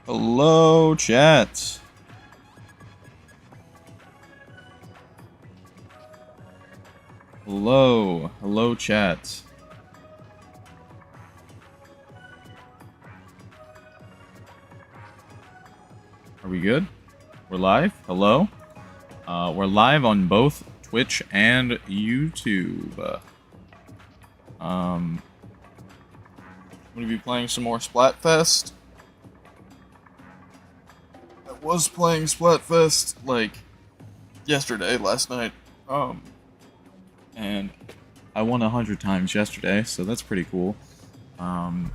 Hello, chat. Hello, chat. Are we good? We're live? Hello? We're live on both Twitch and YouTube. I'm gonna be playing some more Splatfest. I was playing Splatfest, like, last night. And I won 100 times yesterday, so that's pretty cool. Well,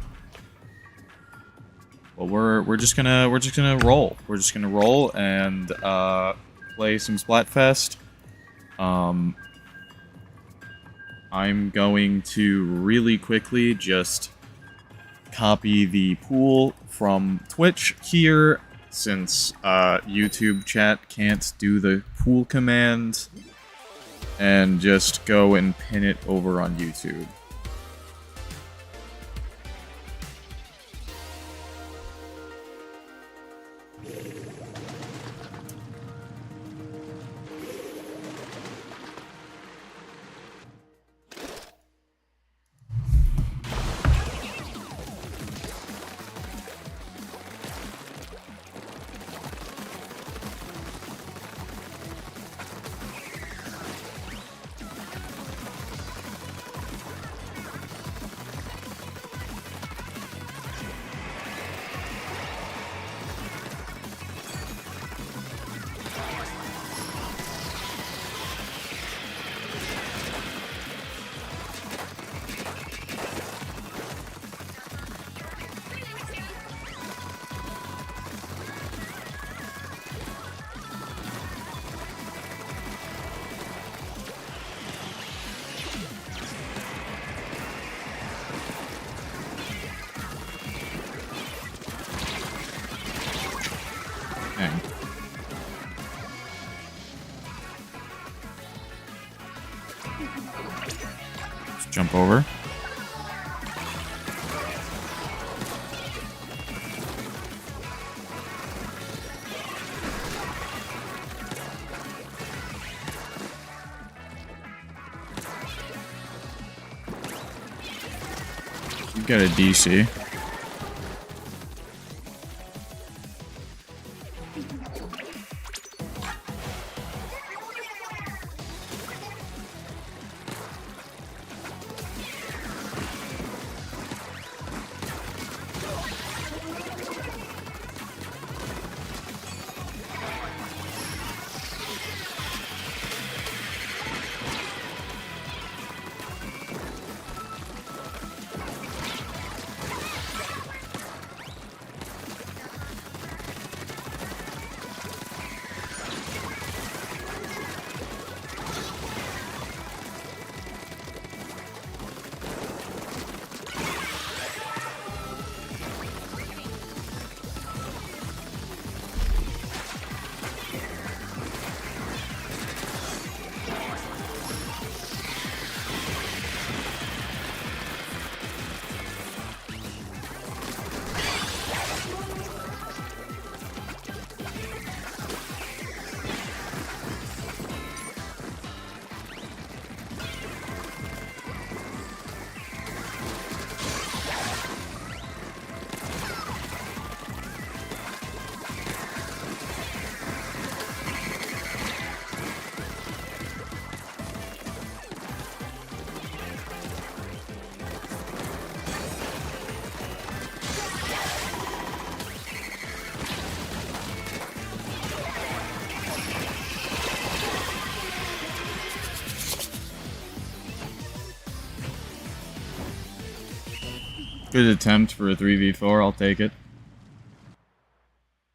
we're just gonna roll. We're just gonna roll and play some Splatfest. I'm going to really quickly just copy the pool from Twitch here, since YouTube chat can't do the pool command, and just go and pin it over on YouTube. Dang. Just jump over. You got a DC. Good attempt for a 3v4, I'll take it.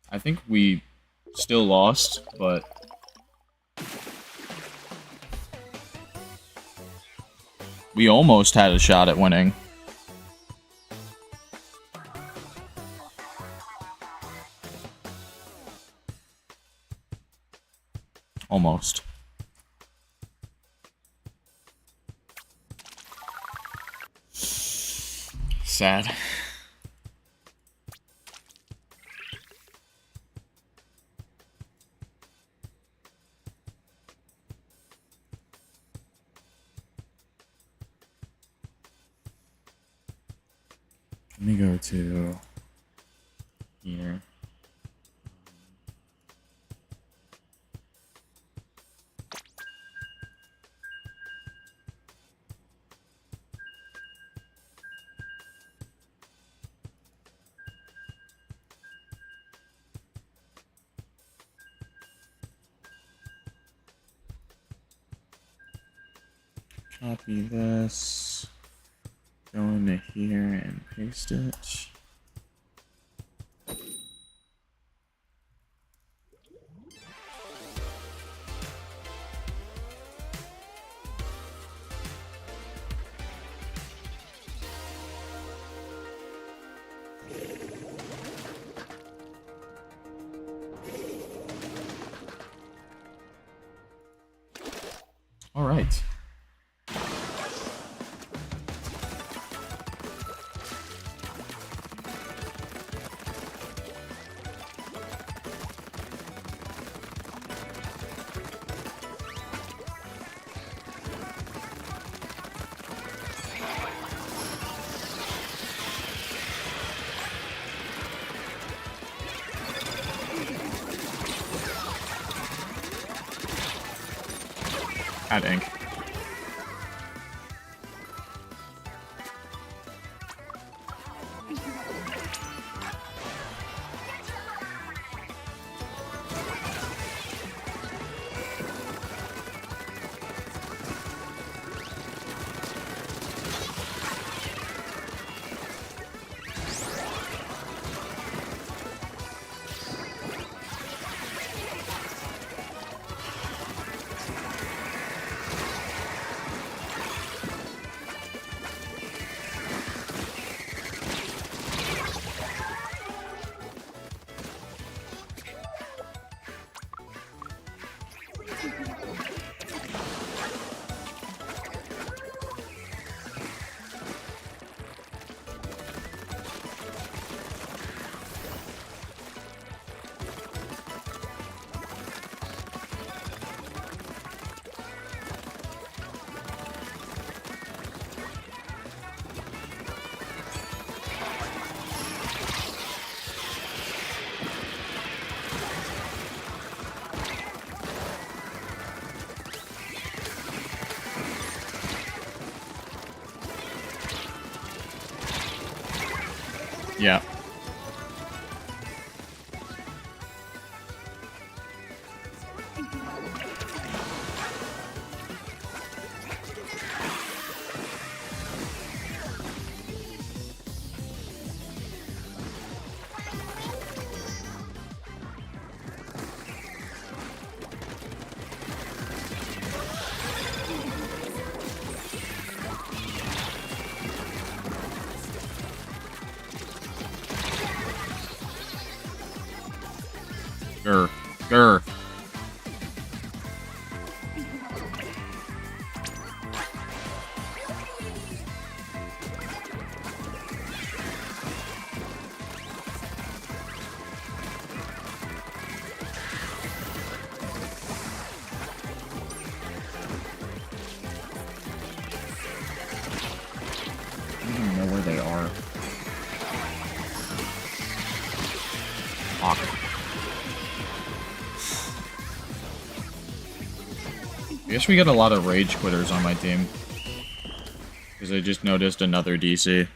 I think we still lost, but we almost had a shot at winning. Almost. Sad. Let me go to here. Copy this. Go into here and paste it. All right. Add ink. Yeah. Grr. Grr. I don't even know where they are. Fuck. I guess we got a lot of rage quitters on my team. Because I just noticed another DC.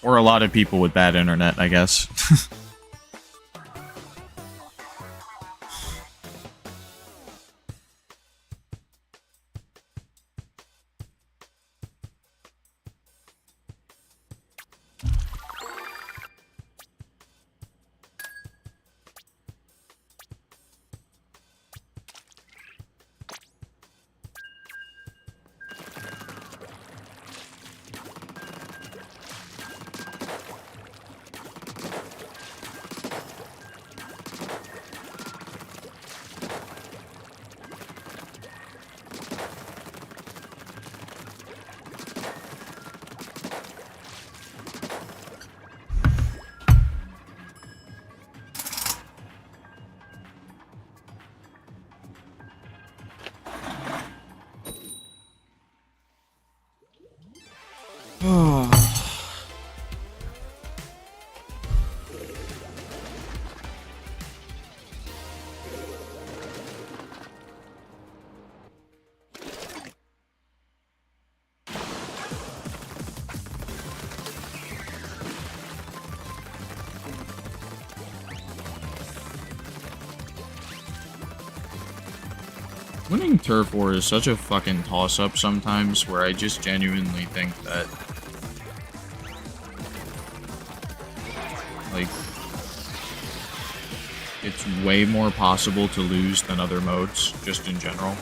Or a lot of people with bad internet, I guess. Winning Turf War is such a fucking toss-up sometimes, where I just genuinely think that, like, it's way more possible to lose than other modes, just in general.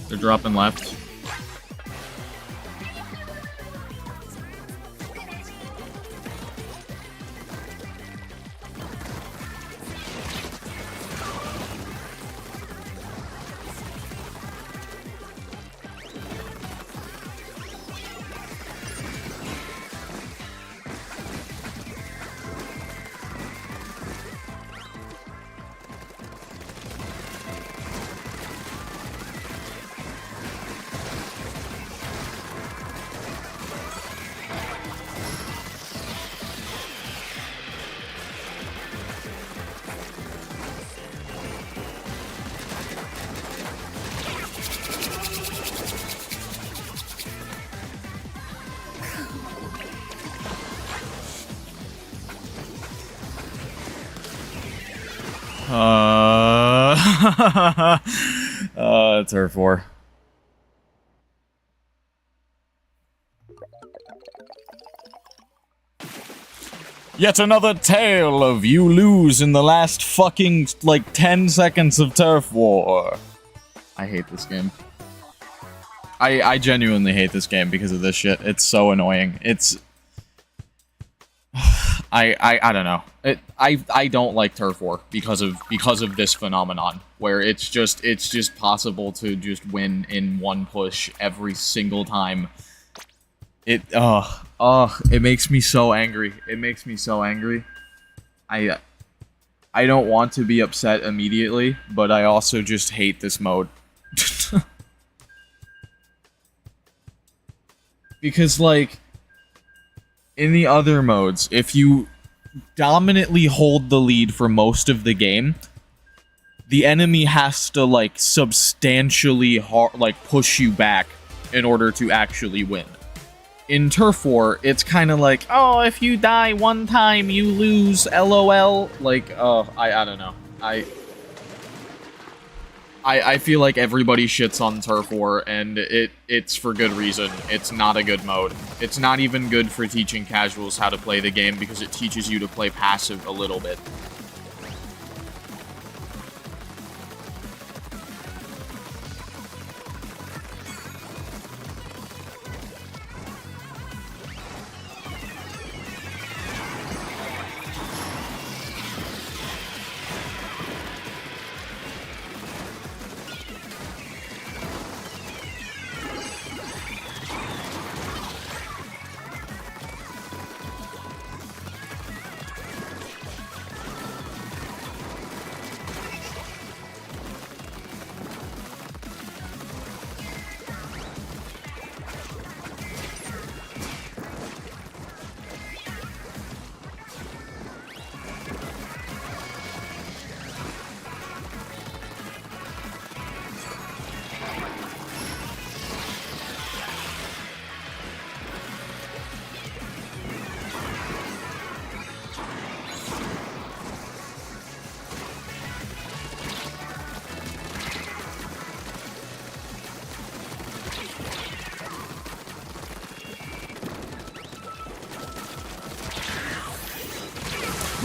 They're dropping left. Turf War. Yet another tale of you lose in the last fucking, like, 10 seconds of Turf War. I hate this game. I genuinely hate this game because of this shit. It's so annoying. It's... I don't know. I don't like Turf War because of this phenomenon where it's just possible to just win in one push every single time. It makes me so angry. It makes me so angry. I don't want to be upset immediately, but I also just hate this mode. Because, like, in the other modes, if you dominantly hold the lead for most of the game, the enemy has to, like, substantially push you back in order to actually win. In Turf War, it's kind of like, oh, if you die one time, you lose, LOL. Like, I don't know. I feel like everybody shits on Turf War, and it's for good reason. It's not a good mode. It's not even good for teaching casuals how to play the game, because it teaches you to play passive a little bit.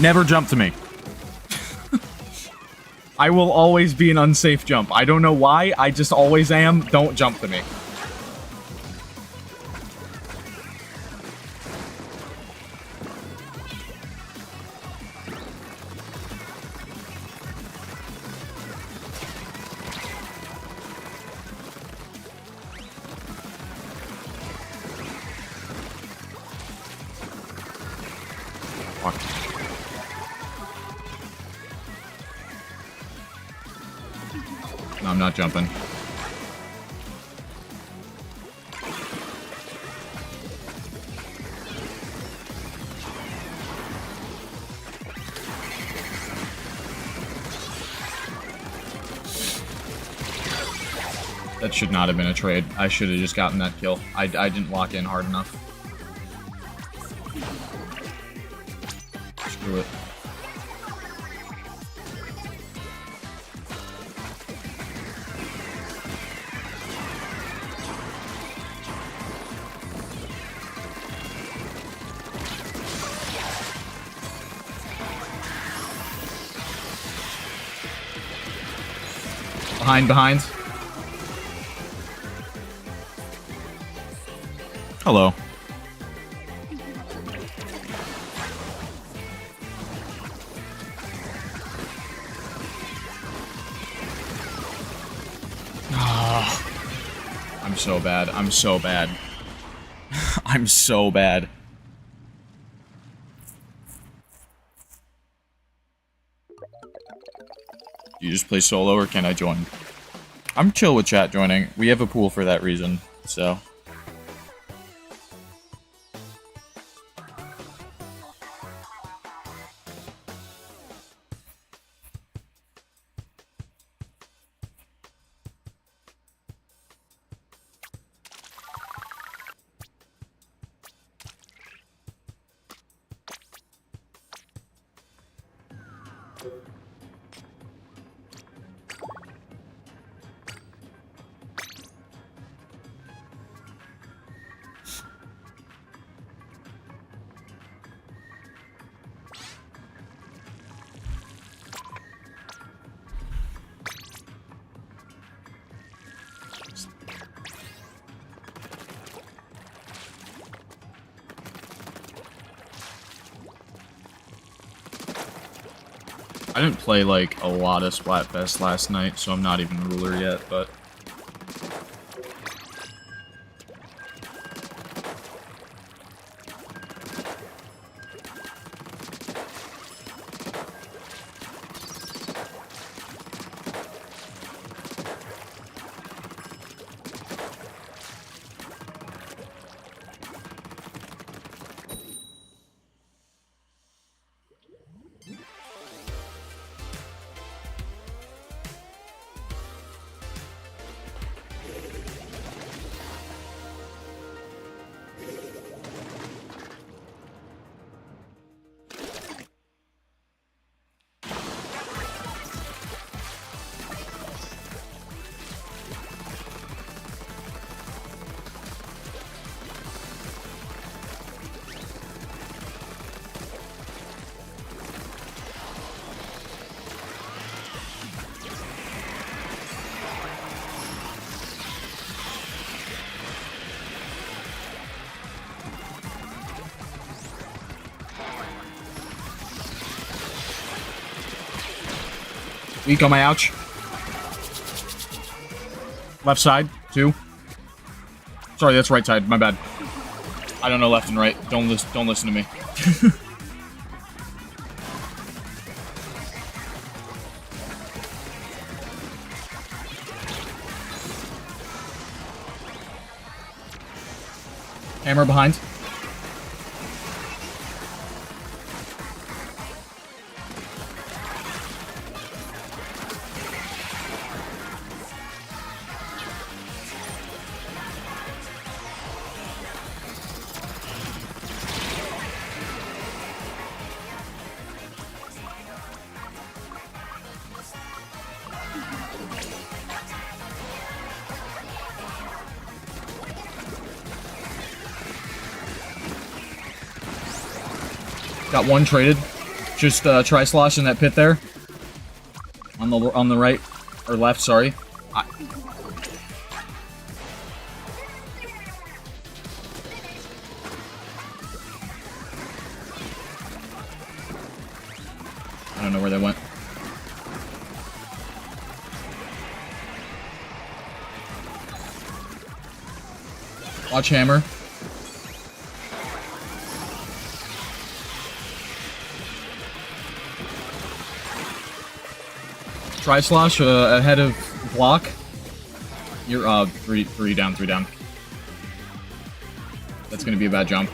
Never jump to me. I will always be an unsafe jump. I don't know why, I just always am. Don't jump to me. No, I'm not jumping. That should not have been a trade. I should have just gotten that kill. I didn't lock in hard enough. Screw it. Behind. Hello. I'm so bad. I'm so bad. I'm so bad. Do you just play solo or can I join? I'm chill with chat joining. We have a pool for that reason, so. I didn't play, like, a lot of Splatfest last night, so I'm not even ruler yet, but... Weak on my ouch. Left side, 2. Sorry, that's right side, my bad. I don't know left and right. Don't listen to me. Hammer behind. Got one traded. Just try slosh in that pit there. On the right or left, sorry. I don't know where they went. Watch hammer. Try slosh ahead of block. You're three down. That's gonna be a bad jump.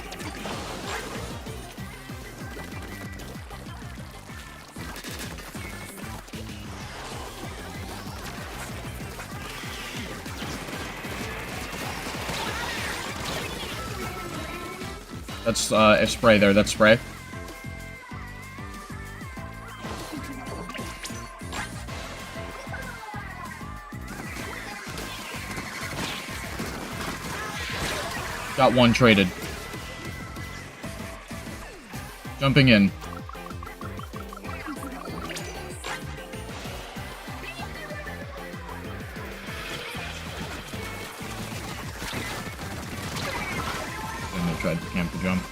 That's a spray there. That's spray. Got one traded. Jumping in. And they tried to camp the jump.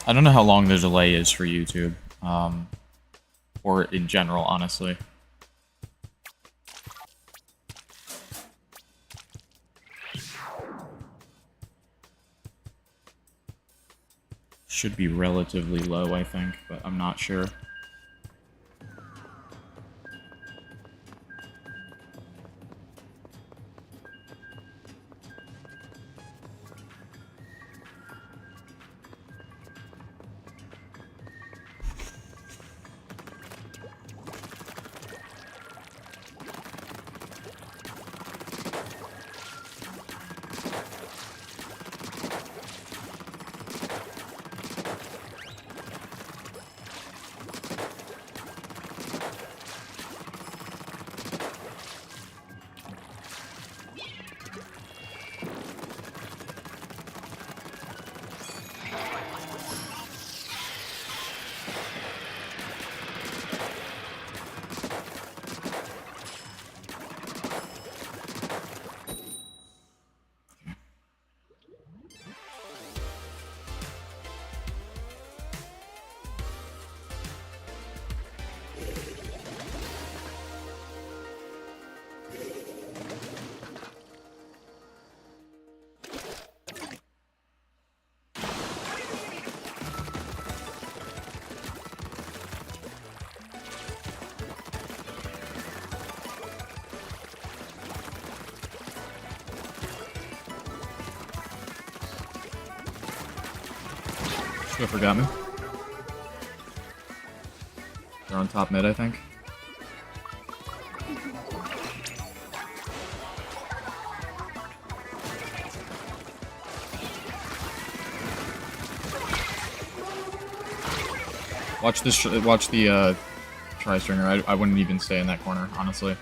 I don't know how long the delay is for YouTube, or in general, honestly. Should be relatively low, I think, but I'm not sure. Swiffer got me. They're on top mid, I think. Watch this. Watch the tri-stringer. I wouldn't even stay in that corner, honestly.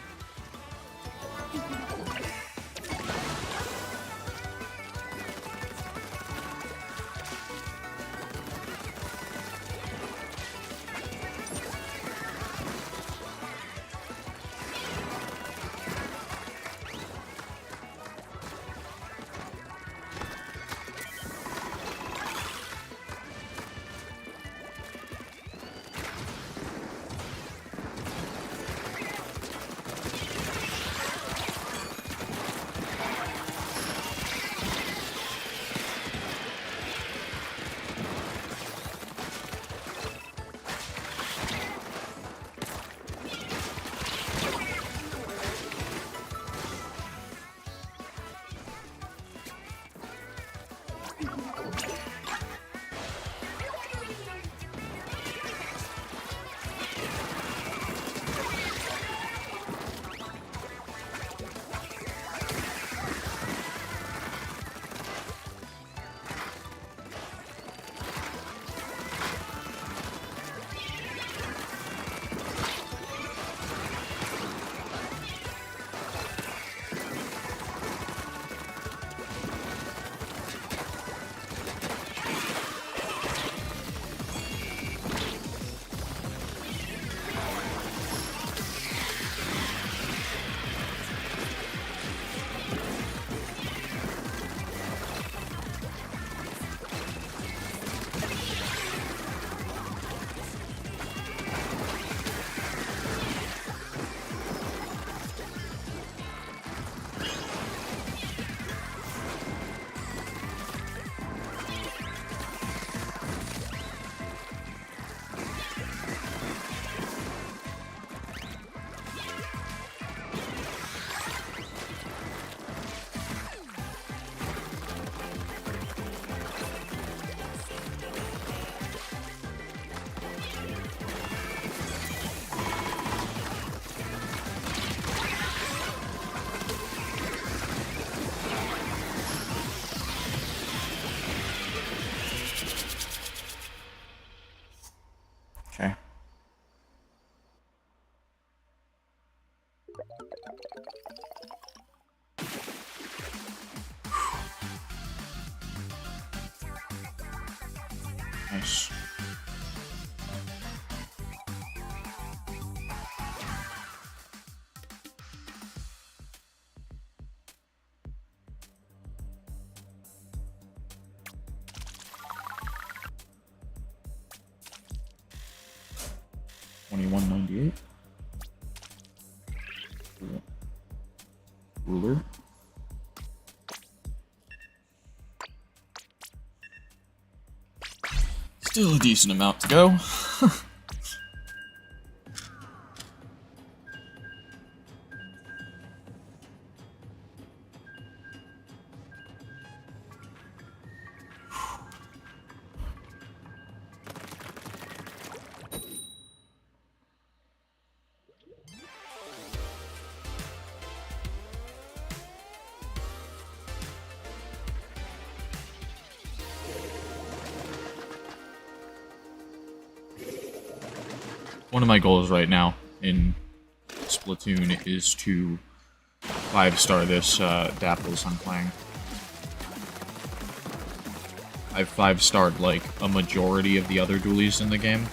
Nice. $21.98. Cool. Ruler. Still a decent amount to go. One of my goals right now in Splatoon is to 5-star this Dapples on Clang. I've 5-starred like a majority of the other dualies in the game.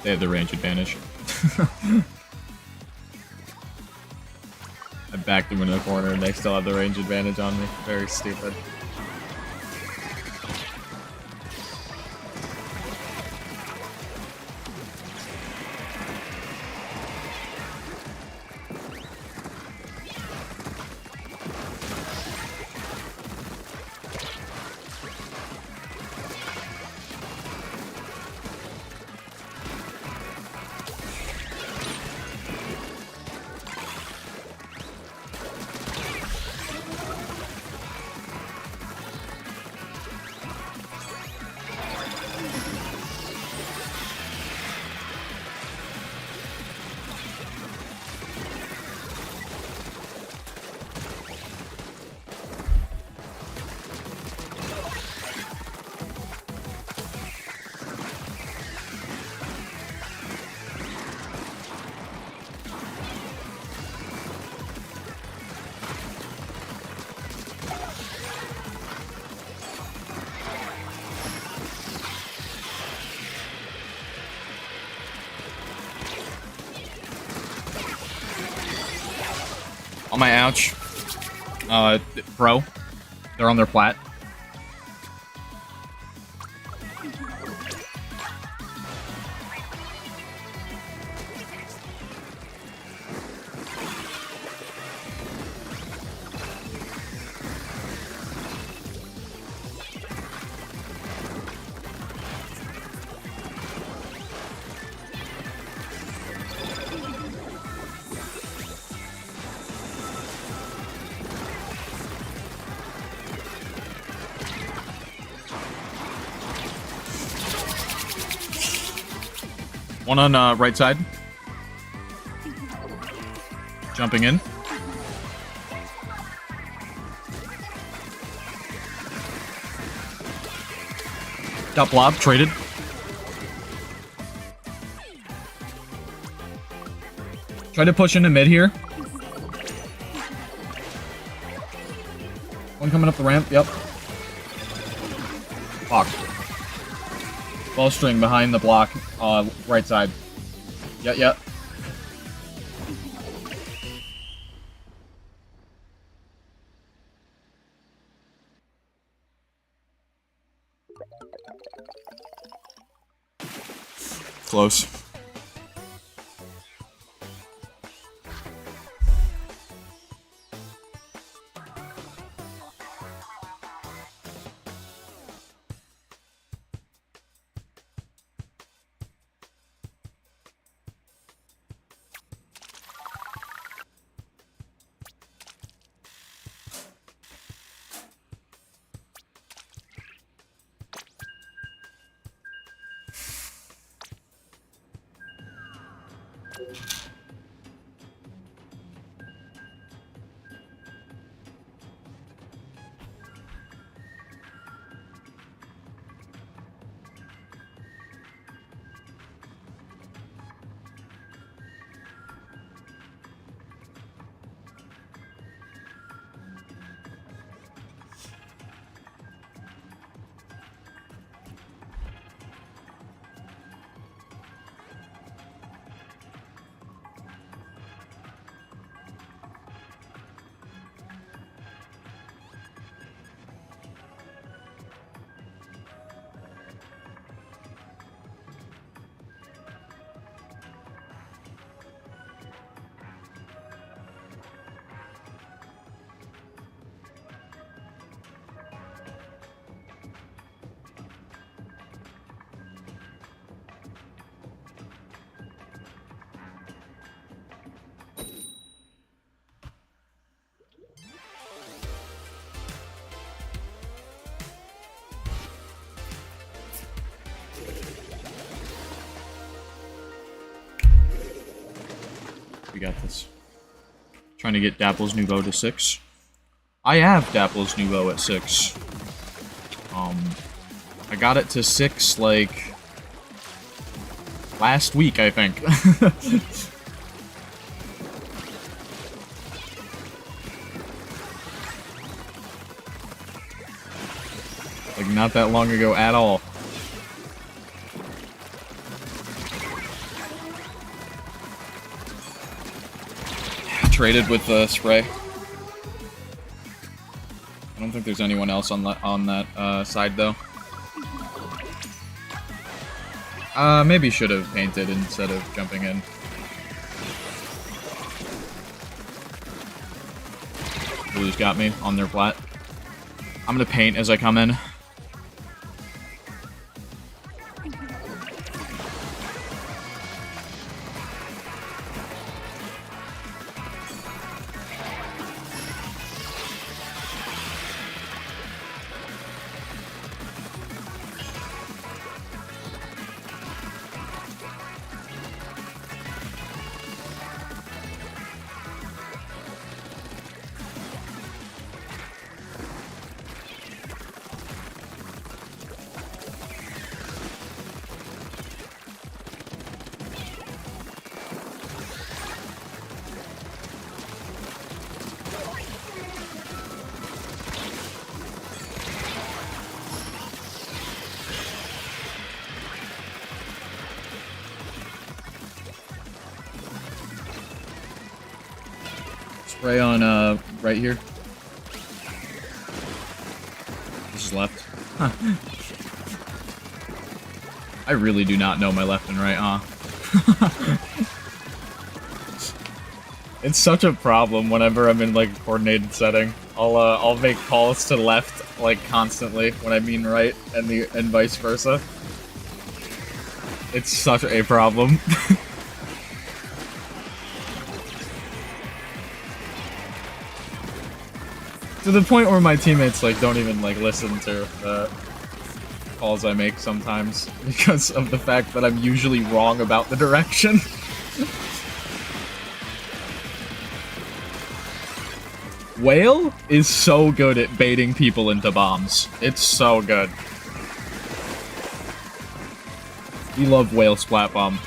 They have the range advantage. I backed them into the corner and they still have the range advantage on me. Very stupid. On my ouch. Pro. They're on their plat. One on right side. Jumping in. Got blob, traded. Try to push into mid here. One coming up the ramp, yep. Fuck. Bowstring behind the block, right side. Yep. Close. We got this. Trying to get Dapple's Nouveau to 6. I have Dapple's Nouveau at 6. I got it to 6, like, last week, I think. Like, not that long ago at all. Traded with the spray. I don't think there's anyone else on that side, though. Maybe should have painted instead of jumping in. Blue's got me on their plat. I'm gonna paint as I come in. Spray on, right here. This is left. Huh. I really do not know my left and right, huh? It's such a problem whenever I'm in, like, a coordinated setting. I'll make calls to left, like, constantly when I mean right, and vice versa. It's such a problem. To the point where my teammates, like, don't even, like, listen to the calls I make sometimes because of the fact that I'm usually wrong about the direction. Whale is so good at baiting people into bombs. It's so good. We love Whale Splat Bomb.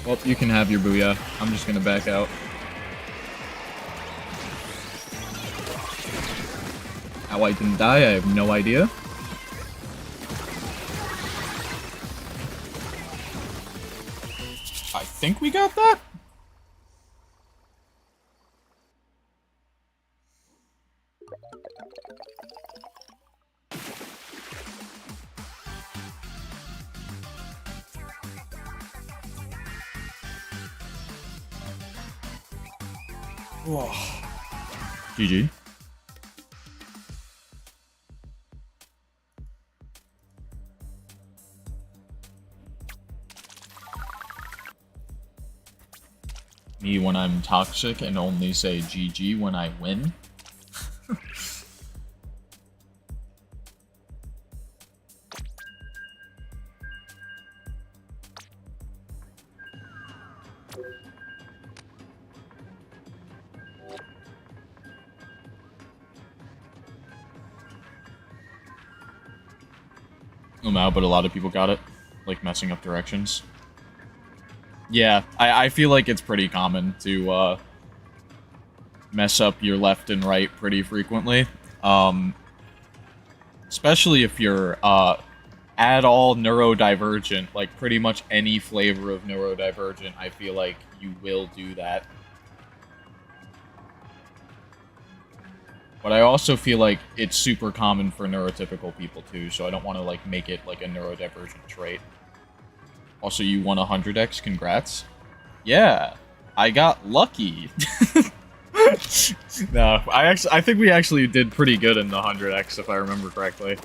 Well, you can have your booyah. I'm just gonna back out. How I didn't die, I have no idea. I think we got that? Whoa. GG. Me when I'm toxic and only say GG when I win. I'm out, but a lot of people got it. Like, messing up directions. Yeah, I feel like it's pretty common to, mess up your left and right pretty frequently. Especially if you're, at all neurodivergent, like, pretty much any flavor of neurodivergent, I feel like you will do that. But I also feel like it's super common for neurotypical people too, so I don't want to, like, make it, like, a neurodivergent trait. Also, you won 100x, congrats. Yeah, I got lucky. No, I think we actually did pretty good in the 100x, if I remember correctly.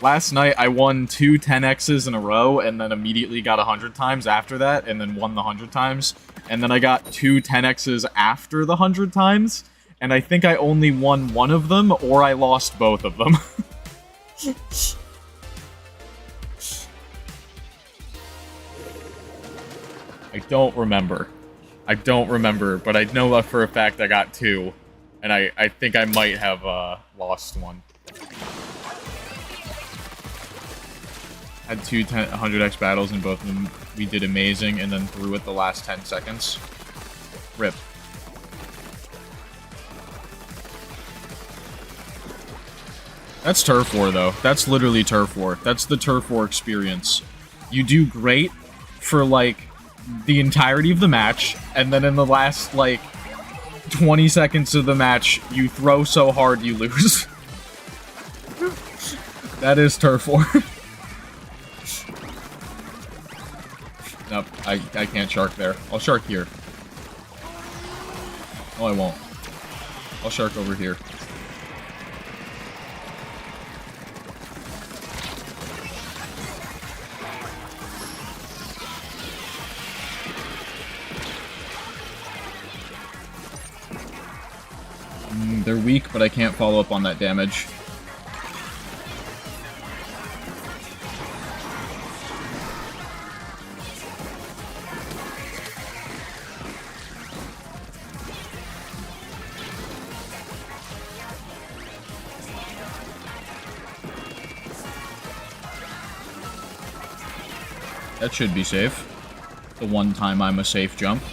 Last night, I won 2 10x's in a row, and then immediately got 100 times after that, and then won the 100 times. And then I got 2 10x's after the 100 times, and I think I only won one of them, or I lost both of them. I don't remember. I don't remember, but I know that for a fact I got 2. And I think I might have lost 1. Had 2 100x battles, and both of them we did amazing, and then threw it the last 10 seconds. Rip. That's Turf War, though. That's literally Turf War. That's the Turf War experience. You do great for, like, the entirety of the match, and then in the last, like, 20 seconds of the match, you throw so hard you lose. That is Turf War. Nope, I can't shark there. I'll shark here. No, I won't. I'll shark over here. They're weak, but I can't follow up on that damage. That should be safe. The one time I'm a safe jump.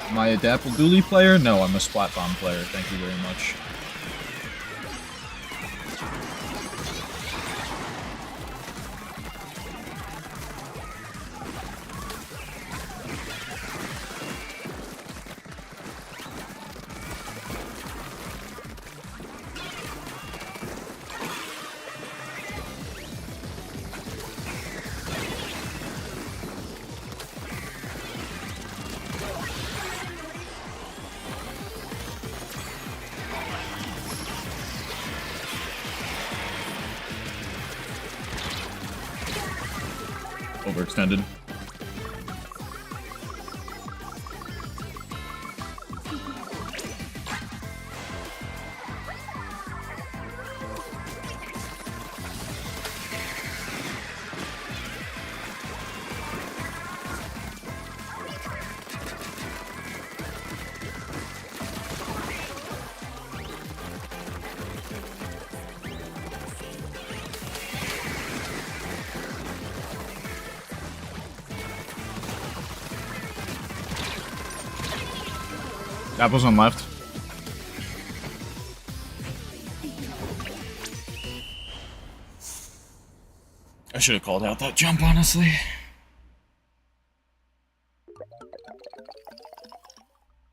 Am I a Dapple Dooley player? No, I'm a Splat Bomb player. Thank you very much. Overextended. Apple's on left. I should have called out that jump, honestly.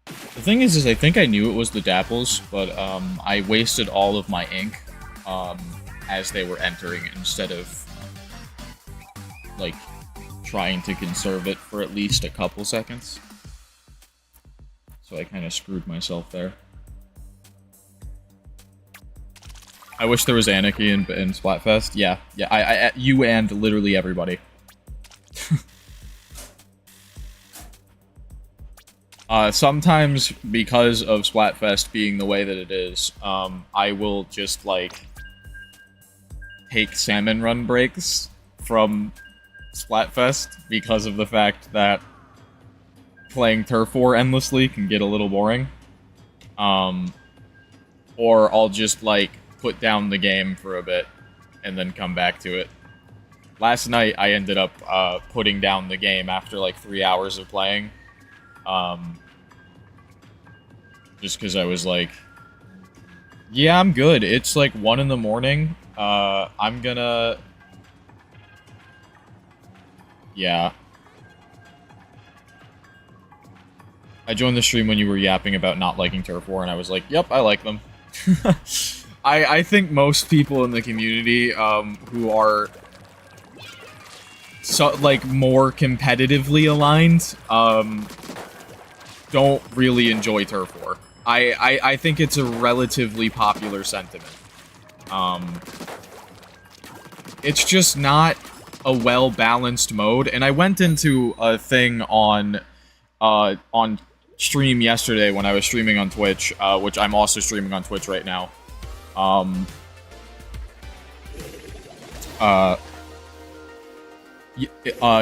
The thing is I think I knew it was the Dapples, but I wasted all of my ink as they were entering instead of like trying to conserve it for at least a couple seconds. So I kind of screwed myself there. I wish there was Anarchy in Splatfest. Yeah, you and literally everybody. Sometimes, because of Splatfest being the way that it is, I will just, like, take salmon run breaks from Splatfest because of the fact that playing Turf War endlessly can get a little boring. Or I'll just, like, put down the game for a bit and then come back to it. Last night, I ended up putting down the game after, like, 3 hours of playing. Just because I was like, yeah, I'm good. It's, like, 1 in the morning. I'm gonna... Yeah. I joined the stream when you were yapping about not liking Turf War, and I was like, yep, I like them. I think most people in the community who are so, like, more competitively aligned don't really enjoy Turf War. I think it's a relatively popular sentiment. it's just not a well-balanced mode, and I went into a thing on stream yesterday when I was streaming on Twitch, which I'm also streaming on Twitch right now.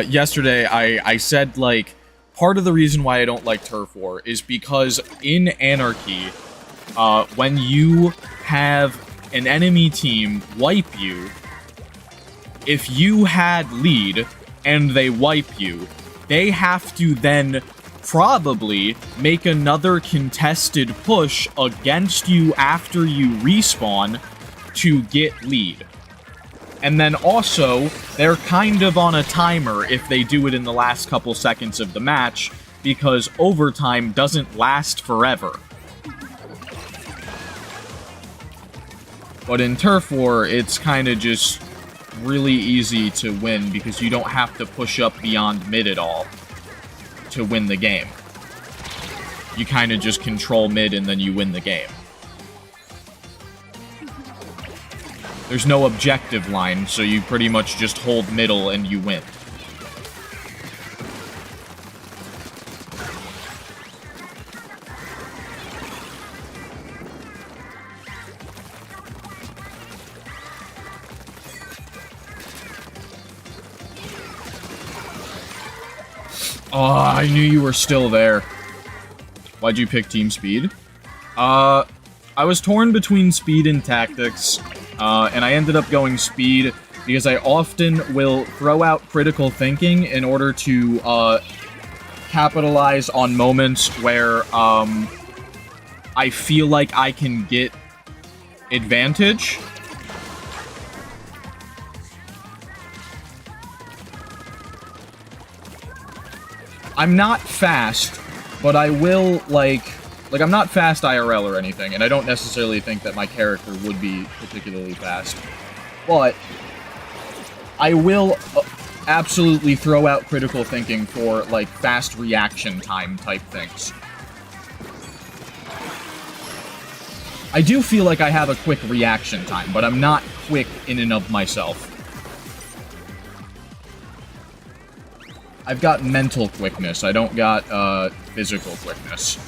Yesterday I said, like, part of the reason why I don't like Turf War is because in Anarchy, when you have an enemy team wipe you, if you had lead and they wipe you, they have to then probably make another contested push against you after you respawn to get lead. And then also, they're kind of on a timer if they do it in the last couple seconds of the match, because overtime doesn't last forever. But in Turf War, it's kind of just really easy to win because you don't have to push up beyond mid at all to win the game. You kind of just control mid and then you win the game. There's no objective line, so you pretty much just hold middle and you win. Oh, I knew you were still there. Why'd you pick Team Speed? I was torn between Speed and Tactics, and I ended up going Speed because I often will throw out critical thinking in order to capitalize on moments where I feel like I can get advantage. I'm not fast, but I will, like, I'm not fast IRL or anything, and I don't necessarily think that my character would be particularly fast. But I will absolutely throw out critical thinking for, like, fast reaction time type things. I do feel like I have a quick reaction time, but I'm not quick in and of myself. I've got mental quickness, I don't got, physical quickness.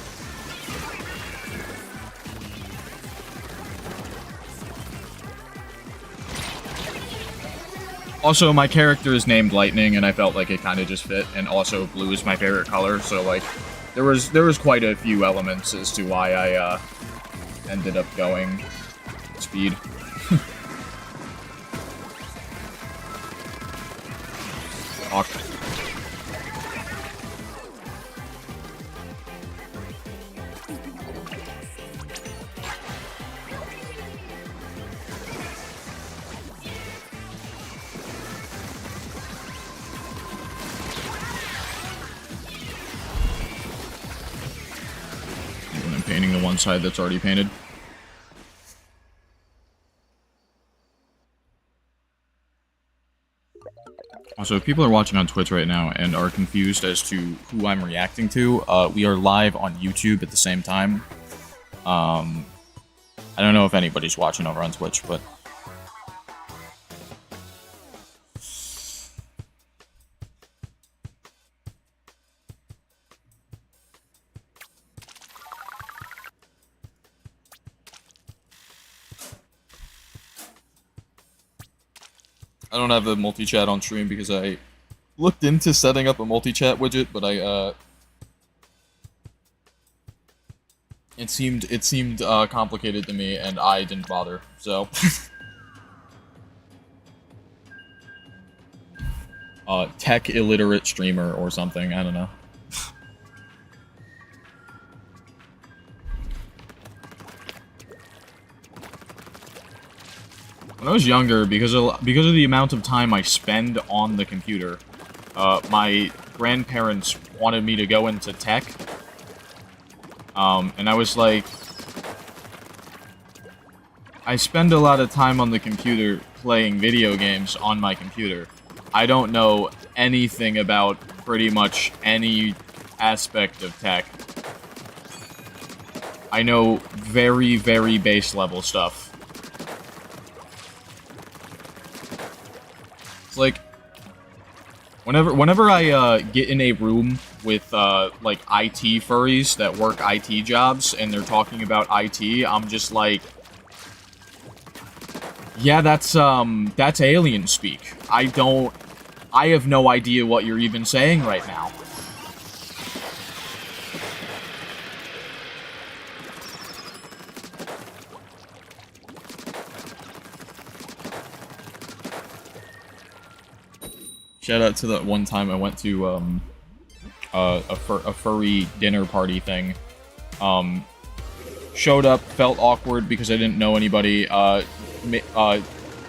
Also, my character is named Lightning, and I felt like it kind of just fit, and also blue is my favorite color, so, like, there was quite a few elements as to why I, ended up going Speed. Awkward. I'm painting the one side that's already painted. Also, if people are watching on Twitch right now and are confused as to who I'm reacting to, we are live on YouTube at the same time. I don't know if anybody's watching over on Twitch, but... I don't have a multi-chat on stream because I looked into setting up a multi-chat widget, but it seemed complicated to me, and I didn't bother, so... tech illiterate streamer or something, I don't know. When I was younger, because of the amount of time I spend on the computer, my grandparents wanted me to go into tech. And I was like, I spend a lot of time on the computer playing video games on my computer. I don't know anything about pretty much any aspect of tech. I know very, very base level stuff. It's like, whenever I get in a room with like IT furries that work IT jobs and they're talking about IT, I'm just like, yeah, that's alien speak. I have no idea what you're even saying right now. Shout out to that one time I went to a furry dinner party thing. Showed up, felt awkward because I didn't know anybody.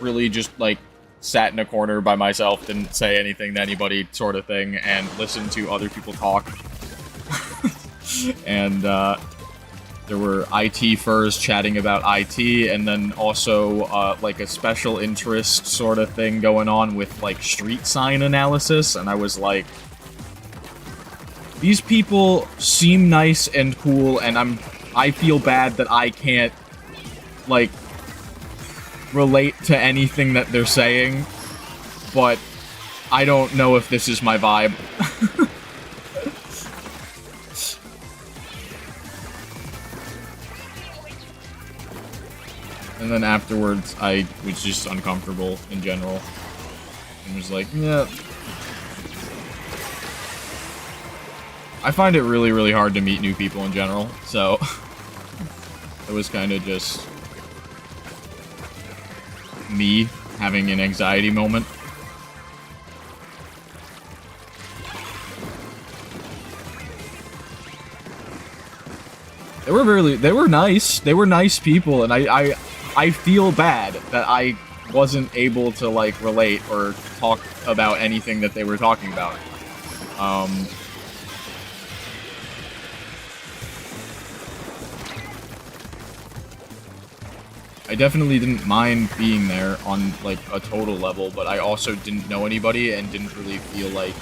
Really just like sat in a corner by myself, didn't say anything to anybody, sort of thing, and listened to other people talk. And there were IT furs chatting about IT, and then also like a special interest sort of thing going on with like street sign analysis, and I was like, these people seem nice and cool, and I feel bad that I can't like relate to anything that they're saying, but I don't know if this is my vibe. And then afterwards, I was just uncomfortable in general. And was like, yeah. I find it really, really hard to meet new people in general, so it was kind of just me having an anxiety moment. They were nice. They were nice people, and I feel bad that I wasn't able to, like, relate or talk about anything that they were talking about. I definitely didn't mind being there on, like, a total level, but I also didn't know anybody and didn't really feel like,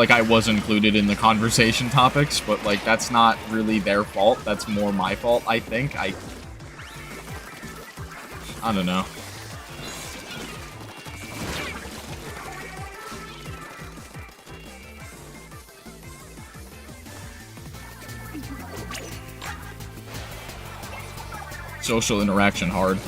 I was included in the conversation topics, but, like, that's not really their fault. That's more my fault, I think. I don't know. Social interaction hard.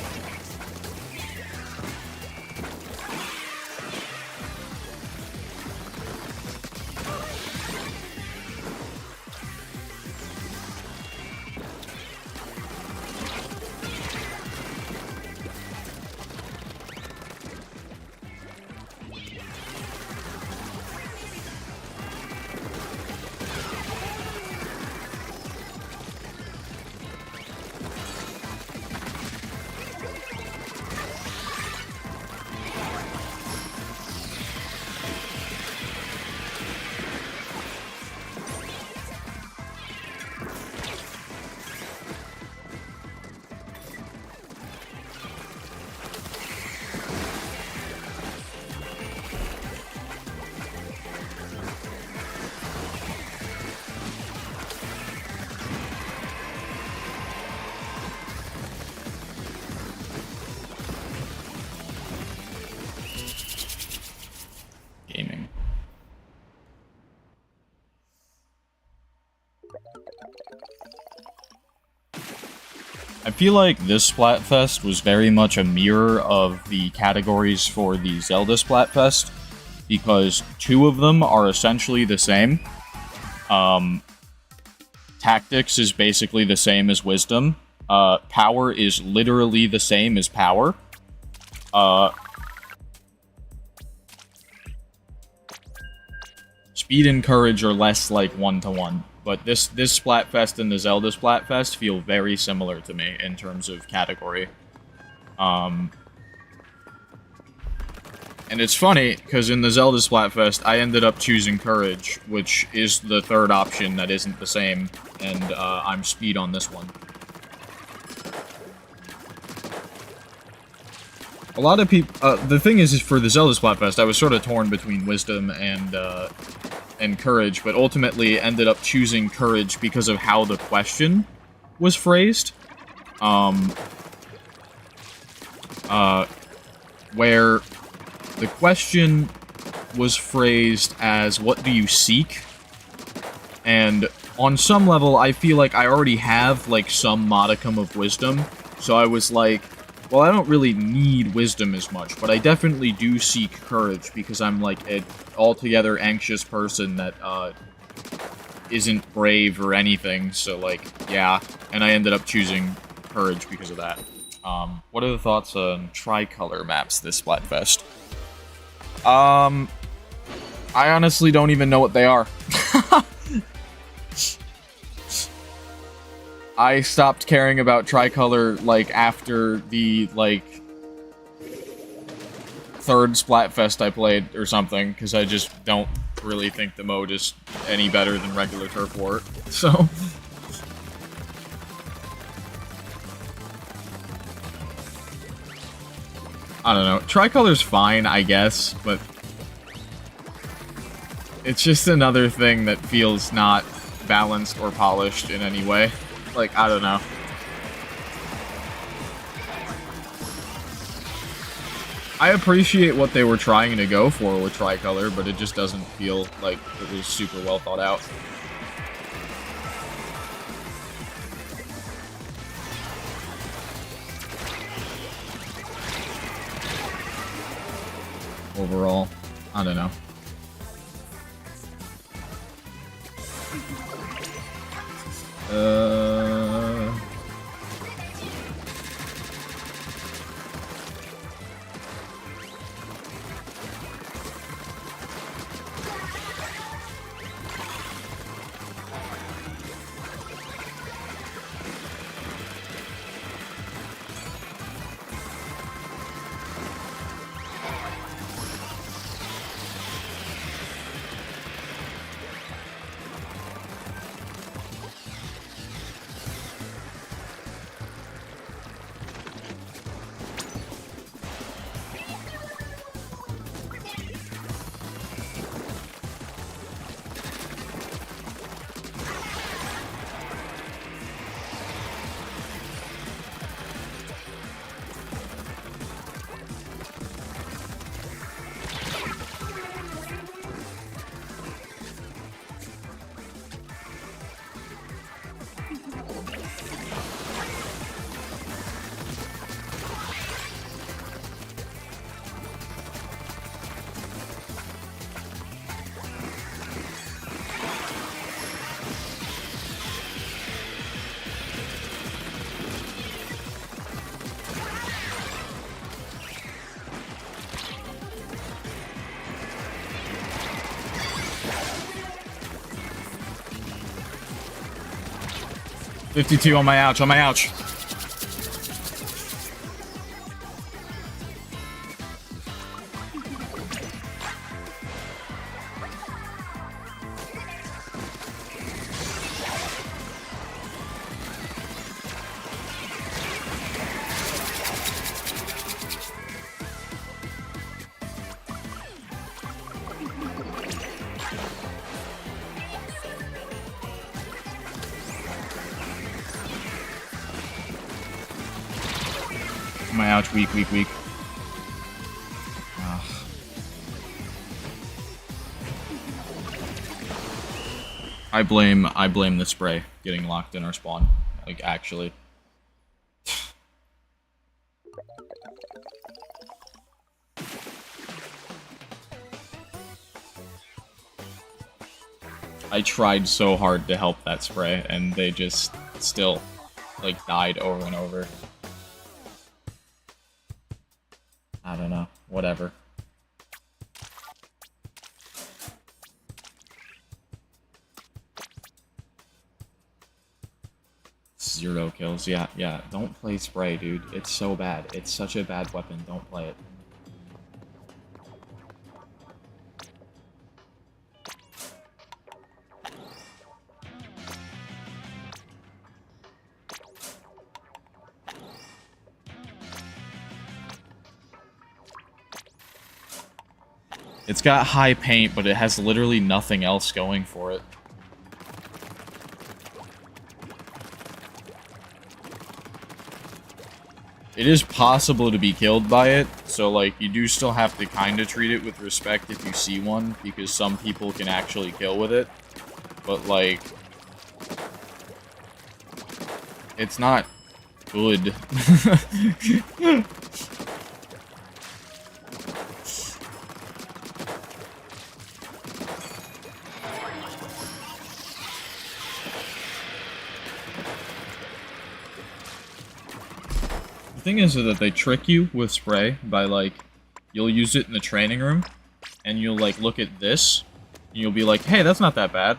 Gaming. I feel like this Splatfest was very much a mirror of the categories for the Zelda Splatfest, because two of them are essentially the same. Tactics is basically the same as Wisdom. Power is literally the same as Power. Speed and Courage are less like one-to-one. But this Splatfest and the Zelda Splatfest feel very similar to me in terms of category. And it's funny, because in the Zelda Splatfest, I ended up choosing Courage, which is the third option that isn't the same, and I'm Speed on this one. A lot of people... the thing is for the Zelda Splatfest, I was sort of torn between Wisdom and Courage, but ultimately ended up choosing Courage because of how the question was phrased. where the question was phrased as, what do you seek? And on some level, I feel like I already have, like, some modicum of wisdom, so I was like, well, I don't really need wisdom as much, but I definitely do seek courage, because I'm, like, an altogether anxious person that, isn't brave or anything, so, like, yeah, and I ended up choosing courage because of that. What are the thoughts on tricolor maps this Splatfest? I honestly don't even know what they are. I stopped caring about tricolor, like, after the, like, third Splatfest I played or something, because I just don't really think the mode is any better than regular Turf War, so... I don't know. Tricolor's fine, I guess, but... it's just another thing that feels not balanced or polished in any way. Like, I don't know. I appreciate what they were trying to go for with Tricolor, but it just doesn't feel like it was super well thought out. Overall, I don't know. $52 on my ouch, on my ouch. My ouch, weak, weak, weak. Ugh. I blame the spray getting locked in our spawn. Like, actually. I tried so hard to help that spray, and they just still, like, died over and over. I don't know. Whatever. Zero kills. Yeah, yeah. Don't play spray, dude. It's so bad. It's such a bad weapon. Don't play it. It's got high paint, but it has literally nothing else going for it. It is possible to be killed by it, so, like, you do still have to kind of treat it with respect if you see one, because some people can actually kill with it. But, like, it's not good. The thing is that they trick you with spray by, like, you'll use it in the training room, and you'll, like, look at this, and you'll be like, hey, that's not that bad.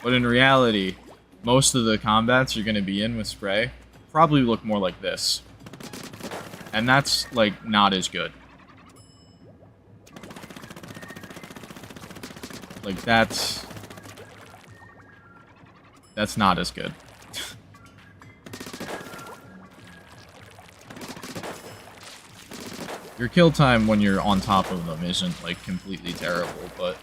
But in reality, most of the combats you're going to be in with spray probably look more like this. And that's, like, not as good. Like, that's not as good. Your kill time when you're on top of them isn't, like, completely terrible, but...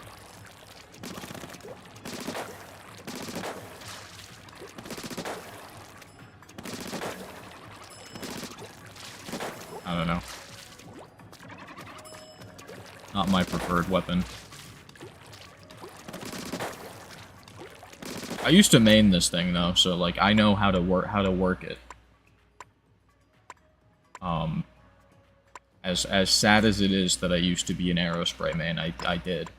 I don't know. Not my preferred weapon. I used to main this thing, though, so, like, I know how to work it. As sad as it is that I used to be an Aerospray main, I did.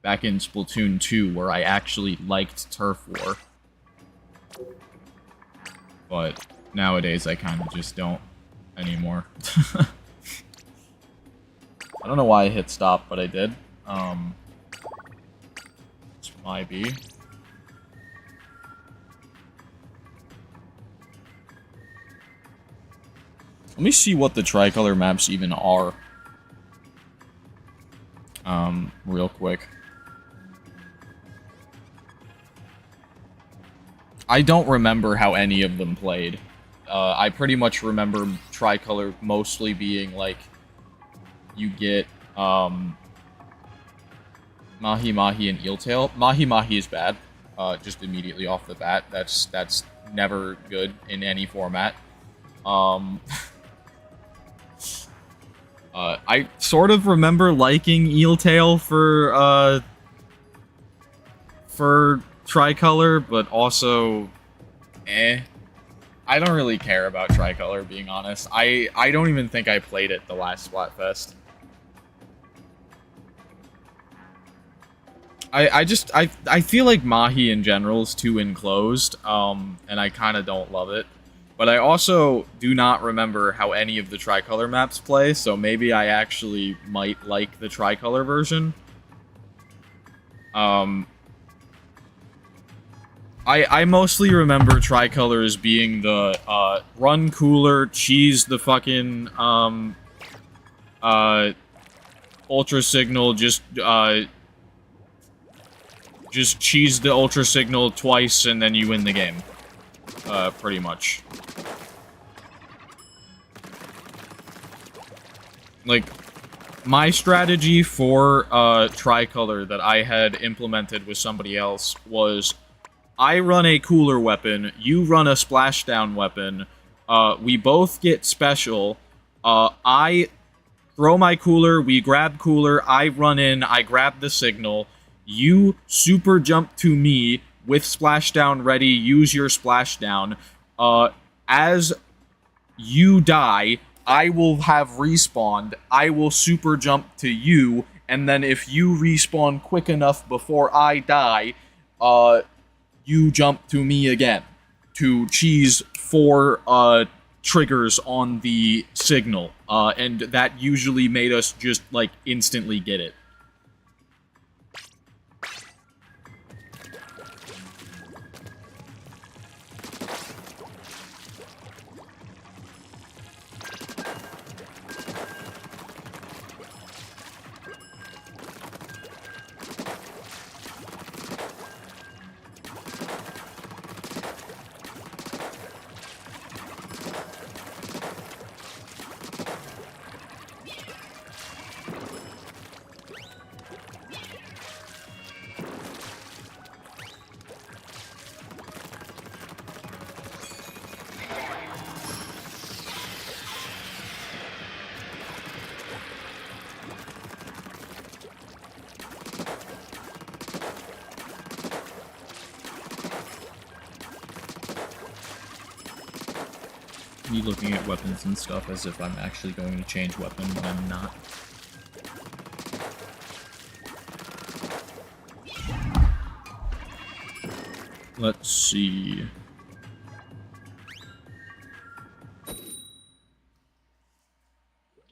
Back in Splatoon 2, where I actually liked Turf War. But nowadays, I kind of just don't anymore. I don't know why I hit stop, but I did. This might be. Let me see what the tricolor maps even are. Real quick. I don't remember how any of them played. I pretty much remember tricolor mostly being like, you get, Mahi Mahi and Eeltail. Mahi Mahi is bad, just immediately off the bat. That's never good in any format. I sort of remember liking Eeltail for tricolor, but also, I don't really care about tricolor, being honest. I don't even think I played it the last Splatfest. I feel like Mahi in general is too enclosed, and I kind of don't love it. But I also do not remember how any of the tricolor maps play, so maybe I actually might like the tricolor version. I mostly remember tricolor as being the, run cooler, cheese the fucking, ultra signal, just cheese the ultra signal twice and then you win the game. Pretty much. Like, my strategy for, tricolor that I had implemented with somebody else was, I run a cooler weapon, you run a splashdown weapon, we both get special, I throw my cooler, we grab cooler, I run in, I grab the signal, you super jump to me with splashdown ready, use your splashdown, as you die, I will have respawned, I will super jump to you, and then if you respawn quick enough before I die, you jump to me again to cheese 4 triggers on the signal, and that usually made us just, like, instantly get it. me looking at weapons and stuff as if I'm actually going to change weapon when I'm not. Let's see.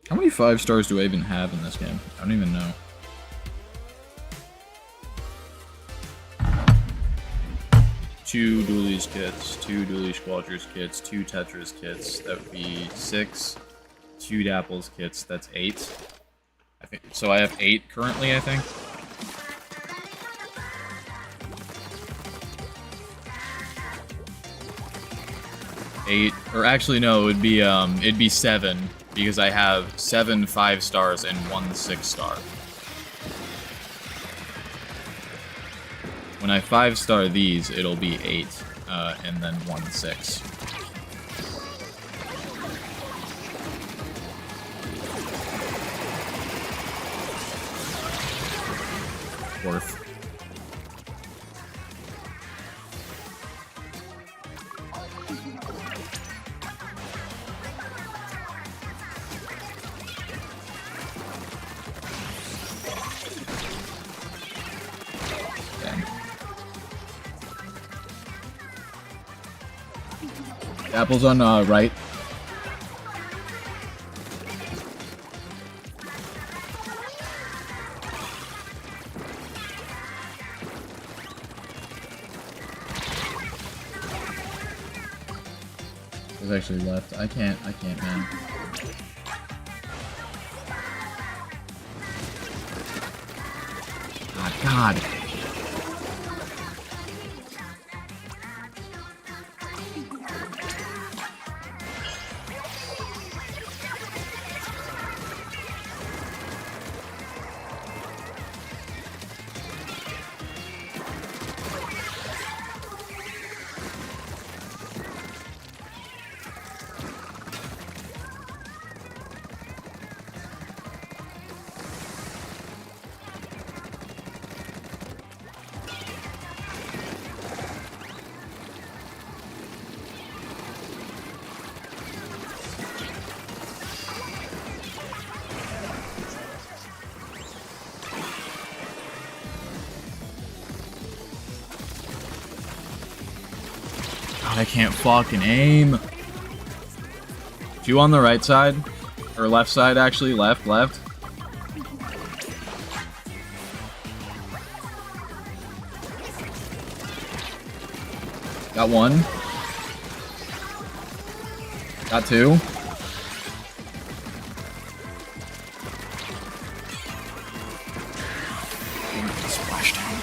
How many 5 stars do I even have in this game? I don't even know. Two Dualies kits, 2 Dualie Squadrons kits, 2 Tetris kits, that would be 6. 2 Dapples kits, that's 8. I think so. I have 8 currently, I think. Eight, or actually no, it'd be 7 because I have 7 5 stars and 1 6 star. When I 5 star these, it'll be 8, and then 1 6. Worth. Apple's on right. There's actually left. I can't, man. Ah, God. I can't fucking aim. 2 on the right side. Or left side, actually. Left. Got 1. Got 2. Splashdown.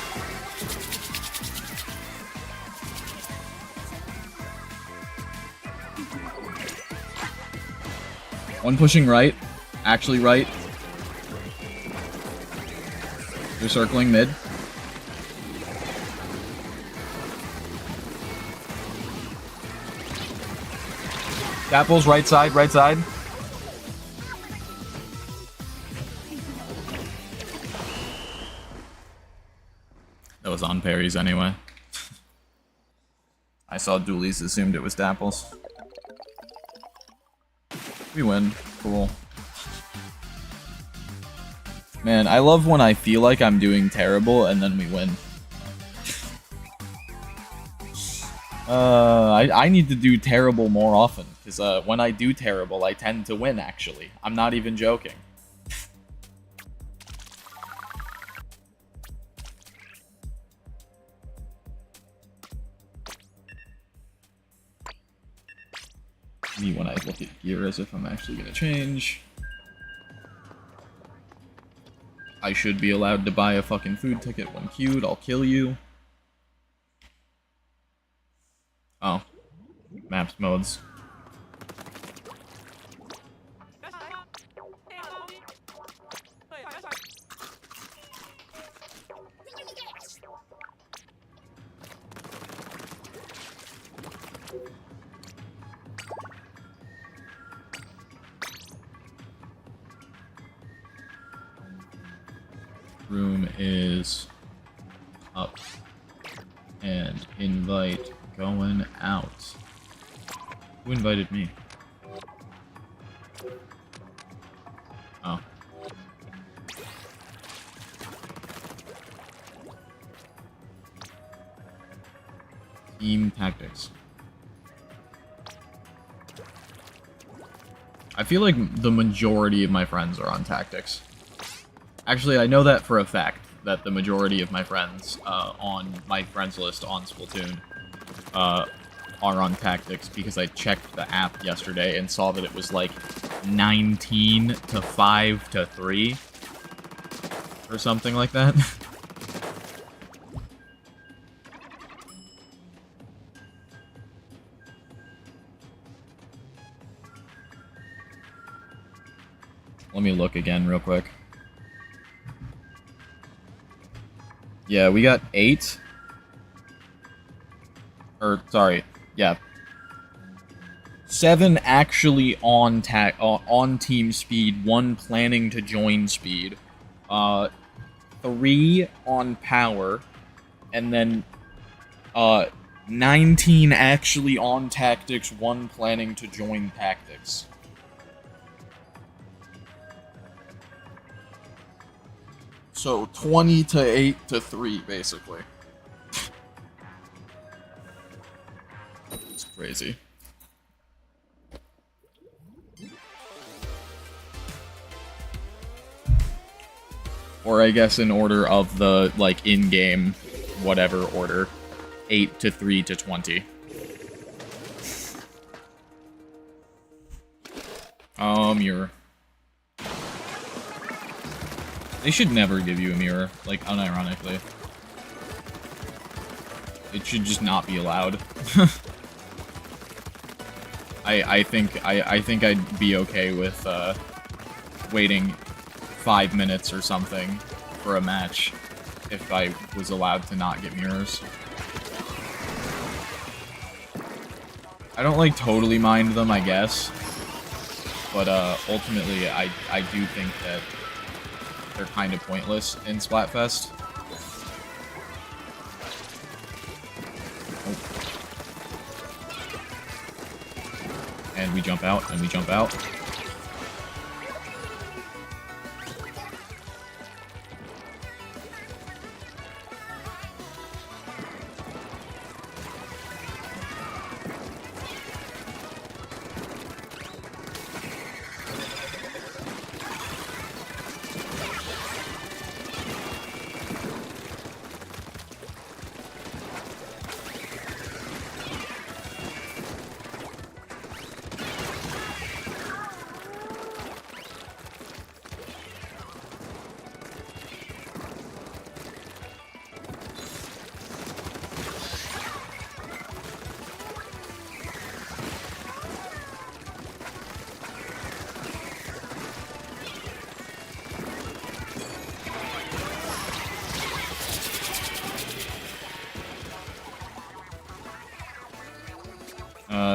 One pushing right. Actually right. They're circling mid. Dapple's right side. That was on parries anyway. I saw Dualies, assumed it was Dapples. We win. Cool. Man, I love when I feel like I'm doing terrible and then we win. I need to do terrible more often, because when I do terrible, I tend to win, actually. I'm not even joking. Me when I look at gear as if I'm actually gonna change. I should be allowed to buy a fucking food ticket when queued. I'll kill you. Oh. Maps modes. Room is up. And invite going out. Who invited me? Oh. Team tactics. I feel like the majority of my friends are on tactics. Actually, I know that for a fact, that the majority of my friends on my friends list on Splatoon are on tactics, because I checked the app yesterday and saw that it was like 19 to 5 to 3 or something like that. Let me look again real quick. Yeah, we got 8. Or, sorry, yeah. 7 actually on team speed, 1 planning to join speed. 3 on power, and then 19 actually on tactics, 1 planning to join tactics. So 20 to 8 to 3, basically. It's crazy. Or I guess in order of the, like, in-game, whatever order. 8 to 3 to 20. Oh, mirror. They should never give you a mirror, like, unironically. It should just not be allowed. I think I'd be okay with, waiting 5 minutes or something for a match if I was allowed to not get mirrors. I don't, like, totally mind them, I guess. But, ultimately, I do think that they're kind of pointless in Splatfest. Oh. And we jump out, and we jump out.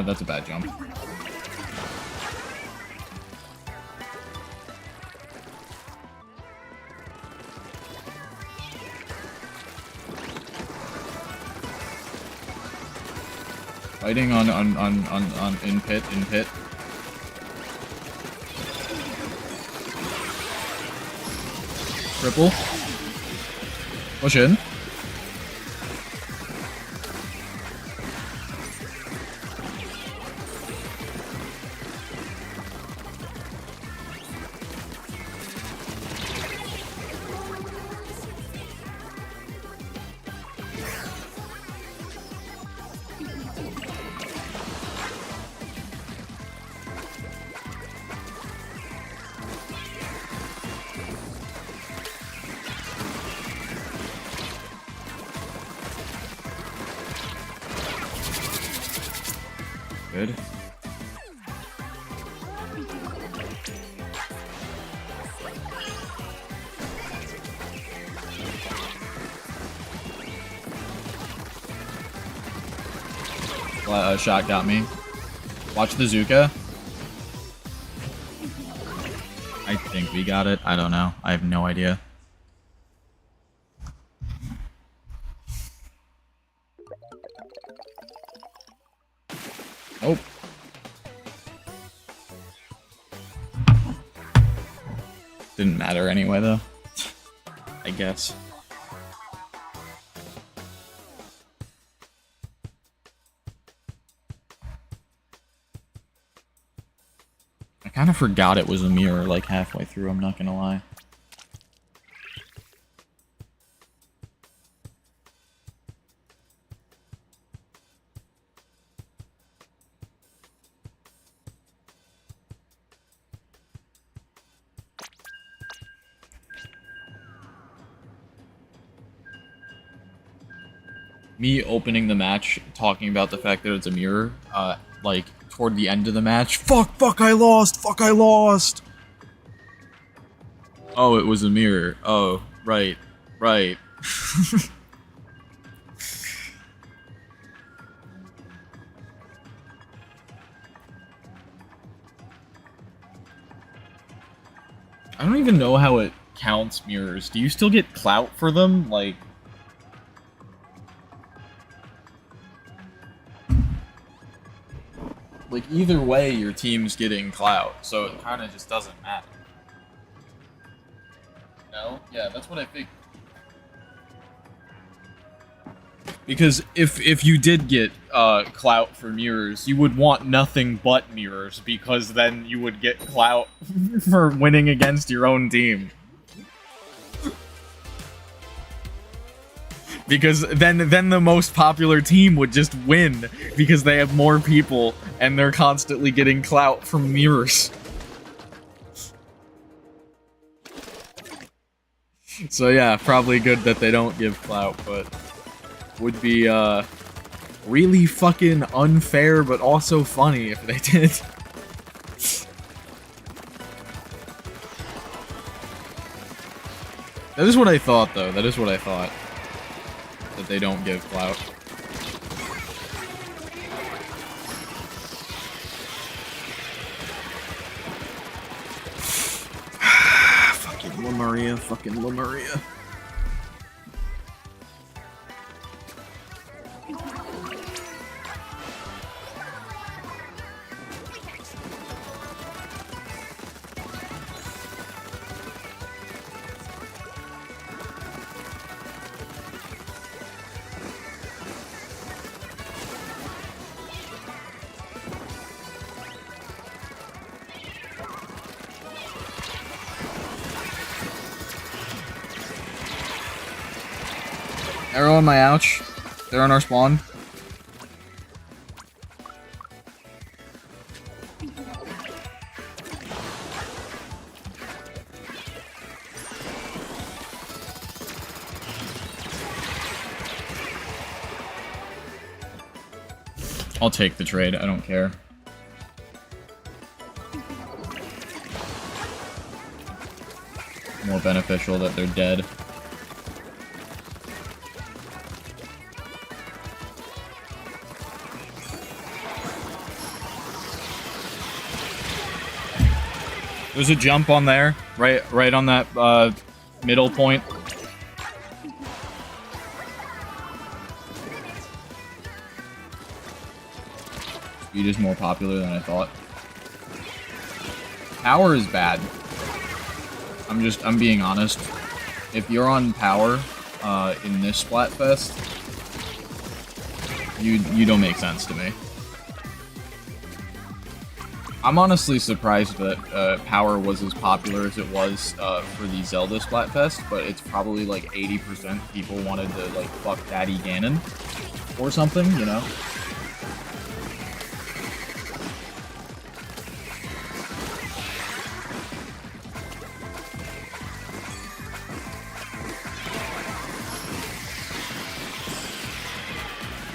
That's a bad jump. Fighting on in pit. Triple. Push in. Good. Shot got me. Watch the Zuka. I think we got it. I don't know. I have no idea. Nope. Didn't matter anyway, though. I guess. I kind of forgot it was a mirror, like, halfway through, I'm not gonna lie. Me opening the match, talking about the fact that it's a mirror, like, toward the end of the match. Fuck, I lost! Fuck, I lost! Oh, it was a mirror. Oh, right. I don't even know how it counts mirrors. Do you still get clout for them? Like... Like, either way, your team's getting clout, so it kind of just doesn't matter. No? Yeah, that's what I think. Because if you did get clout for mirrors, you would want nothing but mirrors, because then you would get clout for winning against your own team. Because then the most popular team would just win, because they have more people, and they're constantly getting clout from mirrors. So yeah, probably good that they don't give clout, but would be, really fucking unfair, but also funny if they did. That is what I thought, though. That is what I thought. That they don't give clout. Fucking La Maria, fucking La Maria. Arrow on my ouch. They're on our spawn. I'll take the trade, I don't care. More beneficial that they're dead. There's a jump on there, right on that middle point. Speed is more popular than I thought. Power is bad. I'm being honest. If you're on power in this Splatfest, you don't make sense to me. I'm honestly surprised that Power was as popular as it was for the Zelda Splatfest, but it's probably like 80% people wanted to like fuck Daddy Ganon or something, you know?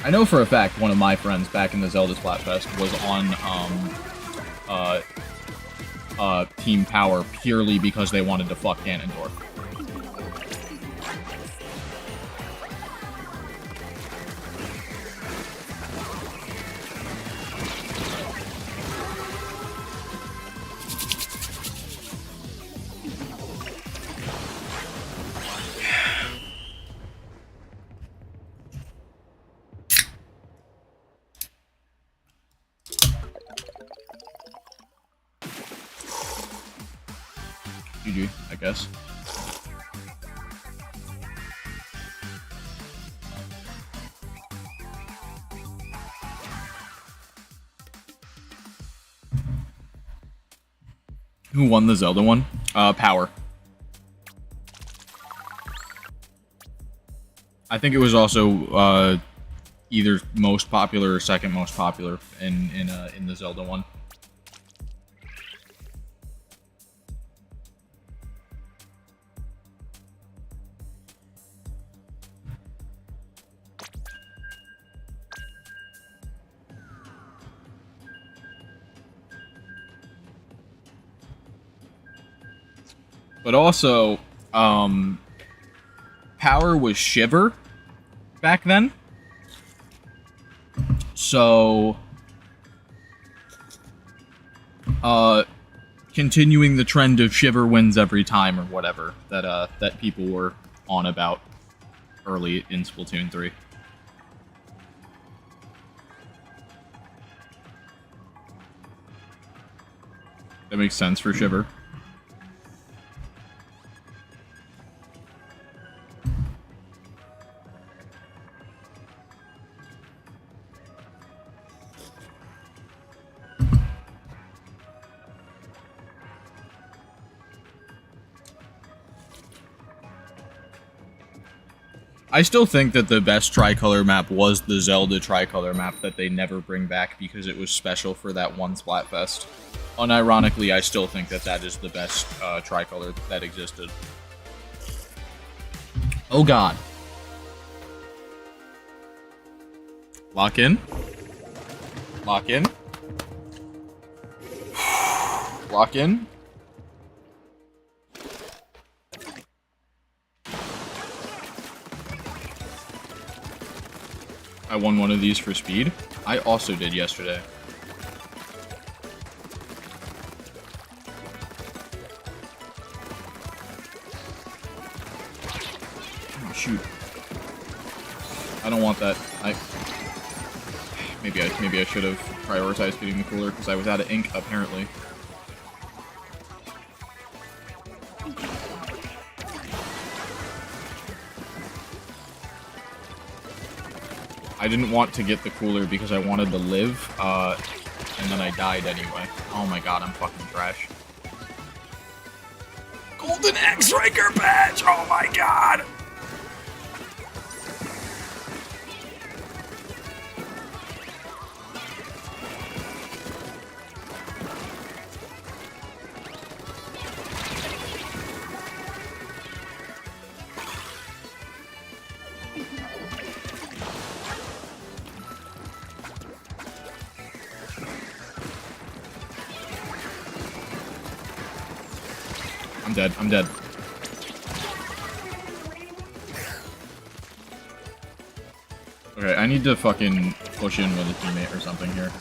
I know for a fact one of my friends back in the Zelda Splatfest was on Team Power purely because they wanted to fuck Ganondorf. GG, I guess. Who won the Zelda one? Power. I think it was also either most popular or second most popular in the Zelda one. But also, Power was Shiver back then. So, continuing the trend of Shiver wins every time or whatever that people were on about early in Splatoon 3. That makes sense for Shiver. I still think that the best tricolor map was the Zelda tricolor map that they never bring back because it was special for that one Splatfest. Unironically, I still think that that is the best tricolor that existed. Oh god. Lock in. Lock in. Lock in. I won one of these for speed. I also did yesterday. Oh, shoot. I don't want that. Maybe I should have prioritized getting the cooler because I was out of ink apparently. I didn't want to get the cooler because I wanted to live, and then I died anyway. Oh my god, I'm fucking trash. Golden X-Striker badge! Oh my god! I'm dead. I'm dead. Okay, I need to fucking push in with a teammate or something here.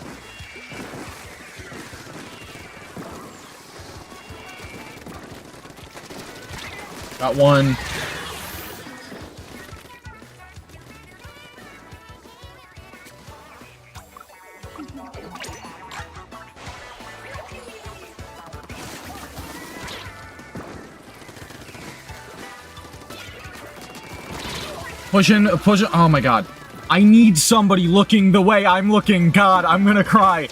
Got one. Pushing, pushing. Oh my god. I need somebody looking the way I'm looking. God, I'm gonna cry.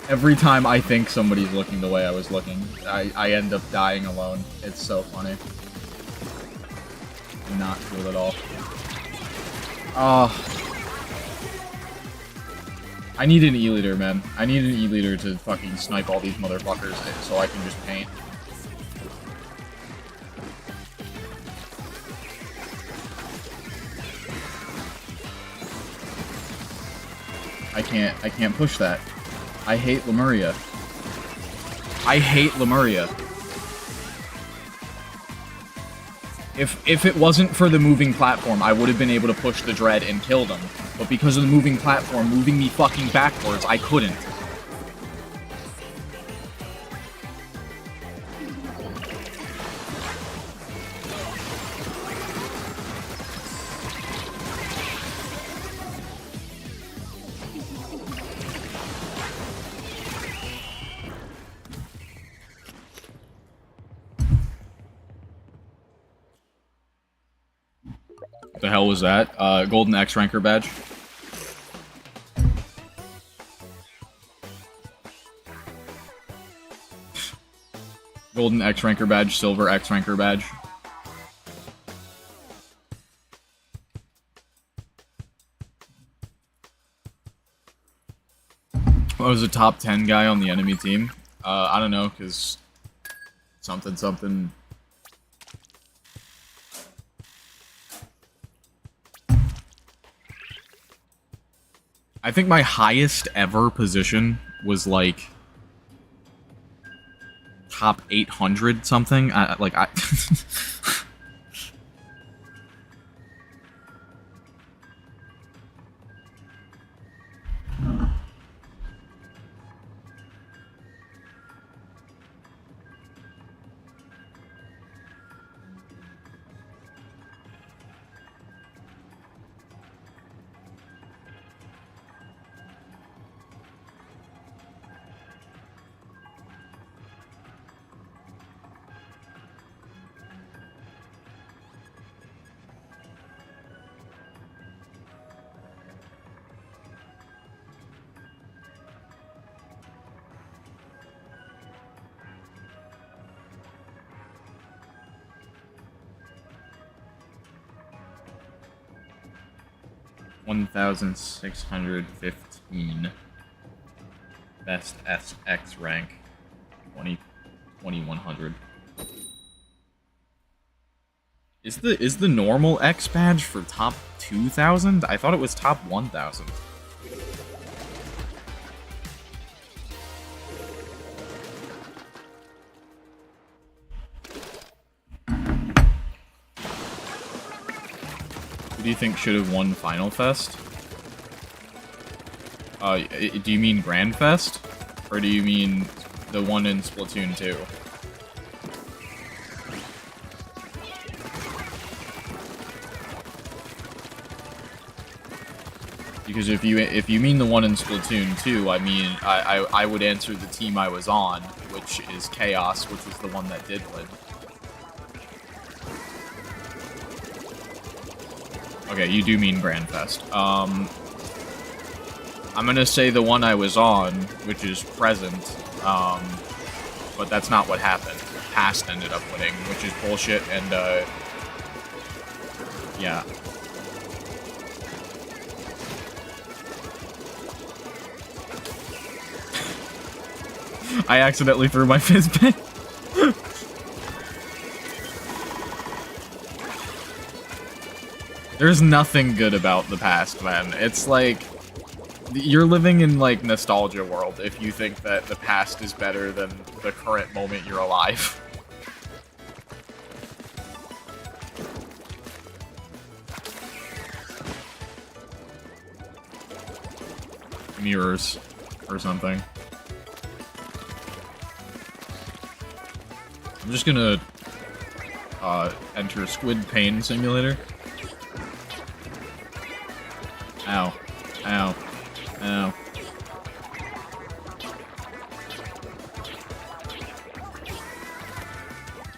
Every time I think somebody's looking the way I was looking, I end up dying alone. It's so funny. Not cool at all. I need an E-liter, man. I need an E-liter to fucking snipe all these motherfuckers so I can just paint. I can't push that. I hate Lemuria. I hate Lemuria. If it wasn't for the moving platform, I would have been able to push the Dread and kill them. But because of the moving platform moving me fucking backwards, I couldn't. The hell was that? Golden X ranker badge. Golden X ranker badge, silver X ranker badge. I was a top 10 guy on the enemy team. I don't know, because something something. I think my highest ever position was like top 800 something. I $1,615. Best SX rank. 2100. Is the normal X badge for top 2,000? I thought it was top 1,000. Who do you think should have won Final Fest? Do you mean Grand Fest? Or do you mean the one in Splatoon 2? Because if you mean the one in Splatoon 2, I mean I would answer the team I was on, which is Chaos, which was the one that did win. Okay, you do mean Grand Fest. I'm gonna say the one I was on, which is Present, but that's not what happened. Past ended up winning, which is bullshit, and, yeah. I accidentally threw my fizzbang. There's nothing good about the past, man. It's like, you're living in, like, nostalgia world if you think that the past is better than the current moment you're alive. Mirrors, or something. I'm just gonna, enter Squid Pain Simulator. Ow. Ow. Ow.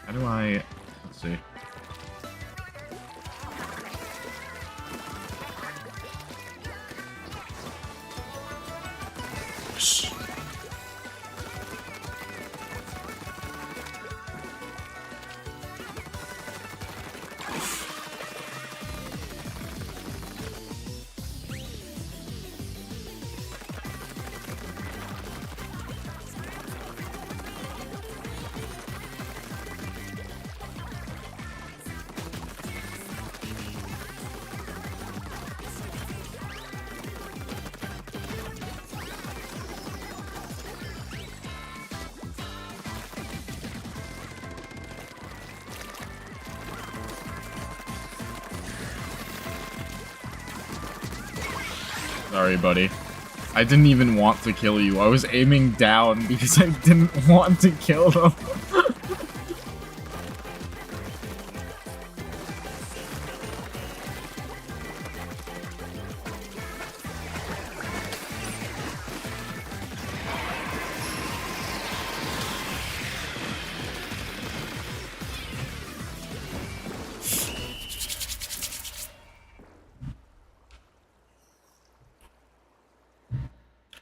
How do I... Let's see. Sorry, buddy. I didn't even want to kill you. I was aiming down because I didn't want to kill them.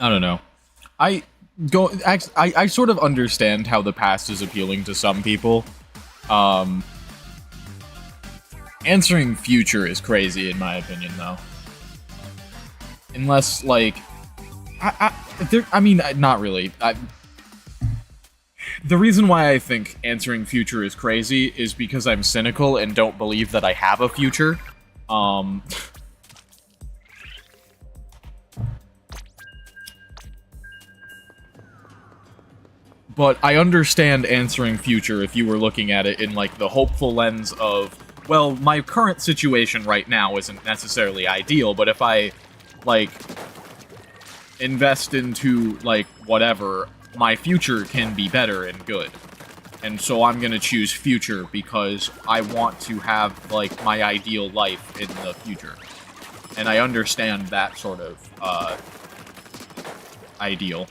I don't know. I I sort of understand how the past is appealing to some people. Answering future is crazy in my opinion, though. Unless, like, I mean, not really. The reason why I think answering future is crazy is because I'm cynical and don't believe that I have a future. But I understand answering future if you were looking at it in, like, the hopeful lens of, well, my current situation right now isn't necessarily ideal, but if I, like, invest into, like, whatever, my future can be better and good. And so I'm gonna choose future because I want to have, like, my ideal life in the future. And I understand that sort of, ideal.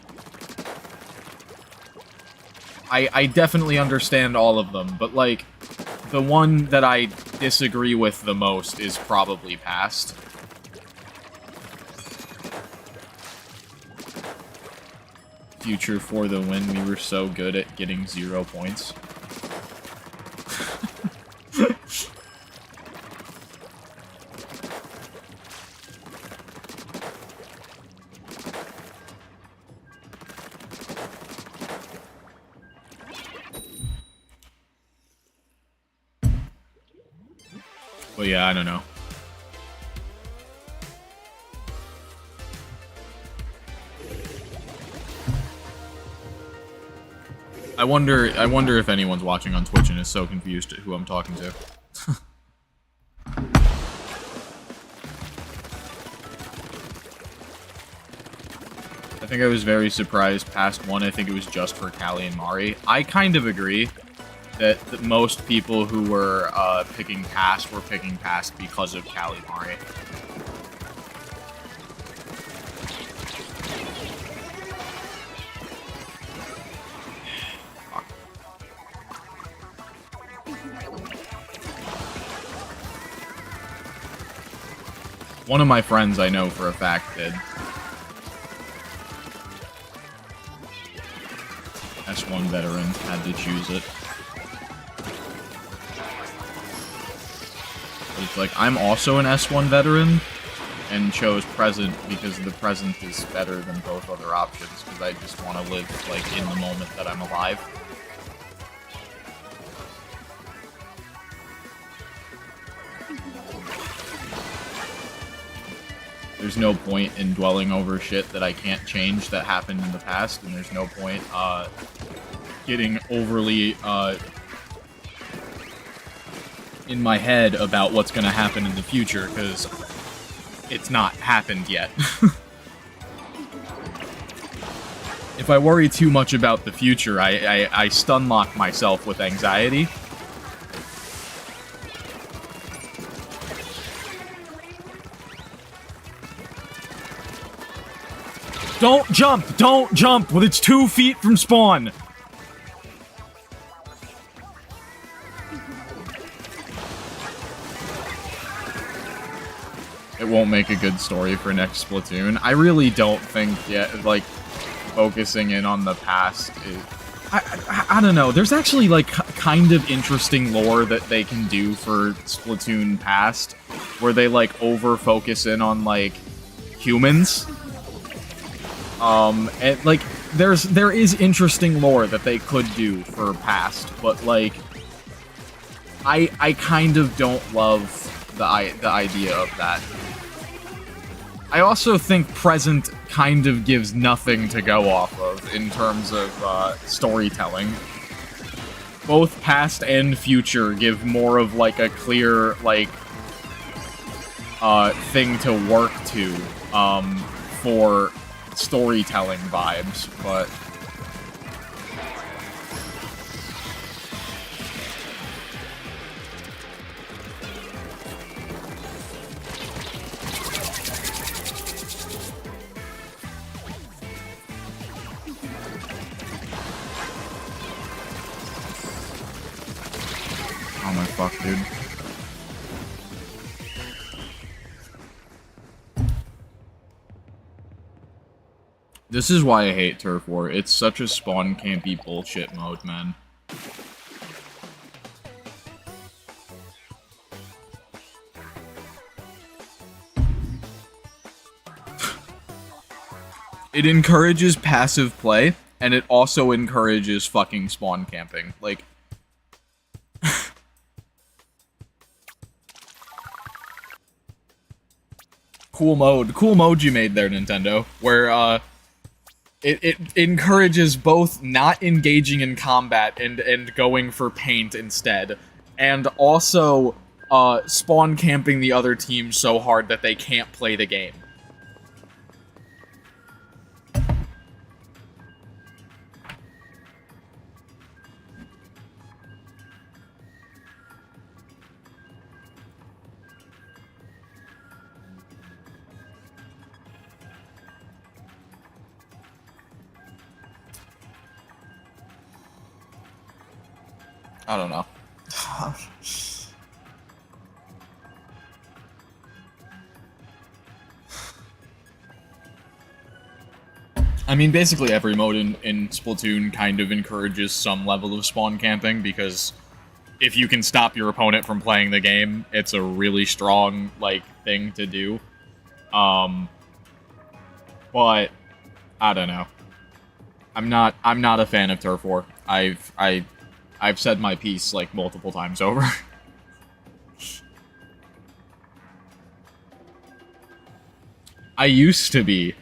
I definitely understand all of them, but, like, the one that I disagree with the most is probably past. Future for the win, we were so good at getting 0 points. But yeah, I don't know. I wonder if anyone's watching on Twitch and is so confused at who I'm talking to. I think I was very surprised past one. I think it was just for Callie and Mari. I kind of agree that most people who were picking past were picking past because of Callie and Mari. One of my friends I know for a fact did. S1 veteran, had to choose it. But it's like, I'm also an S1 veteran, and chose present because the present is better than both other options, because I just want to live, like, in the moment that I'm alive. There's no point in dwelling over shit that I can't change that happened in the past, and there's no point, getting overly, in my head about what's gonna happen in the future, because it's not happened yet. If I worry too much about the future, I stun lock myself with anxiety. Don't jump! Don't jump! Well, it's 2 feet from spawn! It won't make a good story for next Splatoon. I really don't think yet, like, focusing in on the past is... I don't know. There's actually, like, kind of interesting lore that they can do for Splatoon past, where they, like, over-focus in on, like, humans. And, like, there is interesting lore that they could do for past, but, like, I kind of don't love the idea of that. I also think present kind of gives nothing to go off of in terms of, storytelling. Both past and future give more of, like, a clear, like, thing to work to, for storytelling vibes, but... Oh my fuck, dude. This is why I hate Turf War. It's such a spawn campy bullshit mode, man. It encourages passive play, and it also encourages fucking spawn camping. Like... Cool mode you made there, Nintendo, where, it encourages both not engaging in combat and going for paint instead, and also, spawn camping the other team so hard that they can't play the game. I don't know. I mean, basically every mode in Splatoon kind of encourages some level of spawn camping, because if you can stop your opponent from playing the game, it's a really strong, like, thing to do. But, I don't know. I'm not a fan of Turf War. I've said my piece, like, multiple times over. I used to be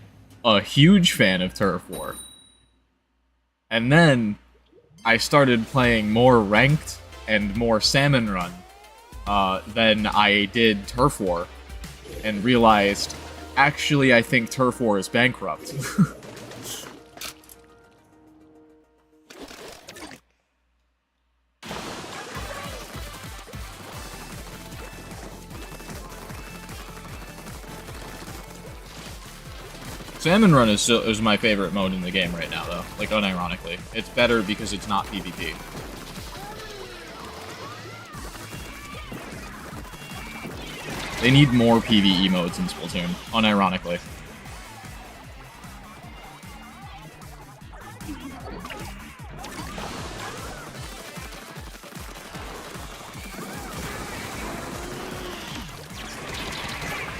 a huge fan of Turf War. And then, I started playing more Ranked and more Salmon Run than I did Turf War, and realized, actually, I think Turf War is bankrupt. Salmon Run is my favorite mode in the game right now, though. Like, unironically. It's better because it's not PvP. They need more PvE modes in Splatoon, unironically.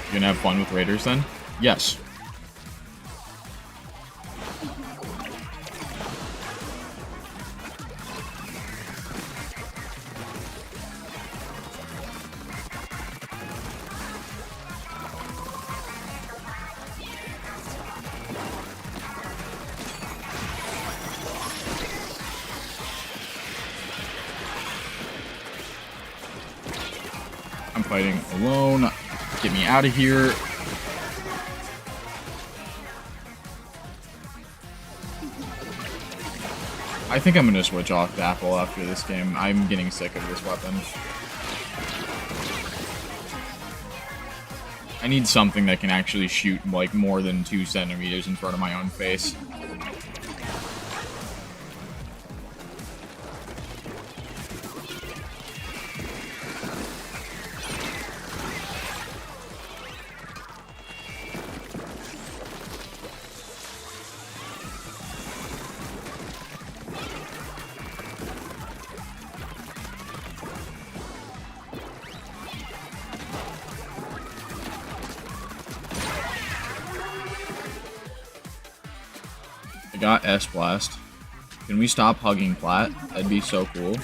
You gonna have fun with Raiders, then? Yes. I'm fighting alone. Get me out of here. I think I'm gonna switch off Baffle after this game. I'm getting sick of this weapon. I need something that can actually shoot, like, more than 2 centimeters in front of my own face. Got S-Blast. Can we stop hugging Plat? That'd be so cool.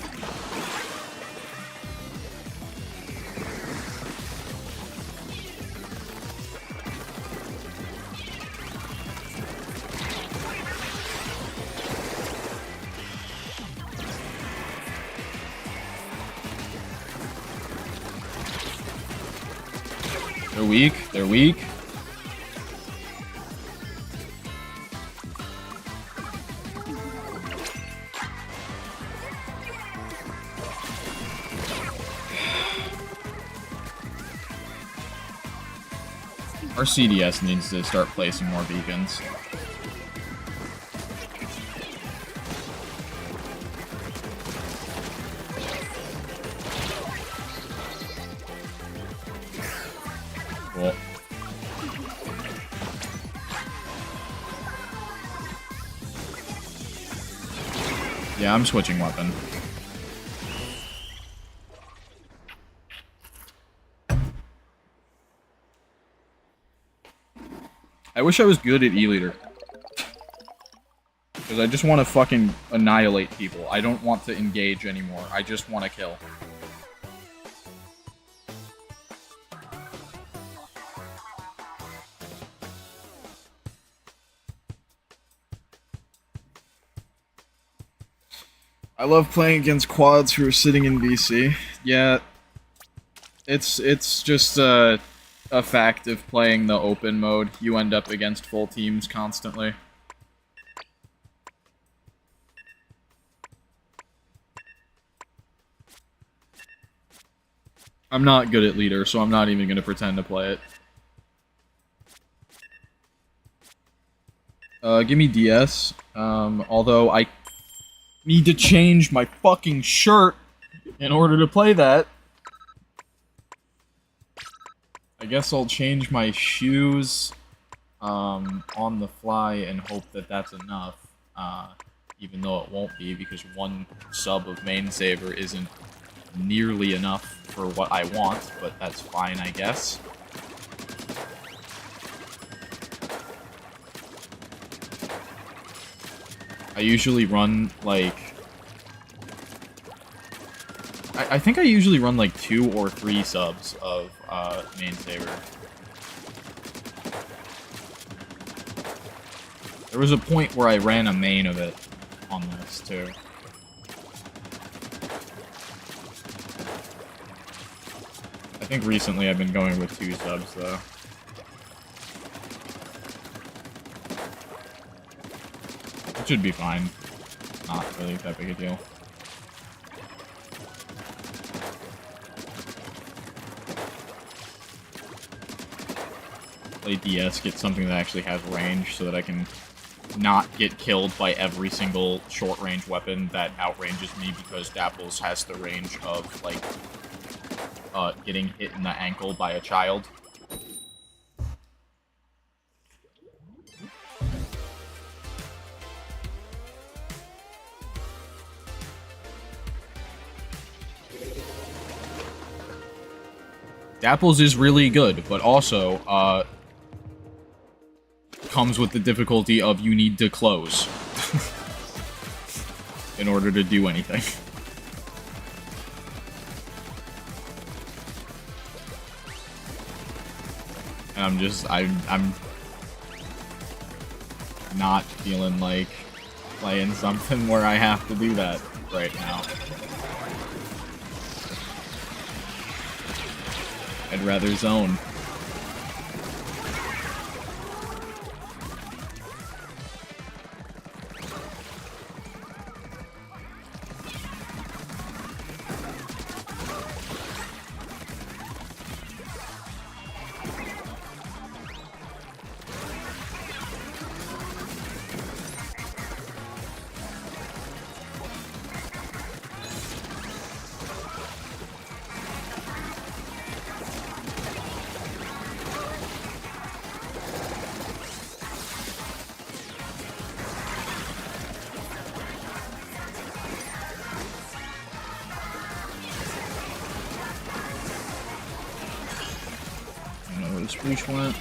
They're weak. They're weak. Our CDS needs to start placing more beacons. Cool. Yeah, I'm switching weapon. I wish I was good at E-Leader. Because I just want to fucking annihilate people. I don't want to engage anymore. I just want to kill. I love playing against quads who are sitting in VC. Yeah, it's just a fact of playing the open mode. You end up against full teams constantly. I'm not good at leader, so I'm not even going to pretend to play it. Give me DS. Although I need to change my fucking shirt in order to play that. I guess I'll change my shoes on the fly and hope that that's enough. Even though it won't be, because one sub of main saver isn't nearly enough for what I want, but that's fine, I guess. I usually run, like... I think I usually run, like, 2 or 3 subs of, main saver. There was a point where I ran a main of it on this, too. I think recently I've been going with 2 subs, though. It should be fine. Not really that big a deal. Play DS, get something that actually has range so that I can not get killed by every single short-range weapon that outranges me, because Dapples has the range of, like, getting hit in the ankle by a child. Dapples is really good, but also, comes with the difficulty of you need to close in order to do anything. And I'm not feeling like playing something where I have to do that right now. I'd rather zone. Which went?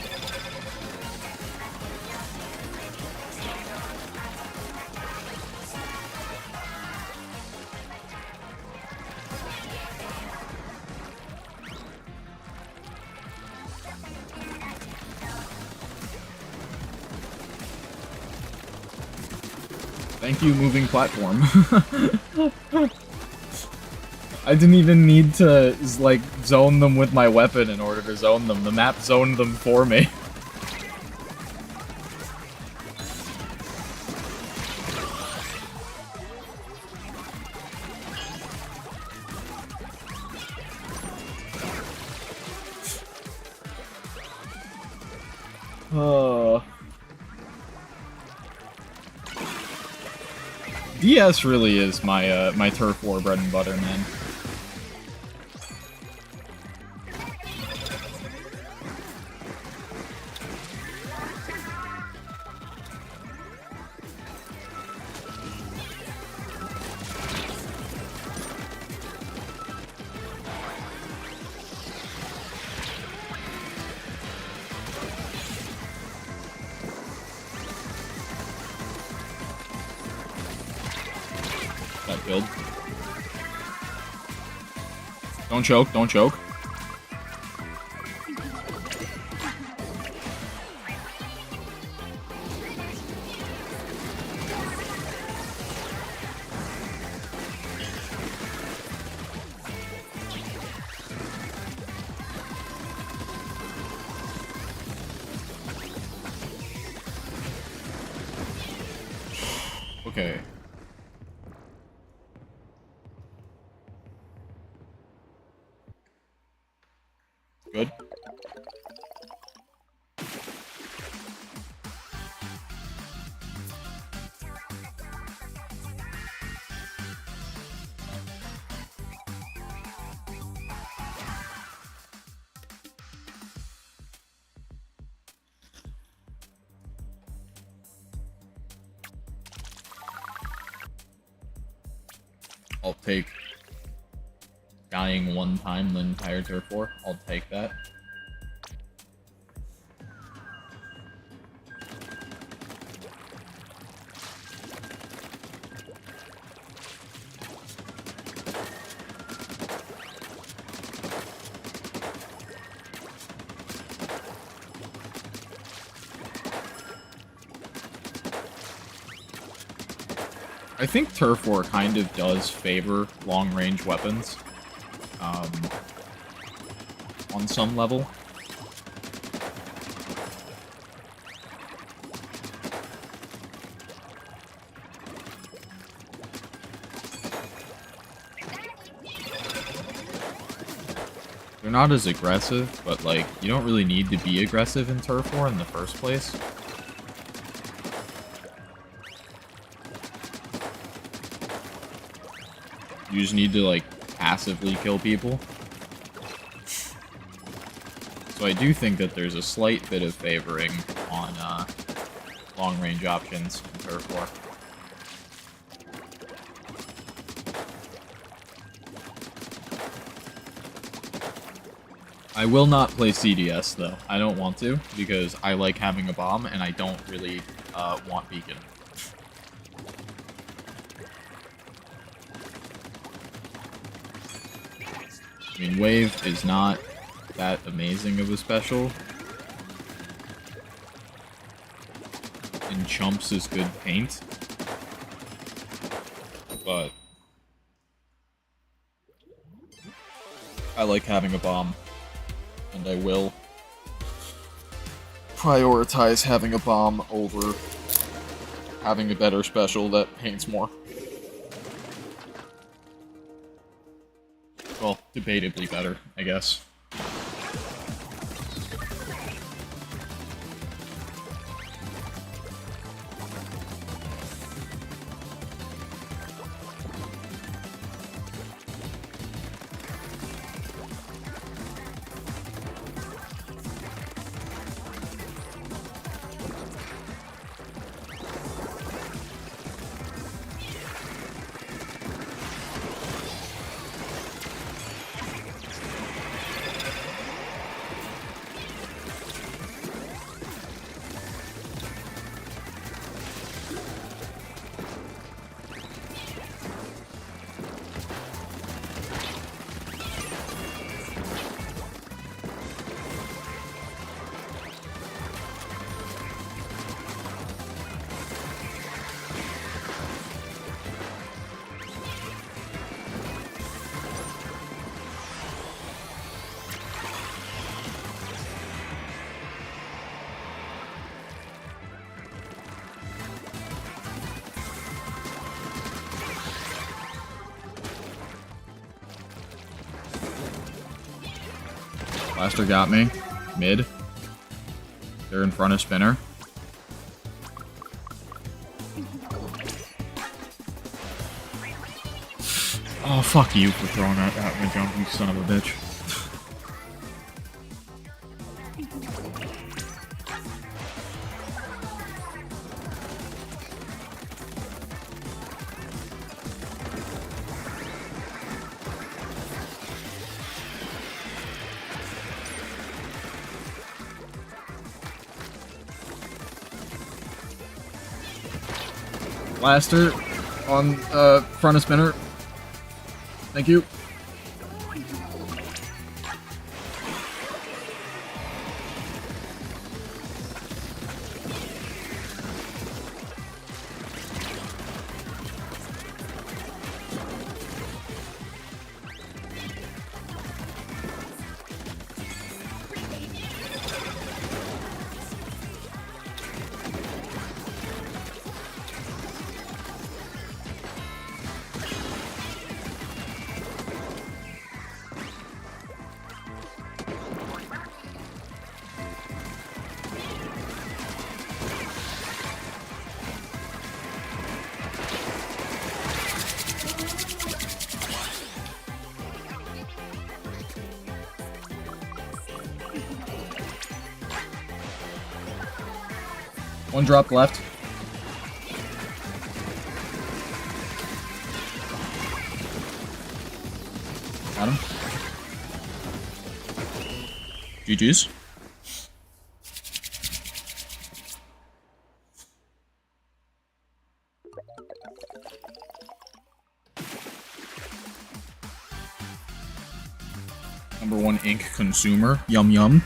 Thank you, moving platform. I didn't even need to, like, zone them with my weapon in order to zone them. The map zoned them for me. DS really is my, my turf war bread and butter, man. Killed. Don't choke, don't choke. Okay. Good. I'll take dying one time the entire turf war. I'll take that. I think turf war kind of does favor long-range weapons, on some level. They're not as aggressive, but like, you don't really need to be aggressive in turf war in the first place. You just need to, like, passively kill people. So I do think that there's a slight bit of favoring on long-range options in turf war. I will not play CDS, though. I don't want to, because I like having a bomb, and I don't really want beacon. I mean, Wave is not that amazing of a special. And Chumps is good paint. But I like having a bomb. And I will prioritize having a bomb over having a better special that paints more. Well, debatably better, I guess. Blaster got me. Mid. They're in front of Spinner. Oh, fuck you for throwing that at my jump, you son of a bitch. Blaster on front of spinner. Thank you. One drop left. Got him. GG's. #1 ink consumer. Yum yum.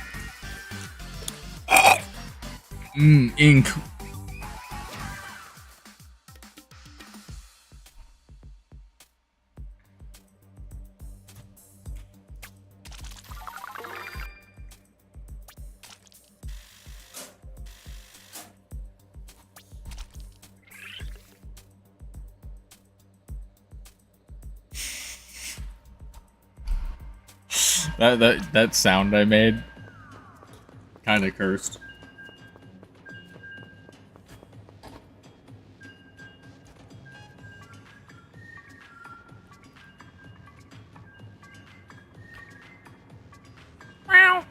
Ink. That sound I made kind of cursed. Or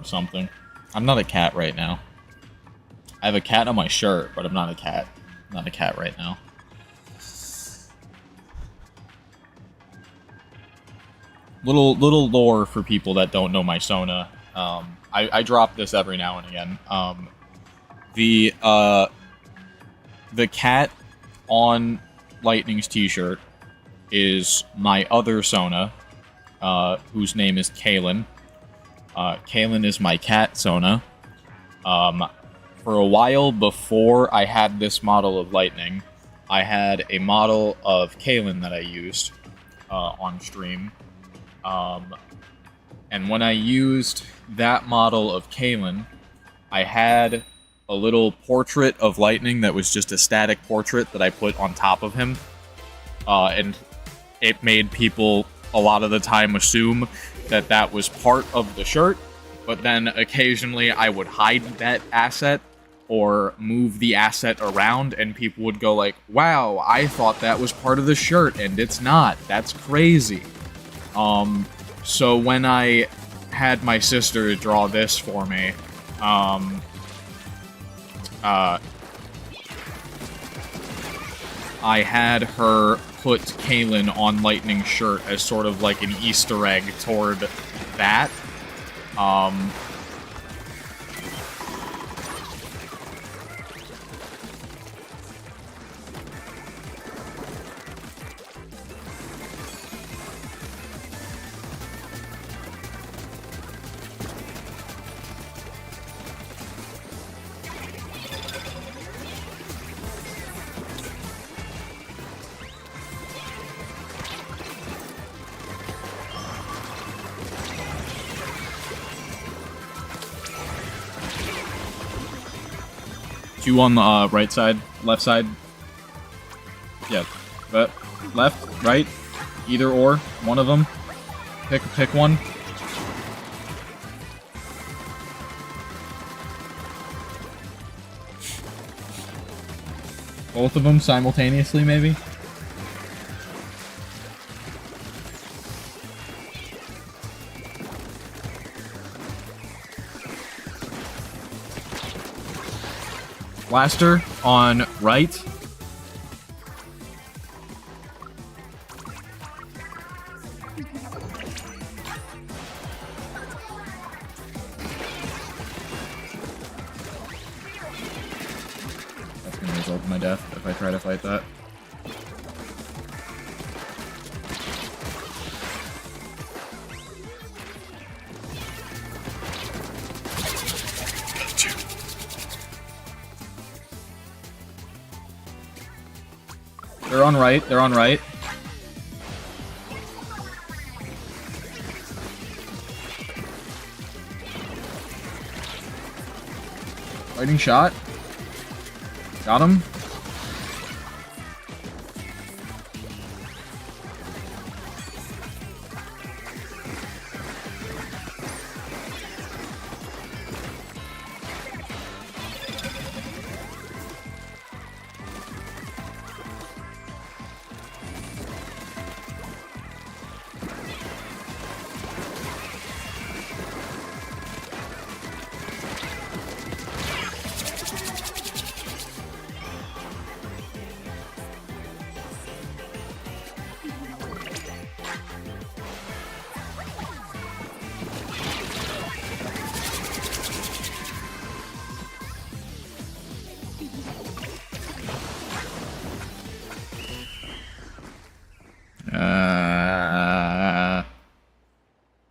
something. I'm not a cat right now. I have a cat on my shirt, but I'm not a cat. I'm not a cat right now. Little lore for people that don't know my Sona. I drop this every now and again. The cat on Lightning's t-shirt is my other Sona, whose name is Kalen. Kalen is my cat Sona. For a while before I had this model of Lightning, I had a model of Kalen that I used on stream. And when I used that model of Kalen, I had a little portrait of Lightning that was just a static portrait that I put on top of him. And it made people a lot of the time assume that that was part of the shirt, but then occasionally I would hide that asset or move the asset around, and people would go like, wow, I thought that was part of the shirt, and it's not. That's crazy. So when I had my sister draw this for me, I had her put Kalen on Lightning's shirt as sort of like an Easter egg toward that. Two on the right side, left side. Yeah, but left, right, either or, one of them. Pick one. Both of them simultaneously, maybe. Blaster on right. That's gonna result in my death if I try to fight that. They're on right. They're on right. Lightning shot. Got him.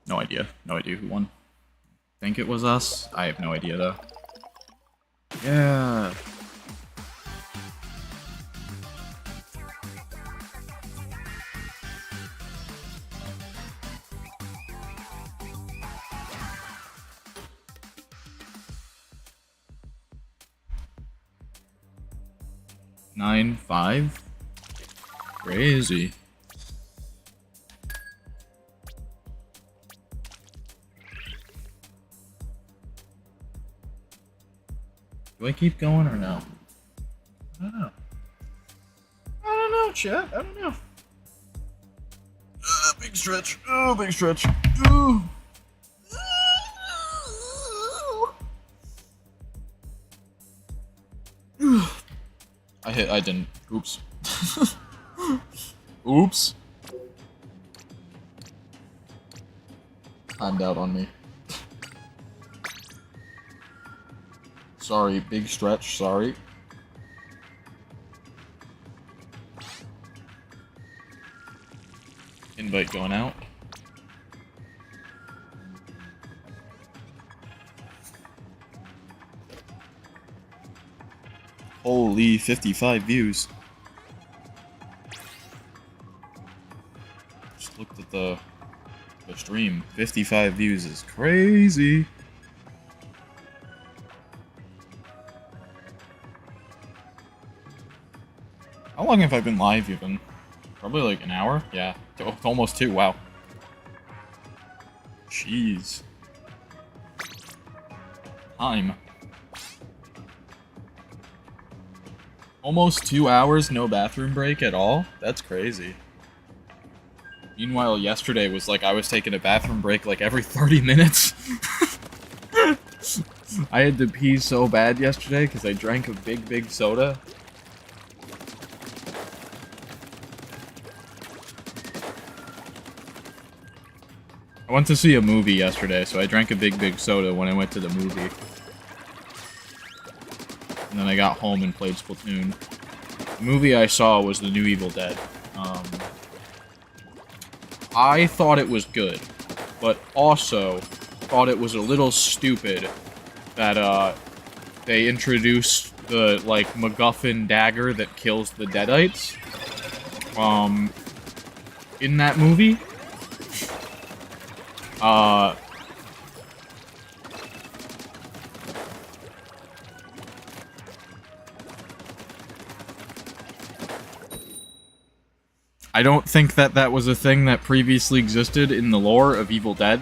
No idea. No idea who won. Think it was us? I have no idea though. Yeah. Nine, 5. Crazy. Do I keep going or no? I don't know. I don't know, chat. I don't know. Big stretch. Oh, big stretch. Ooh. I didn't. Oops. Oops. Timed out on me. Sorry, big stretch, sorry. Invite going out. Holy 55 views. Just looked at the stream. 55 views is crazy. How long have I been live even? Probably like an hour? Yeah. Almost 2, wow. Jeez. Time. Almost 2 hours, no bathroom break at all? That's crazy. Meanwhile, yesterday was like I was taking a bathroom break like every 30 minutes. I had to pee so bad yesterday because I drank a big soda. I went to see a movie yesterday, so I drank a big soda when I went to the movie. And then I got home and played Splatoon. The movie I saw was the new Evil Dead. I thought it was good, but also thought it was a little stupid that they introduced the, like, MacGuffin dagger that kills the Deadites in that movie. I don't think that was a thing that previously existed in the lore of Evil Dead,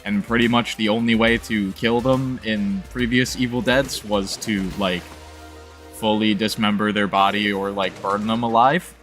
and pretty much the only way to kill them in previous Evil Deads was to, like, fully dismember their body or, like, burn them alive.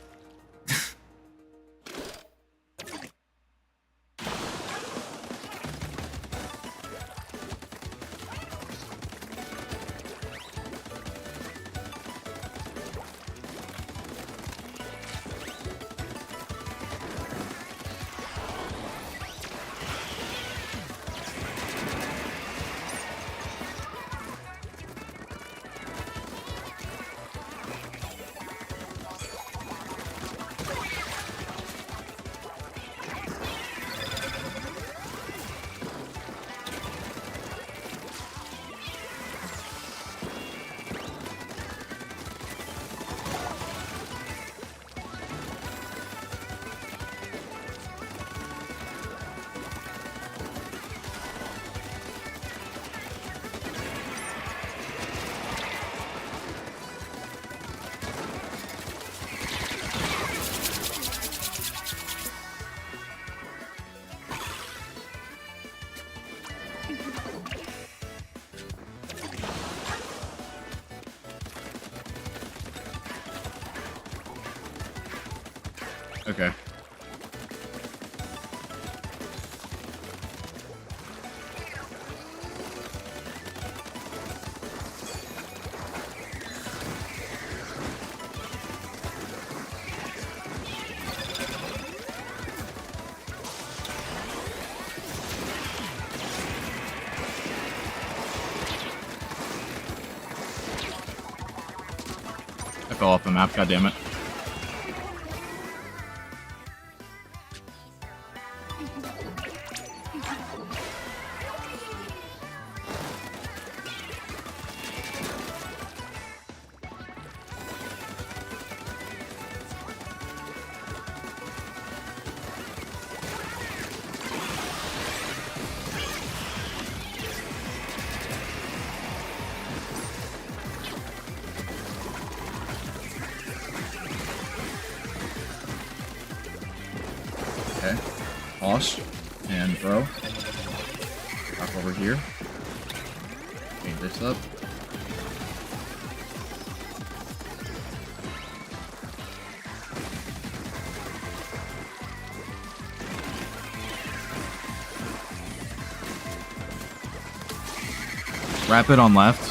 Okay. I fell off the map, goddammit. Okay. Toss and throw. Back over here. Clean this up. Rapid on left.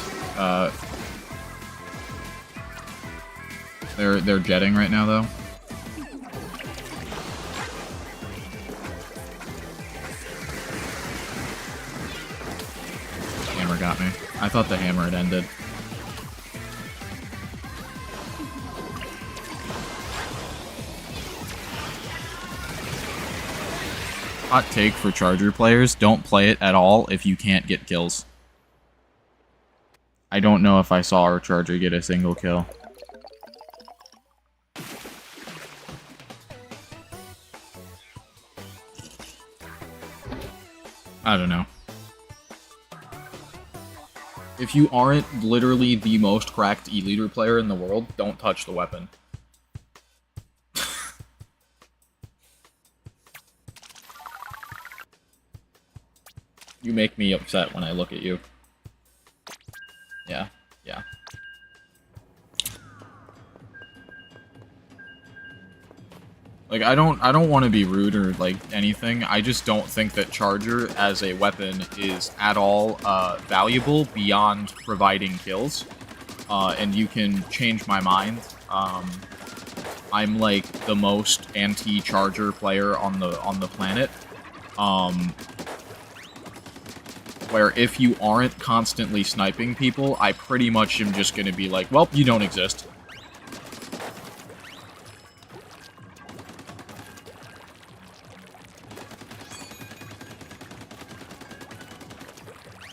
They're jetting right now though. Hammer got me. I thought the hammer had ended. Hot take for Charger players, don't play it at all if you can't get kills. I don't know if I saw our Charger get a single kill. I don't know. If you aren't literally the most cracked E-liter player in the world, don't touch the weapon. You make me upset when I look at you. Yeah, yeah. Like, I don't want to be rude or, like, anything. I just don't think that Charger as a weapon is at all valuable beyond providing kills. And you can change my mind. I'm, like, the most anti-Charger player on the planet. Where if you aren't constantly sniping people, I pretty much am just gonna be like, well, you don't exist.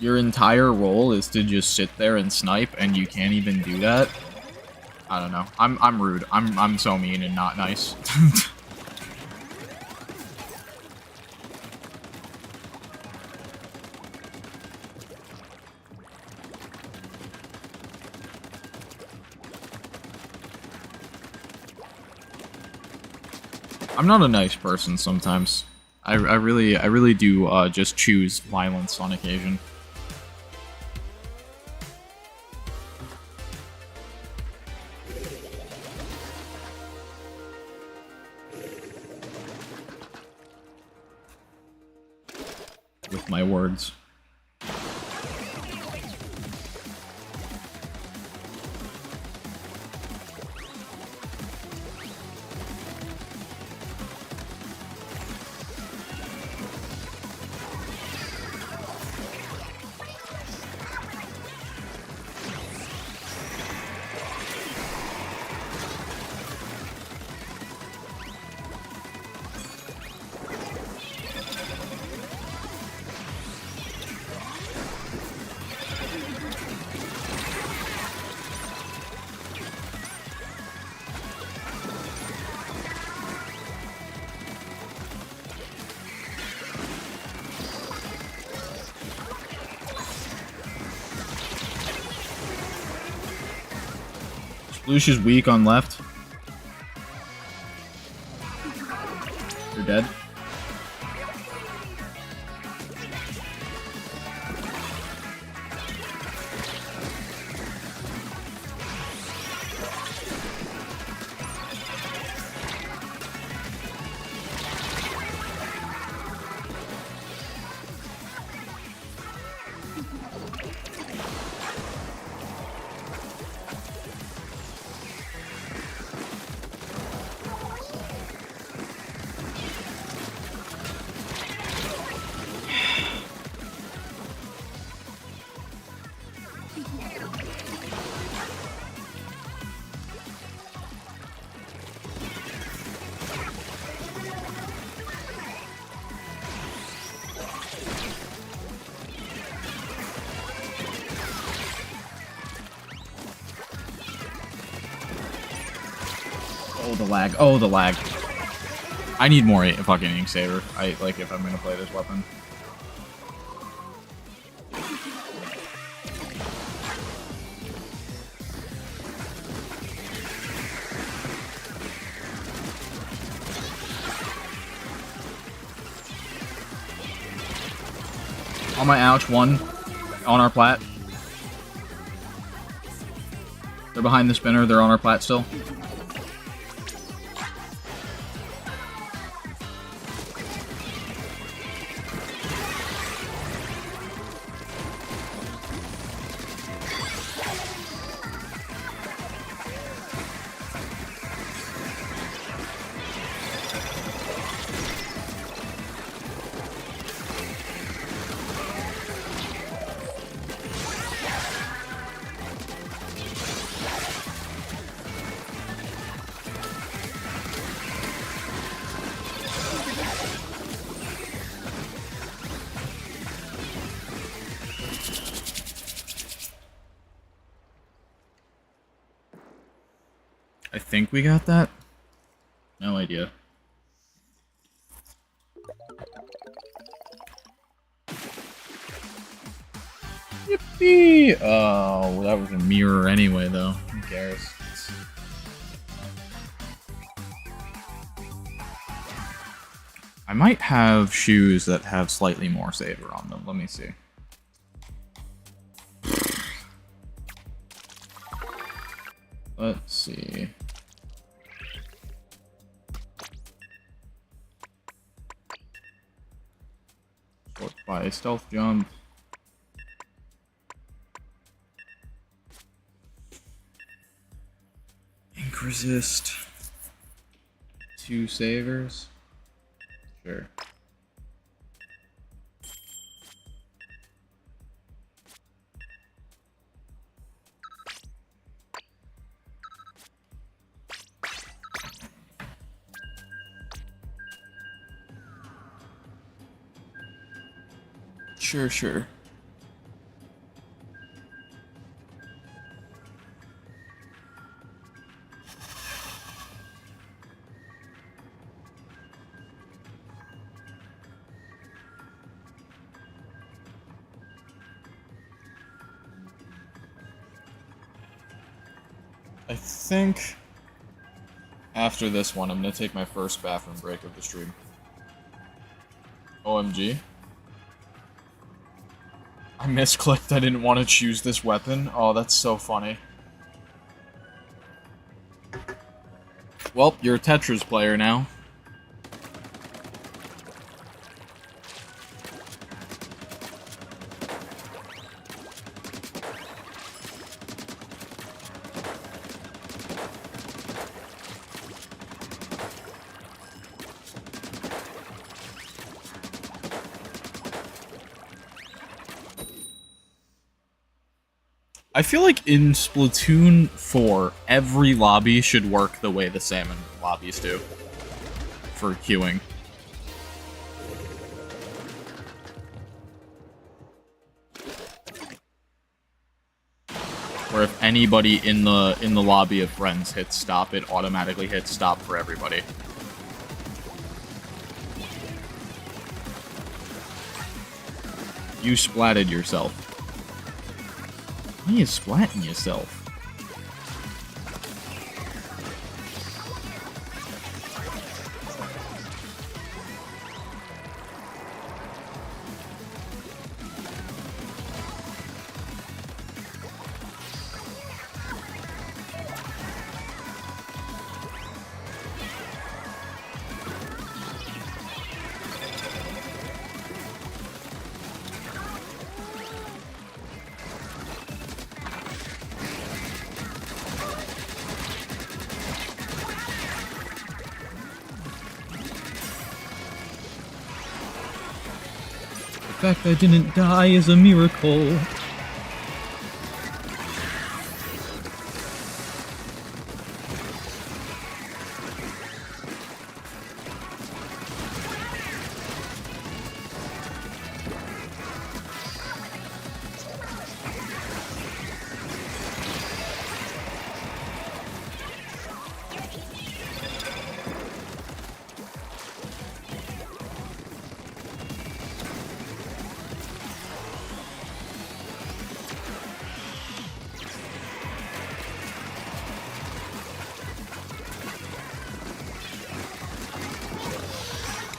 Your entire role is to just sit there and snipe, and you can't even do that? I don't know. I'm rude. I'm so mean and not nice. I'm not a nice person sometimes. I really do just choose violence on occasion. With my words. Sploosh is weak on left. You're dead. Oh, the lag. Oh, the lag. I need more fucking ink saver. Like if I'm gonna play this weapon. On my ouch, one on our plat. They're behind the spinner. They're on our plat still. I think we got that. No idea. Yippee! Oh, that was a mirror anyway, though. Who cares? I might have shoes that have slightly more saver on them. Let me see. Let's see. Sort by stealth jump. Ink resist. 2 savers. Sure. Sure. I think after this one, I'm gonna take my first bathroom break of the stream. OMG. I misclicked, I didn't want to choose this weapon. Oh, that's so funny. Well, you're a Tetris player now. I feel like in Splatoon 4, every lobby should work the way the salmon lobbies do for queuing. Where if anybody in the lobby of friends hits stop, it automatically hits stop for everybody. You splatted yourself. Why are you splatting yourself? The fact I didn't die is a miracle.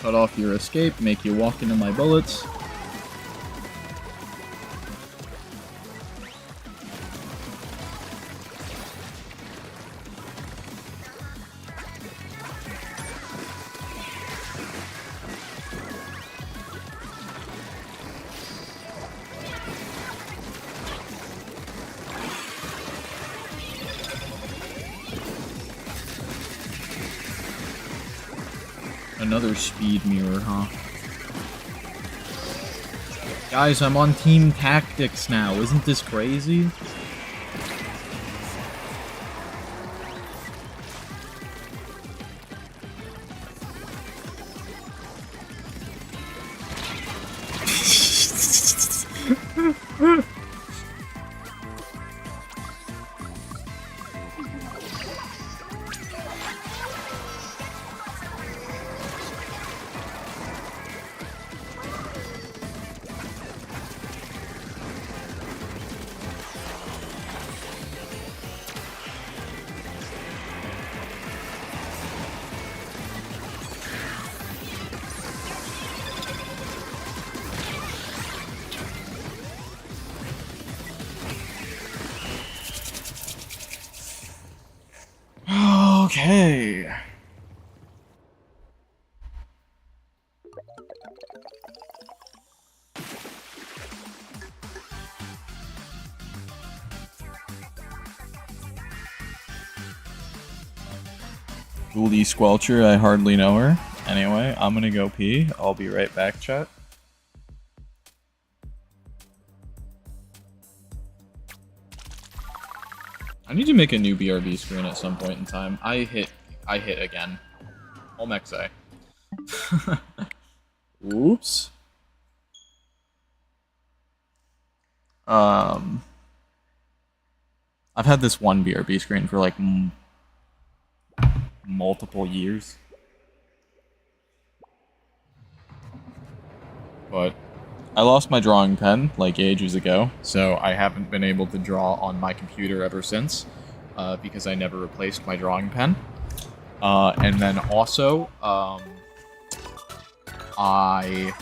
cut off your escape, make you walk into my bullets. Another speed mirror, huh? Guys, I'm on team tactics now. Isn't this crazy? Okay. Gouldy Squelcher, I hardly know her. Anyway, I'm gonna go pee. I'll be right back, chat. I need to make a new BRB screen at some point in time. I hit again. Olmexe. Oops. I've had this one BRB screen for like multiple years. But I lost my drawing pen like ages ago, so I haven't been able to draw on my computer ever since, because I never replaced my drawing pen. And then also, I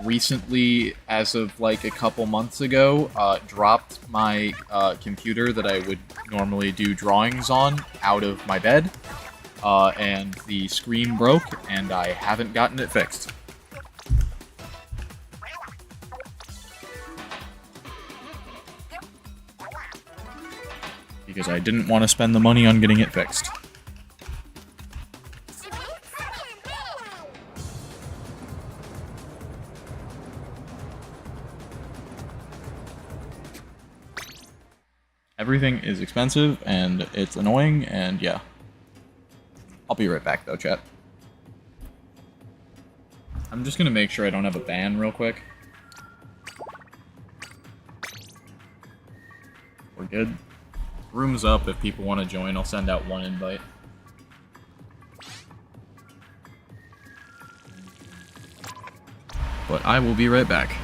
recently, as of like a couple months ago, dropped my computer that I would normally do drawings on out of my bed, and the screen broke, and I haven't gotten it fixed. Because I didn't want to spend the money on getting it fixed. Everything is expensive, and it's annoying, and yeah. I'll be right back, though, chat. I'm just gonna make sure I don't have a ban real quick. We're good. Room's up. If people want to join, I'll send out one invite. But I will be right back.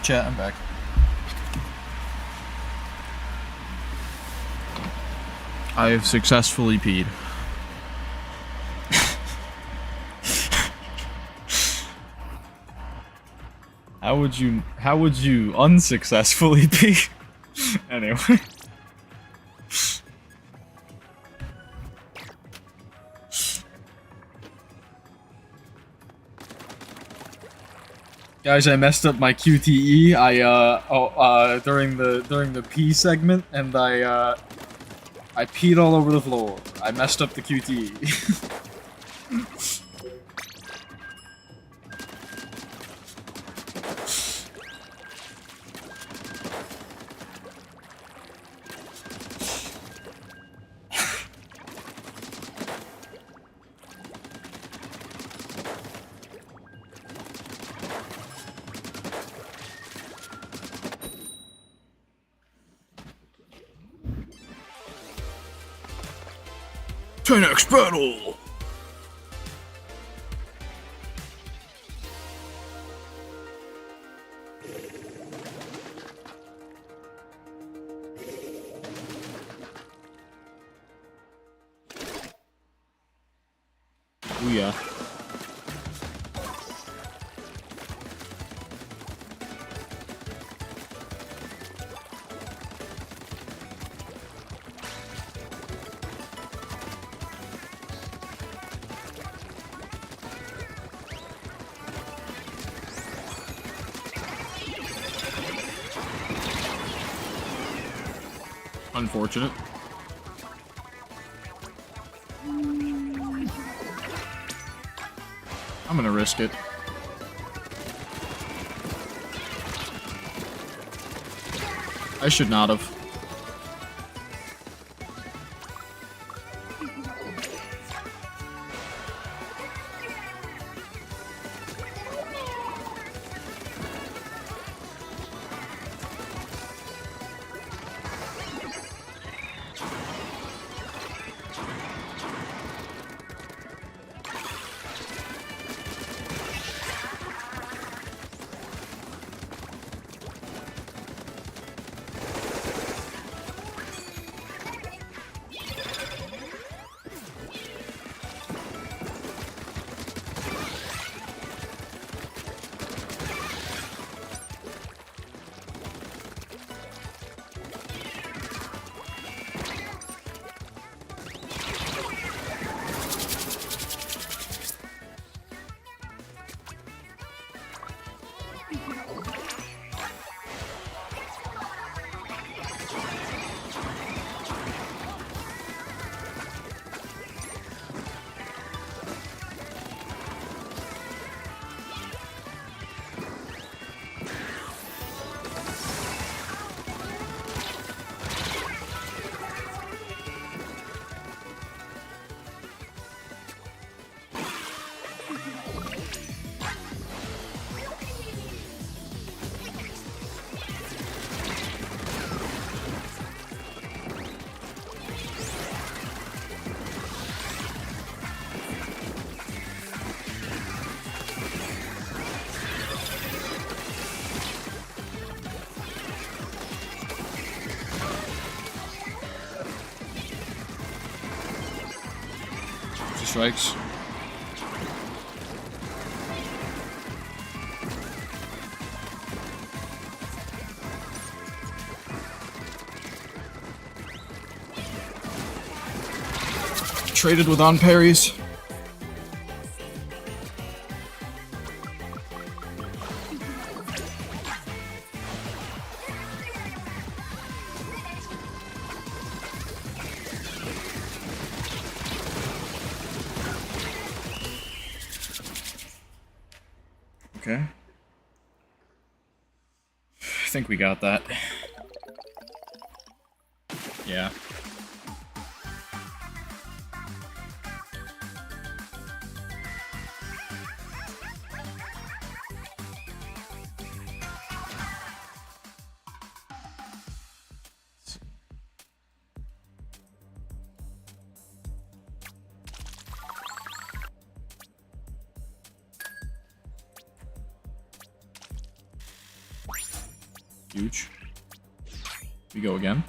Chat, I'm back. I have successfully peed. How would you unsuccessfully pee? Anyway. Guys, I messed up my QTE. During the pee segment, and I peed all over the floor. I messed up the QTE. Next battle! Oh yeah. Unfortunate. I'm gonna risk it. I should not have. Strikes. Traded with on parries. Okay. I think we got that. Yeah. Huge. We go again.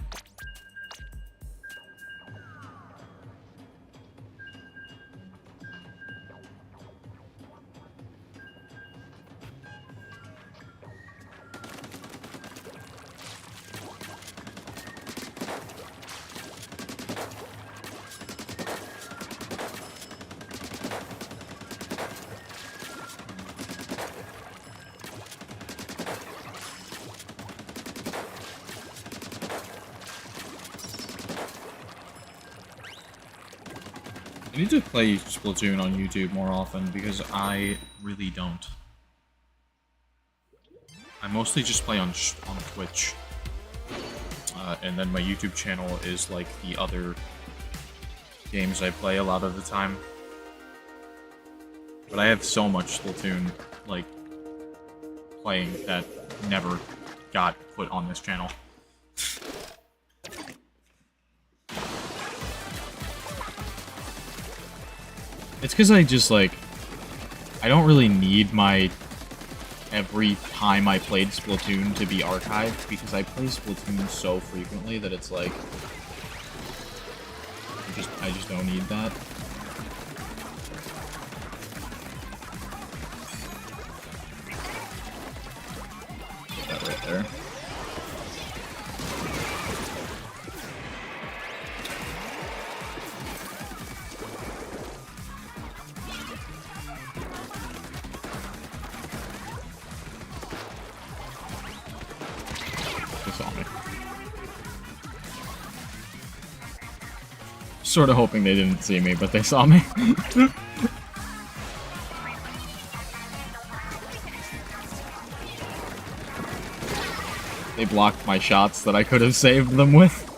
I need to play Splatoon on YouTube more often, because I really don't. I mostly just play on Twitch. And then my YouTube channel is like the other games I play a lot of the time. But I have so much Splatoon, like, playing that never got put on this channel. It's because I just, like, I don't really need my every time I played Splatoon to be archived, because I play Splatoon so frequently that it's like, I just don't need that. Put that right there. Sort of hoping they didn't see me, but they saw me. They blocked my shots that I could have saved them with.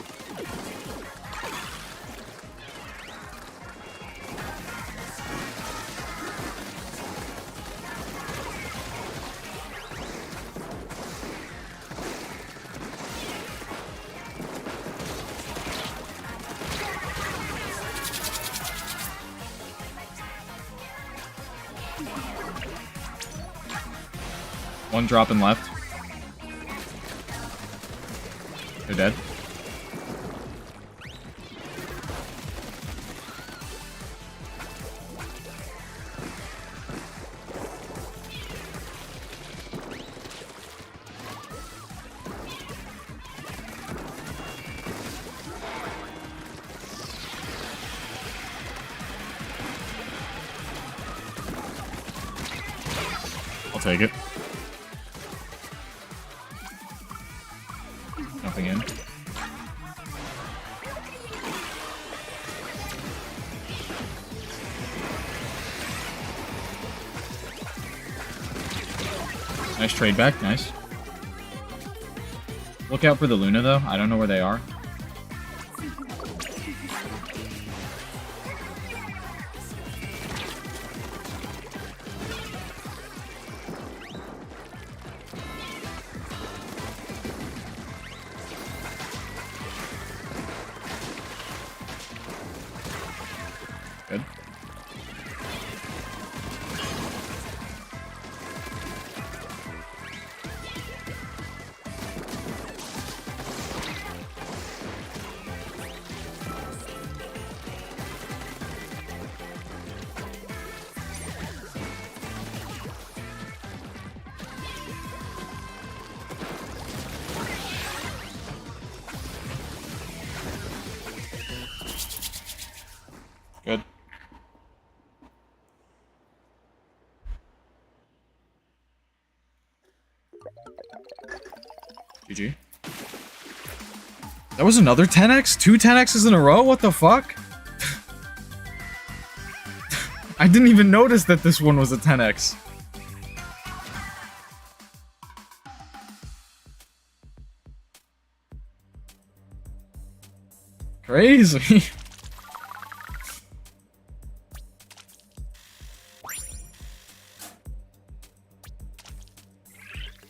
One dropping left. They're dead. I'll take it. Nothing in. Nice trade back, nice. Look out for the Luna though, I don't know where they are. Good. Good. GG. That was another 10x? 2 10x's in a row? What the fuck? I didn't even notice that this one was a 10x. Crazy.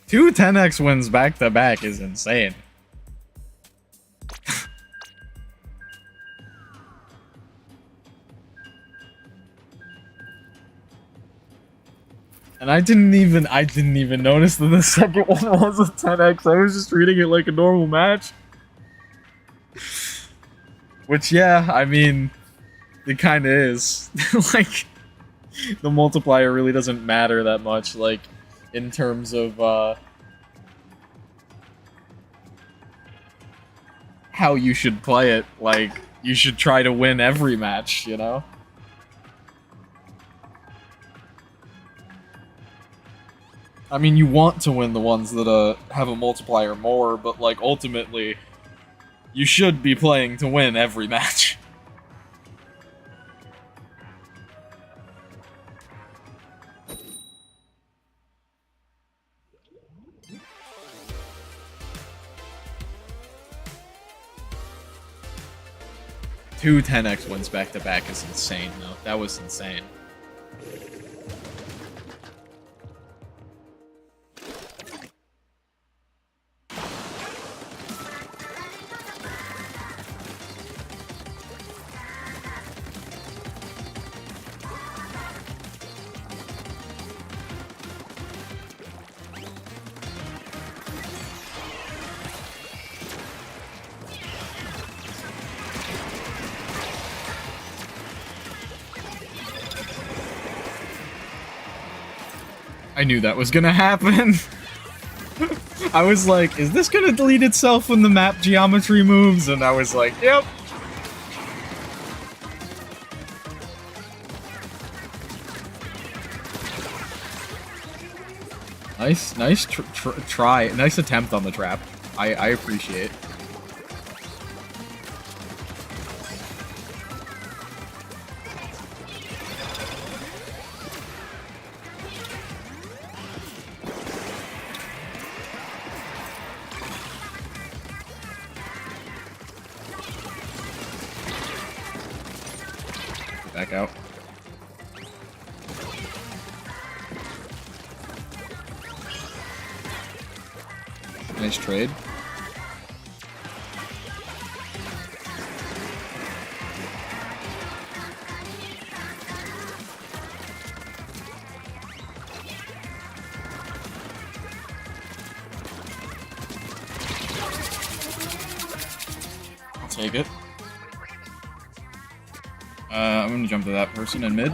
Two 10x wins back to back is insane. And I didn't even notice that the second one was a 10x. I was just treating it like a normal match. Which, yeah, I mean, it kind of is. Like, the multiplier really doesn't matter that much, like, in terms of, how you should play it. Like, you should try to win every match, you know? I mean, you want to win the ones that, have a multiplier more, but, like, ultimately, you should be playing to win every match. Two 10x wins back-to-back is insane, though. That was insane. I knew that was gonna happen. I was like, is this gonna delete itself when the map geometry moves? And I was like, yep. Nice try. Nice attempt on the trap. I appreciate. Back out. Nice trade. I'll take it. I'm gonna jump to that person in mid.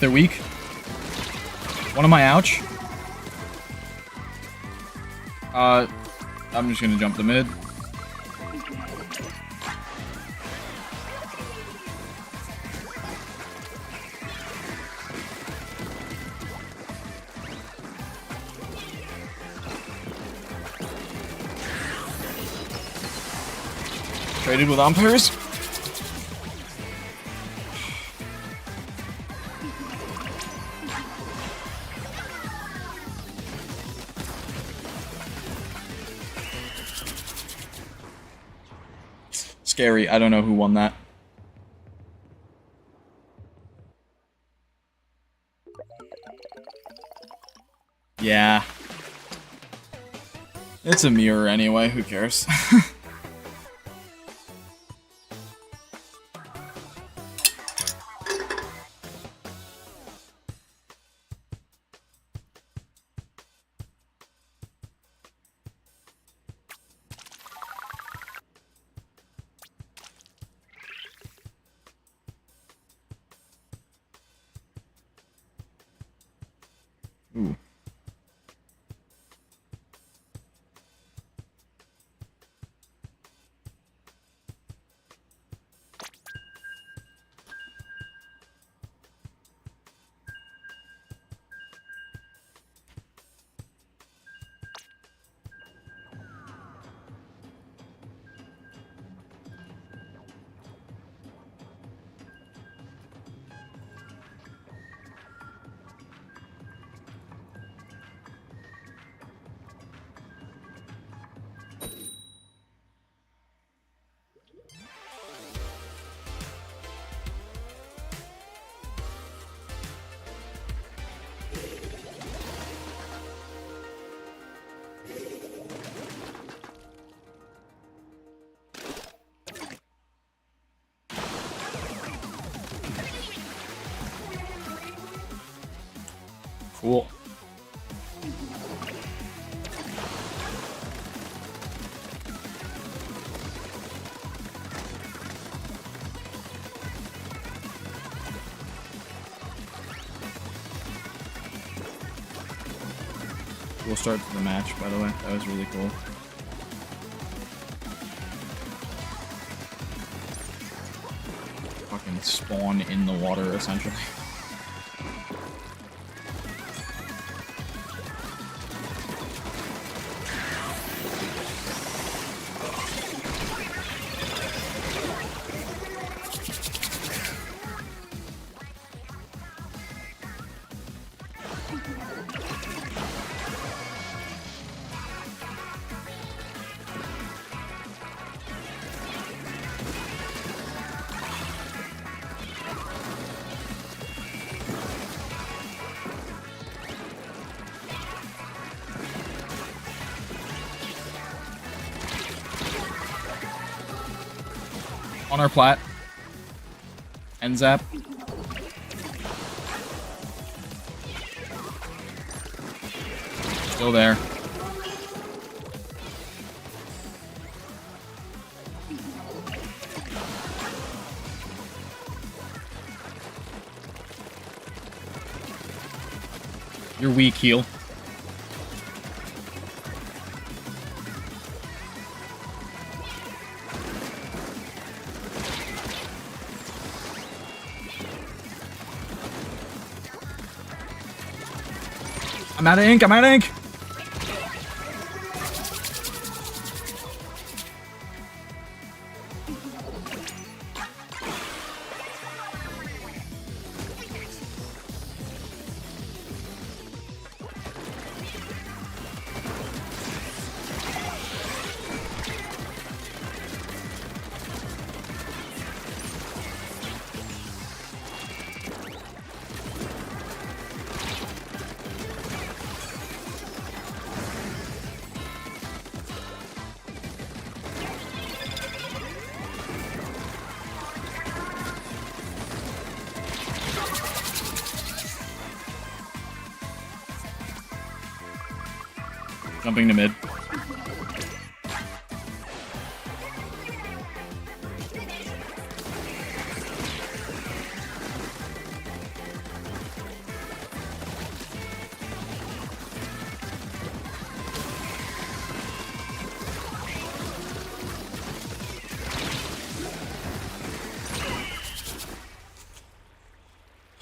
They're weak. One of my ouch. I'm just gonna jump the mid. Traded with umpires. Scary. I don't know who won that. Yeah. It's a mirror anyway, who cares? Ooh. Cool. Cool start to the match, by the way. That was really cool. Fucking spawn in the water, essentially. On our plat. End zap. Still there. You're weak, heal. I'm out of ink, I'm out of ink! Jumping to mid.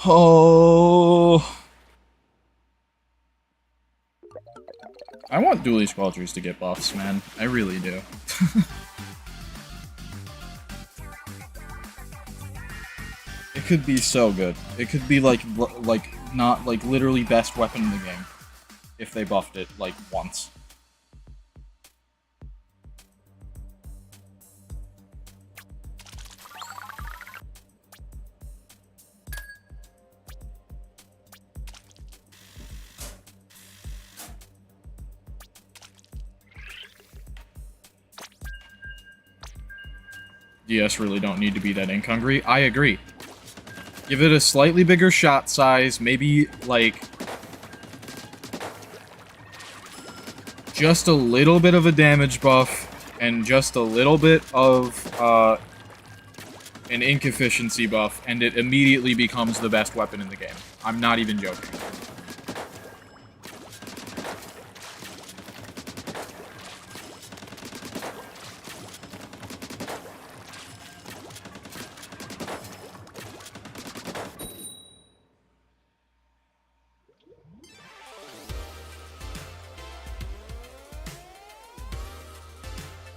Oh. I want dually squelchers to get buffs, man. I really do. It could be so good. It could be like not like literally best weapon in the game if they buffed it like once. DS really don't need to be that ink hungry. I agree. Give it a slightly bigger shot size, maybe like just a little bit of a damage buff and just a little bit of an ink efficiency buff, and it immediately becomes the best weapon in the game. I'm not even joking.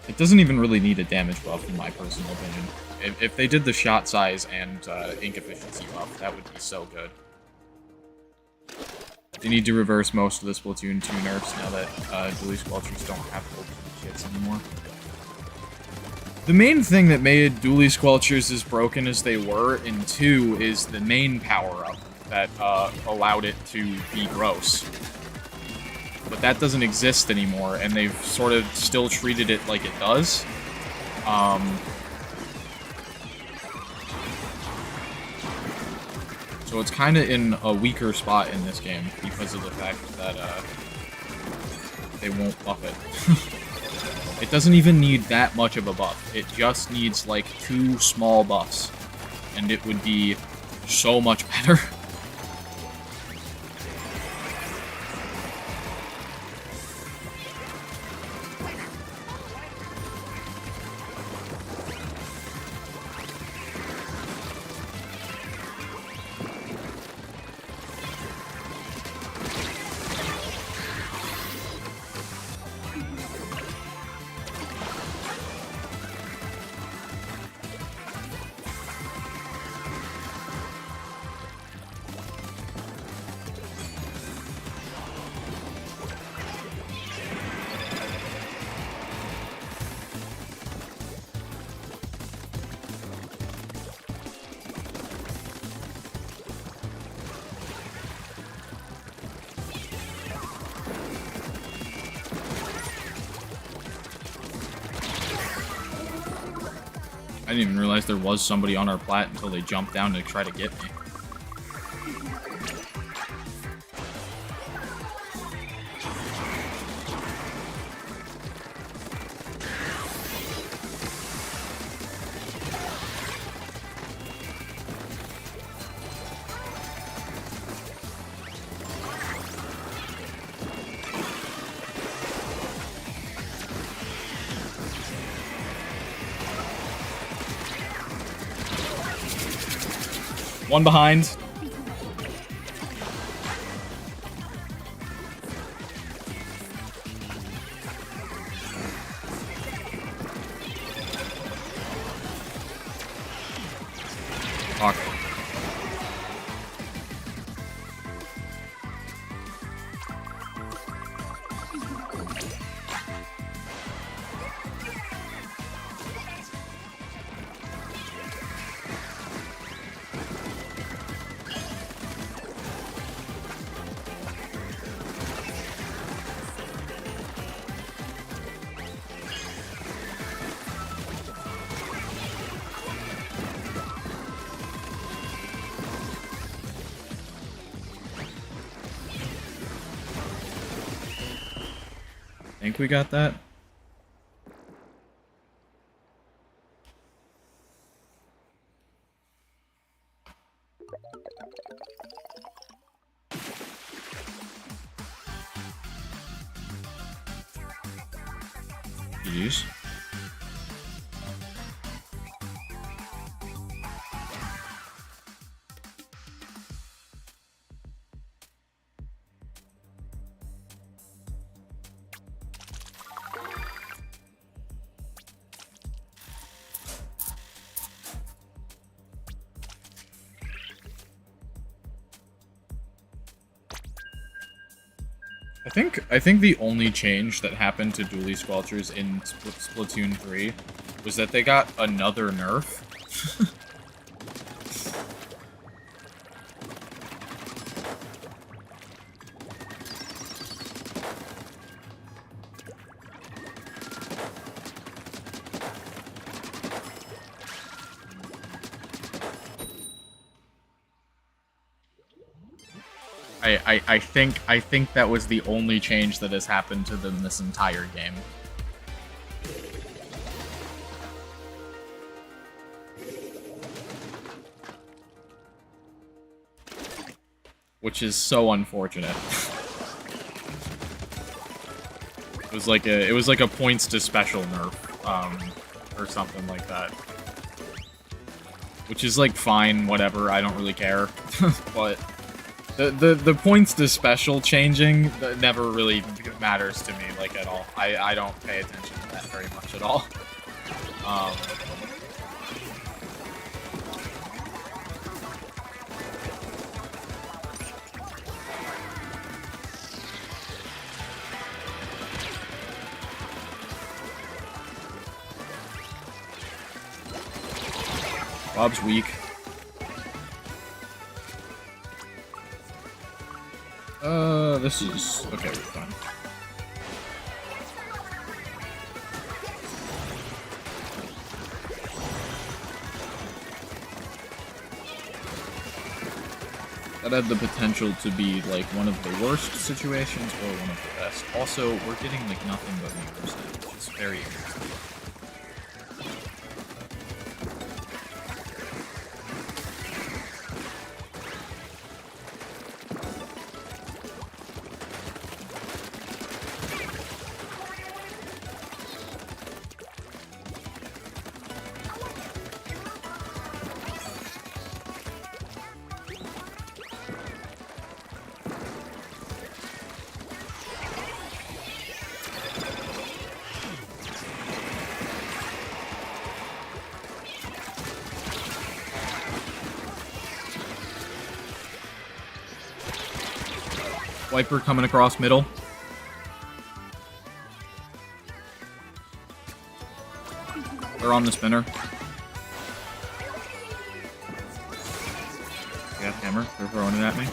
It doesn't even really need a damage buff, in my personal opinion. If they did the shot size and ink efficiency buff, that would be so good. They need to reverse most of the Splatoon 2 nerfs now that dually squelchers don't have open kits anymore. The main thing that made dually squelchers as broken as they were in 2 is the main power-up that allowed it to be gross. But that doesn't exist anymore, and they've sort of still treated it like it does. So it's kind of in a weaker spot in this game because of the fact that they won't buff it. It doesn't even need that much of a buff. It just needs like 2 small buffs, and it would be so much better. I didn't even realize there was somebody on our plat until they jumped down to try to get me. One behind. Fuck. Think we got that? GG's. I think the only change that happened to Dually Squelchers in Splatoon 3 was that they got another nerf. I think that was the only change that has happened to them this entire game. Which is so unfortunate. It was like a points to special nerf, or something like that. Which is like fine, whatever, I don't really care. But the points to special changing never really matters to me, like, at all. I don't pay attention to that very much at all. Bob's weak. This is... okay, we're fine. That had the potential to be, like, one of the worst situations or one of the best. Also, we're getting, like, nothing but mirrors, which is very interesting. Wiper coming across middle. They're on the spinner. Yeah, hammer. They're throwing it at me.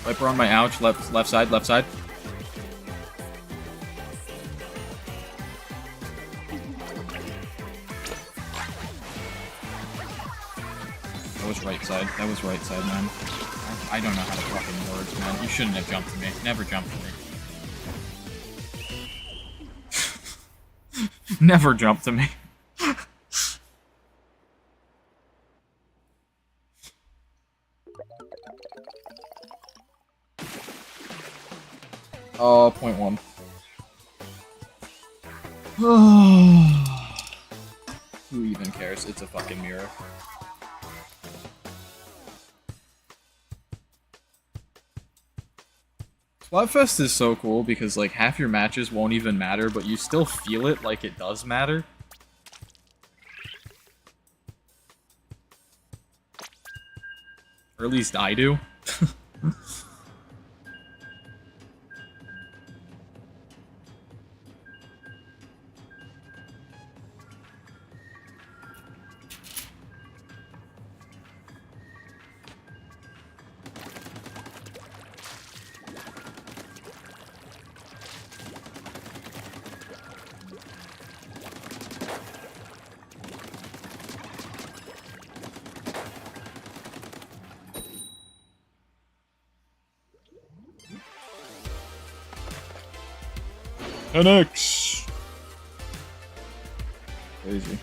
Wiper on my ouch, left side, left side. That was right side. That was right side, man. I don't know how to fucking words, man. You shouldn't have jumped to me. Never jumped to me. Never jump to me. Oh, 0.1. Who even cares? It's a fucking mirror. Splatfest is so cool because, like, half your matches won't even matter, but you still feel it like it does matter. Or at least I do. NX! Crazy.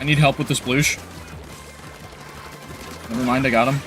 I need help with the sploosh. Never mind, I got him.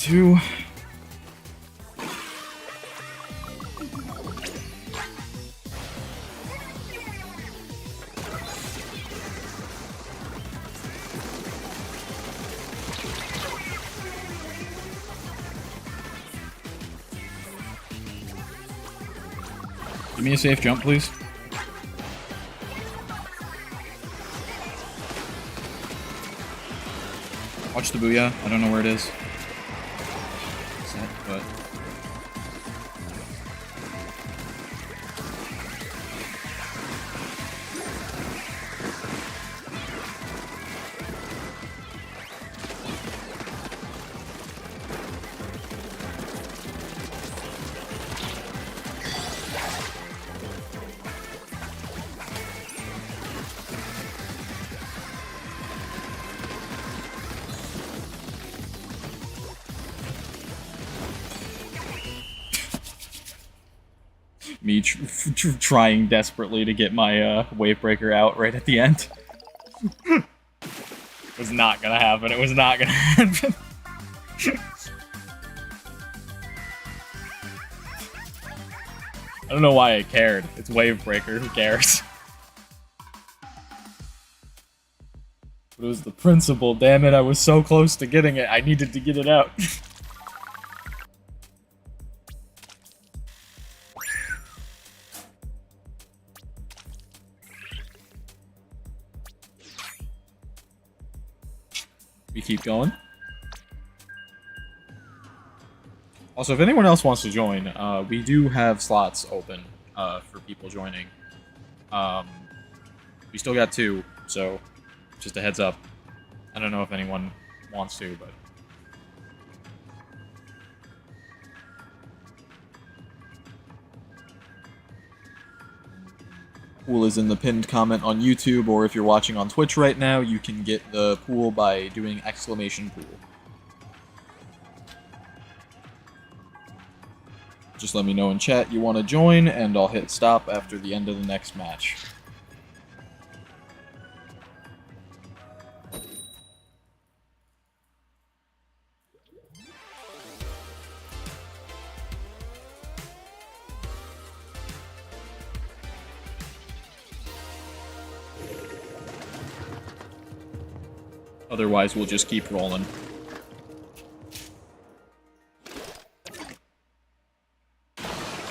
2. Give me a safe jump, please. Watch the booyah. I don't know where it is. Set, but... me trying desperately to get my wave breaker out right at the end. It was not gonna happen. It was not gonna happen. I don't know why I cared. It's wave breaker. Who cares? But it was the principle. Damn it! I was so close to getting it. I needed to get it out. We keep going. Also, if anyone else wants to join, we do have slots open for people joining. We still got 2, so just a heads up. I don't know if anyone wants to, but... Pool is in the pinned comment on YouTube, or if you're watching on Twitch right now, you can get the pool by doing !pool. Just let me know in chat you want to join, and I'll hit stop after the end of the next match. Otherwise, we'll just keep rolling.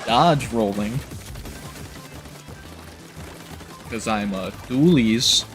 Dodge rolling. Because I'm a dualies.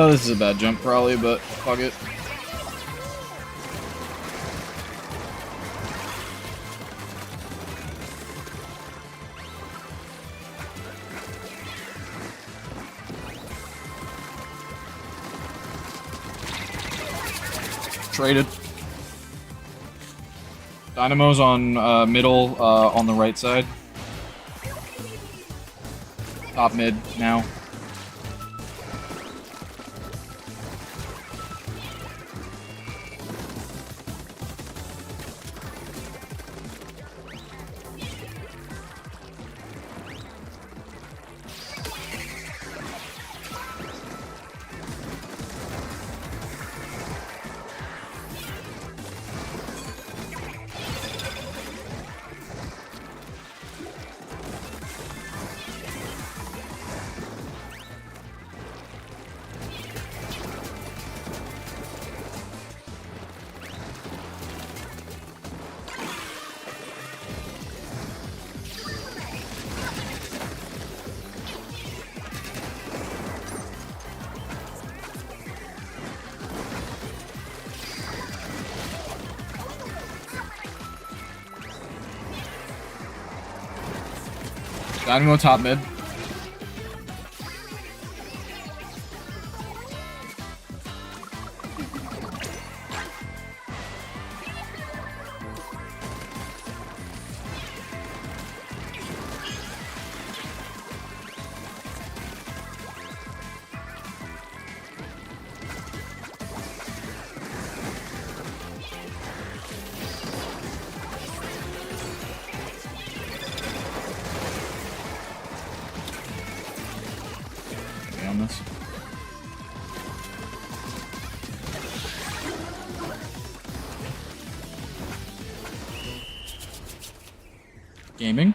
This is a bad jump probably, but fuck it. Traded. Dynamo's on middle, on the right side. Top mid now. Dynamo top mid. On this. Gaming.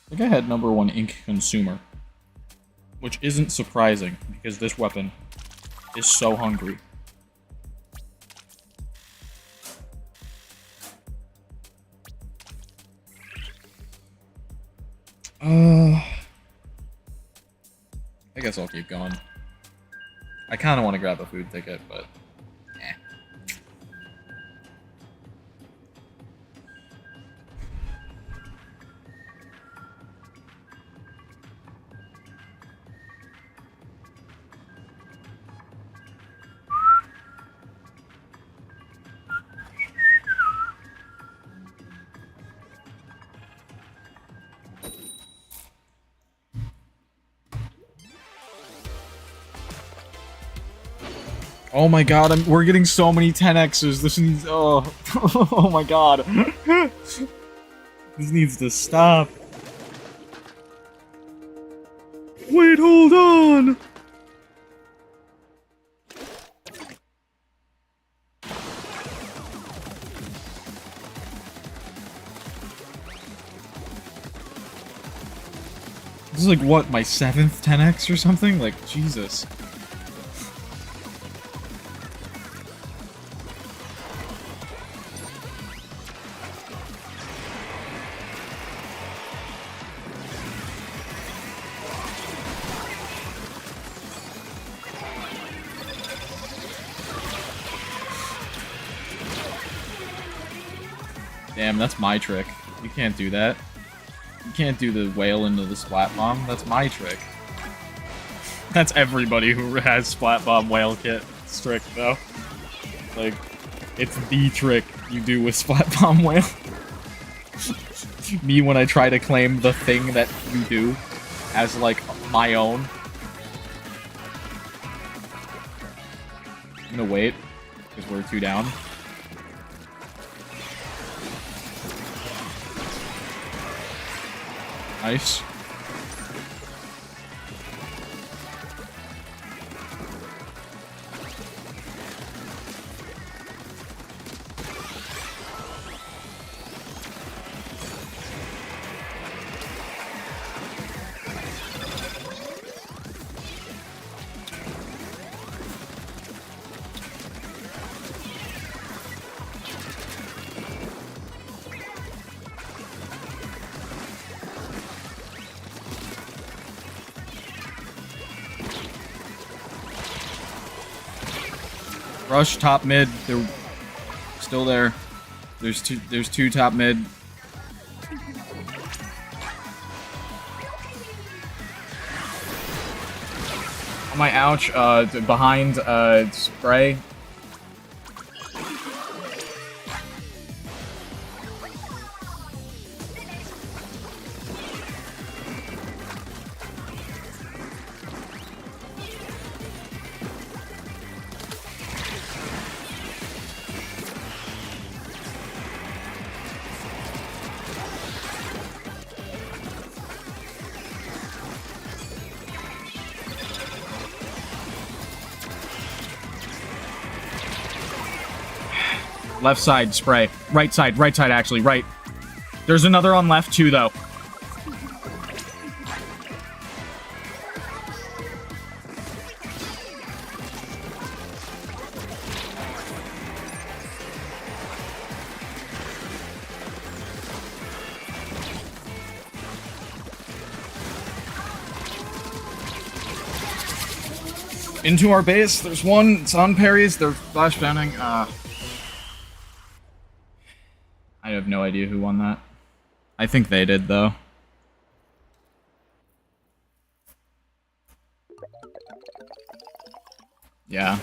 I think I had #1 ink consumer, which isn't surprising because this weapon is so hungry. I guess I'll keep going. I kind of want to grab a food ticket, but eh. Oh my god, we're getting so many 10x's. This needs. Oh, oh my god. This needs to stop. Wait, hold on. This is like what, my 7th 10x or something? Like, Jesus. Damn, that's my trick. You can't do that. You can't do the whale into the splat bomb. That's my trick. That's everybody who has splat bomb whale kit. It's trick though. Like, it's the trick you do with splat bomb whale. Me when I try to claim the thing that you do as like my own. I'm gonna wait because we're 2 down. Nice. Rush top mid. They're still there. There's two top mid. On my ouch, behind spray. Left side, spray. Right side actually, right. There's another on left too, though. Into our base. There's one. It's on parries. They're flash banning. I have no idea who won that. I think they did, though. Yeah.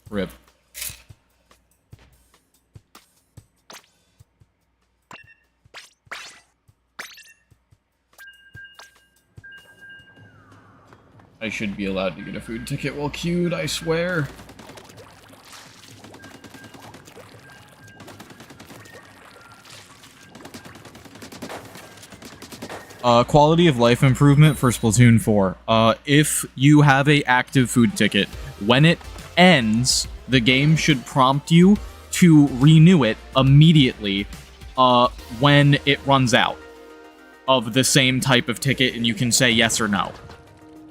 Rip. I should be allowed to get a food ticket while queued, I swear. Quality of life improvement for Splatoon 4. If you have a active food ticket, when it ends, the game should prompt you to renew it immediately when it runs out of the same type of ticket, and you can say yes or no.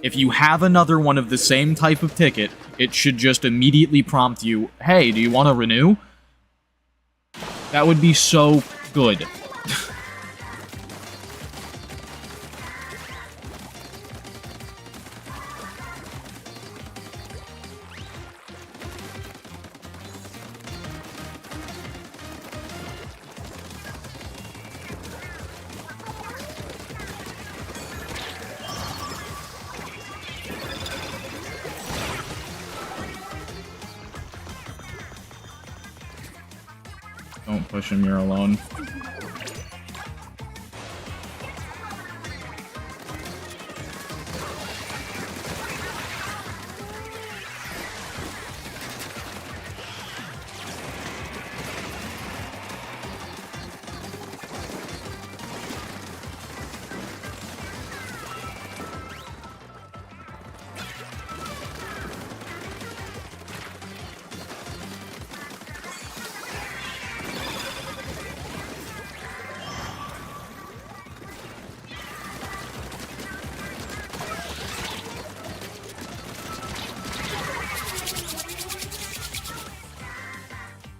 If you have another one of the same type of ticket, it should just immediately prompt you, hey, do you want to renew? That would be so good. Don't push him, you're alone.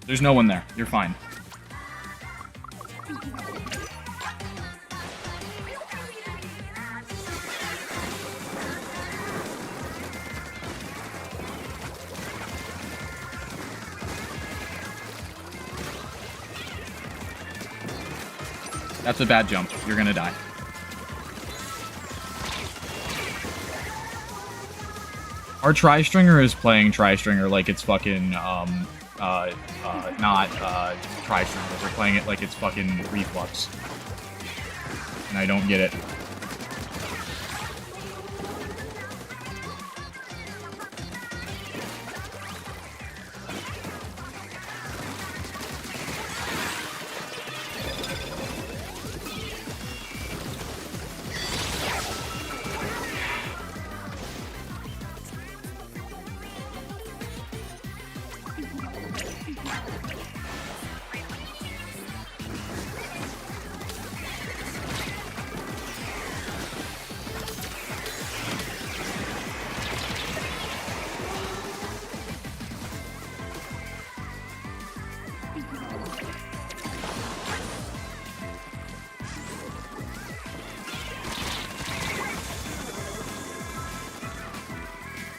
There's no one there. You're fine. That's a bad jump. You're gonna die. Our Tri-Stringer is playing Tri-Stringer like it's fucking, not Tri-Stringer. They're playing it like it's fucking Reflux. And I don't get it.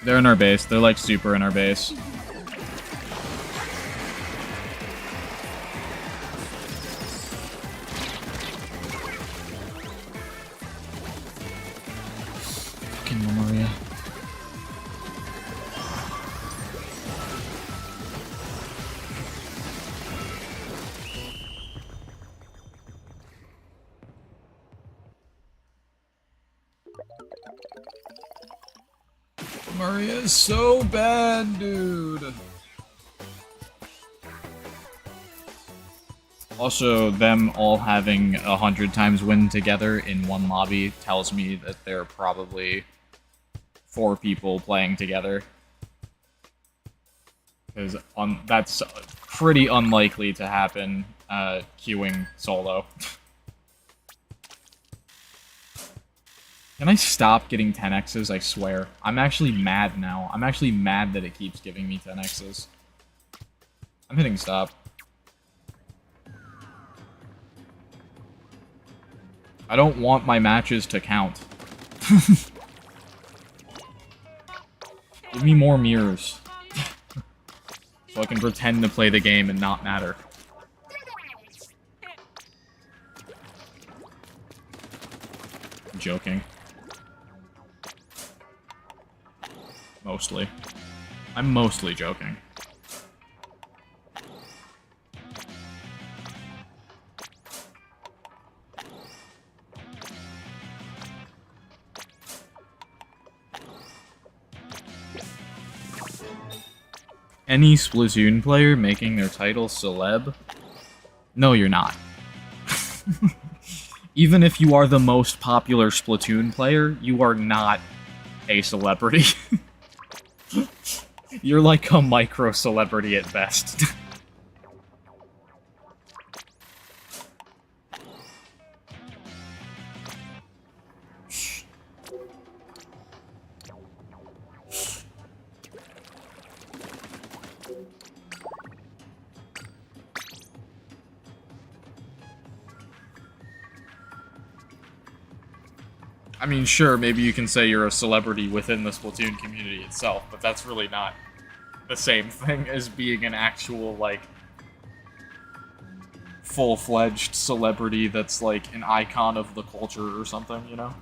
They're in our base. They're like super in our base. Fucking Maria. Maria is so bad, dude. Also, them all having 100 times win together in one lobby tells me that they're probably 4 people playing together. Because that's pretty unlikely to happen, queuing solo. Can I stop getting 10x's, I swear? I'm actually mad now. I'm actually mad that it keeps giving me 10x's. I'm hitting stop. I don't want my matches to count. Give me more mirrors. So I can pretend to play the game and not matter. I'm joking. Mostly. I'm mostly joking. Any Splatoon player making their title celeb? No, you're not. Even if you are the most popular Splatoon player, you are not a celebrity. You're like a micro-celebrity at best. I mean, sure, maybe you can say you're a celebrity within the Splatoon community itself, but that's really not the same thing as being an actual, like, full-fledged celebrity that's, like, an icon of the culture or something, you know?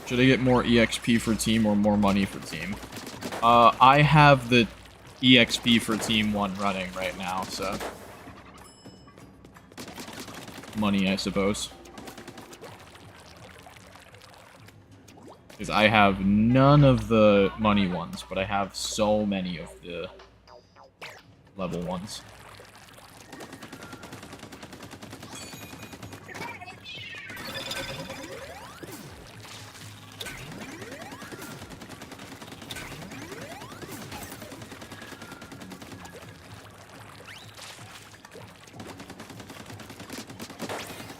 Should I get more EXP for team or more money for team? I have the EXP for team 1 running right now, so... money, I suppose. Because I have none of the money ones, but I have so many of the level ones.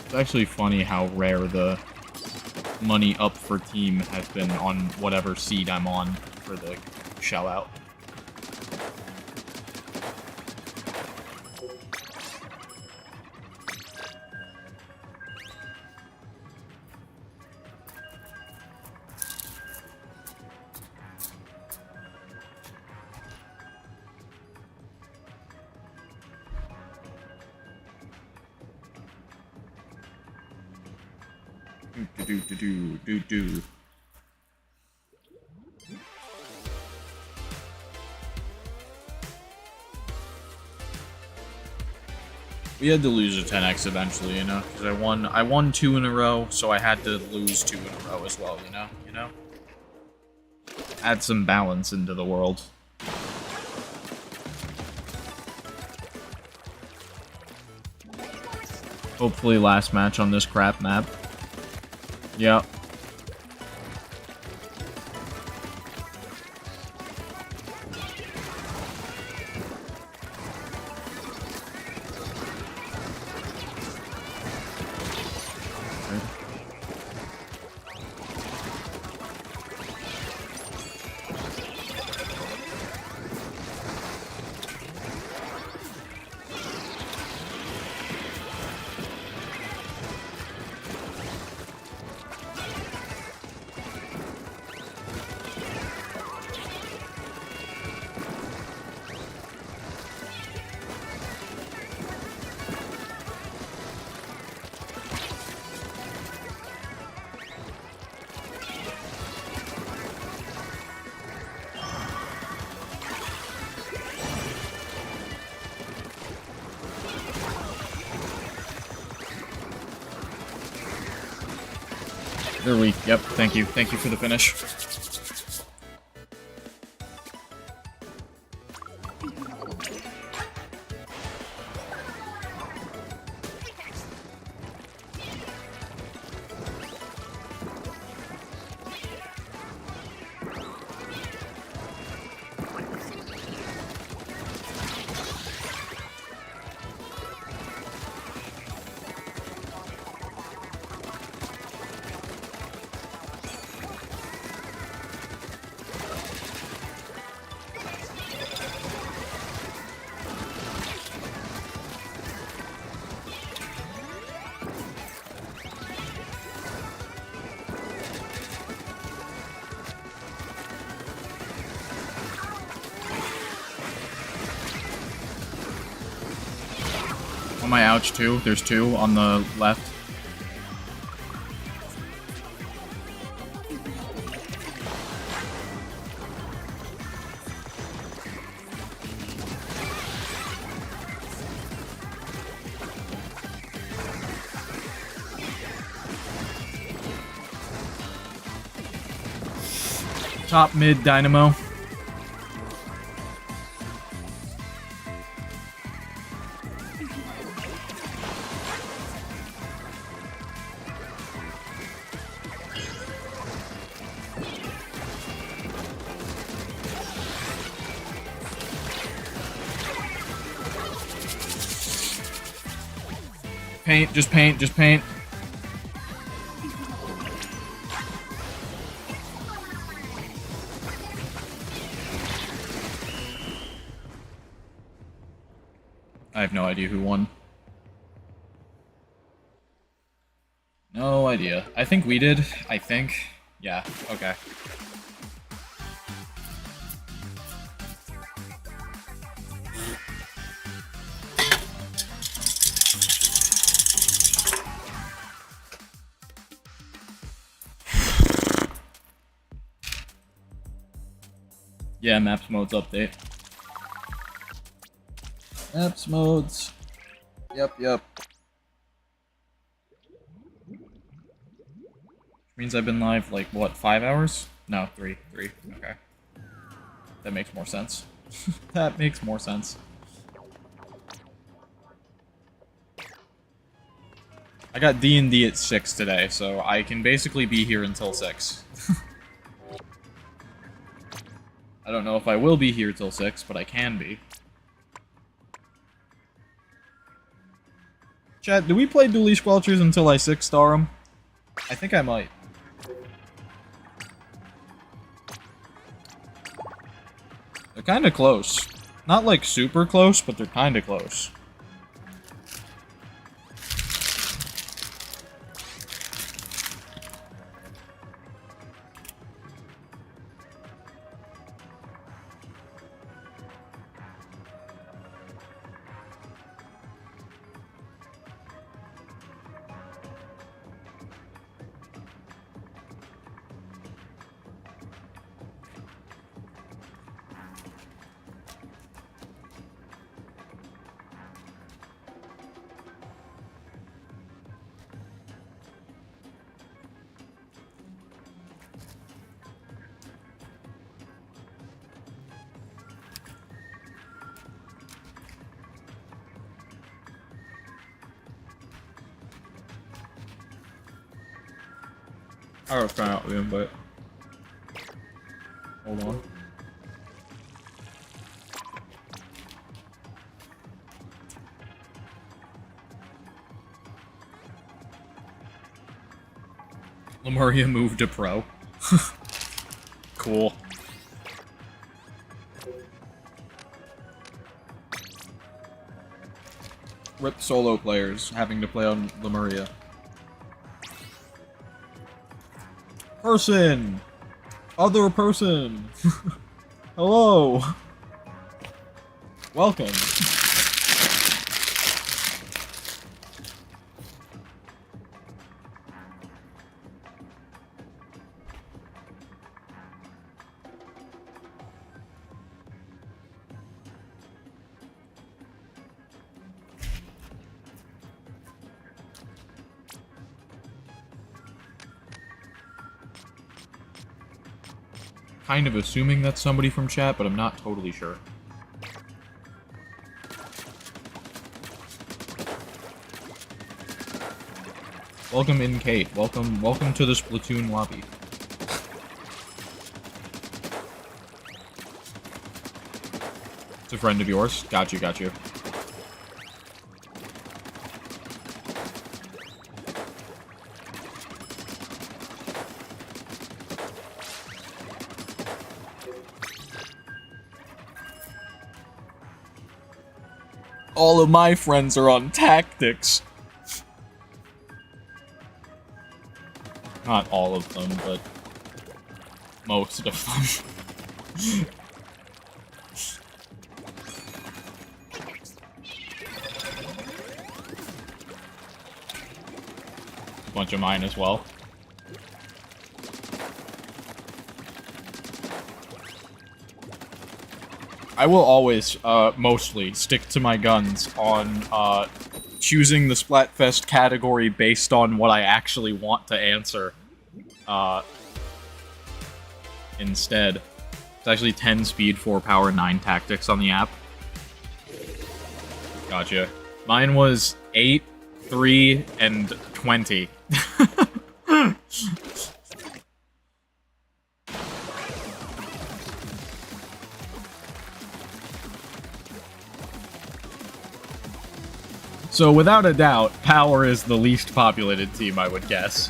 It's actually funny how rare the money up for team has been on whatever seed I'm on for the shell out. Do. We had to lose a 10x eventually, you know, because I won 2 in a row, so I had to lose 2 in a row as well, you know? Add some balance into the world. Hopefully last match on this crap map. Yep. They're weak. Yep, thank you. Thank you for the finish. On my ouch too. There's two on the left. Top mid dynamo. Paint, just paint, just paint. I have no idea who won. No idea. I think we did. I think. Yeah, okay. Yeah, maps modes update. Maps modes. Yep. Means I've been live, like, what, 5 hours? No, 3. Okay. That makes more sense. That makes more sense. I got D&D at 6 today, so I can basically be here until 6. I don't know if I will be here till 6, but I can be. Chat, do we play Dually Squelchers until I 6-star them? I think I might. They're kinda close. Not like super close, but they're kinda close. I was trying out with him, but hold on. Lemuria moved to pro. Cool. Rip solo players having to play on Lemuria. Person! Other person! Hello! Welcome! kind of assuming that's somebody from chat, but I'm not totally sure. Welcome in, Kate. Welcome to the Splatoon lobby. It's a friend of yours. Got you, got you. All of my friends are on tactics. Not all of them, but most of them. A bunch of mine as well. I will always, mostly, stick to my guns on, choosing the Splatfest category based on what I actually want to answer. Instead. It's actually 10 speed, 4 power, 9 tactics on the app. Gotcha. Mine was 8, 3, and 20. So, without a doubt, Power is the least populated team, I would guess.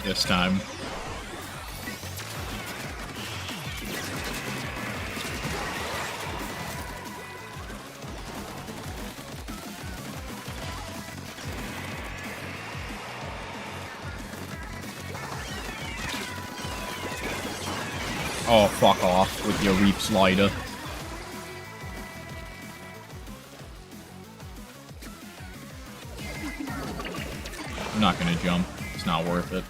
This time. Oh, fuck off with your Reap Slider. I'm not gonna jump. It's not worth it.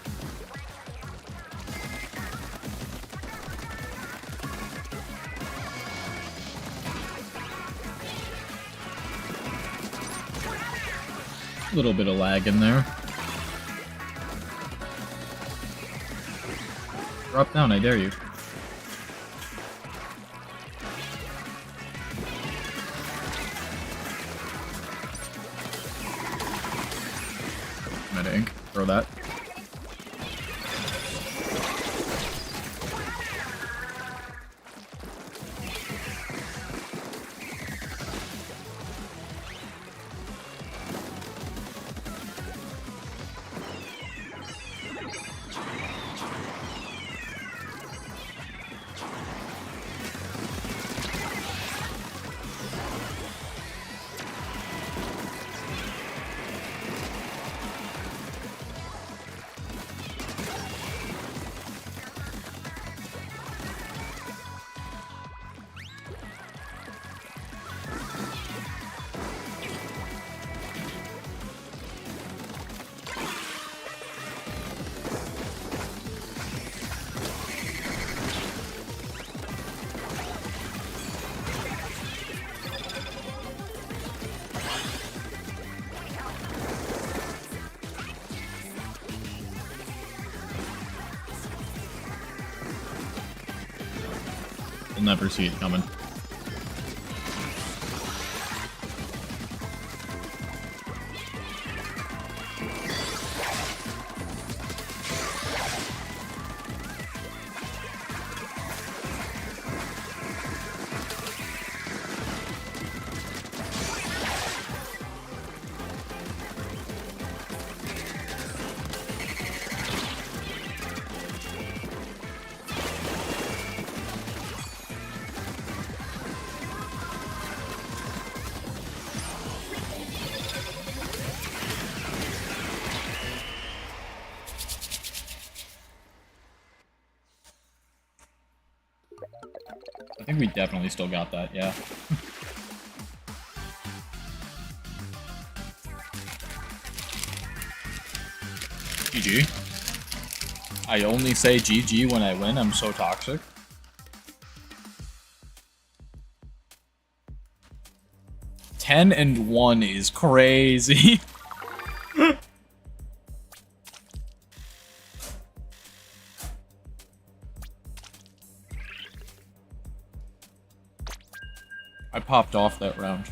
A little bit of lag in there. Drop down, I dare you. Meta ink. Throw that. We'll never see it coming. I think we definitely still got that, yeah. GG. I only say GG when I win, I'm so toxic. $10-1 is crazy. I popped off that round.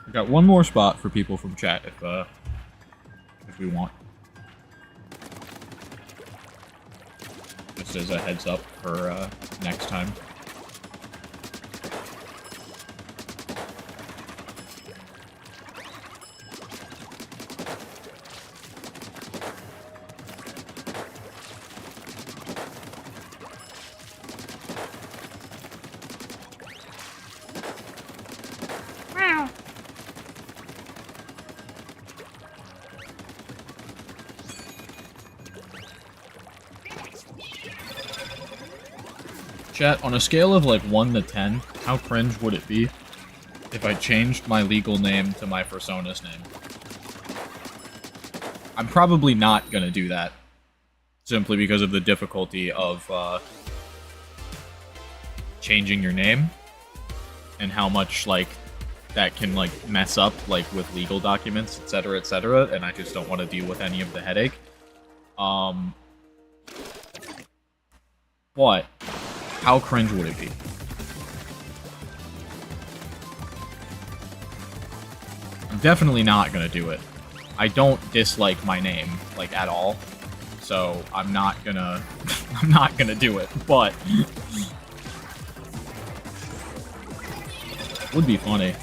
I got one more spot for people from chat if we want. Just as a heads up for next time. Chat, on a scale of like 1 to 10, how cringe would it be if I changed my legal name to my persona's name? I'm probably not gonna do that, simply because of the difficulty of changing your name and how much like that can like mess up like with legal documents, etc., and I just don't want to deal with any of the headache. But how cringe would it be? I'm definitely not gonna do it. I don't dislike my name, like, at all. So, I'm not gonna... I'm not gonna do it, but... would be funny.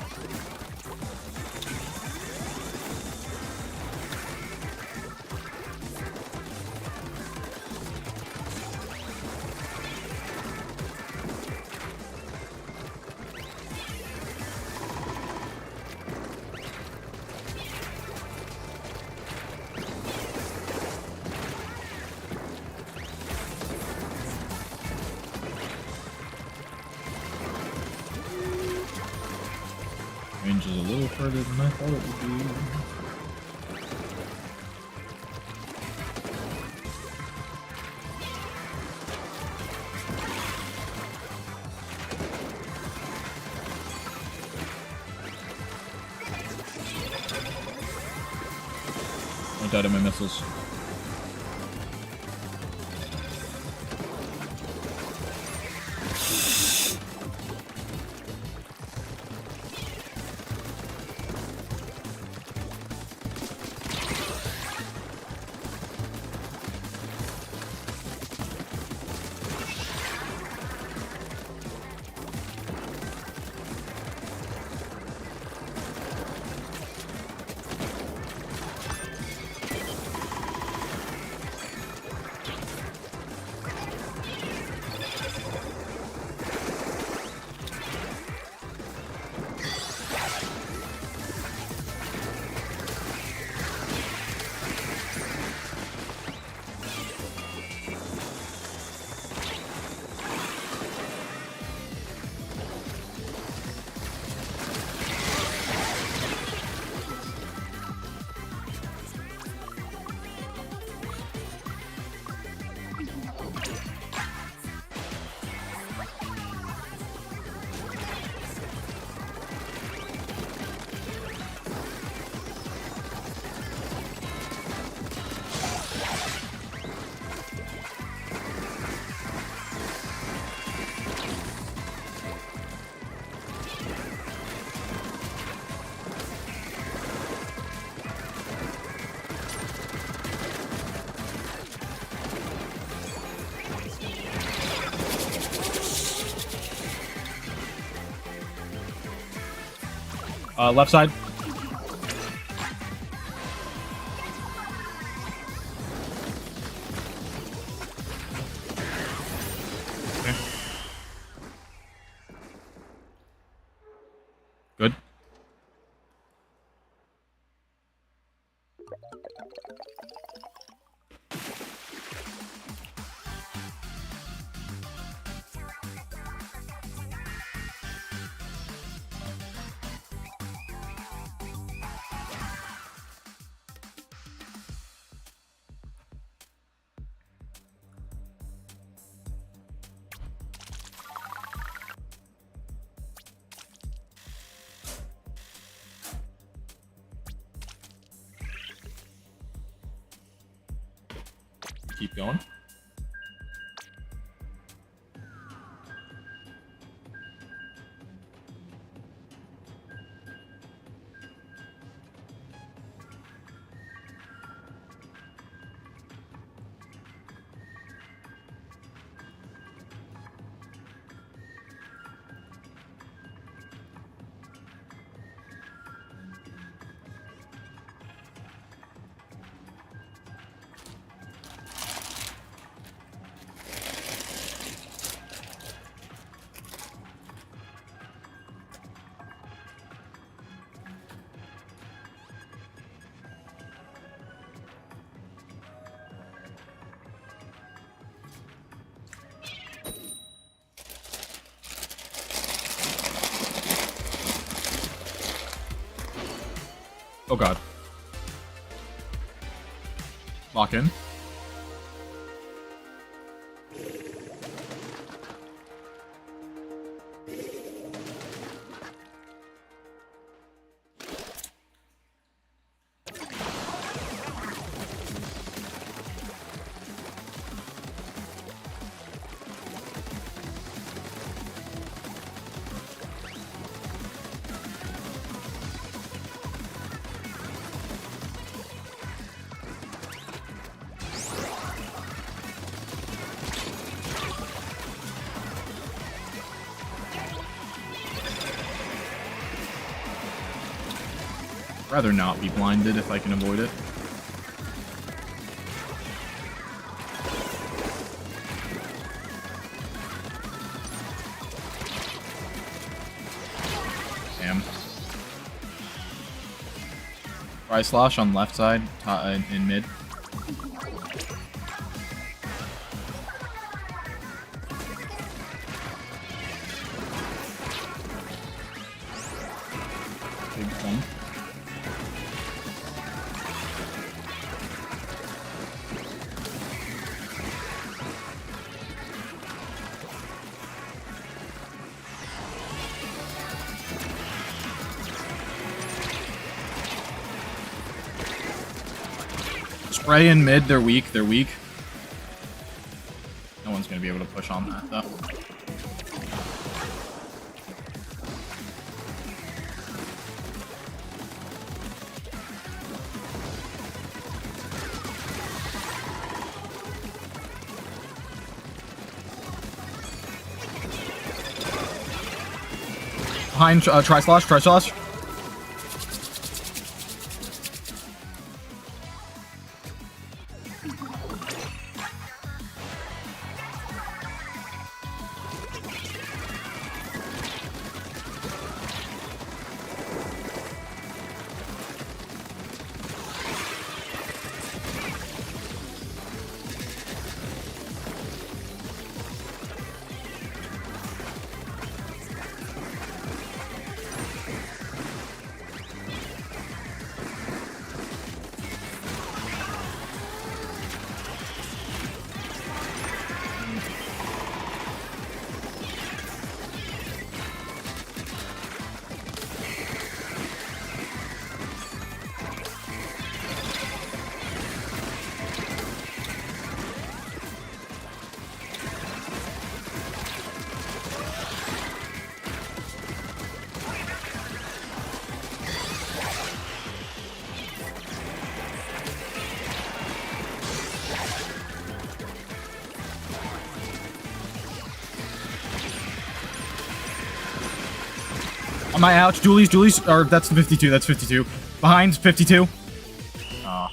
Range is a little further than I thought it would be. I died of my missiles. Left side. Okay. Good. keep going. Oh god. Lock in. Rather not be blinded if I can avoid it. Damn. Try slash on left side, in mid. Big thump. Spray in mid, they're weak, they're weak. No one's gonna be able to push on that, though. Behind, try slash, try slash. On my ouch, dualies, or that's 52, that's 52. Behind, 52. Oh.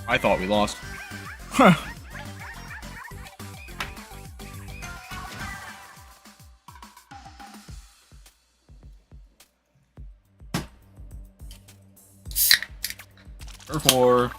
I thought we lost. Huh. Or 4.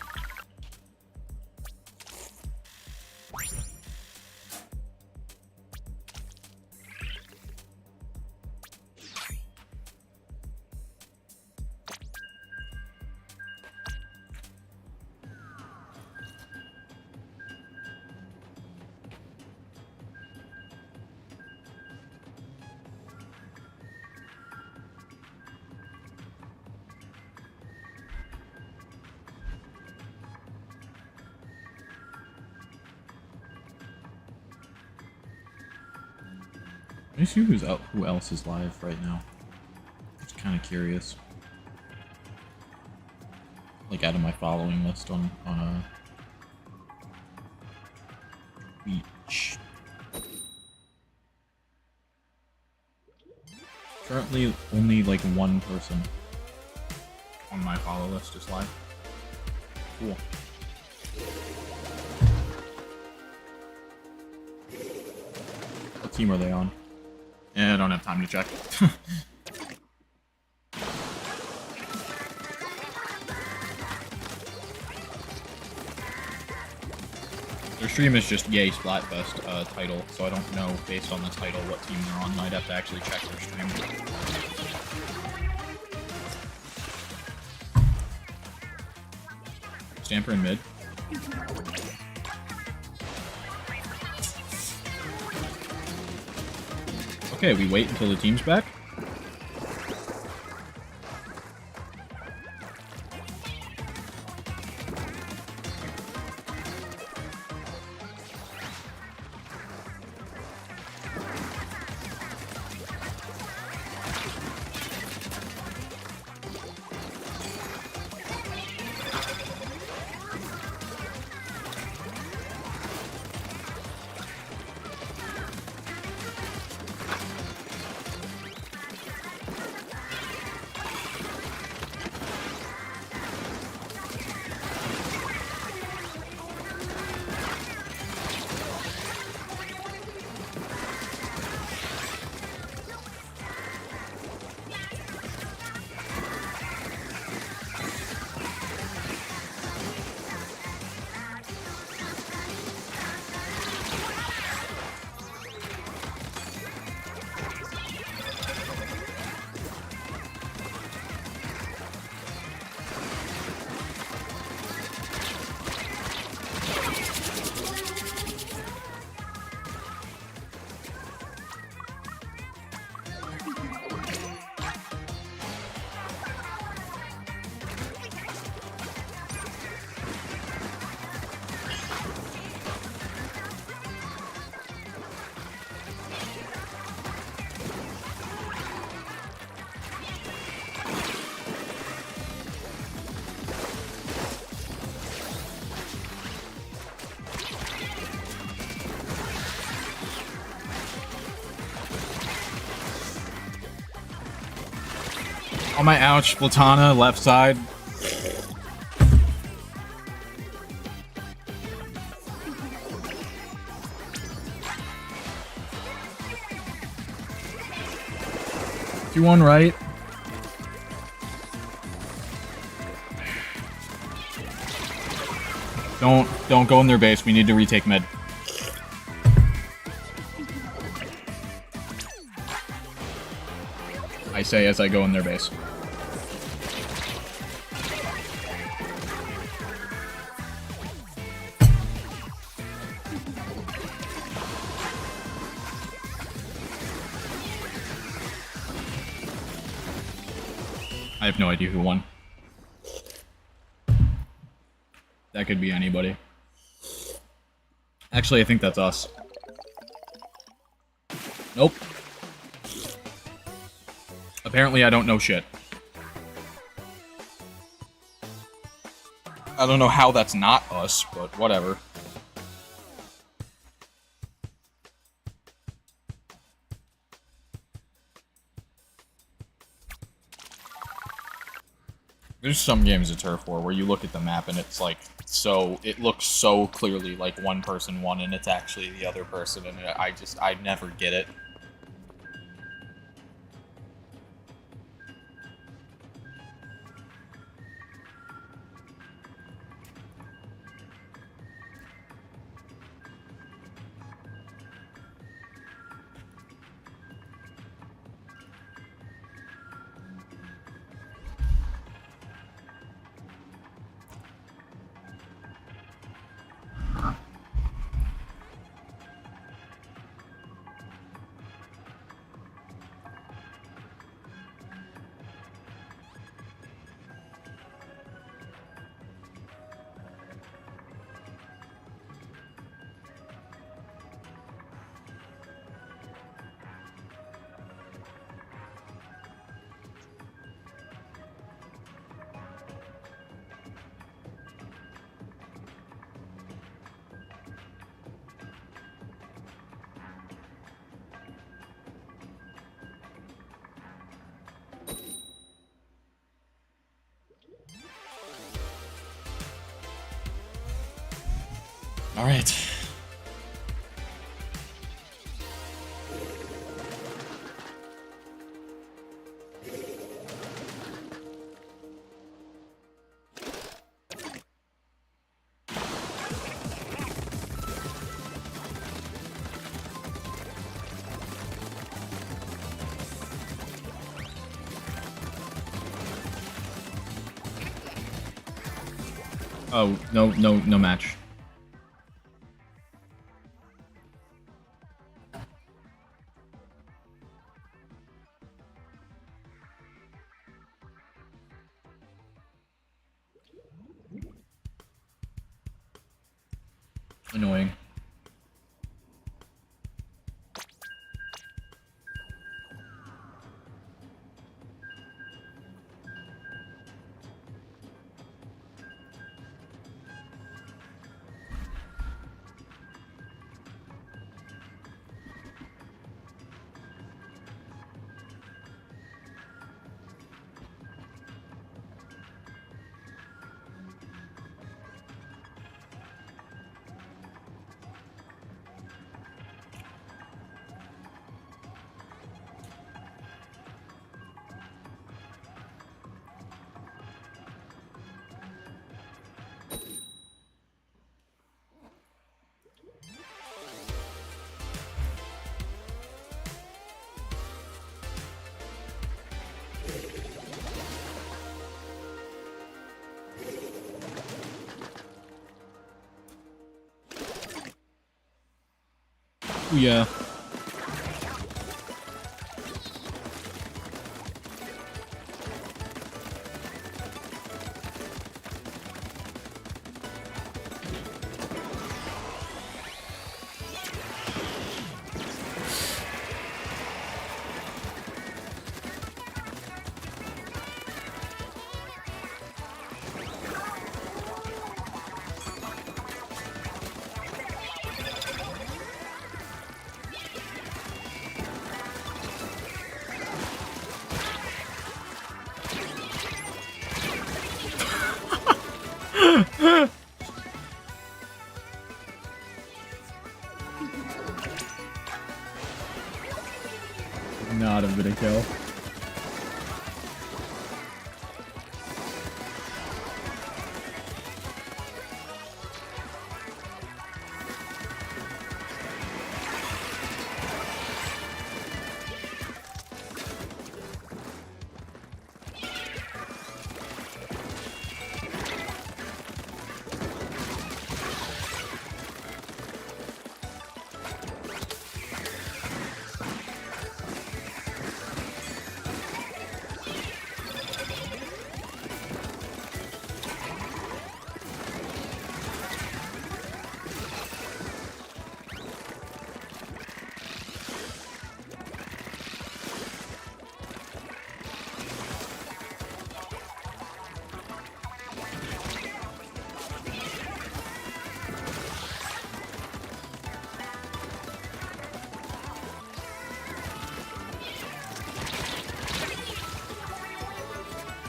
Let me see who else is live right now. Just kind of curious. Like out of my following list on Twitch. Currently, only like one person on my follow list is live. Cool. What team are they on? I don't have time to check. Their stream is just Yay Splatfest title, so I don't know based on the title what team they're on. I'd have to actually check their stream. Stamper in mid. Okay, we wait until the team's back. On my ouch, Platana, left side. You won right. Don't go in their base. We need to retake mid. I say as I go in their base. I have no idea who won. That could be anybody. Actually, I think that's us. Nope. Apparently, I don't know shit. I don't know how that's not us, but whatever. There's some games of Turf War where you look at the map and it's like, it looks so clearly like one person won and it's actually the other person, and I never get it. Alright. Oh, no match. Annoying. Yeah. Not a bit of kill.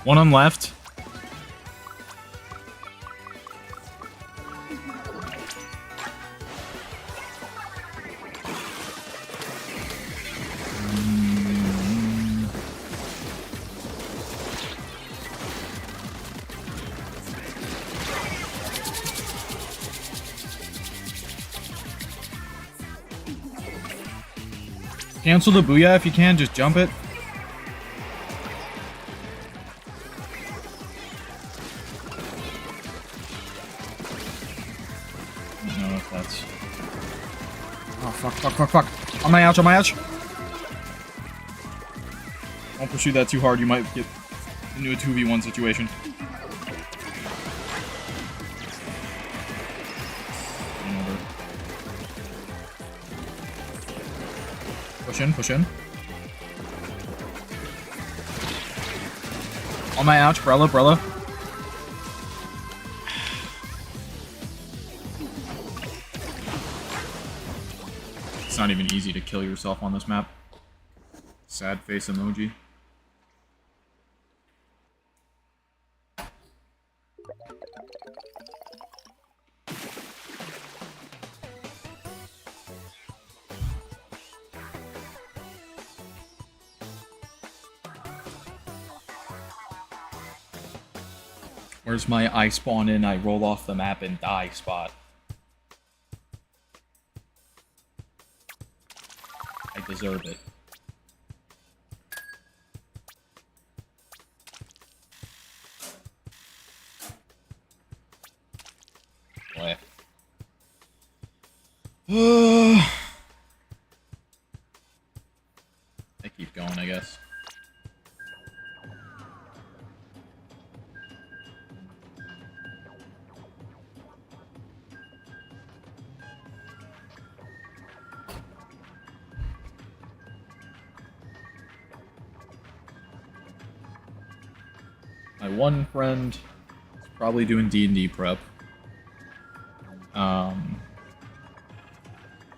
One on left. Cancel the booyah if you can, just jump it. I don't know if that's... Oh, fuck. On my ouch. Don't pursue that too hard, you might get into a 2v1 situation. Push in. On my ouch, Brella. It's not even easy to kill yourself on this map. Sad face emoji. Where's my I spawn in, I roll off the map and die spot? I deserve it. Boy. I keep going, I guess. My one friend is probably doing D&D prep.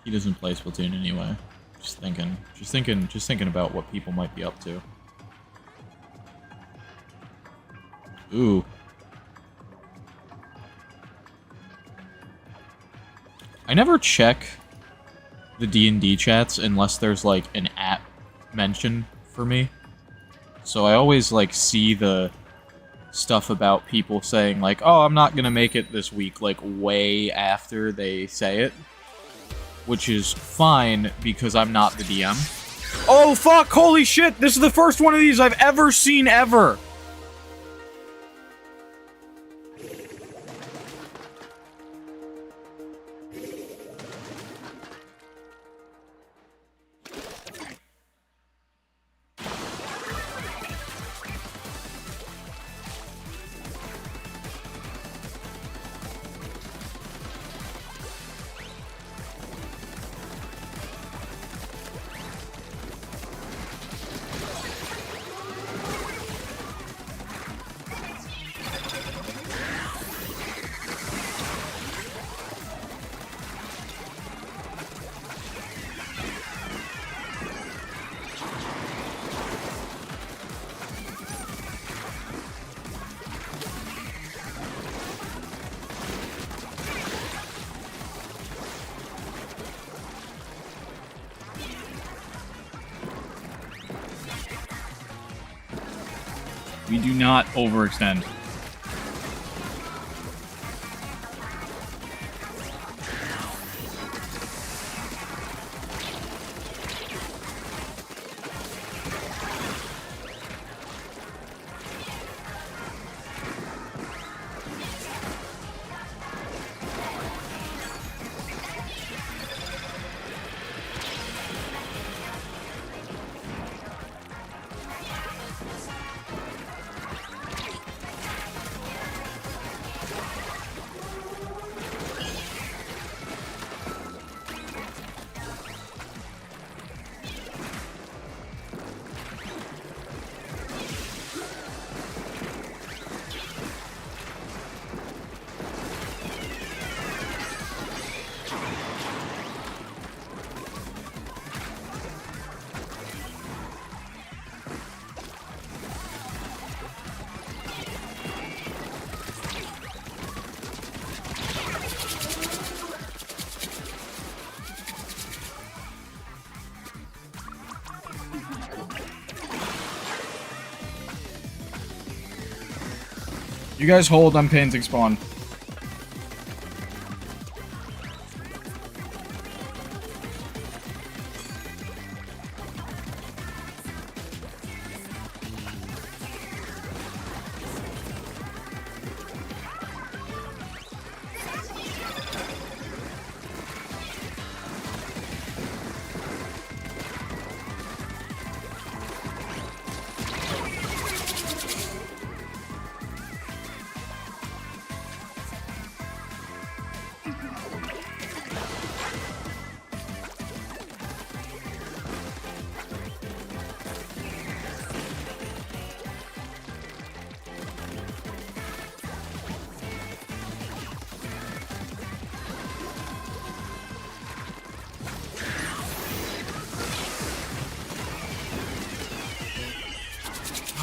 He doesn't play Splatoon anyway. Just thinking about what people might be up to. Ooh. I never check the D&D chats unless there's, like, an app mention for me. So I always, like, see the stuff about people saying, like, oh, I'm not gonna make it this week, like, way after they say it. Which is fine, because I'm not the DM. Oh, fuck! Holy shit! This is the first one of these I've ever seen, ever! We do not overextend. You guys hold, I'm painting spawn.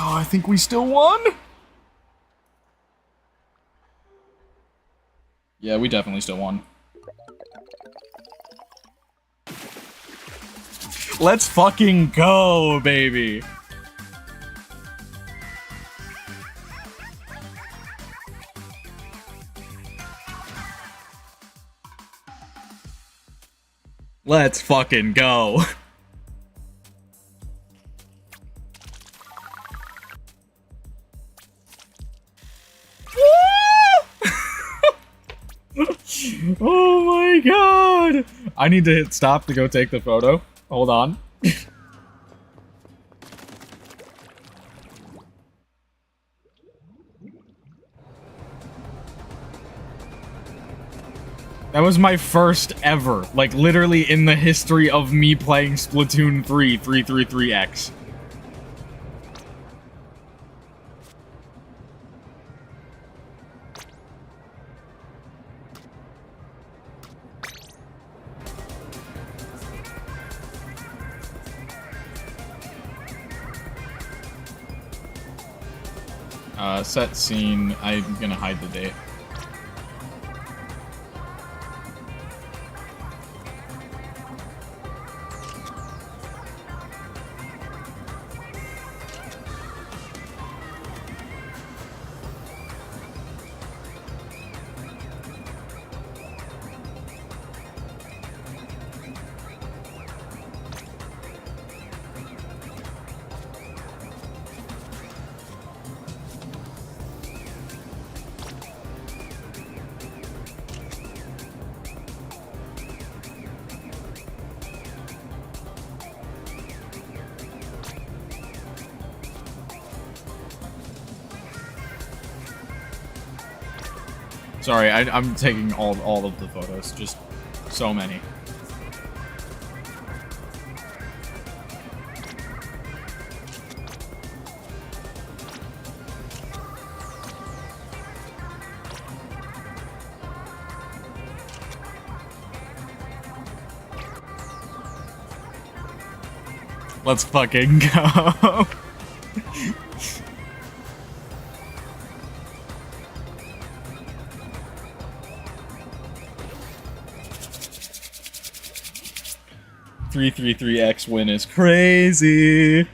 Oh, I think we still won? Yeah, we definitely still won. Let's fucking go, baby! Let's fucking go. Oh my god! I need to hit stop to go take the photo. Hold on. That was my first ever, like literally in the history of me playing Splatoon 3 333X. Set scene. I'm gonna hide the date. Sorry, I'm taking all of the photos. Just so many. Let's fucking go. .333X win is crazy.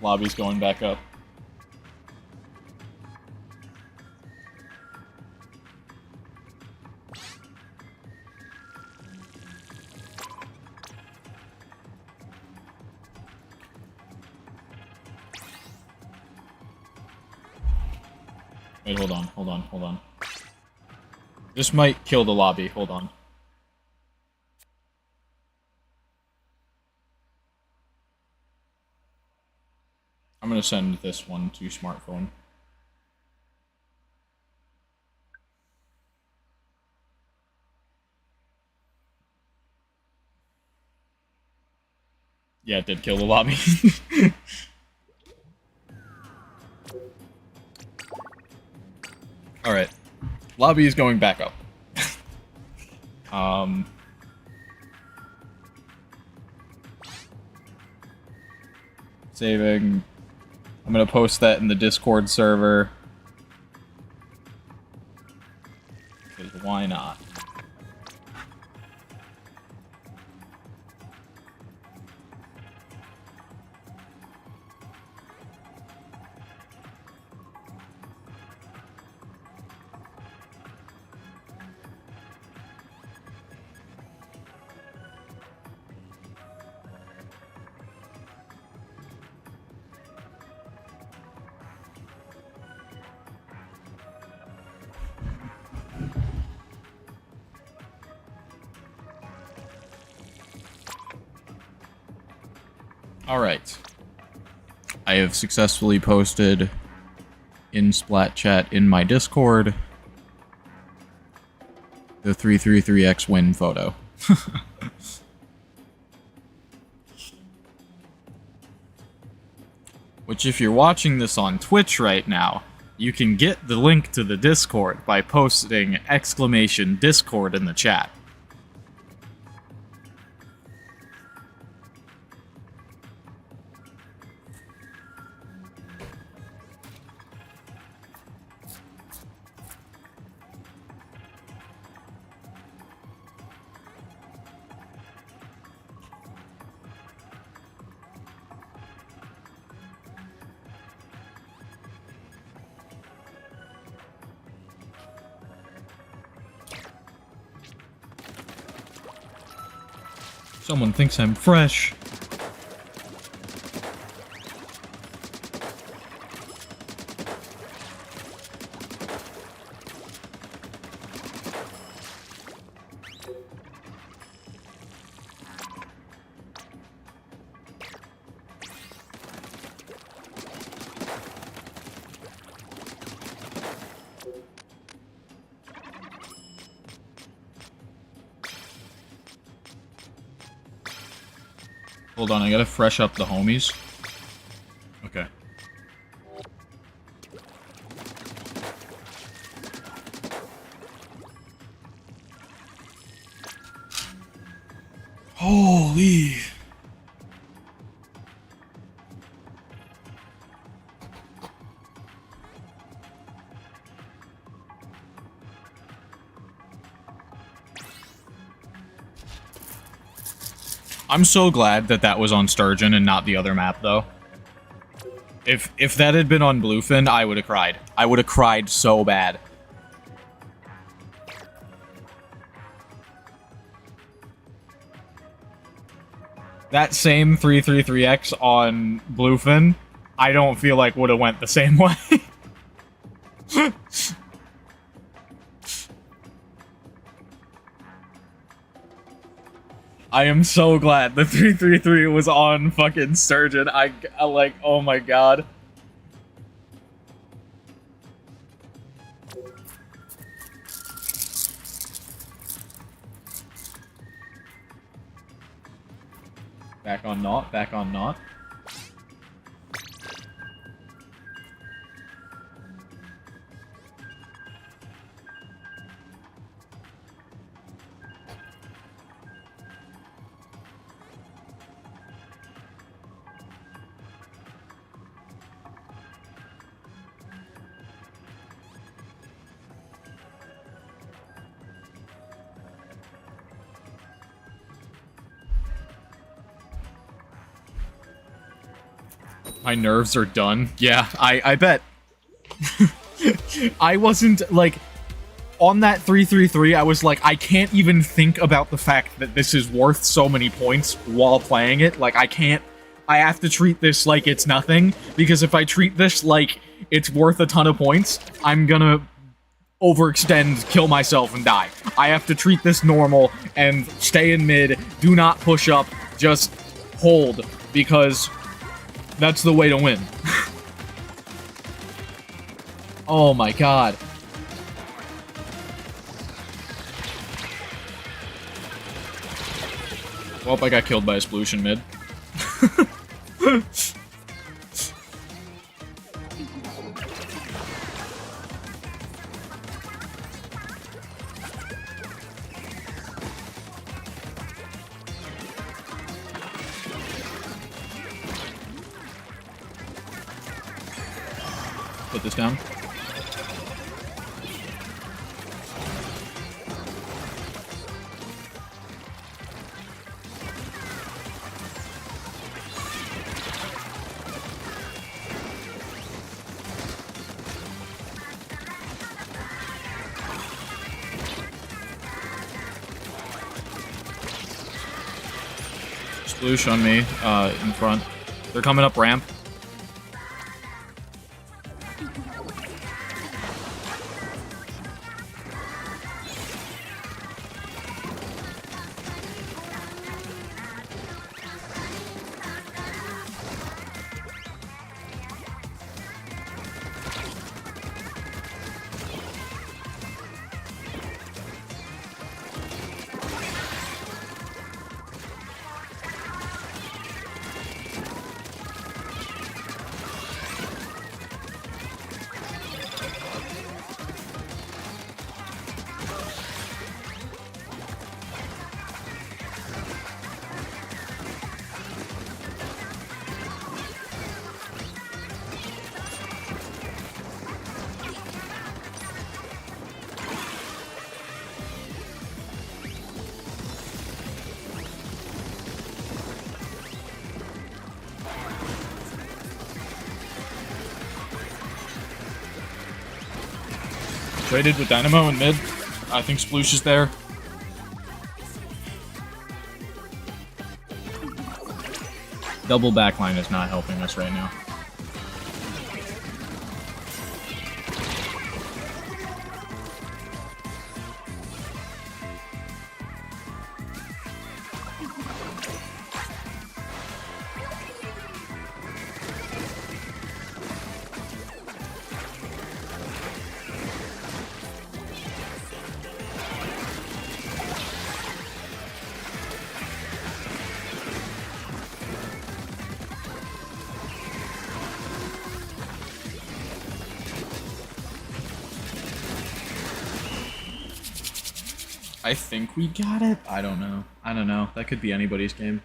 Lobby's going back up. Wait, hold on. This might kill the lobby, hold on. I'm gonna send this one to smartphone. Yeah, it did kill the lobby. Alright. Lobby is going back up. Saving. I'm gonna post that in the Discord server. Because why not? Alright. I have successfully posted in Splat Chat in my Discord the 333X win photo. Which, if you're watching this on Twitch right now, you can get the link to the Discord by posting !Discord in the chat. Someone thinks I'm fresh. Hold on, I gotta fresh up the homies. Okay. Holy. I'm so glad that that was on Sturgeon and not the other map, though. If that had been on Bluefin, I would have cried. I would have cried so bad. That same 333X on Bluefin, I don't feel like would have went the same way. I am so glad the 333 was on fucking Sturgeon. I like, oh my god. Back on not, back on not. My nerves are done. Yeah, I bet. I wasn't, like, on that 333, I was like, I can't even think about the fact that this is worth so many points while playing it. Like, I have to treat this like it's nothing, because if I treat this like it's worth a ton of points, I'm gonna overextend, kill myself, and die. I have to treat this normal and stay in mid, do not push up, just hold, because that's the way to win. Oh my god. Well, I got killed by a Splution mid. Put this down. Sploosh on me, in front. They're coming up ramp. Traded with Dynamo in mid. I think Sploosh is there. double backline is not helping us right now. I think we got it. I don't know. I don't know. That could be anybody's game.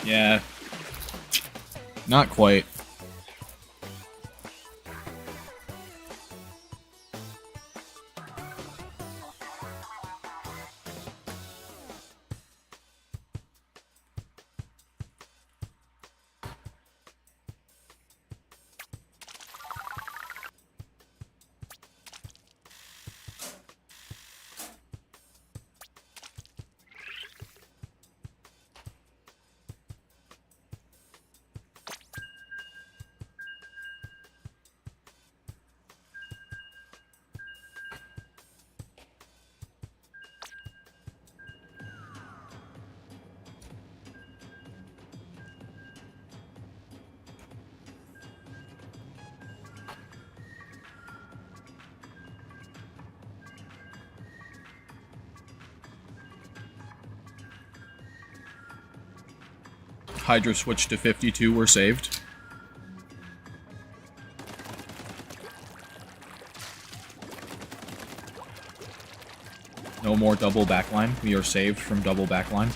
Yeah. Not quite. Hydra switched to 52, we're saved. No more double backline. We are saved from double backline.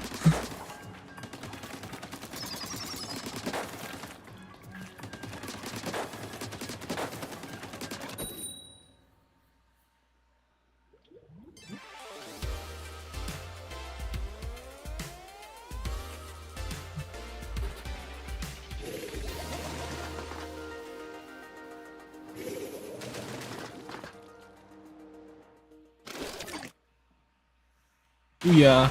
Yeah.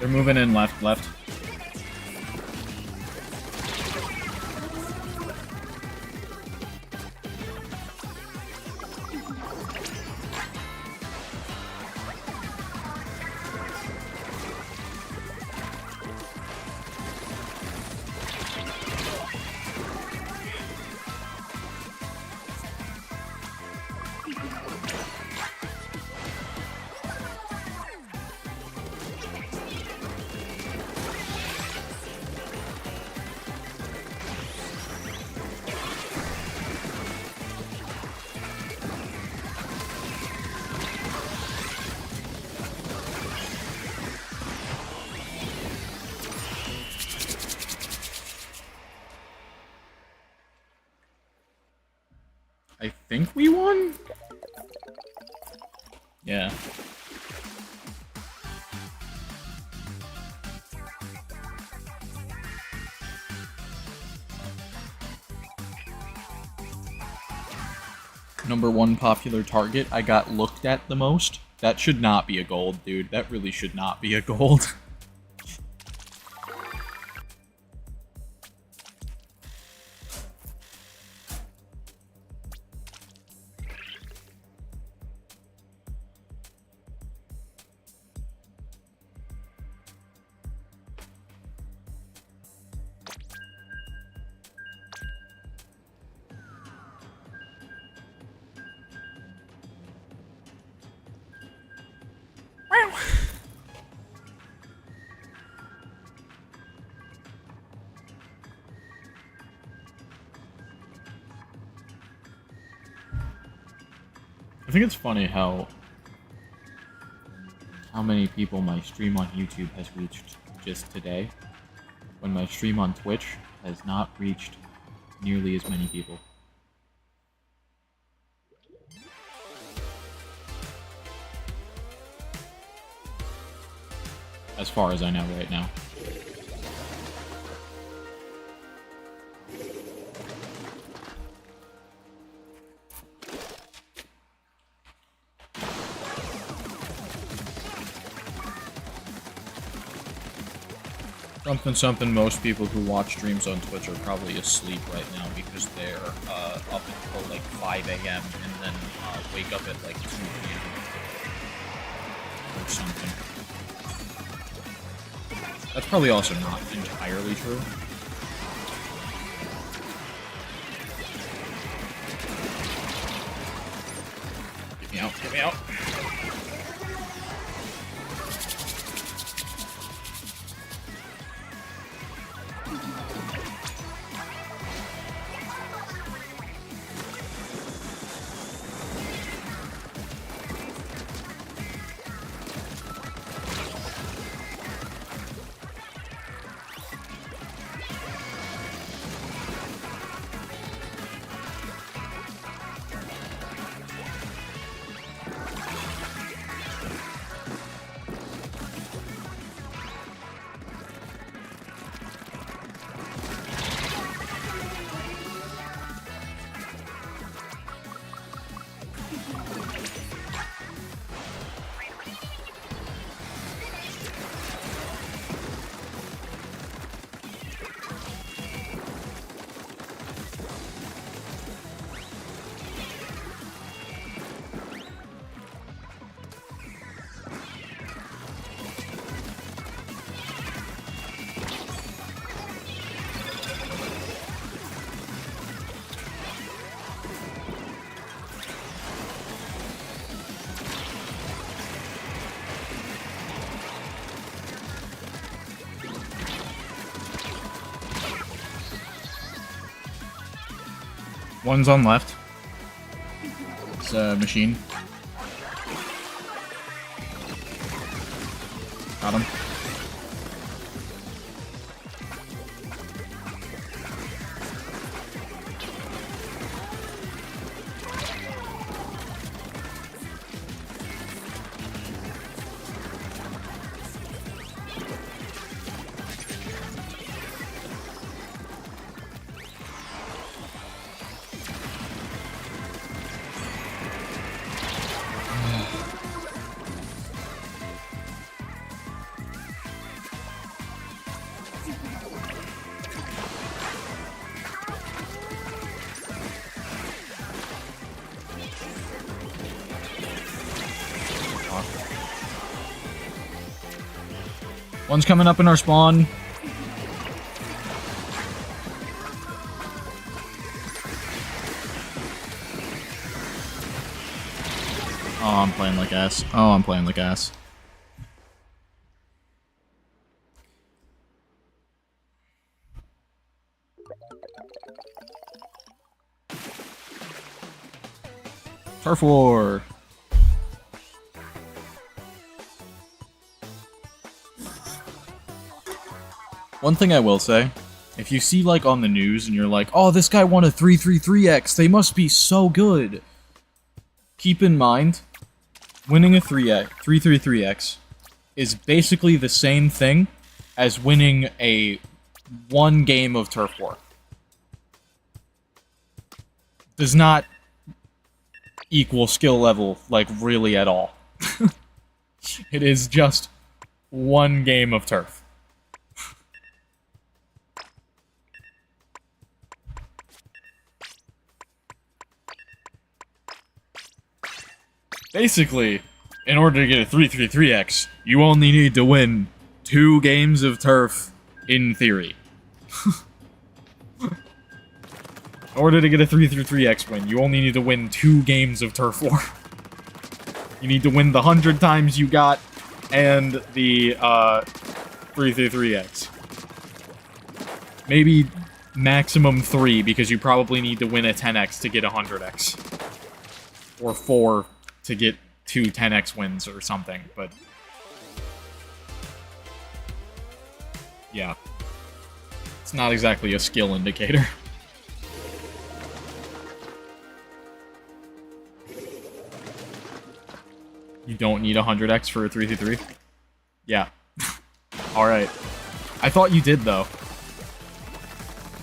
They're moving in left, left. think we won? Yeah. Number 1 popular target I got looked at the most. That should not be a gold, dude. That really should not be a gold. I think it's funny how many people my stream on YouTube has reached just today, when my stream on Twitch has not reached nearly as many people. As far as I know right now. Something most people who watch streams on Twitch are probably asleep right now because they're up until like 5 a.m. and then wake up at like 2 p.m. or something. That's probably also not entirely true. Get me out, get me out. One's on left. It's a machine. Got him. One's coming up in our spawn. Oh, I'm playing like ass. Oh, I'm playing like ass. Turf War. One thing I will say If you see, like, on the news and you're like, oh, this guy won a 333X, they must be so good. Keep in mind, winning a 333X is basically the same thing as winning a 1 game of Turf War. Does not equal skill level, like, really at all. It is just 1 game of Turf. Basically, in order to get a 333X, you only need to win 2 games of Turf, in theory. In order to get a 333X win, you only need to win 2 games of Turf War. You need to win the 100 times you got, and the, 333X. Maybe maximum 3, because you probably need to win a 10X to get a 100X. Or 4 to get 2 10X wins or something, but... yeah. It's not exactly a skill indicator. You don't need a 100X for a 333? Yeah. Alright. I thought you did, though.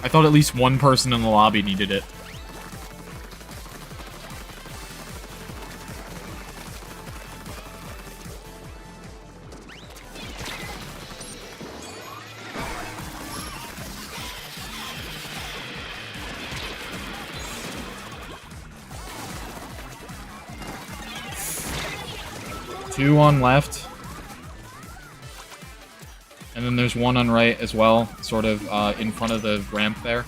I thought at least one person in the lobby needed it. Two on left. And then there's one on right as well, sort of in front of the ramp there.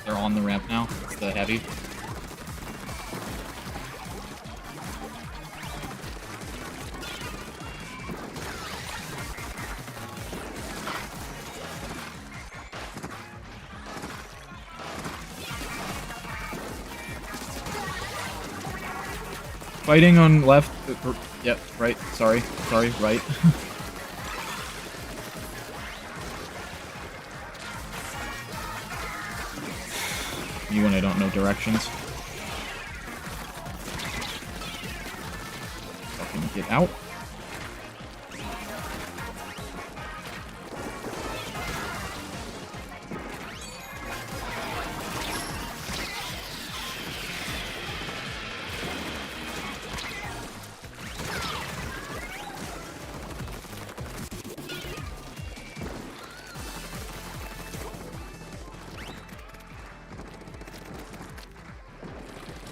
They're on the ramp now. It's the heavy. Fighting on left. Yep, right. Sorry, right. You when I don't know directions. Fucking get out.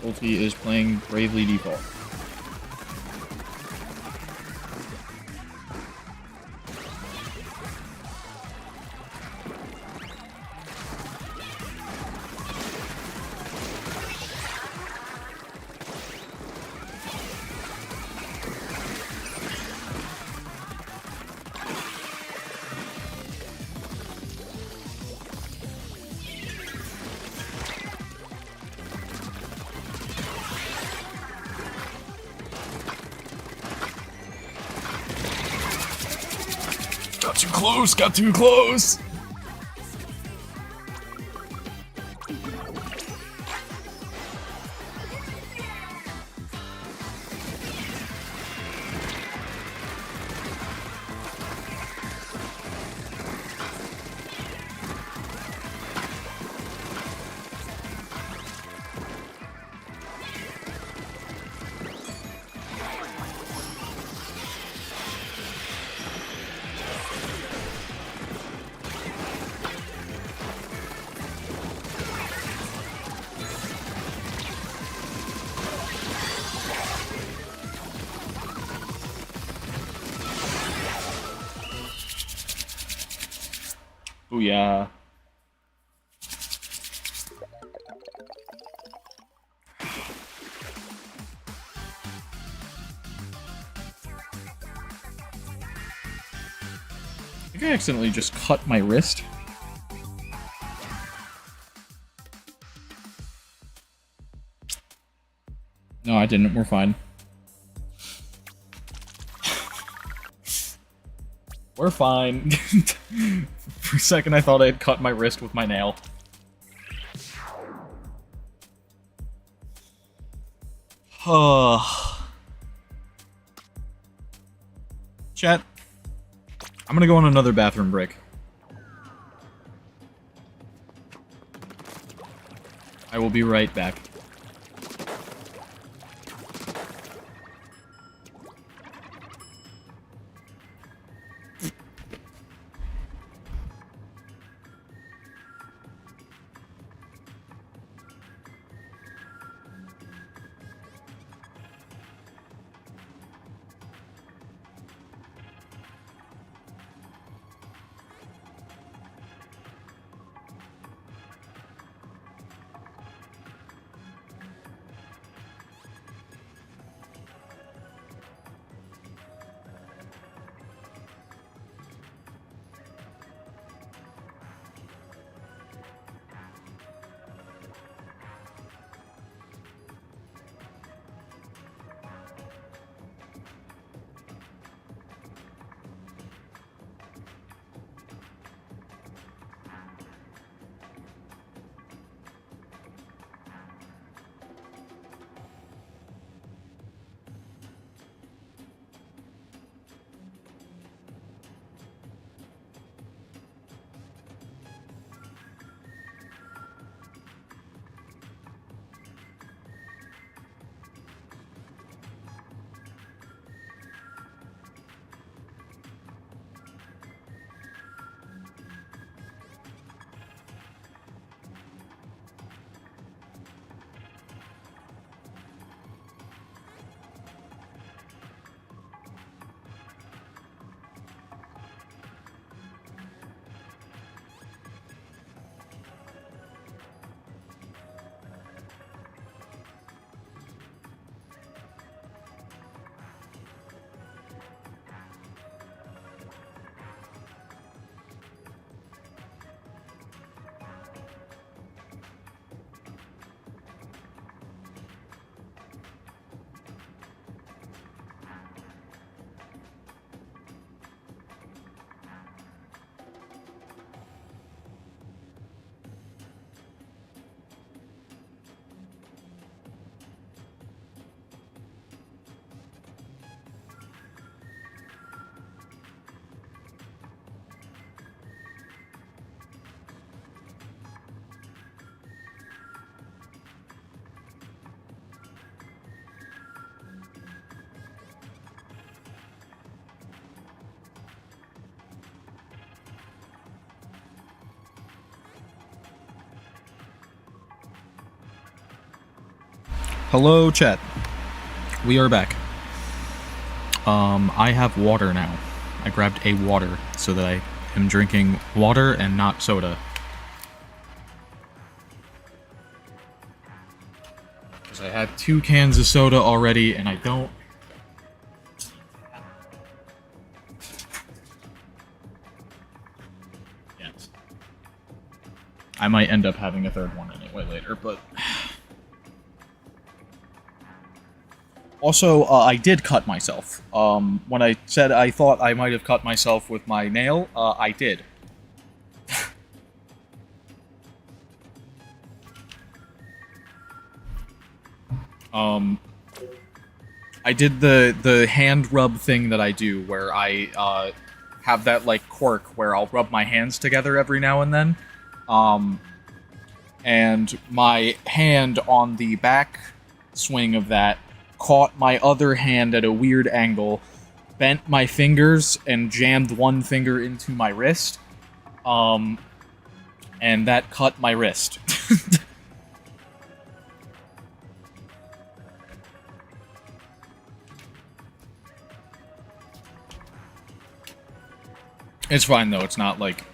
Ulti is playing Bravely Default. Got too close, got too close! Booyah. I think I accidentally just cut my wrist. No, I didn't. We're fine. We're fine. For a second, I thought I had cut my wrist with my nail. Chat, I'm gonna go on another bathroom break. I will be right back. Hello, chat. We are back. I have water now. I grabbed a water so that I am drinking water and not soda. Because I had 2 cans of soda already, and I don't... Yes. I might end up having a 3rd one anyway later, but... Also, I did cut myself. When I said I thought I might have cut myself with my nail, I did. I did the hand rub thing that I do, where I, have that, like, quirk where I'll rub my hands together every now and then. And my hand on the back swing of that caught my other hand at a weird angle, bent my fingers, and jammed one finger into my wrist. And that cut my wrist. It's fine, though. It's not like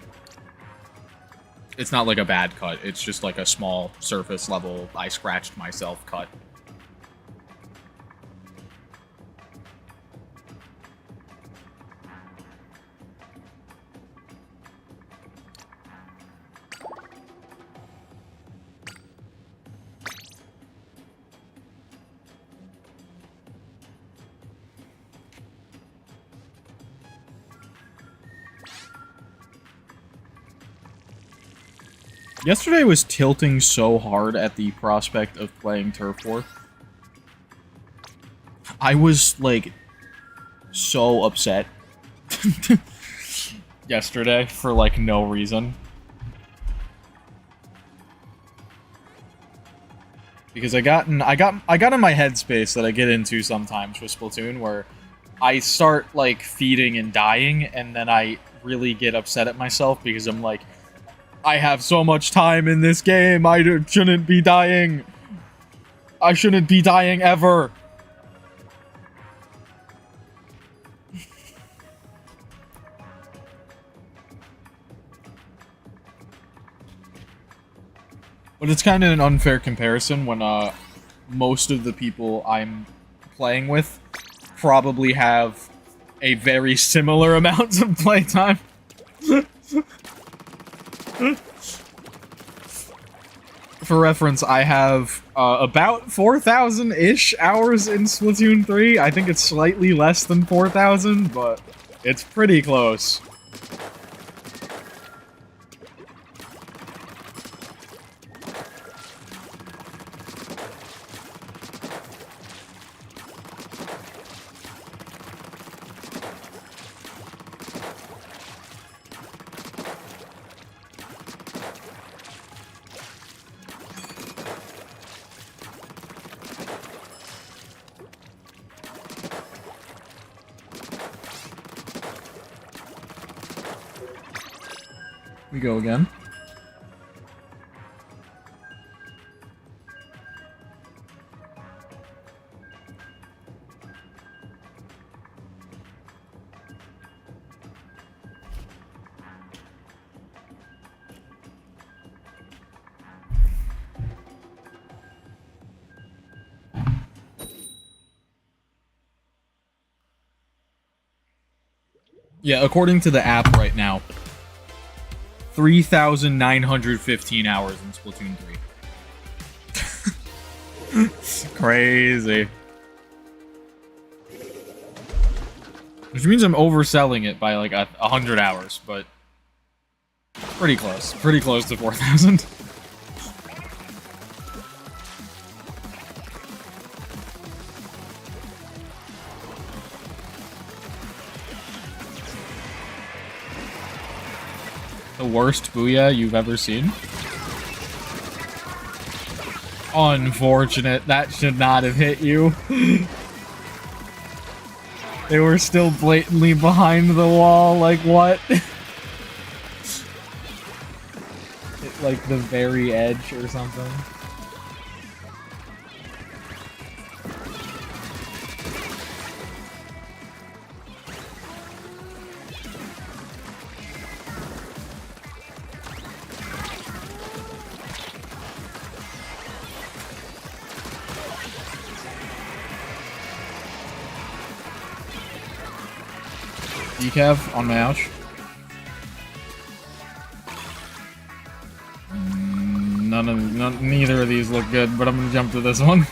a bad cut. It's just like a small surface level, I scratched myself cut. Yesterday was tilting so hard at the prospect of playing Turf War. I was, like, so upset yesterday for, like, no reason. Because I got in my headspace that I get into sometimes with Splatoon, where I start, like, feeding and dying, and then I really get upset at myself because I'm like, I have so much time in this game, I shouldn't be dying. I shouldn't be dying ever. But it's kind of an unfair comparison when, most of the people I'm playing with probably have a very similar amount of playtime. For reference, I have about 4,000-ish hours in Splatoon 3. I think it's slightly less than 4,000, but it's pretty close. We go again. Yeah, according to the app right now, 3,915 hours in Splatoon 3. Crazy. Which means I'm overselling it by like 100 hours, but pretty close. Pretty close to 4,000. The worst booyah you've ever seen? Unfortunate. That should not have hit you. They were still blatantly behind the wall, like what? At, like the very edge or something. Decav on my ouch. Neither of these look good, but I'm gonna jump to this one.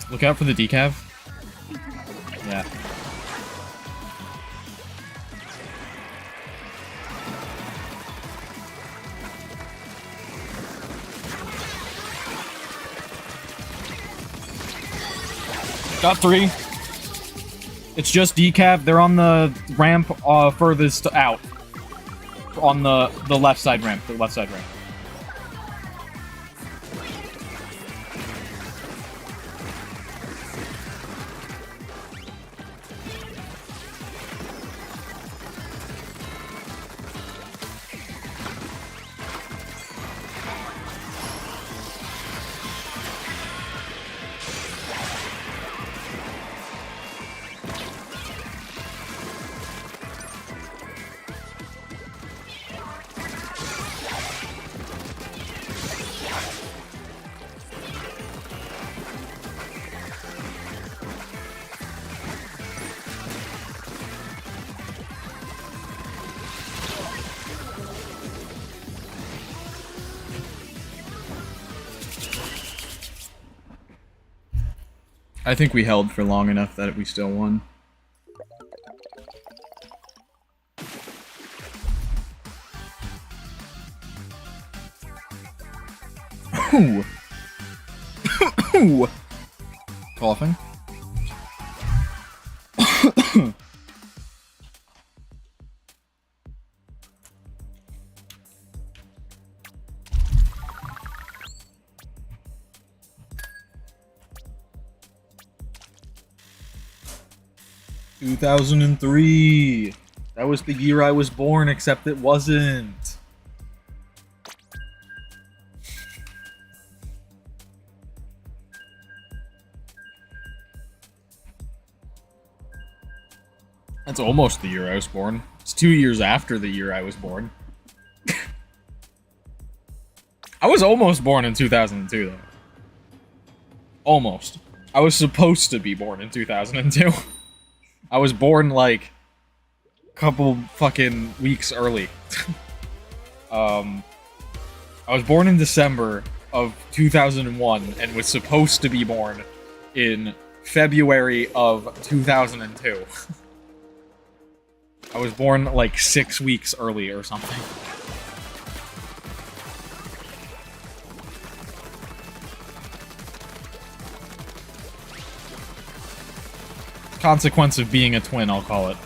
Look out for the decav. Yeah. Got 3. It's just decav. They're on the ramp furthest out. On the left side ramp. The left side ramp. I think we held for long enough that we still won. Ooh. Ooh. Coughing. 2003. That was the year I was born, except it wasn't. That's almost the year I was born. It's 2 years after the year I was born. I was almost born in 2002, though. Almost. I was supposed to be born in 2002. I was born, like, a couple fucking weeks early. I was born in December of 2001 and was supposed to be born in February of 2002. I was born, like, 6 weeks early or something. Consequence of being a twin, I'll call it.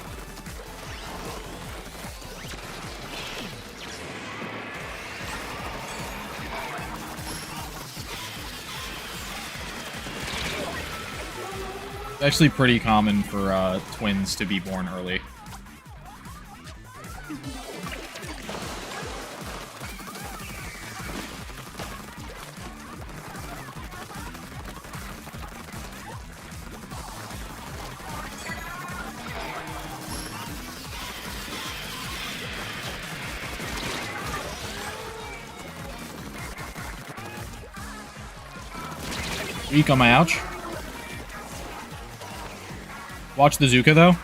It's actually pretty common for twins to be born early. Weak on my ouch. Watch the Zuka, though.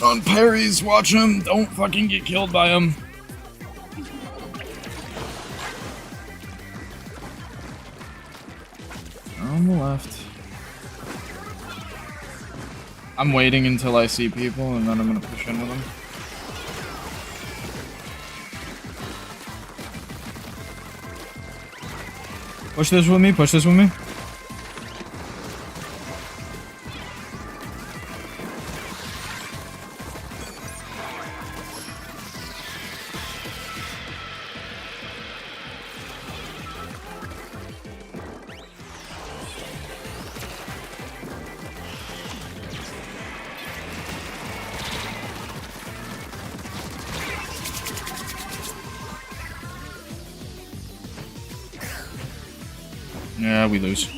On parries, watch him. Don't fucking get killed by him. On the left. I'm waiting until I see people, and then I'm gonna push in with them. Push this with me, push this with me. Yeah, we lose.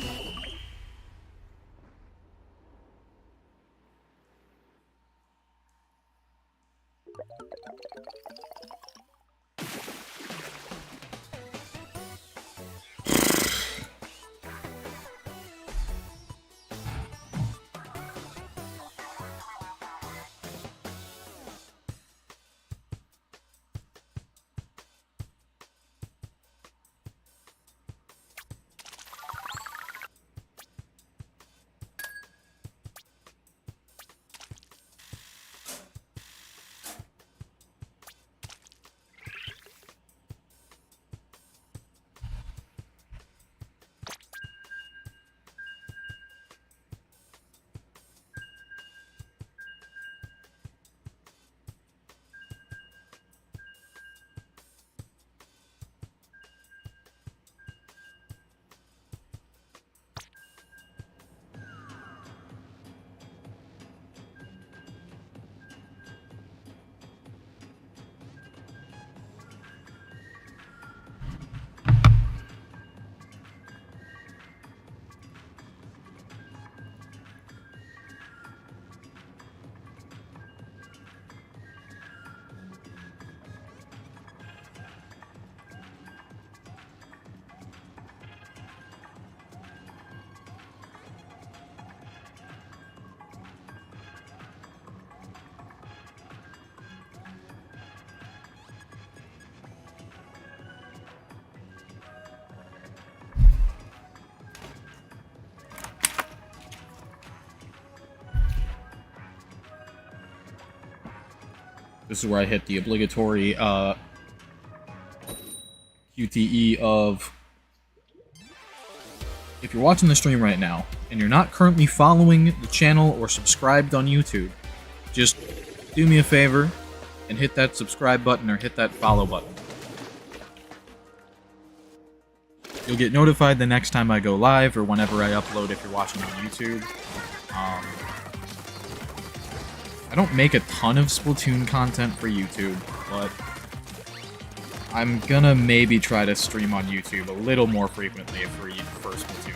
This is where I hit the obligatory QTE of... If you're watching the stream right now, and you're not currently following the channel or subscribed on YouTube, just do me a favor and hit that subscribe button or hit that follow button. You'll get notified the next time I go live or whenever I upload if you're watching on YouTube. I don't make a ton of Splatoon content for YouTube, but I'm gonna maybe try to stream on YouTube a little more frequently for Splatoon.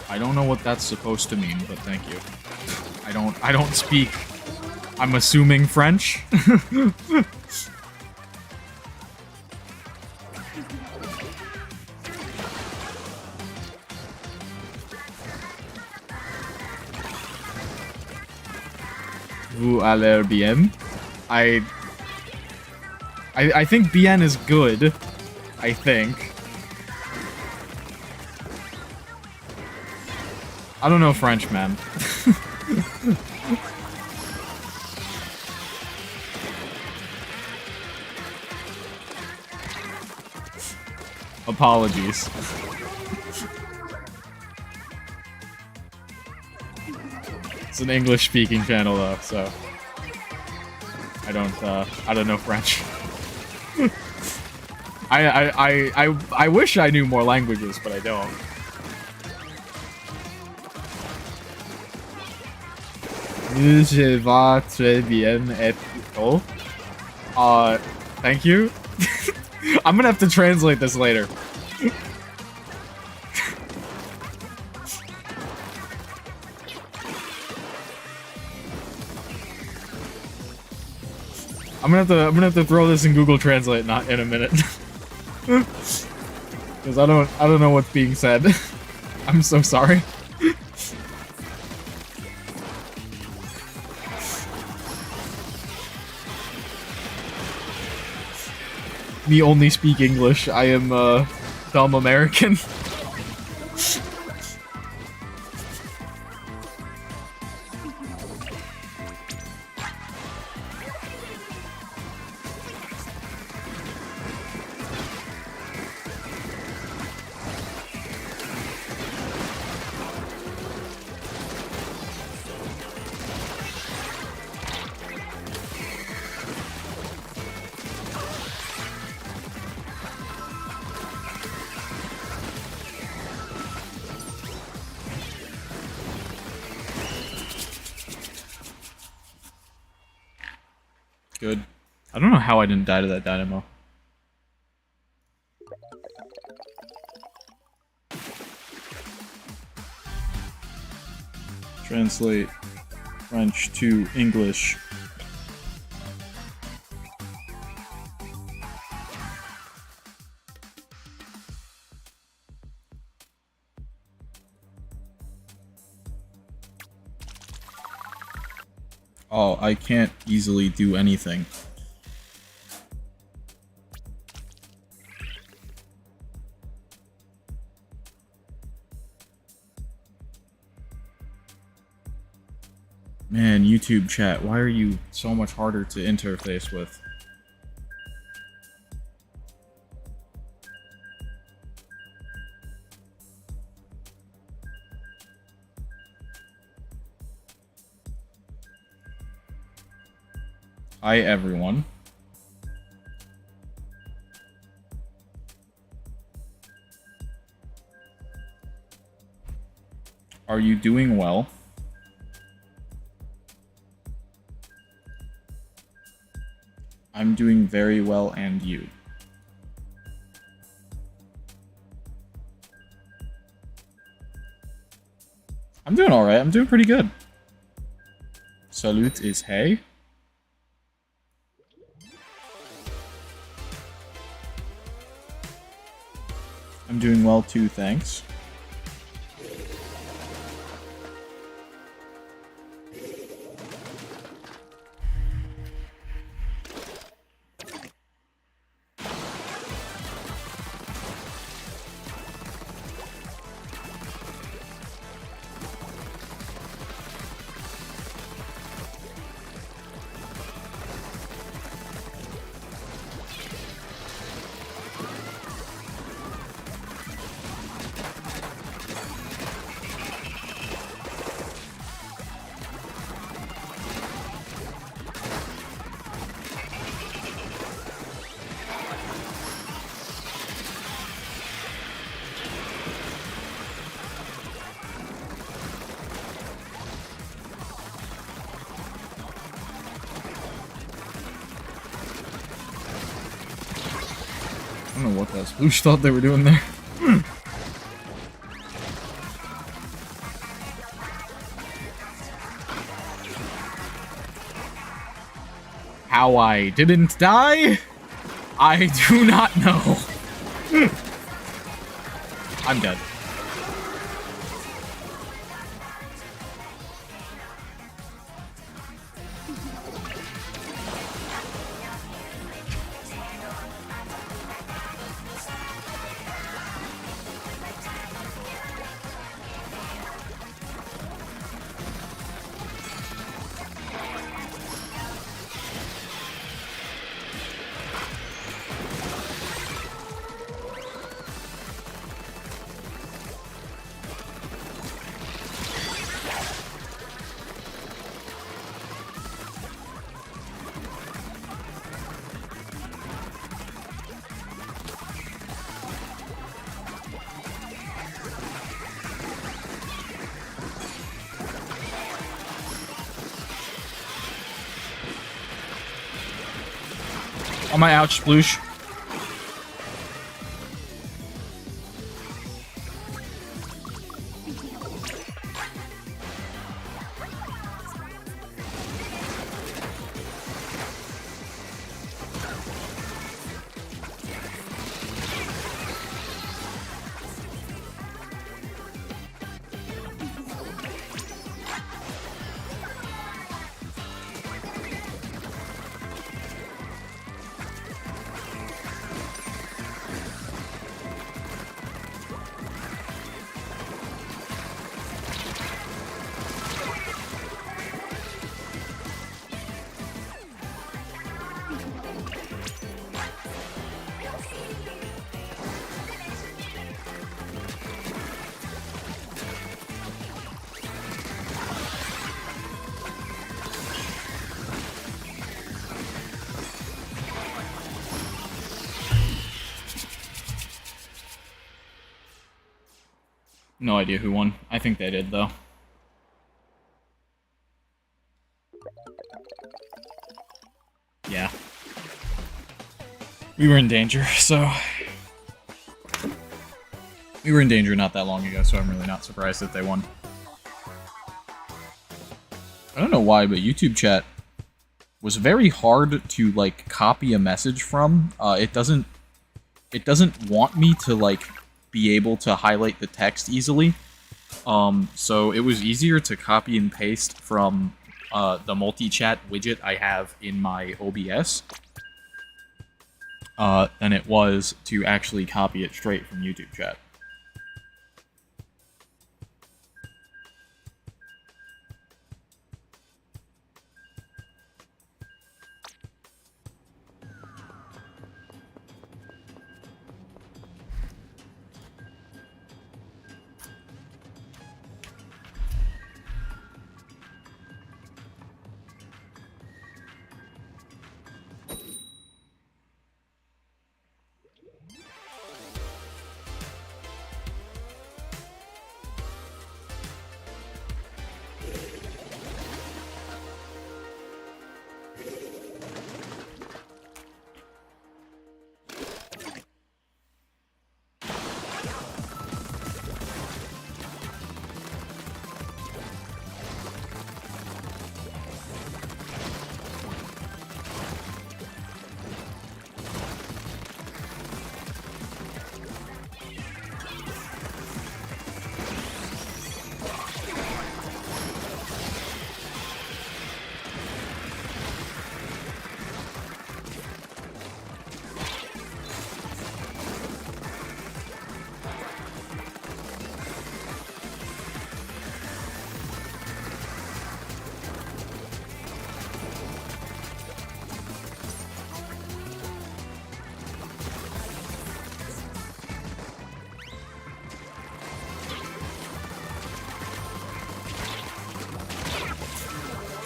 I don't know what that's supposed to mean, but thank you. I don't speak, I'm assuming, French. Vous allez bien? I think bien is good. I think. I don't know French, man. Apologies. It's an English-speaking channel, though, so I don't know French. I wish I knew more languages, but I don't. Je vais très bien et toi? Thank you. I'm gonna have to translate this later. I'm gonna have to throw this in Google Translate not in a minute. Because I don't know what's being said. I'm so sorry. Me only speak English. I am dumb American. Good. I don't know how I didn't die to that dynamo. Translate French to English. Oh, I can't easily do anything. Man, YouTube chat, why are you so much harder to interface with? Hi, everyone. Are you doing well? I'm doing very well, and you? I'm doing alright, I'm doing pretty good. Salute is hey? doing well too, thanks. I don't know what that sploosh thought they were doing there. How I didn't die? I do not know. I'm dead. On my ouch, sploosh. No idea who won. I think they did, though. Yeah. We were in danger, so... We were in danger not that long ago, so I'm really not surprised that they won. I don't know why, but YouTube chat was very hard to, like, copy a message from. It doesn't want me to, like, be able to highlight the text easily. So it was easier to copy and paste from the multi-chat widget I have in my OBS than it was to actually copy it straight from YouTube chat.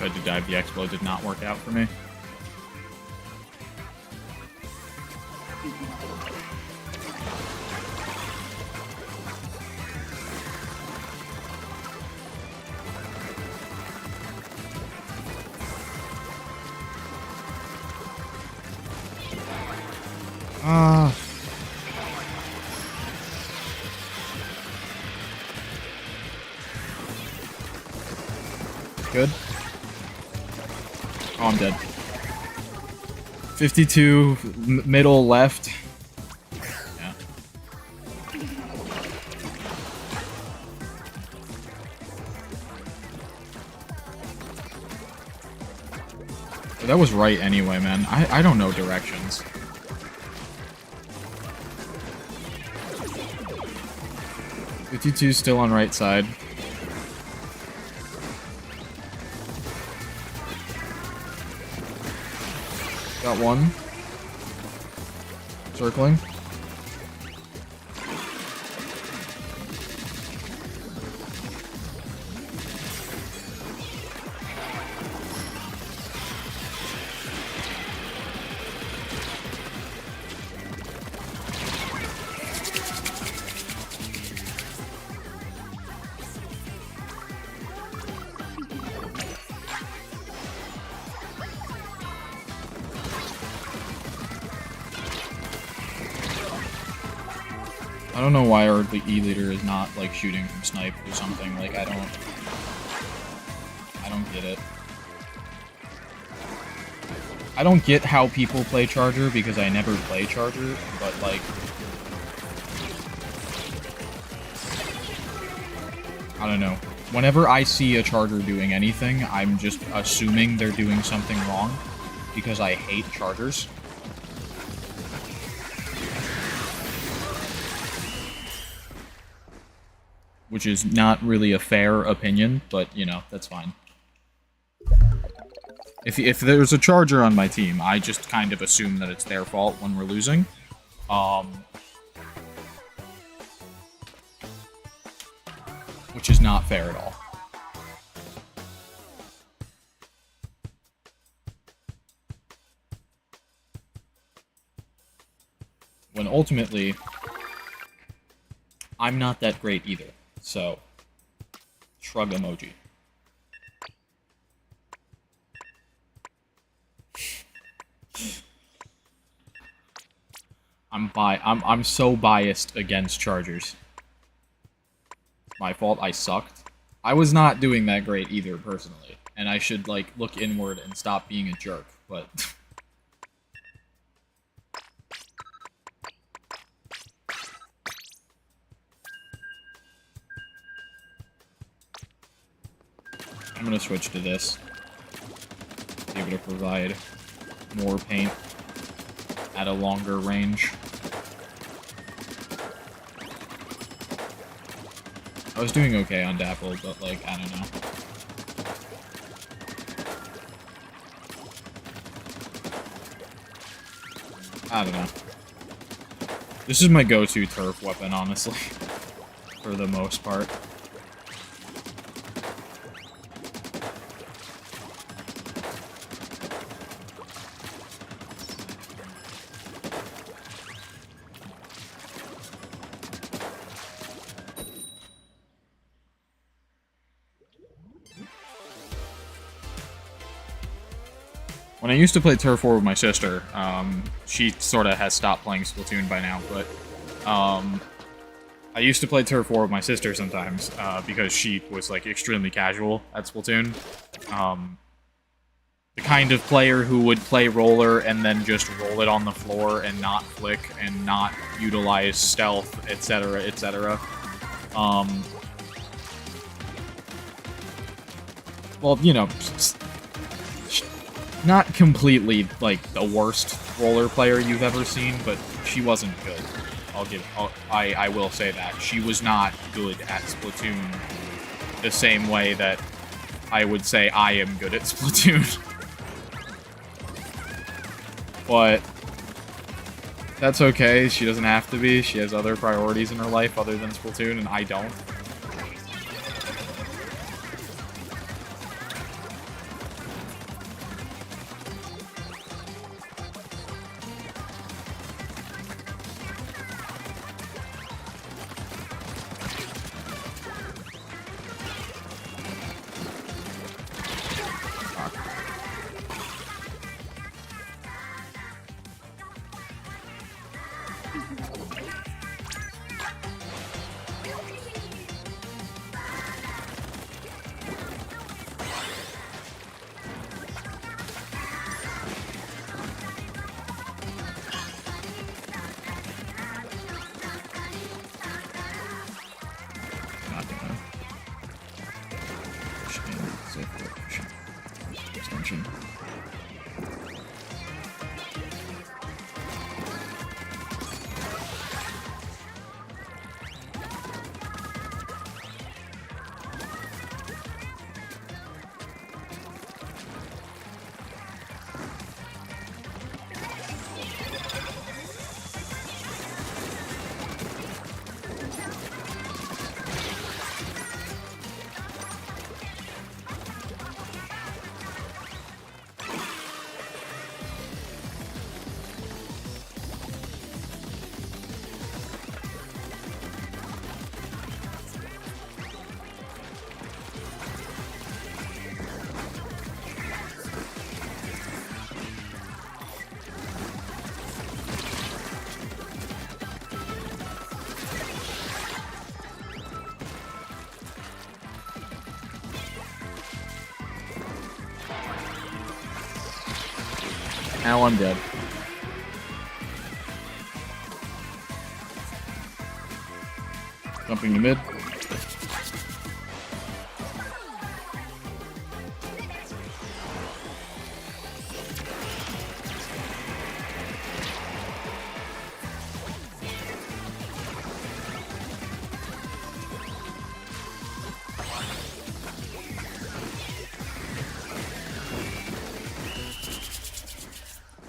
tried to dive the Explode, did not work out for me. Good. Oh, I'm dead. 52, middle, left. Yeah. That was right anyway, man. I don't know directions. .52 still on right side. Got one. Circling. I don't know why our E-leader is not, like, shooting from snipe or something. Like, I don't get it. I don't get how people play Charger, because I never play Charger, but, like... I don't know. Whenever I see a Charger doing anything, I'm just assuming they're doing something wrong, because I hate Chargers. Which is not really a fair opinion, but, you know, that's fine. If there's a Charger on my team, I just kind of assume that it's their fault when we're losing. Which is not fair at all. When ultimately, I'm not that great either. So, shrug emoji. I'm so biased against Chargers. My fault, I sucked. I was not doing that great either, personally. And I should, like, look inward and stop being a jerk, but... I'm gonna switch to this. Be able to provide more paint at a longer range. I was doing okay on Dapple, but, like, I don't know. I don't know. This is my go-to turf weapon, honestly. For the most part. When I used to play Turf War with my sister, she sort of has stopped playing Splatoon by now, but I used to play Turf War with my sister sometimes, because she was, like, extremely casual at Splatoon. The kind of player who would play roller and then just roll it on the floor and not flick and not utilize stealth, etc., etc. Well, you know... Not completely, like, the worst roller player you've ever seen, but she wasn't good. I will say that. She was not good at Splatoon the same way that I would say I am good at Splatoon. But that's okay. She doesn't have to be. She has other priorities in her life other than Splatoon, and I don't. attention. Now I'm dead. Jumping to mid.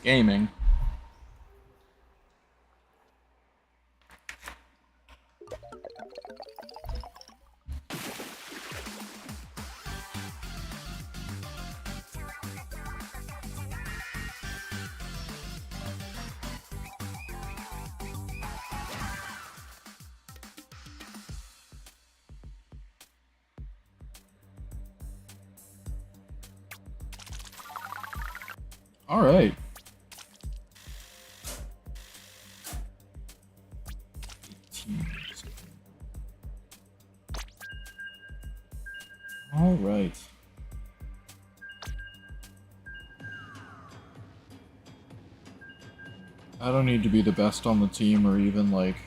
Gaming. All right. All right. I don't need to be the best on the team or even, like,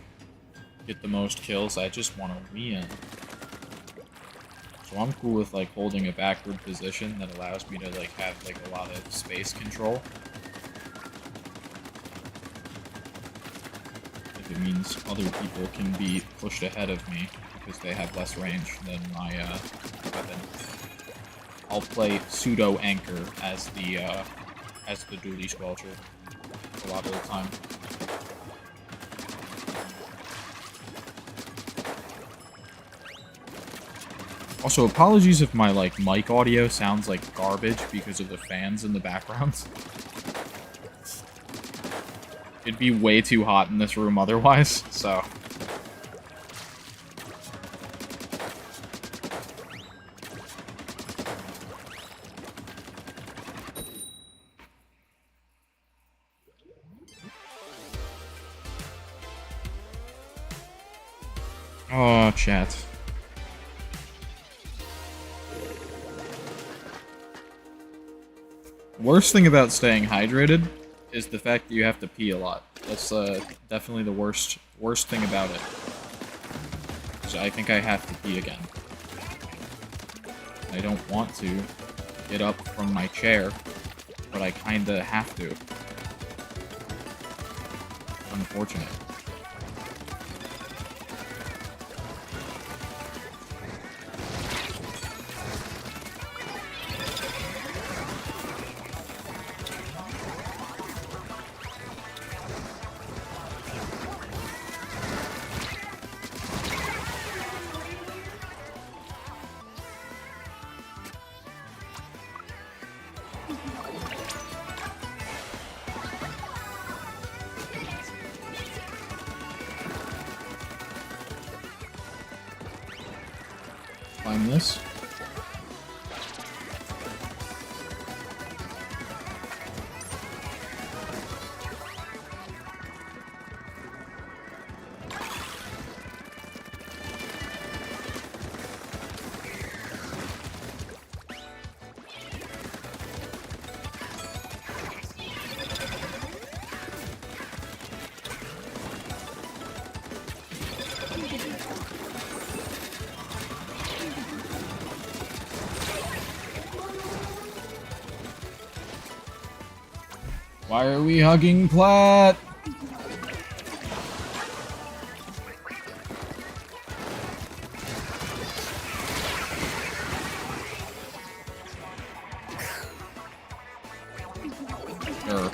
get the most kills. I just want to win. So I'm cool with, like, holding a backward position that allows me to, like, have, like, a lot of space control. If it means other people can be pushed ahead of me because they have less range than my, weapon. I'll play pseudo anchor as the duty squelcher a lot of the time. Also, apologies if my like mic audio sounds like garbage because of the fans in the background. It'd be way too hot in this room otherwise, so. Oh, chat. Worst thing about staying hydrated is the fact that you have to pee a lot. That's definitely the worst thing about it. So I think I have to pee again. I don't want to get up from my chair, but I kinda have to. Unfortunate. Climb this. Why are we hugging Plat? Sure.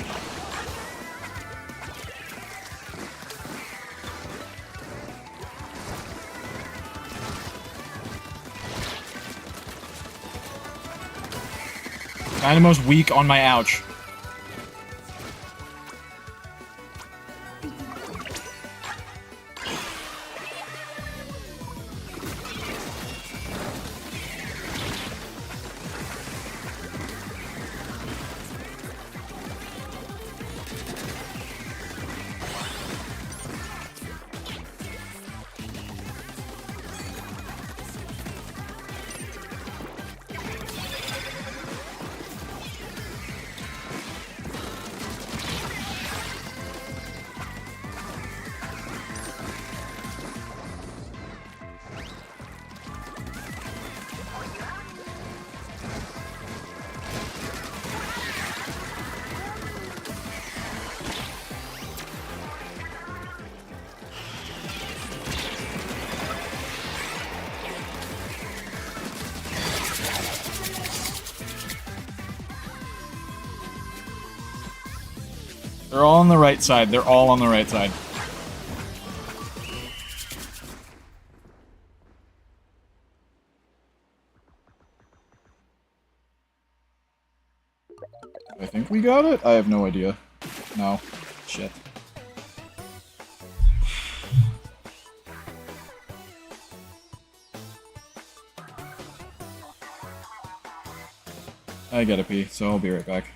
Dynamo's weak on my ouch. They're all on the right side. They're all on the right side. I think we got it? I have no idea. No. Shit. I gotta pee, so I'll be right back.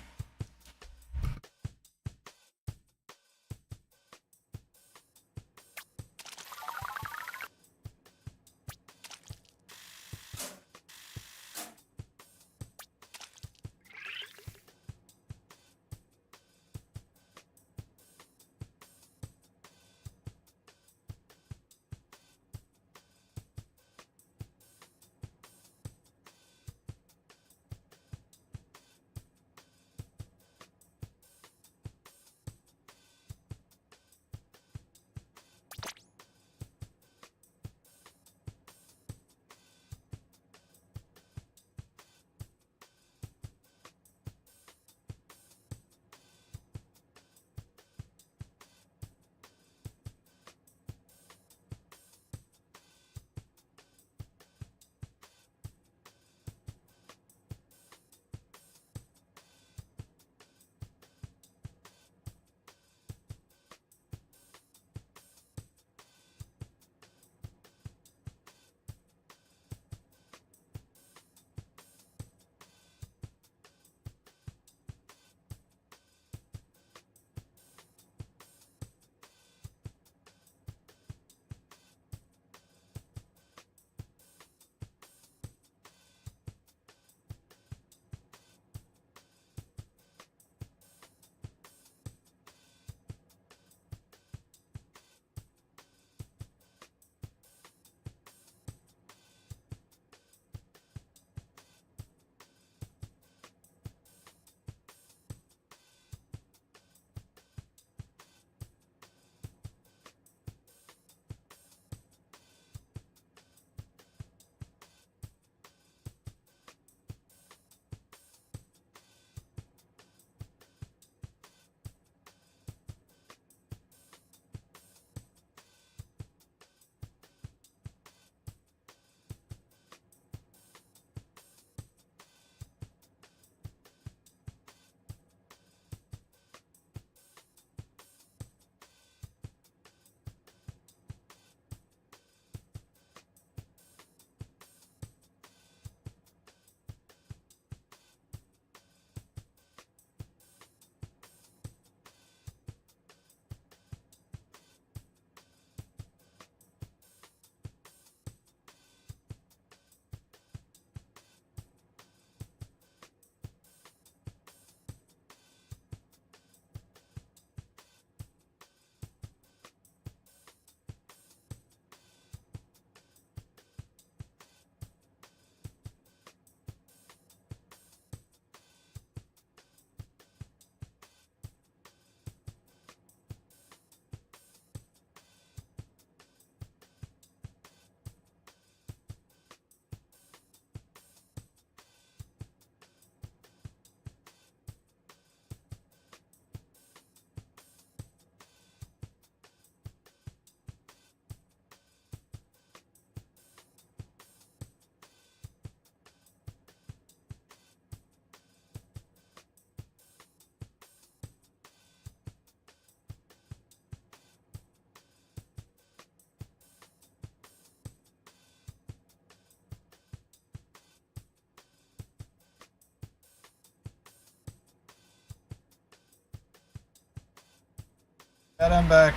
And I'm back.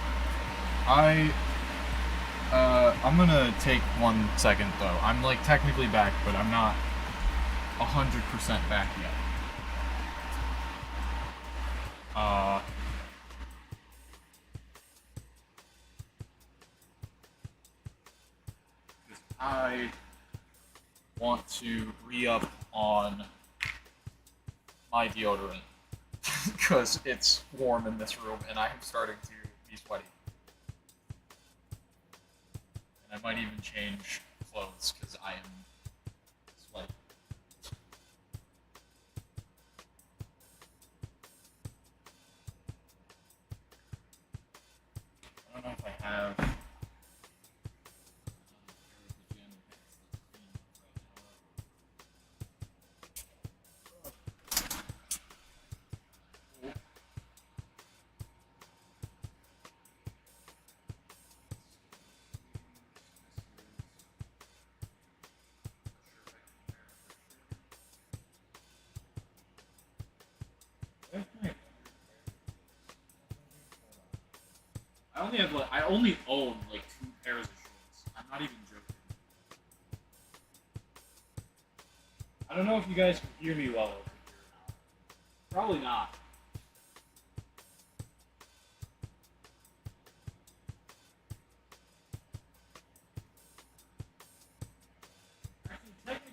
I I'm gonna take 1 second though. I'm like technically back, but I'm not 100% back yet. Uh, I want to re-up on my deodorant because it's warm in this room and I'm starting to be sweaty. And I might even change clothes because I am sweaty. I don't know if I have. I only own like 2 pairs of shorts. I'm not even joking. I don't know if you guys can hear me well over here or not. Probably not. Actually, technically,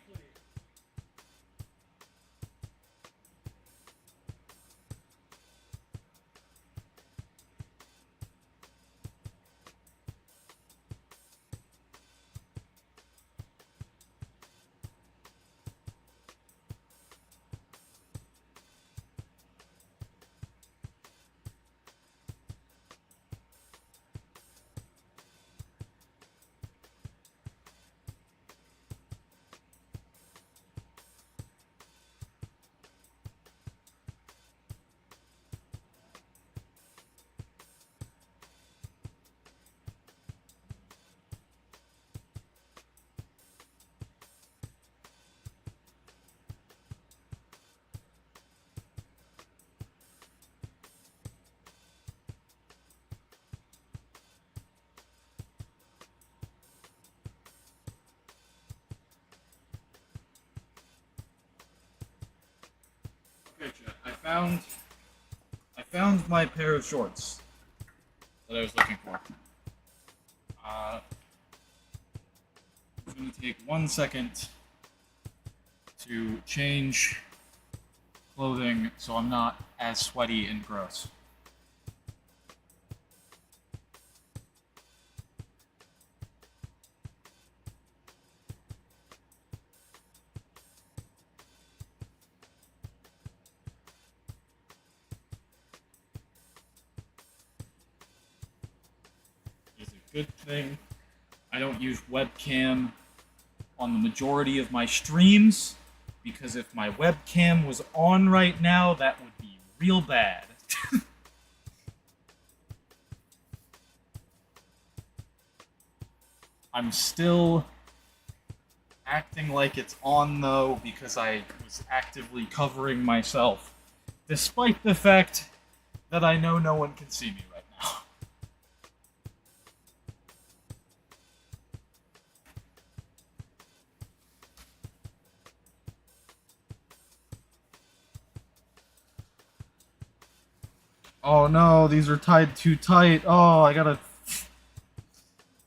okay, Chet. I found my pair of shorts that I was looking for. It's going to take 1 second to change clothing so I'm not as sweaty and gross. It's a good thing I don't use webcam on the majority of my streams, because if my webcam was on right now, that would be real bad. I'm still acting like it's on though, because I was actively covering myself, despite the fact that I know no one can see me right now. Oh no, these are tied too tight. Oh, I gotta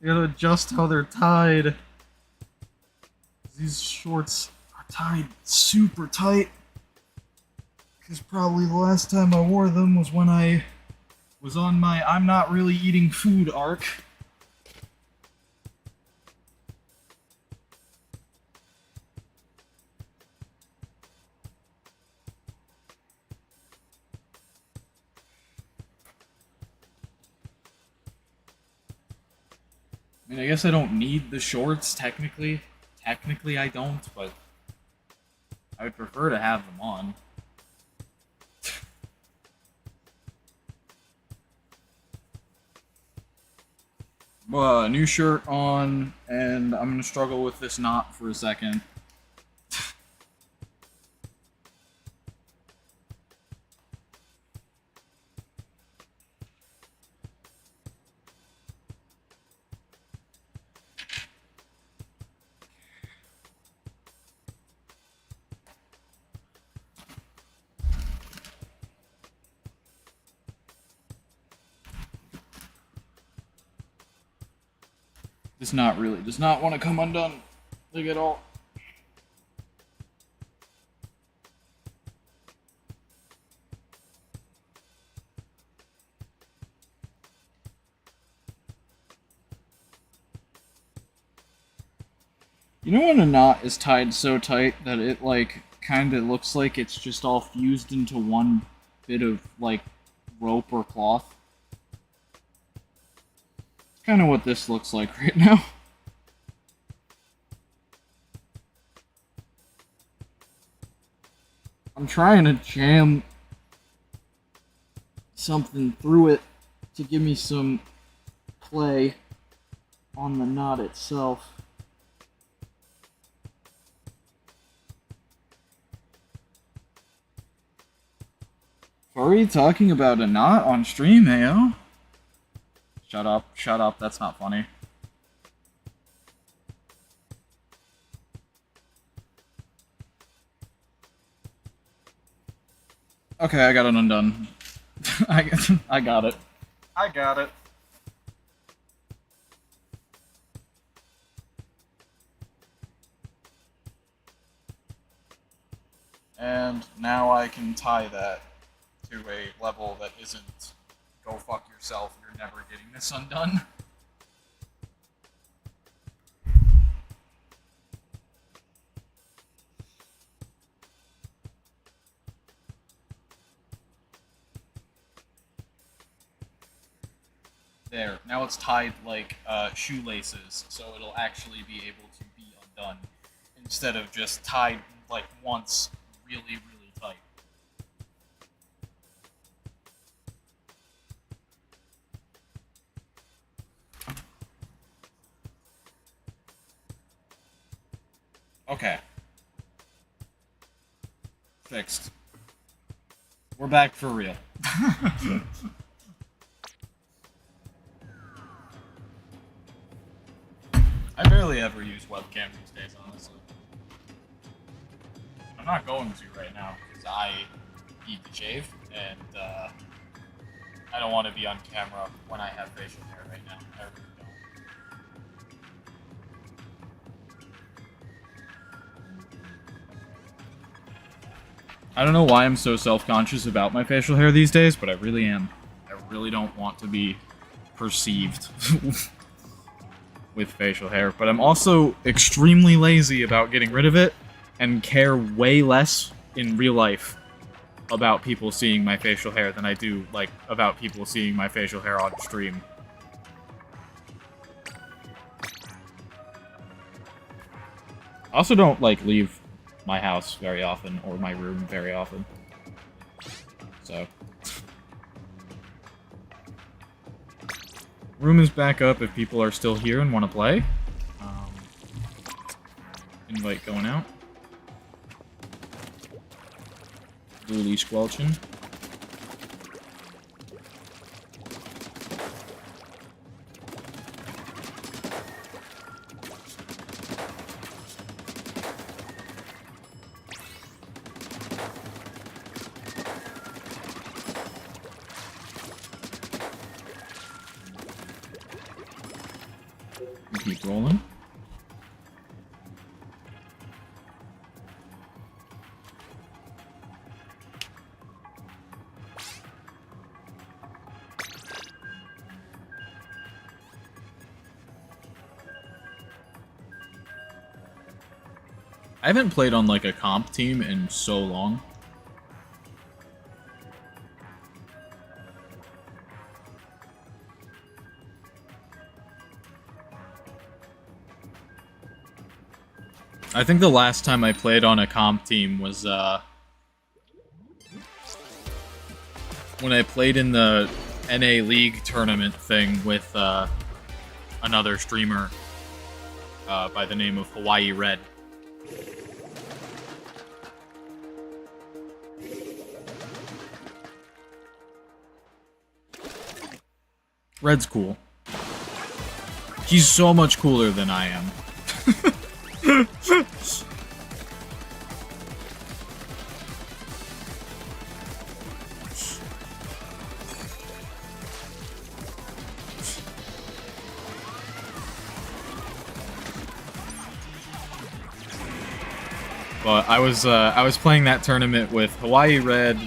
adjust how they're tied. These shorts are tied super tight. Because probably the last time I wore them was when I was on my I'm not really eating food arc. I mean, I guess I don't need the shorts, technically. Technically, I don't, but I would prefer to have them on. New shirt on, and I'm gonna struggle with this knot for a second. does not want to come undone. Look at all. You know when a knot is tied so tight that it, like, kinda looks like it's just all fused into one bit of, like, rope or cloth? It's kinda what this looks like right now. I'm trying to jam something through it to give me some play on the knot itself. Furry talking about a knot on stream, heyo? Shut up, that's not funny. Okay, I got it undone. I got it. I got it. And now I can tie that to a level that isn't go fuck yourself, you're never getting this undone. There, now it's tied like shoelaces, so it'll actually be able to be undone, instead of just tied like once really, really tight. Okay. Fixed. We're back for real. I barely ever use webcam these days, honestly. I'm not going to right now, because I need to shave, and I don't want to be on camera when I have facial hair right now. I really don't. I don't know why I'm so self-conscious about my facial hair these days, but I really am. I really don't want to be perceived with facial hair, but I'm also extremely lazy about getting rid of it, and care way less in real life about people seeing my facial hair than I do, like, about people seeing my facial hair on stream. I also don't, like, leave my house very often, or my room very often. So. Room is back up if people are still here and want to play. Invite going out. Dually squelching. Keep rolling. I haven't played on, like, a comp team in so long. I think the last time I played on a comp team was, when I played in the NA League tournament thing with, another streamer, by the name of Hawaii Red. Red's cool. He's so much cooler than I am. But I was playing that tournament with Hawaii Red,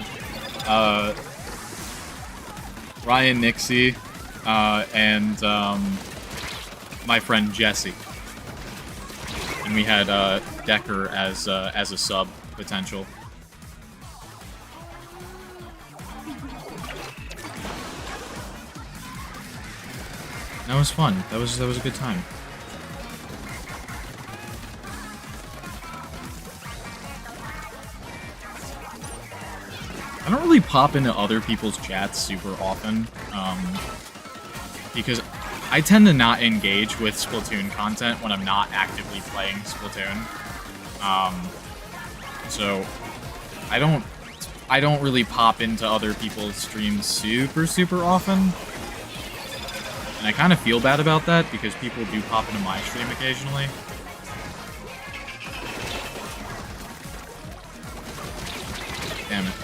Ryan Nixie, and my friend Jesse, and we had Decker as a sub potential. That was fun. That was a good time. I don't really pop into other people's chats super often, because I tend to not engage with Splatoon content when I'm not actively playing Splatoon. So I don't really pop into other people's streams super often. And I kind of feel bad about that because people do pop into my stream occasionally. Damn it.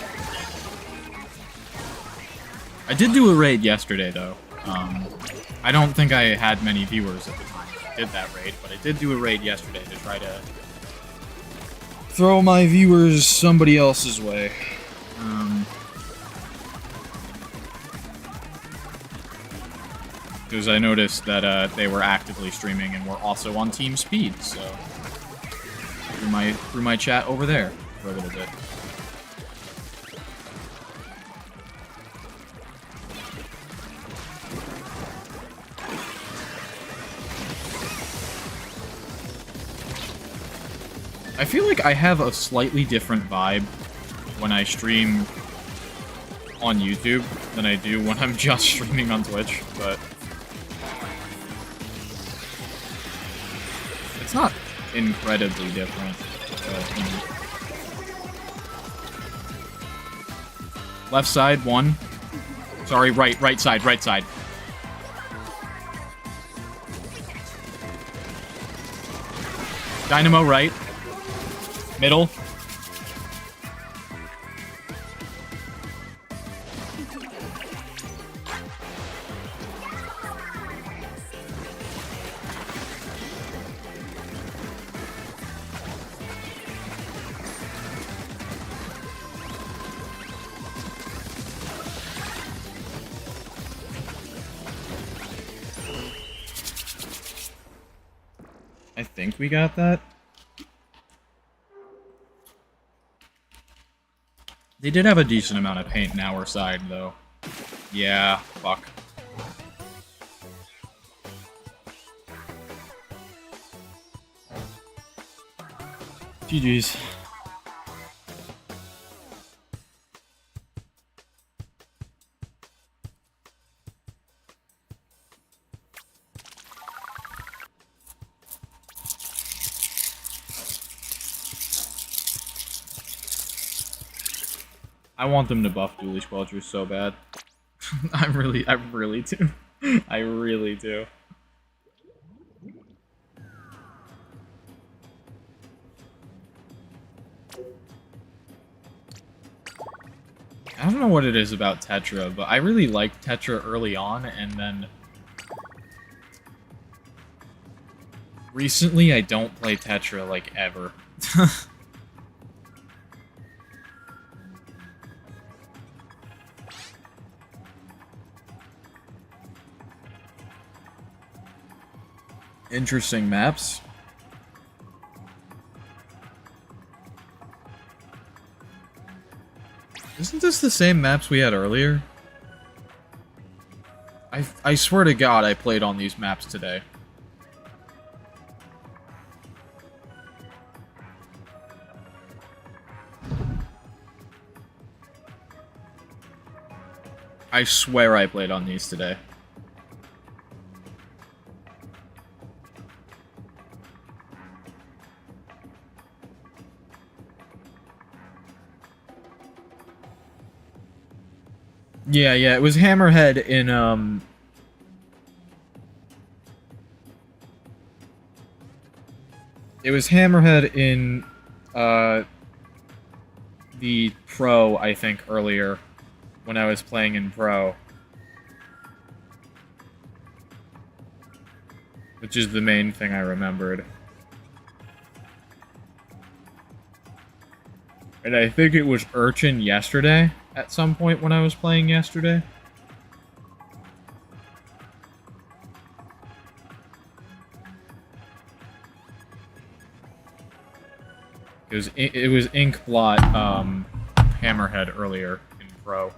I did do a raid yesterday, though. I don't think I had many viewers at the time I did that raid, but I did do a raid yesterday to try to throw my viewers somebody else's way. Because I noticed that they were actively streaming and were also on Team Speed, so through my chat over there for a little bit. I feel like I have a slightly different vibe when I stream on YouTube than I do when I'm just streaming on Twitch, but it's not incredibly different. Left side, one. Sorry, right side, right side. Dynamo right. Middle. I think we got that. They did have a decent amount of paint in our side, though. Yeah, fuck. GG's. I want them to buff Dually Squelchers so bad. I really do. I really do. I don't know what it is about Tetra, but I really liked Tetra early on, and then recently I don't play Tetra, like, ever. Interesting maps. Isn't this the same maps we had earlier? I swear to God I played on these maps today. I swear I played on these today. Yeah, it was Hammerhead in, It was Hammerhead in, the Pro, I think, earlier, when I was playing in Pro. Which is the main thing I remembered. And I think it was Urchin yesterday, at some point when I was playing yesterday. It was Inkblot, Hammerhead earlier in Pro.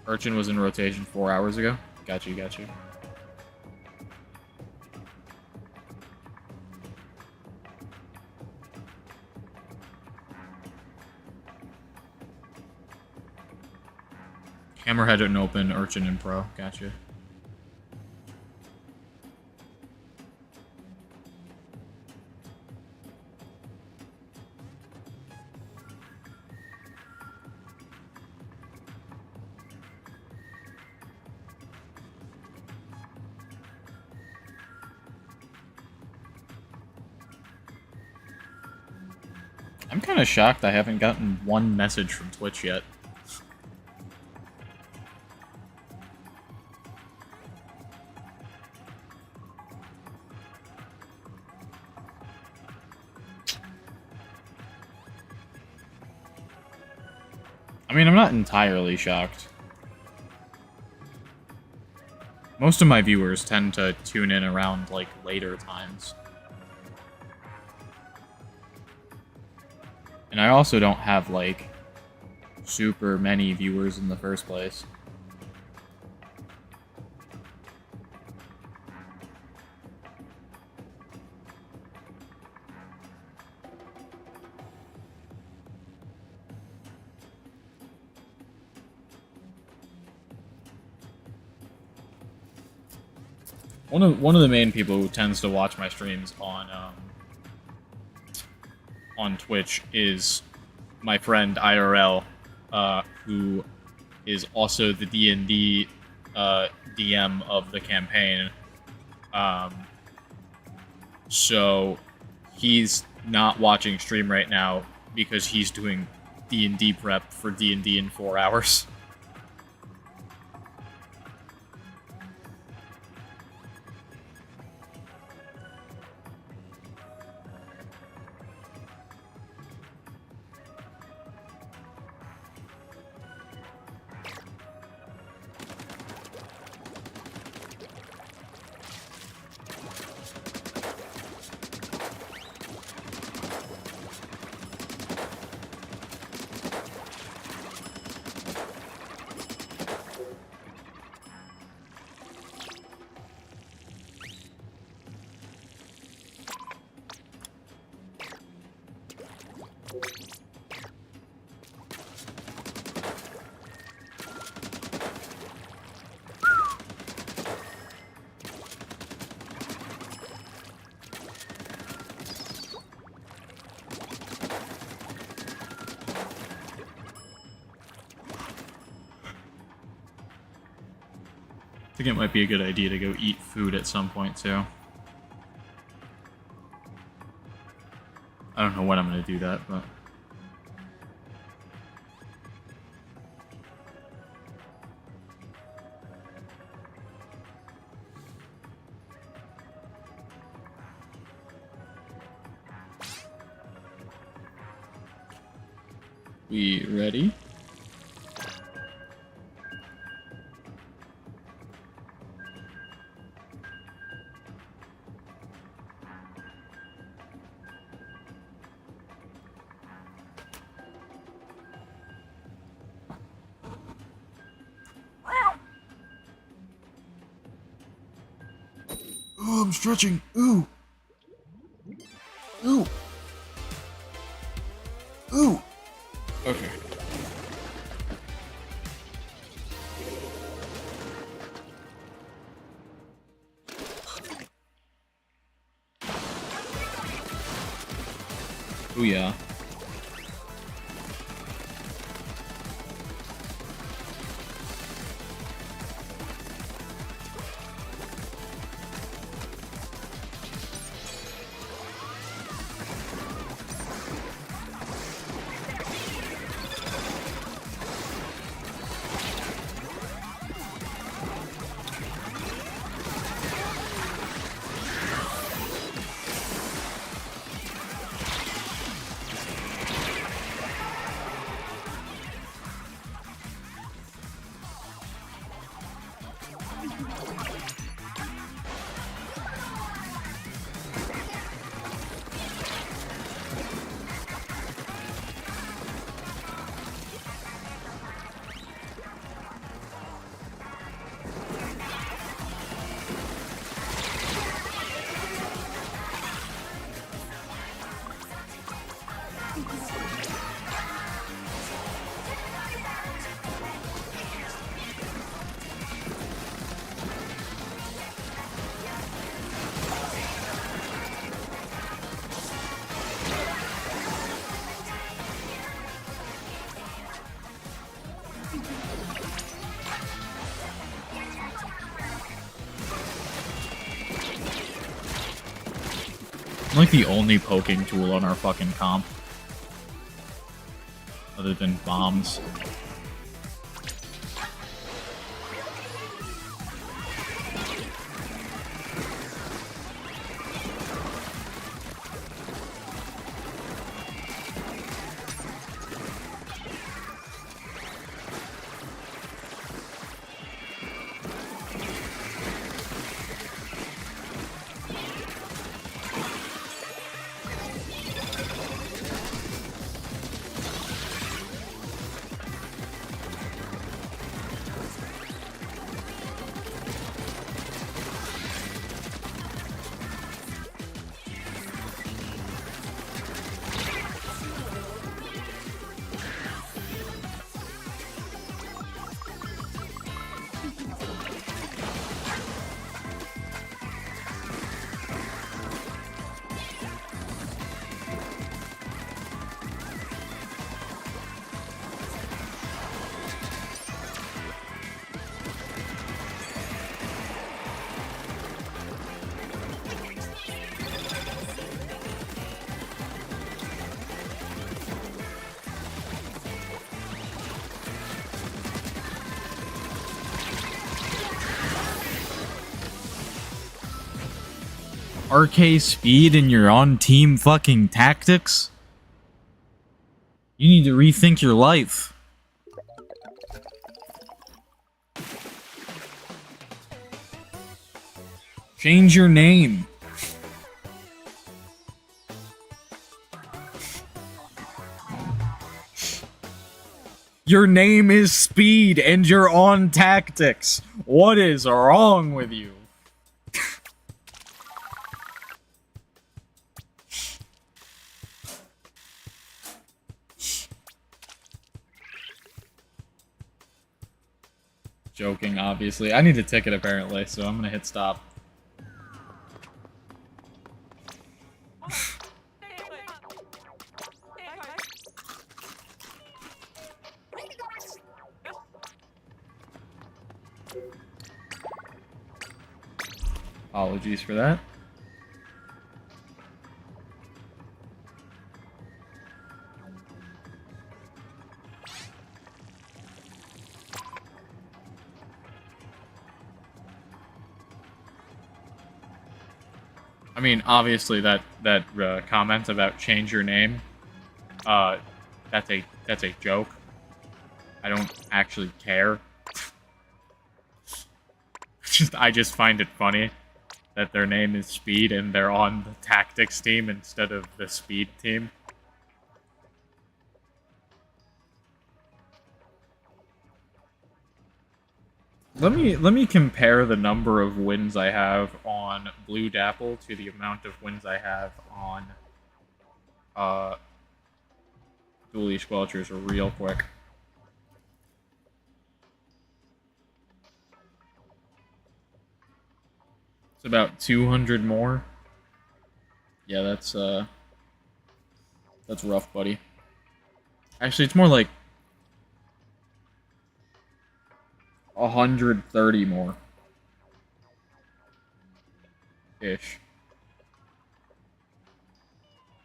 Urchin was in rotation 4 hours ago. Got you, got you. Hammerhead and open, Urchin and Pro. Gotcha. I'm kind of shocked I haven't gotten one message from Twitch yet. I mean, I'm not entirely shocked. Most of my viewers tend to tune in around, like, later times. And I also don't have, like, super many viewers in the first place. One of the main people who tends to watch my streams on Twitch is my friend IRL, who is also the D&D DM of the campaign. So he's not watching stream right now because he's doing D&D prep for D&D in 4 hours. I think it might be a good idea to go eat food at some point, too. I don't know when I'm going to do that, but... We ready? Oh, I'm stretching. Ooh. Ooh. Ooh. Okay. Ooh, yeah. I'm like the only poking tool on our fucking comp. Other than bombs. RK speed and you're on team fucking tactics? You need to rethink your life. Change your name. Your name is Speed and you're on tactics. What is wrong with you? Joking, obviously. I need a ticket, apparently, so I'm gonna hit stop. Apologies for that. I mean, obviously that comment about change your name, that's a joke. I don't actually care. I just find it funny that their name is Speed and they're on the Tactics team instead of the Speed team. Let me compare the number of wins I have on Blue Dapple to the amount of wins I have on Dually Squelchers real quick. It's about 200 more. Yeah, that's rough, buddy. Actually, it's more like 130 more. Ish.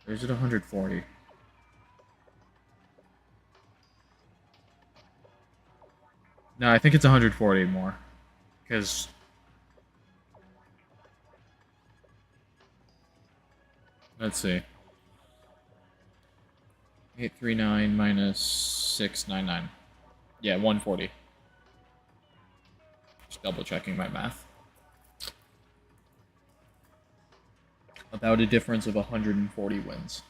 Or is it 140? No, I think it's 140 more. Because... let's see. 839 minus 699. Yeah, 140. Just double checking my math. About a difference of 140 wins.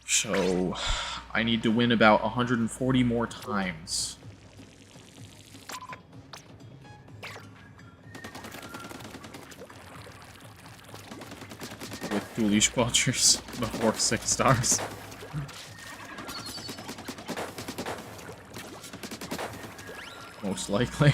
So, I need to win about 140 more times. With dually squelchers before 6 stars. Most likely.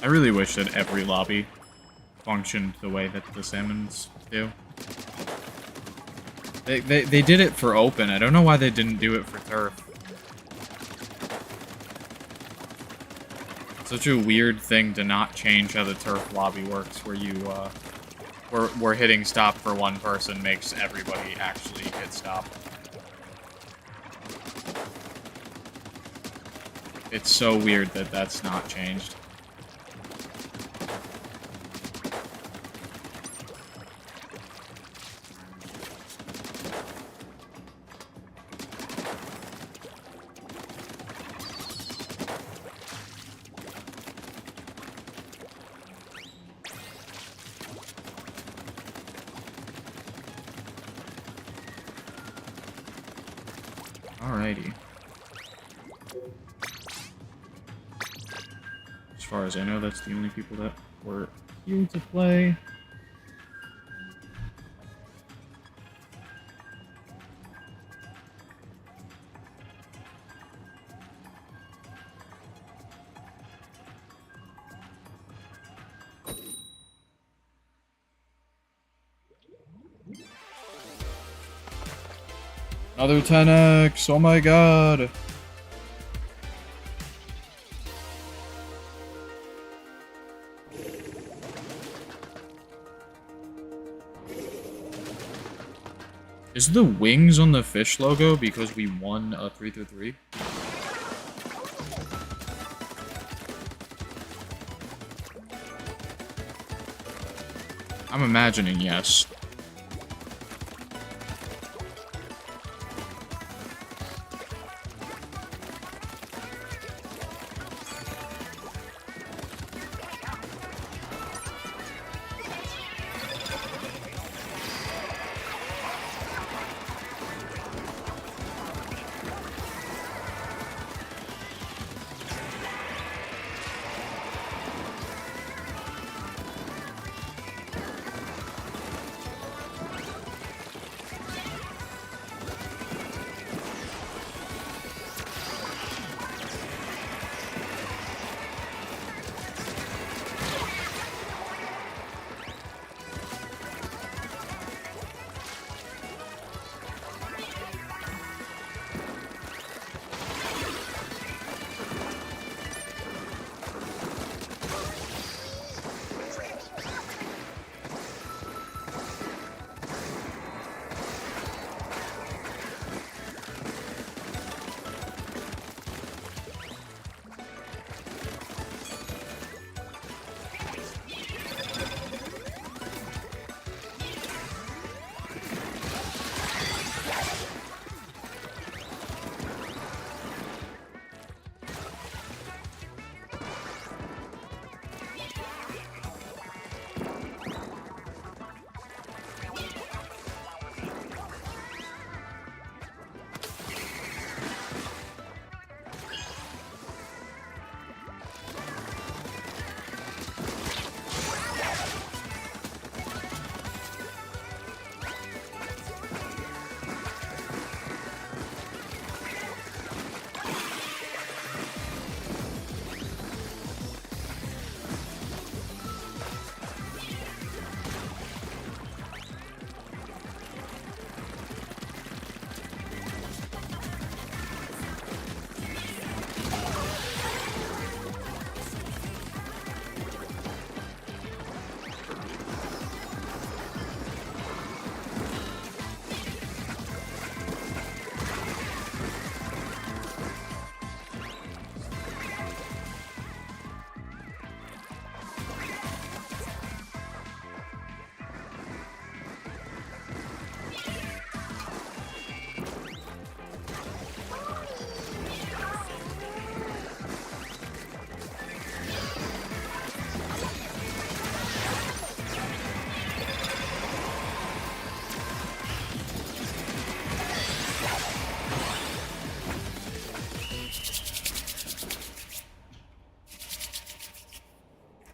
I really wish that every lobby functioned the way that the salmons do. They did it for open. I don't know why they didn't do it for turf. Such a weird thing to not change how the turf lobby works, where you, where hitting stop for one person makes everybody actually hit stop. It's so weird that that's not changed. Alrighty. As far as I know, that's the only people that were here to play. Another 10x! Oh my god! Is the wings on the fish logo because we won a 3-3? I'm imagining yes.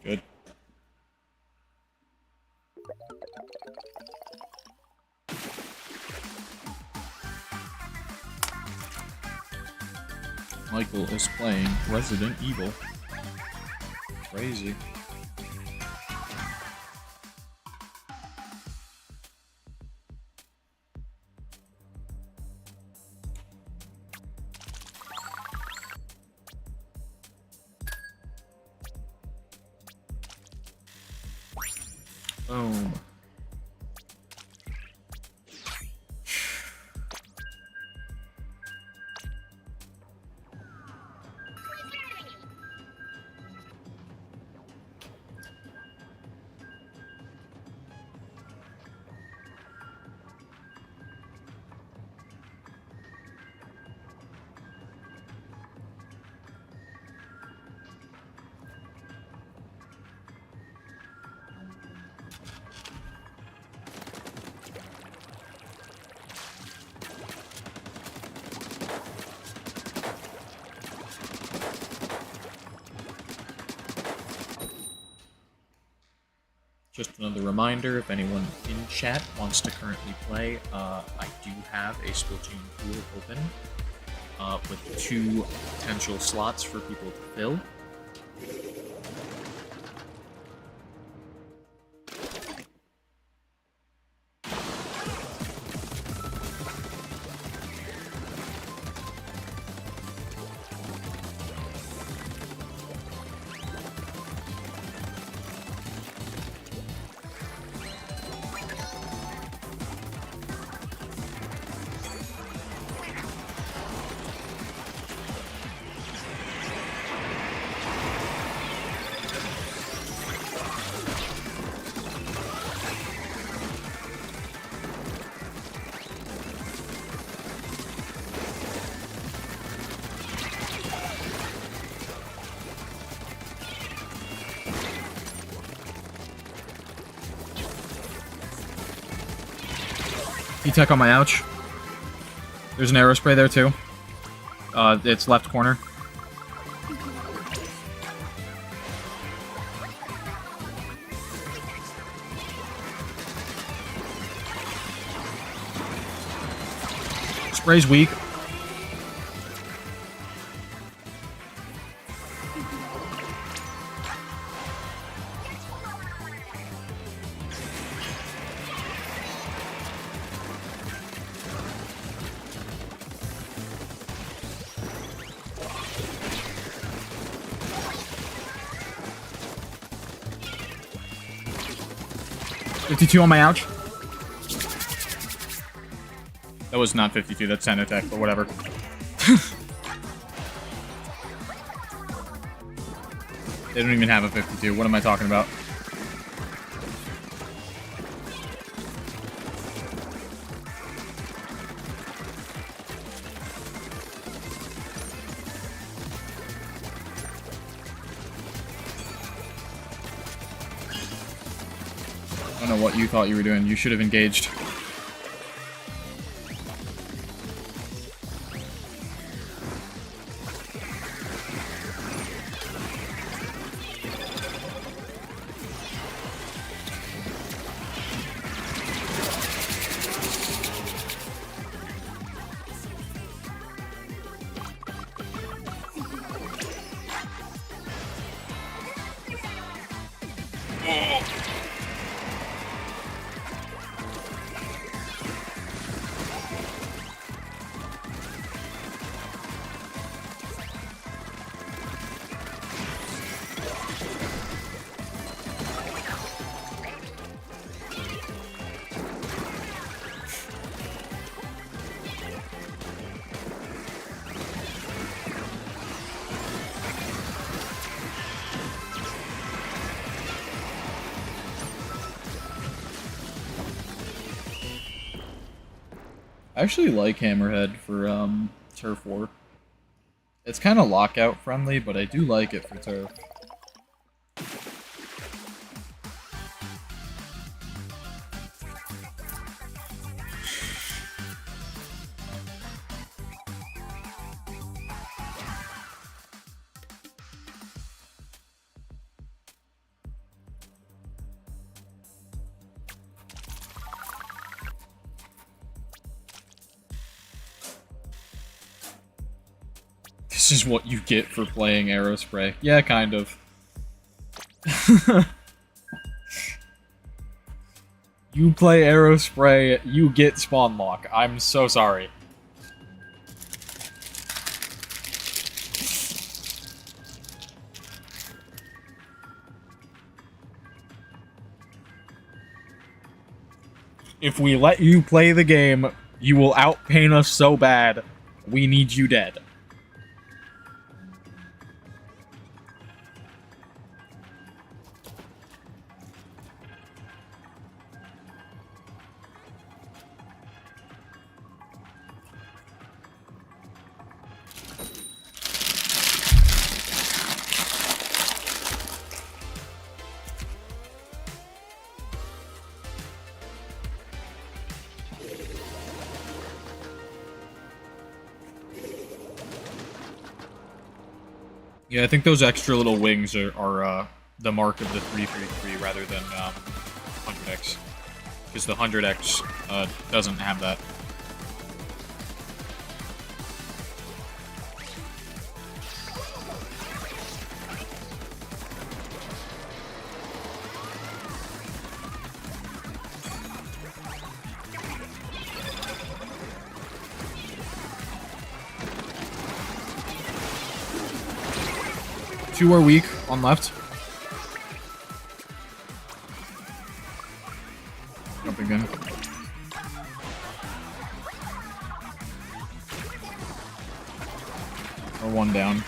Good. Michael is playing Resident Evil. Crazy. Boom. Just another reminder, if anyone in chat wants to currently play, I do have a Splatoon pool open with 2 potential slots for people to fill. E-Tech on my ouch. There's an aerospray there too. It's left corner. Spray's weak. $52 on my ouch. That was not 52, that's 10 attack, but whatever. They don't even have a 52, what am I talking about? I don't know what you thought you were doing. You should have engaged. I actually like Hammerhead for Turf War. It's kind of lockout friendly, but I do like it for Turf. This is what you get for playing Aerospray. Yeah, kind of. You play Aerospray, you get Spawn Lock. I'm so sorry. If we let you play the game, you will outpaint us so bad, we need you dead. Yeah, I think those extra little wings are the mark of the 333 rather than 100x. Because the 100x doesn't have that. Two are weak on left. Jumping in. Or one down.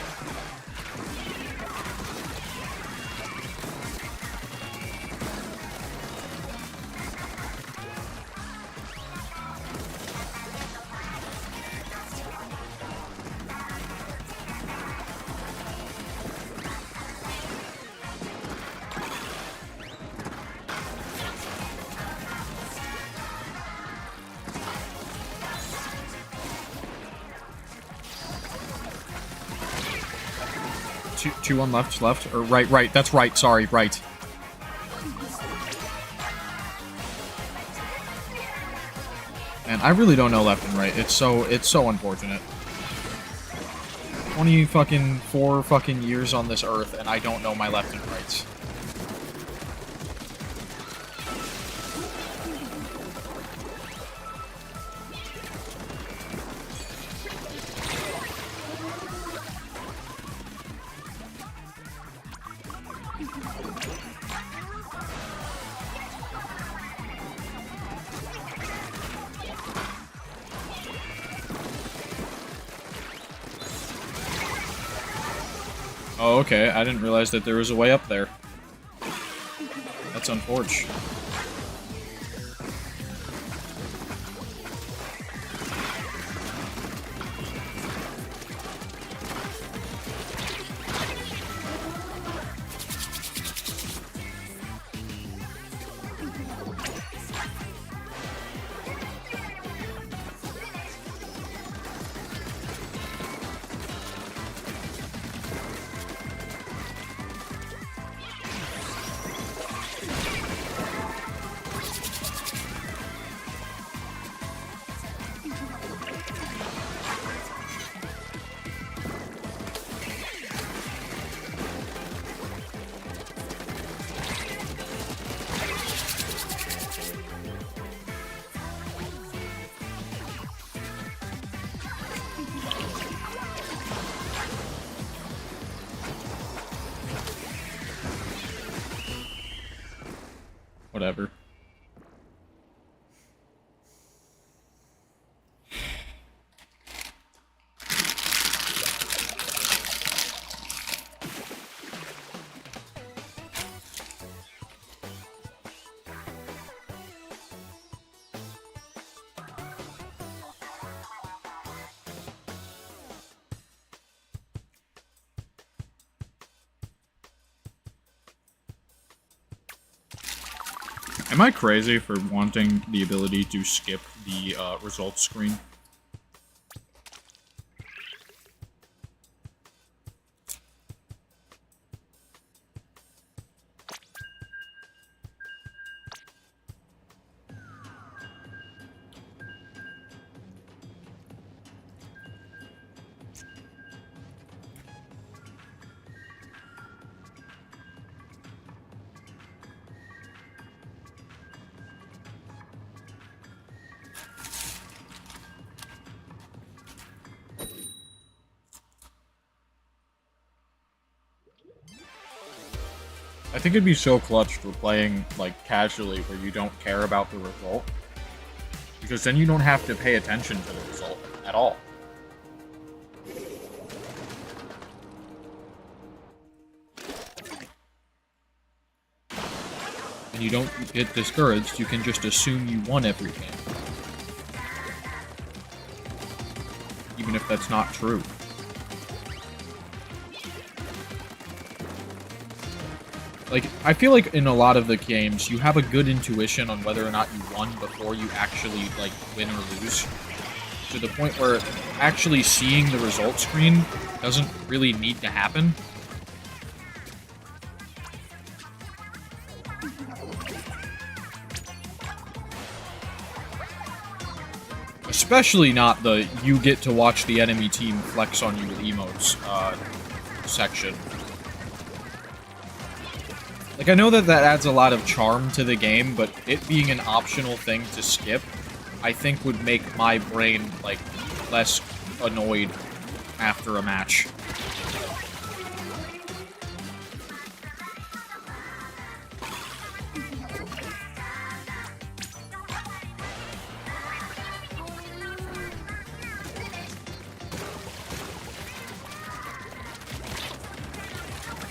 Two on left, or right, that's right, sorry, right. And I really don't know left and right, it's so unfortunate. 24 fucking years on this earth, and I don't know my left and rights. Oh, okay. I didn't realize that there was a way up there. That's unfortunate. Whatever. Am I crazy for wanting the ability to skip the results screen? I think it'd be so clutch for playing, like, casually where you don't care about the result. Because then you don't have to pay attention to the result at all. And you don't get discouraged, you can just assume you won every game. Even if that's not true. Like, I feel like in a lot of the games, you have a good intuition on whether or not you won before you actually, like, win or lose. To the point where actually seeing the result screen doesn't really need to happen. Especially not the you get to watch the enemy team flex on you with emotes section. Like, I know that that adds a lot of charm to the game, but it being an optional thing to skip, I think would make my brain, like, less annoyed after a match.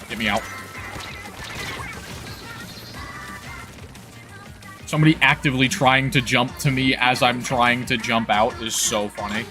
Get me out. Somebody actively trying to jump to me as I'm trying to jump out is so funny.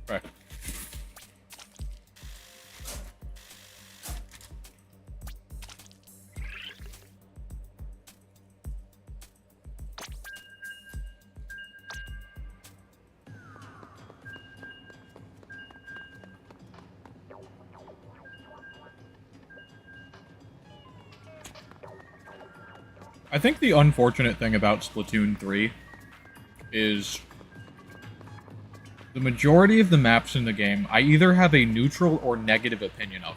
Okay. I think the unfortunate thing about Splatoon 3 is the majority of the maps in the game I either have a neutral or negative opinion of.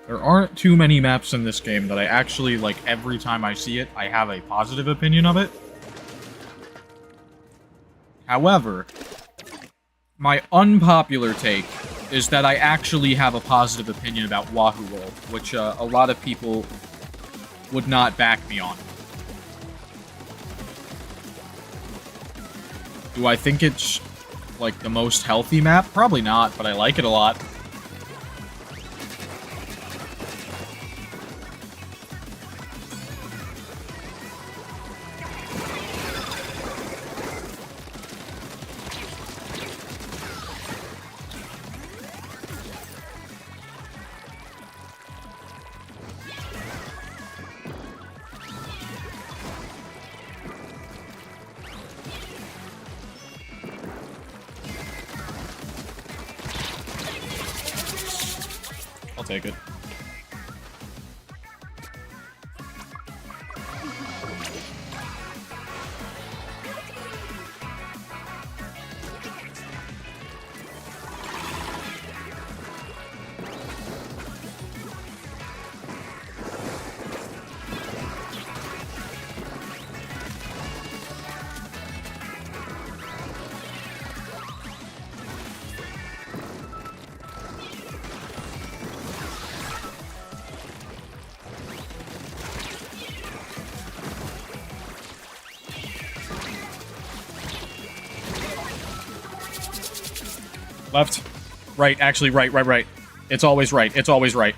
There aren't too many maps in this game that I actually, like, every time I see it, I have a positive opinion of it. However, my unpopular take is that I actually have a positive opinion about Wahoo World, which a lot of people would not back me on. Do I think it's like, the most healthy map? Probably not, but I like it a lot. I'll take it. Left. Right, actually, right. It's always right. It's always right.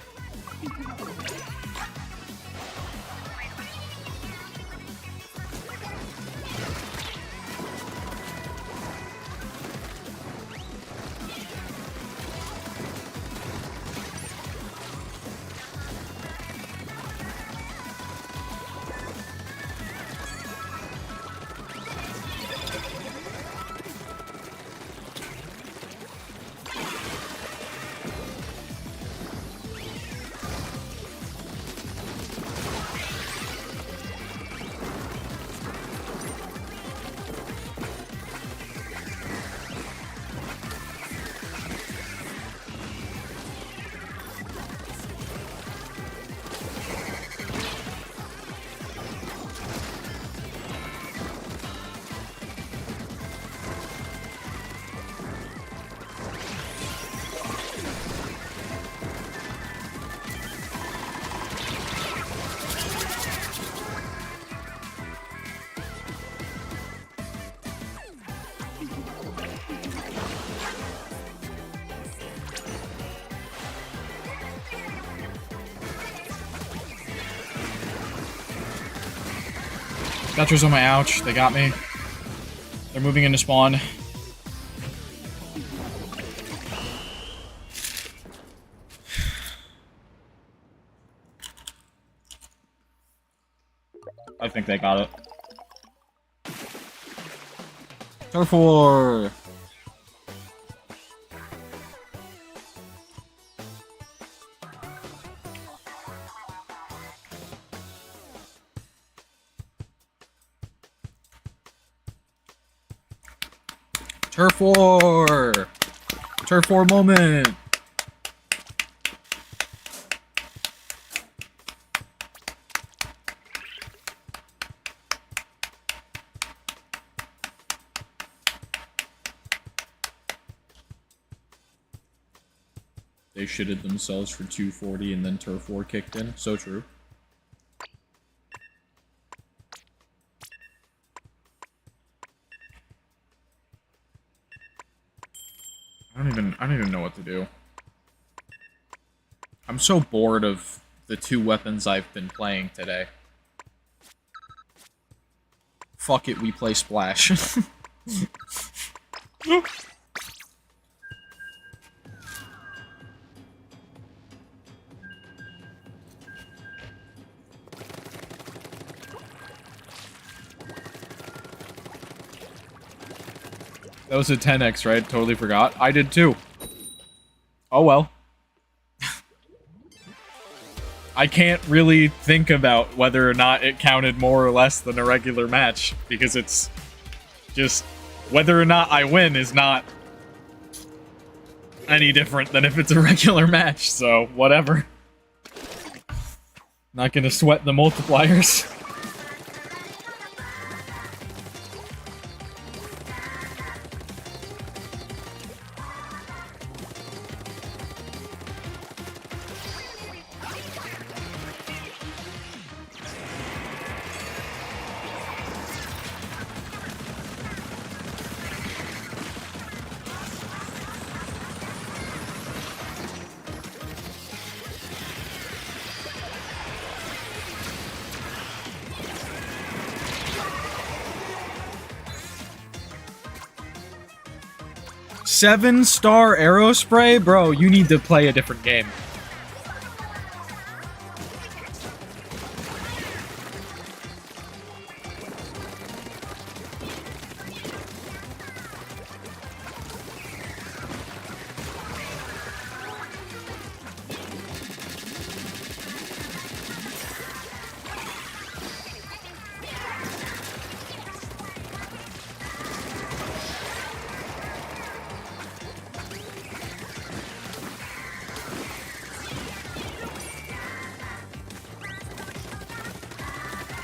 Gutcher's on my ouch. They got me. They're moving into spawn. I think they got it. Turf War! Turf War! Turf War moment! They shitted themselves for 240 and then Turf War kicked in. So true. I don't even know what to do. I'm so bored of the two weapons I've been playing today. Fuck it, we play Splash. That was a 10x, right? Totally forgot. I did too. Oh well. I can't really think about whether or not it counted more or less than a regular match, because it's just whether or not I win is not any different than if it's a regular match, so whatever. Not gonna sweat the multipliers. 7-star Aerospray? Bro, you need to play a different game.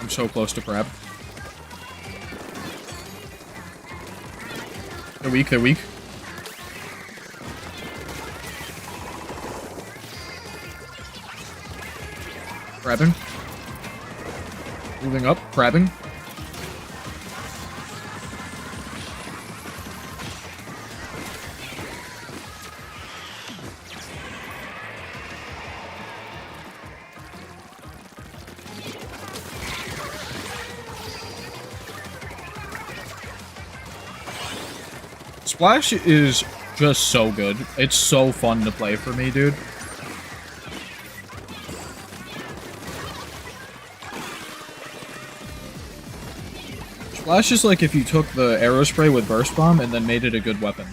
I'm so close to crab. They're weak, they're weak. Crabbing. Moving up, crabbing. Splash is just so good. It's so fun to play for me, dude. Splash is like if you took the Aerospray with Burst Bomb and then made it a good weapon.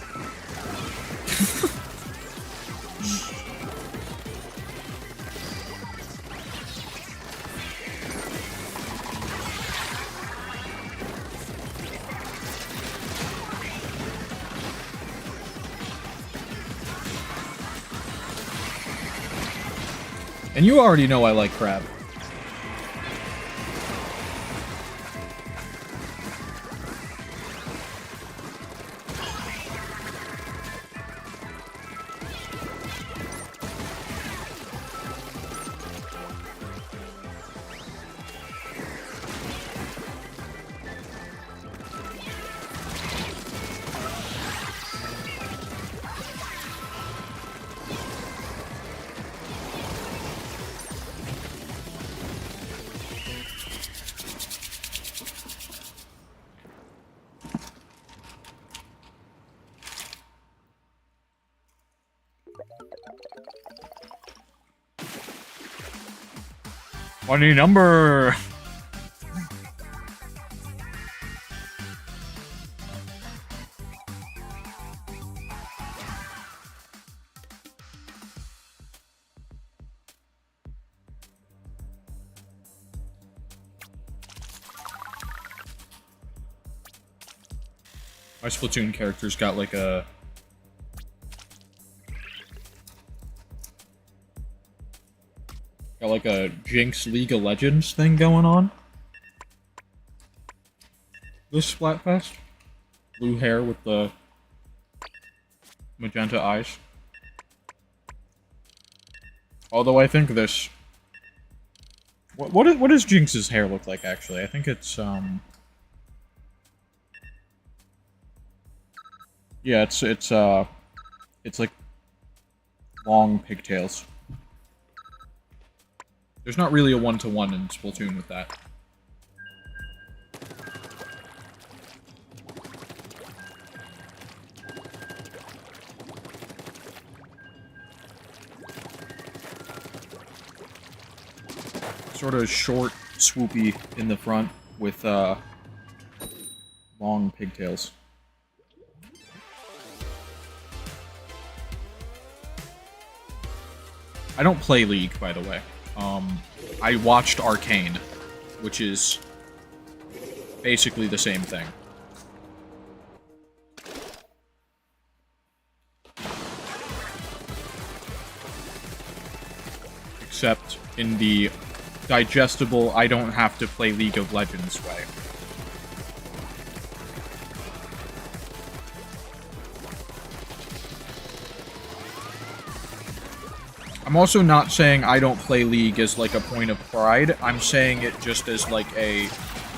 And you already know I like crab. Funny number. My Splatoon character's got like a Jinx League of Legends thing going on. This Splatfest. Blue hair with the magenta eyes. Although I think this... What does Jinx's hair look like, actually? I think it's, yeah, it's like long pigtails. There's not really a one-to-one in Splatoon with that. Sort of short, swoopy in the front with long pigtails. I don't play League, by the way. I watched Arcane, which is basically the same thing. Except in the digestible, I don't have to play League of Legends way. I'm also not saying I don't play League as, like, a point of pride. I'm saying it just as, like, a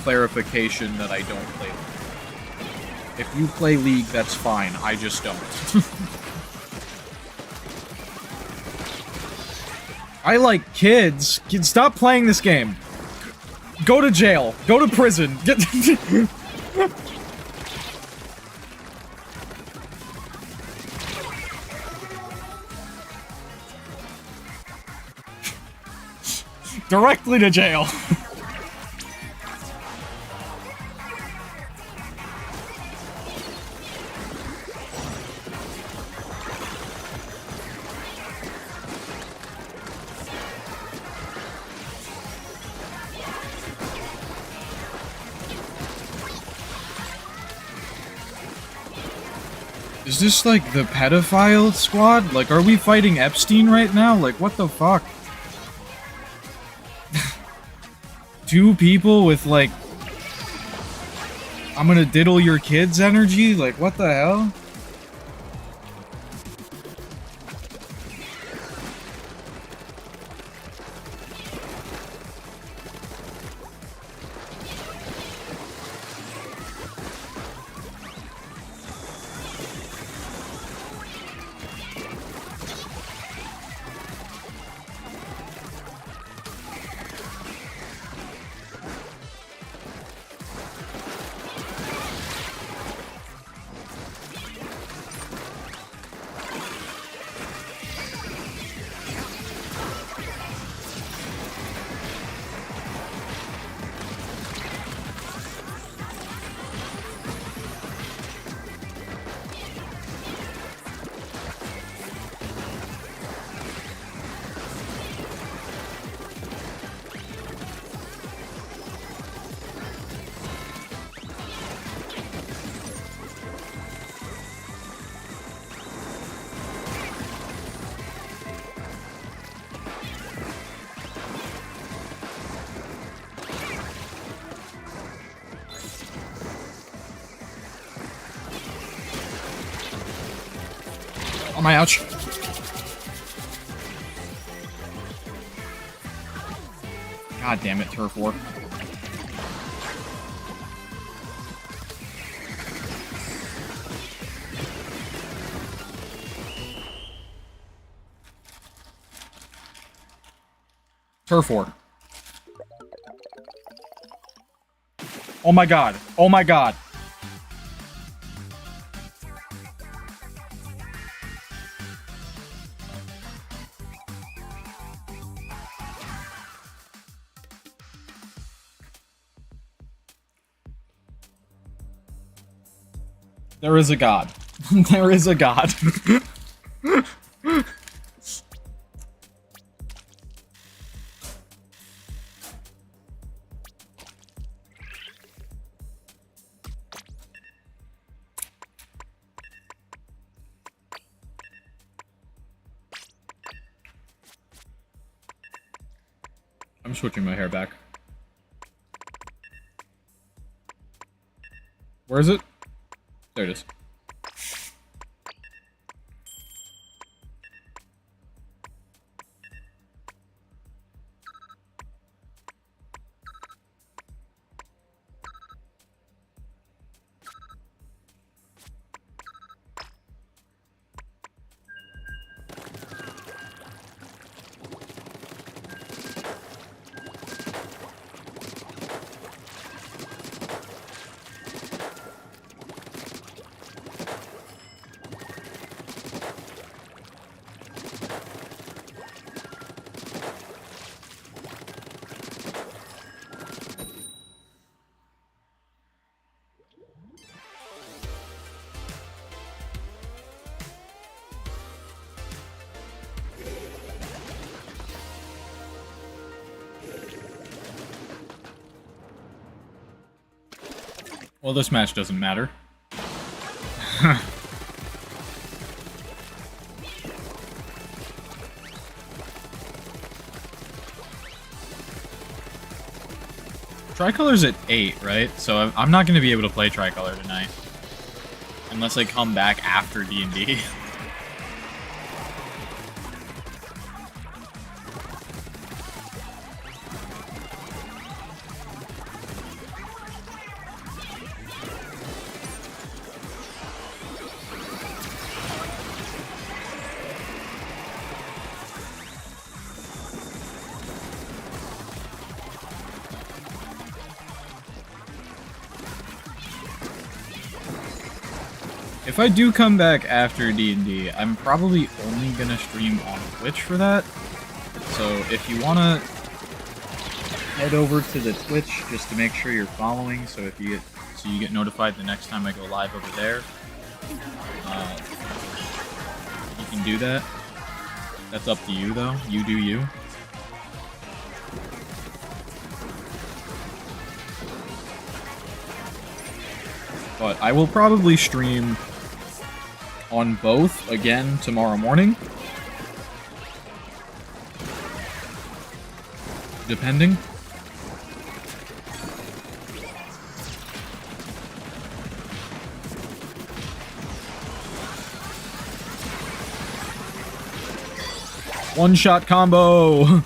clarification that I don't play League. If you play League, that's fine. I just don't. I like kids. Stop playing this game. Go to jail. Go to prison. Directly to jail. Is this like the pedophile squad? Like, are we fighting Epstein right now? Like, what the fuck? 2 people with like, I'm gonna diddle your kids energy? Like, what the hell? Oh my ouch. God damn it, turf war. Turf war. Oh my god. Oh my god. There is a god. There is a god. I'm switching my hair back. Where is it? There it is. Well, this match doesn't matter. Tricolor's at 8, right? So I'm not going to be able to play Tricolor tonight. Unless I come back after D&D. If I do come back after D&D, I'm probably only gonna stream on Twitch for that. So if you wanna head over to the Twitch just to make sure you're following. So if you get notified the next time I go live over there. You can do that. That's up to you though. You do you. But I will probably stream on both again tomorrow morning. Depending. One-shot combo!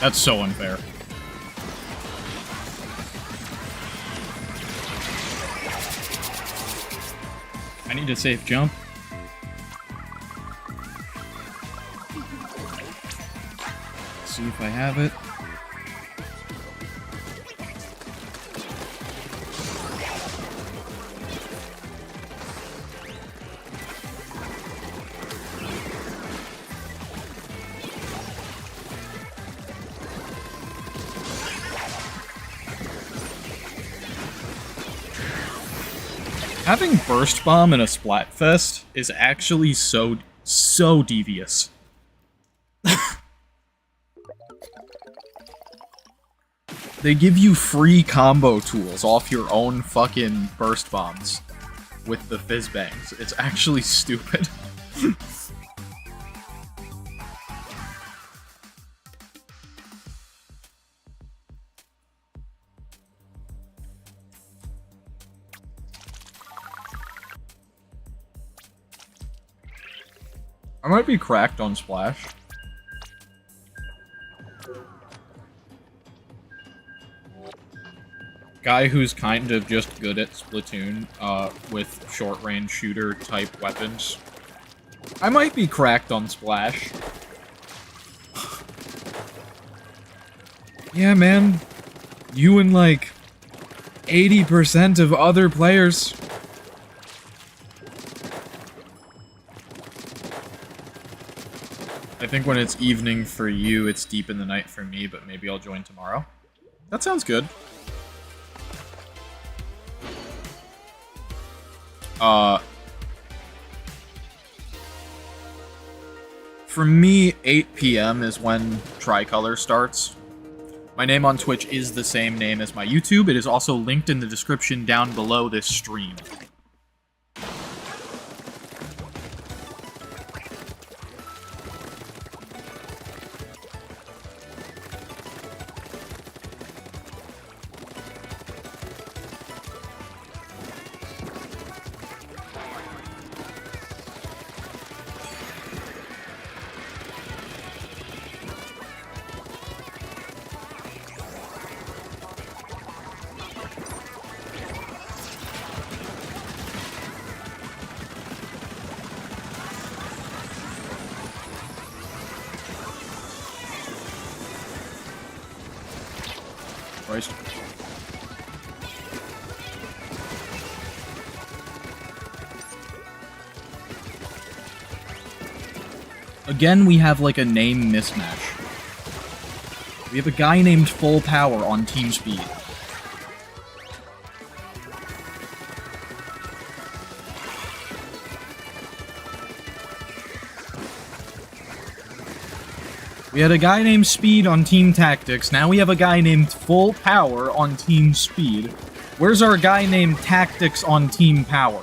That's so unfair. I need a safe jump. Let's see if I have it. Having Burst Bomb in a Splatfest is actually so devious. They give you free combo tools off your own fucking Burst Bombs with the Fizz Bangs. It's actually stupid. I might be cracked on Splash. Guy who's kind of just good at Splatoon, with short-range shooter-type weapons. I might be cracked on Splash. Yeah, man. You and, like, 80% of other players. I think when it's evening for you, it's deep in the night for me, but maybe I'll join tomorrow. That sounds good. For me, 8 PM is when Tricolor starts. My name on Twitch is the same name as my YouTube. It is also linked in the description down below this stream. Christ. Again, we have like a name mismatch. We have a guy named Full Power on Team Speed. We had a guy named Speed on Team Tactics, now we have a guy named Full Power on Team Speed. Where's our guy named Tactics on Team Power?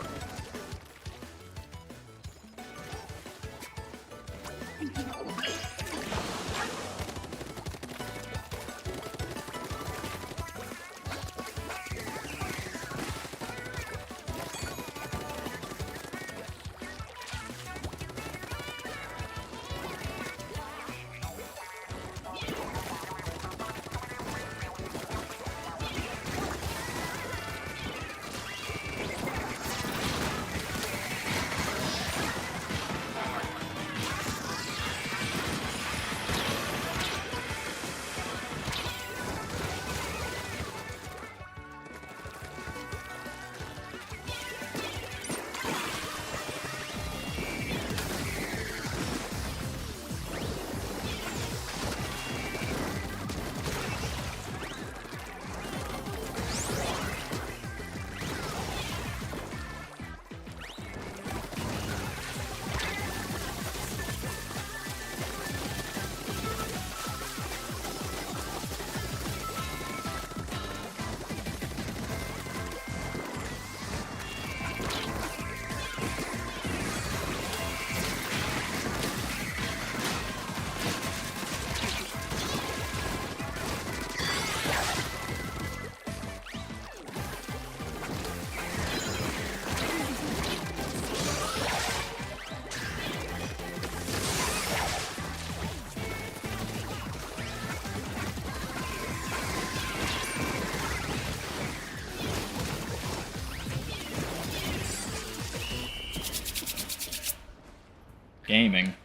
gaming.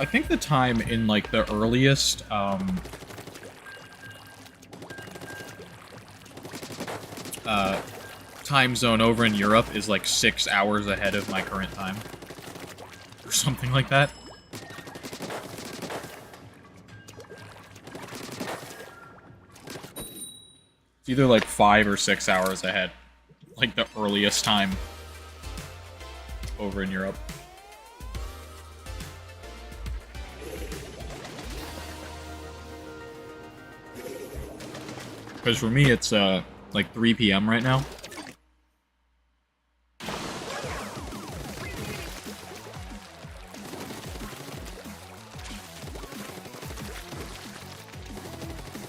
I think the time in, like, the earliest, time zone over in Europe is, like, 6 hours ahead of my current time. Or something like that. It's either, like, 5 or 6 hours ahead. Like, the earliest time over in Europe. Because for me, it's, like 3 p.m. right now.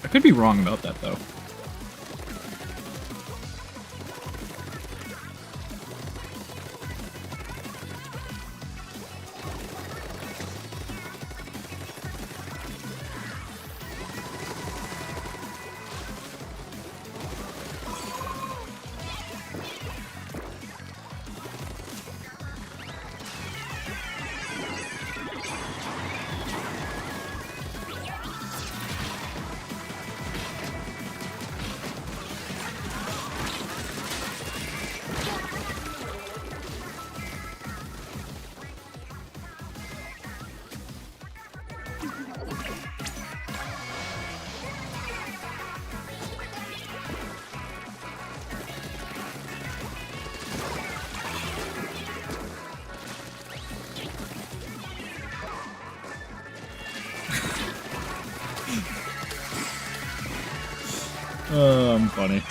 I could be wrong about that, though. I'm funny.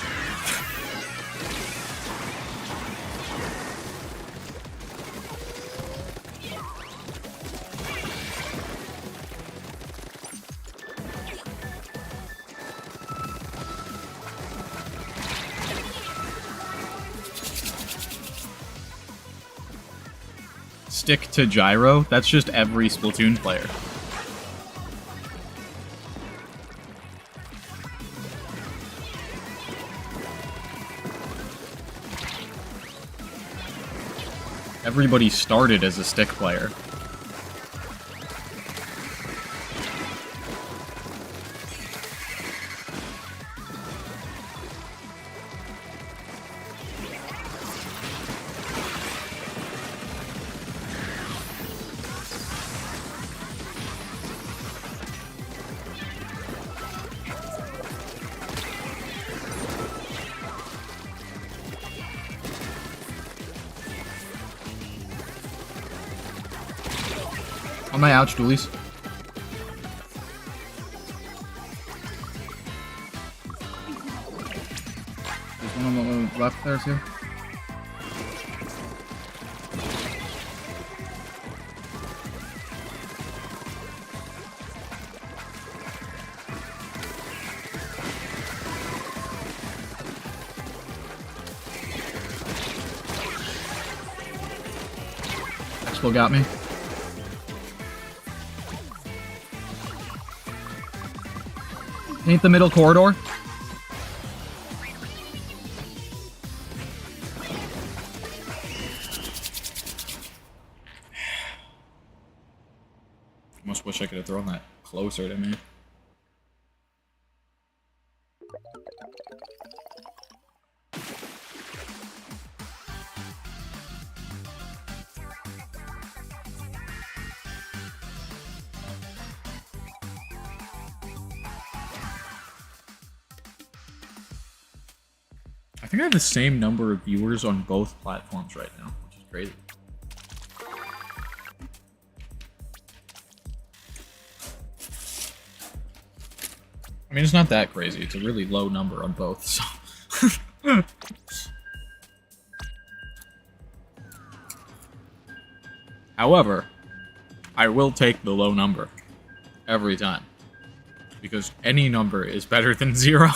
Stick to gyro? That's just every Splatoon player. Everybody started as a stick player. On my ouch, dualies. There's one on the left there, too. Expo got me. Ain't the middle corridor? Almost wish I could have thrown that closer to me. I think I have the same number of viewers on both platforms right now, which is crazy. I mean, it's not that crazy. It's a really low number on both, so... However, I will take the low number. Every time. Because any number is better than 0.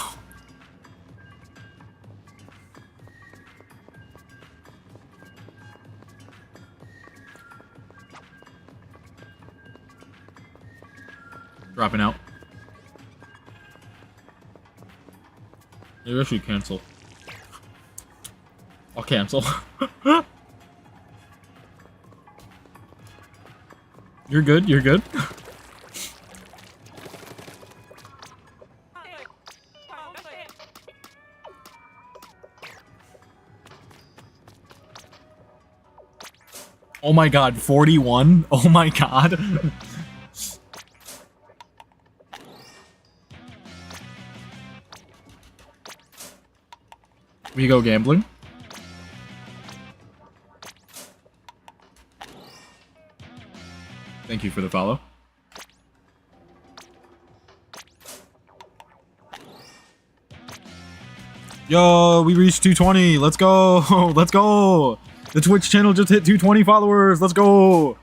Dropping out. Maybe I should cancel. I'll cancel. You're good, you're good. Oh my god, 41? Oh my god. We go gambling. Thank you for the follow. Yo, we reached 220. Let's go. Let's go. The Twitch channel just hit 220 followers. Let's go.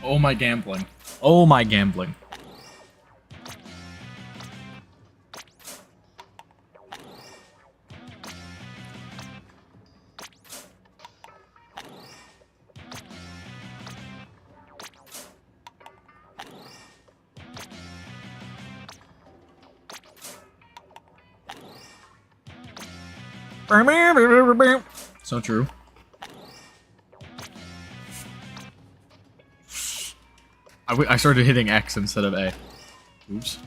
Oh my gambling. Oh my gambling. So true. I started hitting X instead of A. Oops.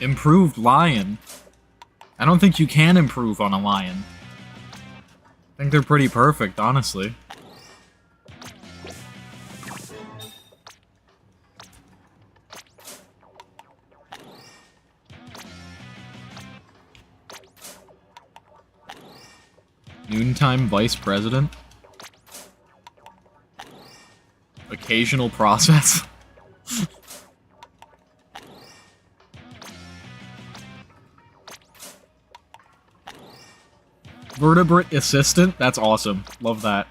Improved lion. I don't think you can improve on a lion. I think they're pretty perfect, honestly. Noontime vice president? Occasional process? Vertebrate assistant? That's awesome. Love that.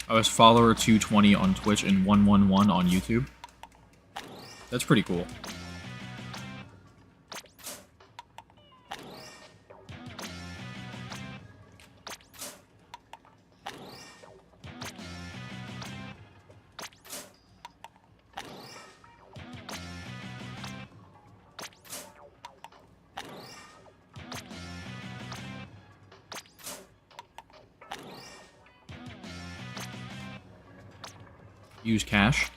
I was follower 220 on Twitch and 111 on YouTube. That's pretty cool. Use cash.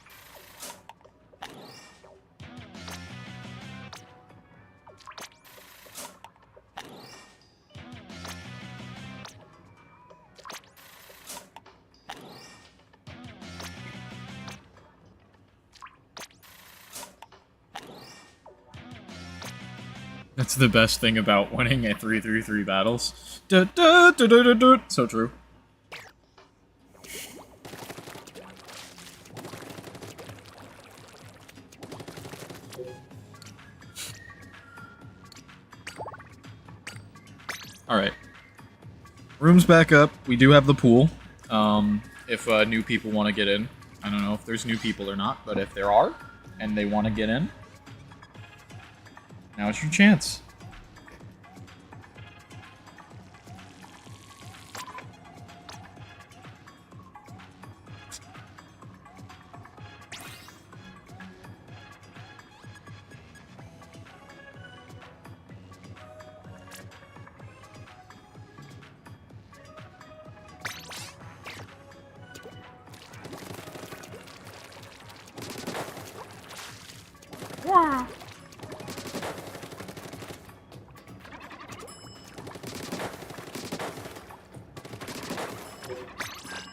That's the best thing about winning a 3-3-3 battles. So true. Alright. Room's back up. We do have the pool. If new people want to get in. I don't know if there's new people or not, but if there are, and they want to get in, now's your chance.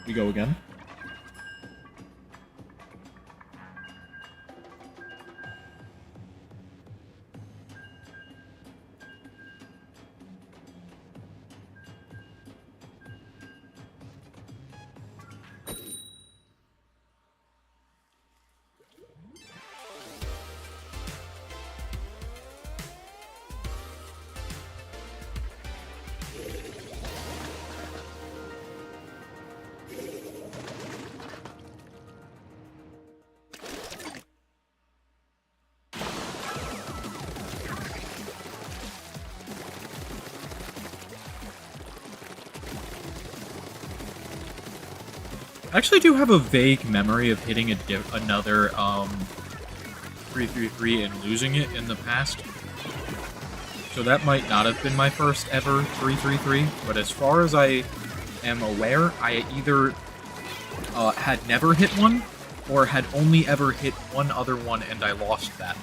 We go again. I actually do have a vague memory of hitting another 333 and losing it in the past. So that might not have been my first ever 333, but as far as I am aware, I either had never hit one, or had only ever hit one other one and I lost that.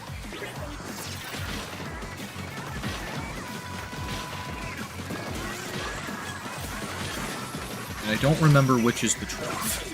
And I don't remember which is the truth.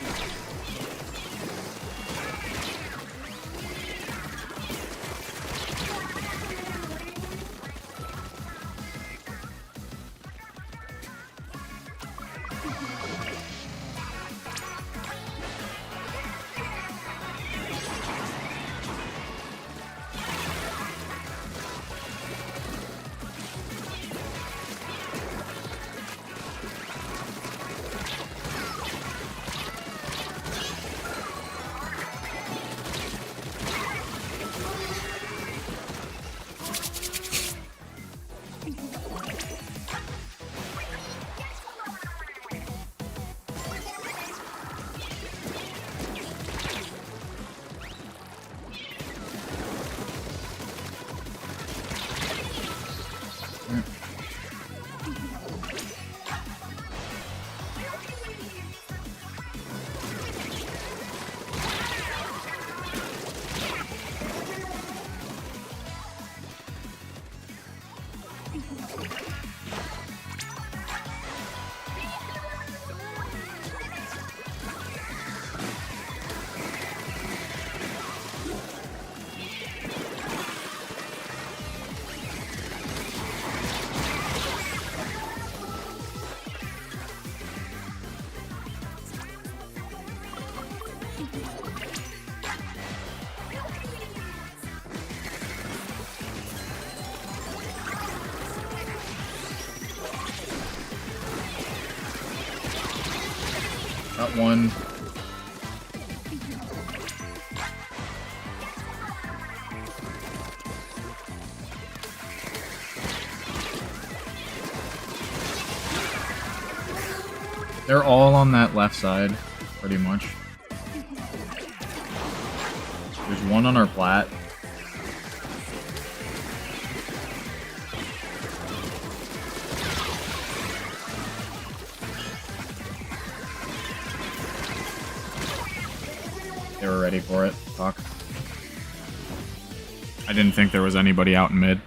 Got one. They're all on that left side, pretty much. There's one on our plat. They were ready for it. Fuck. I didn't think there was anybody out in mid.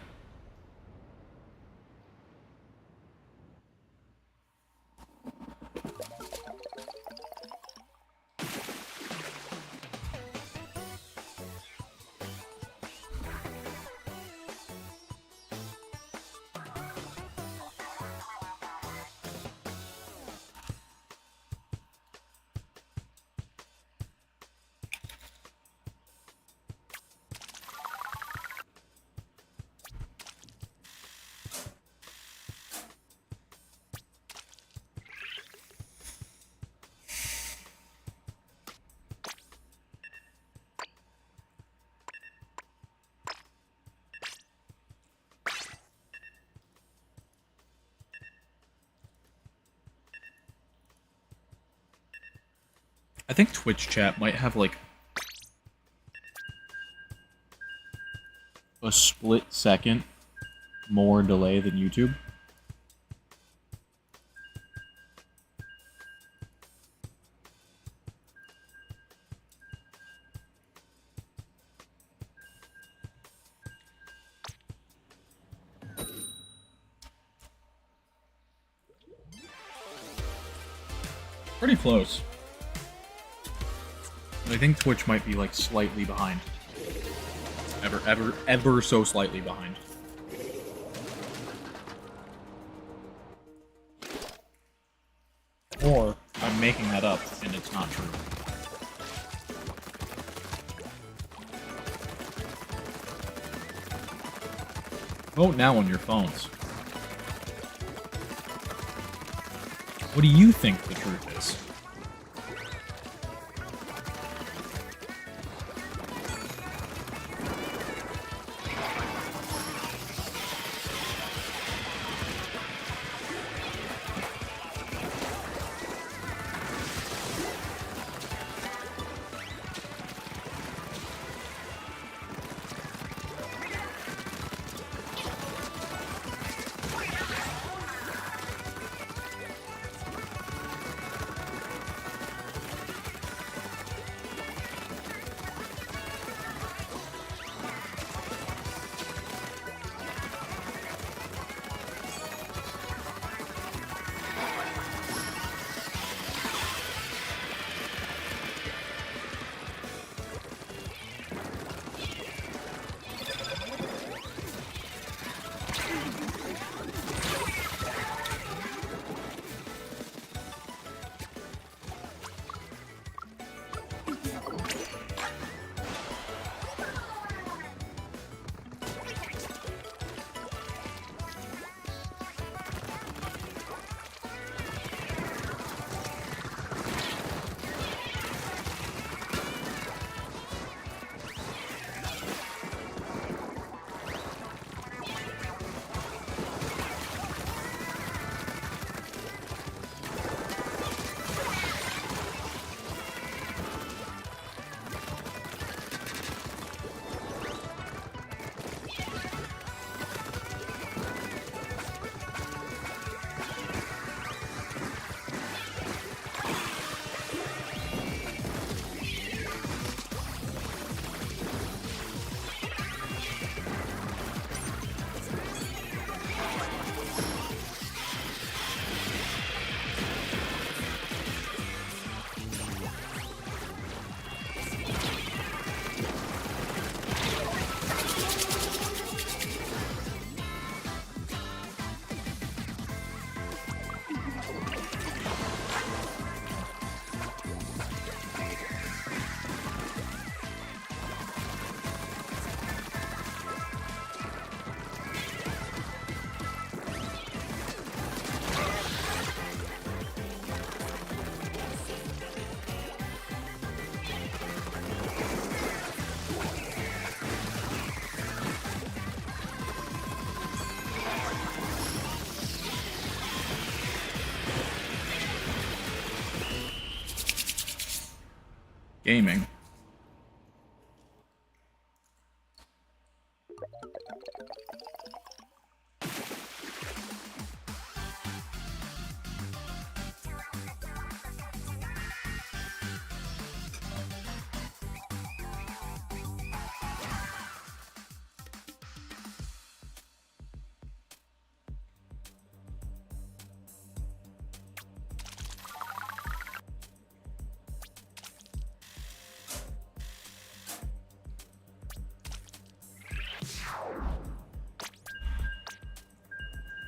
I think Twitch chat might have, like, a split second more delay than YouTube. Pretty close. But I think Twitch might be, like, slightly behind. Ever so slightly behind. Or I'm making that up, and it's not true. Vote now on your phones. What do you think the truth is? Gaming.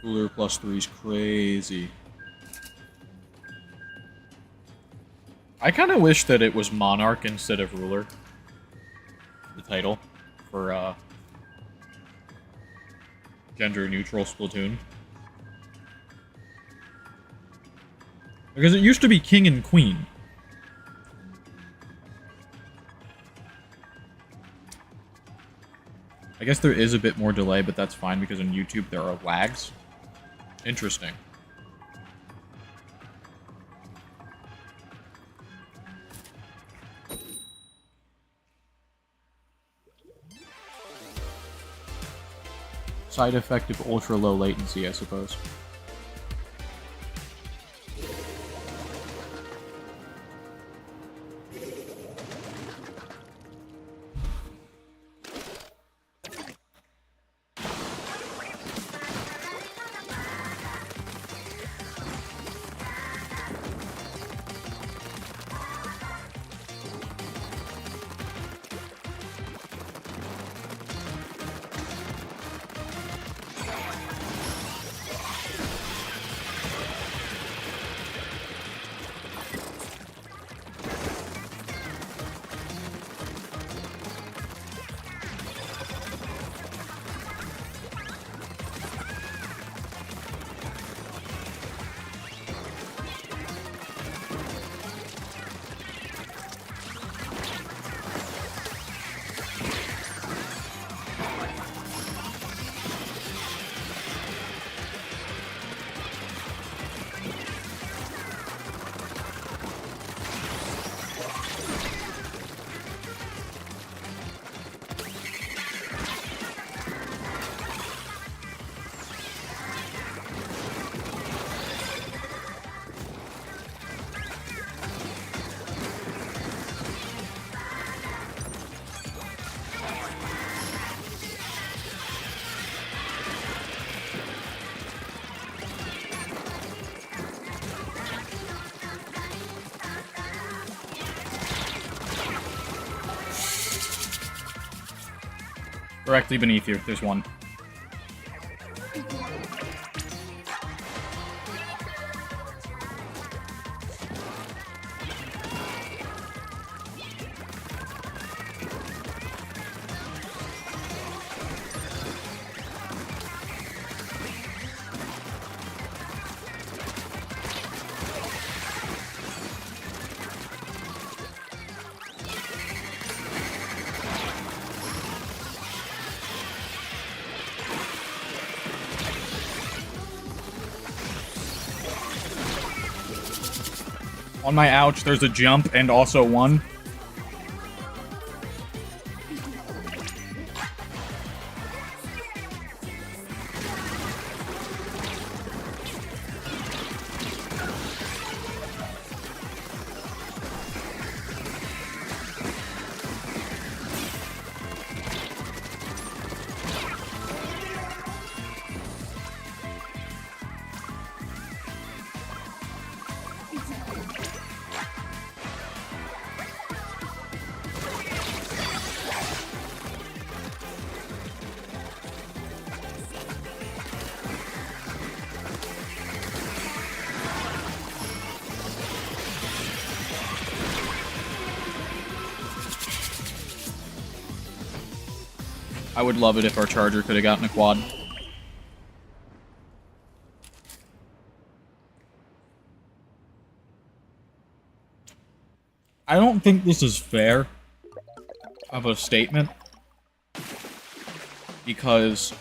Ruler +3 is crazy. I kind of wish that it was Monarch instead of Ruler. The title for gender-neutral Splatoon. Because it used to be King and Queen. I guess there is a bit more delay, but that's fine because on YouTube there are lags. Interesting. Side effect of ultra low latency, I suppose. Directly beneath you, there's one. On my ouch, there's a jump and also one. I would love it if our charger could have gotten a quad. I don't think this is fair of a statement, because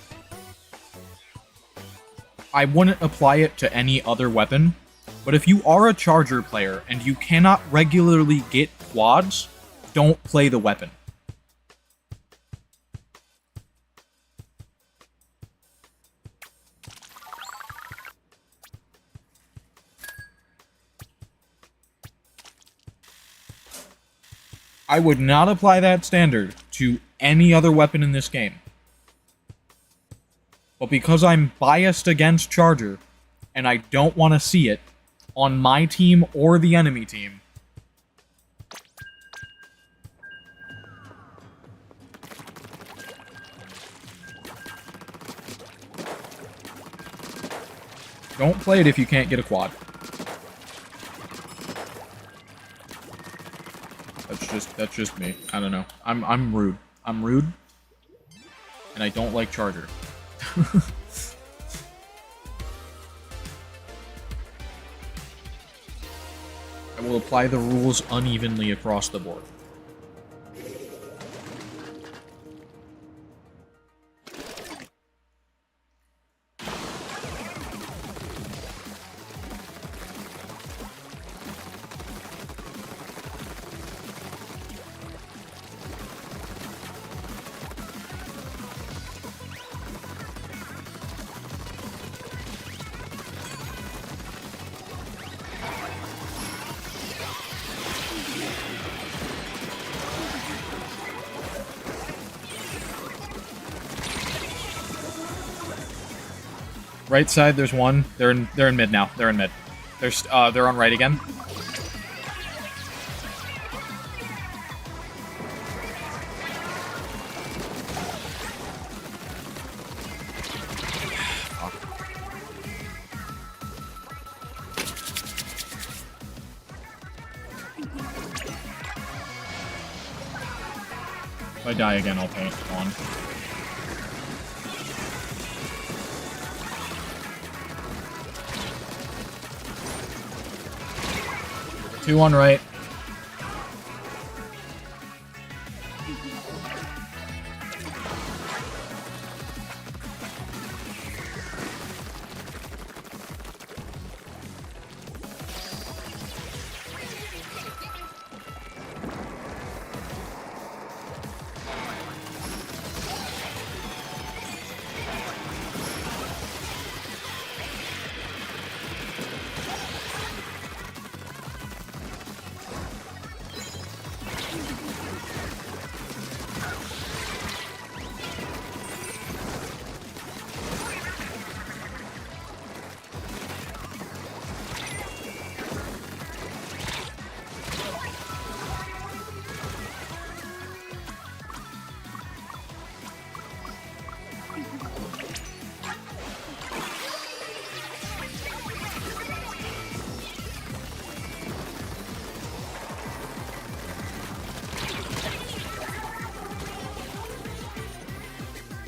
I wouldn't apply it to any other weapon, but if you are a charger player and you cannot regularly get quads, don't play the weapon. I would not apply that standard to any other weapon in this game. But because I'm biased against Charger, and I don't want to see it on my team or the enemy team, don't play it if you can't get a quad. That's just me. I don't know. I'm rude. I'm rude. And I don't like Charger. I will apply the rules unevenly across the board. Right side, there's one. They're in mid now. They're in mid. They're on right again. If I die again, I'll paint one. Two on right.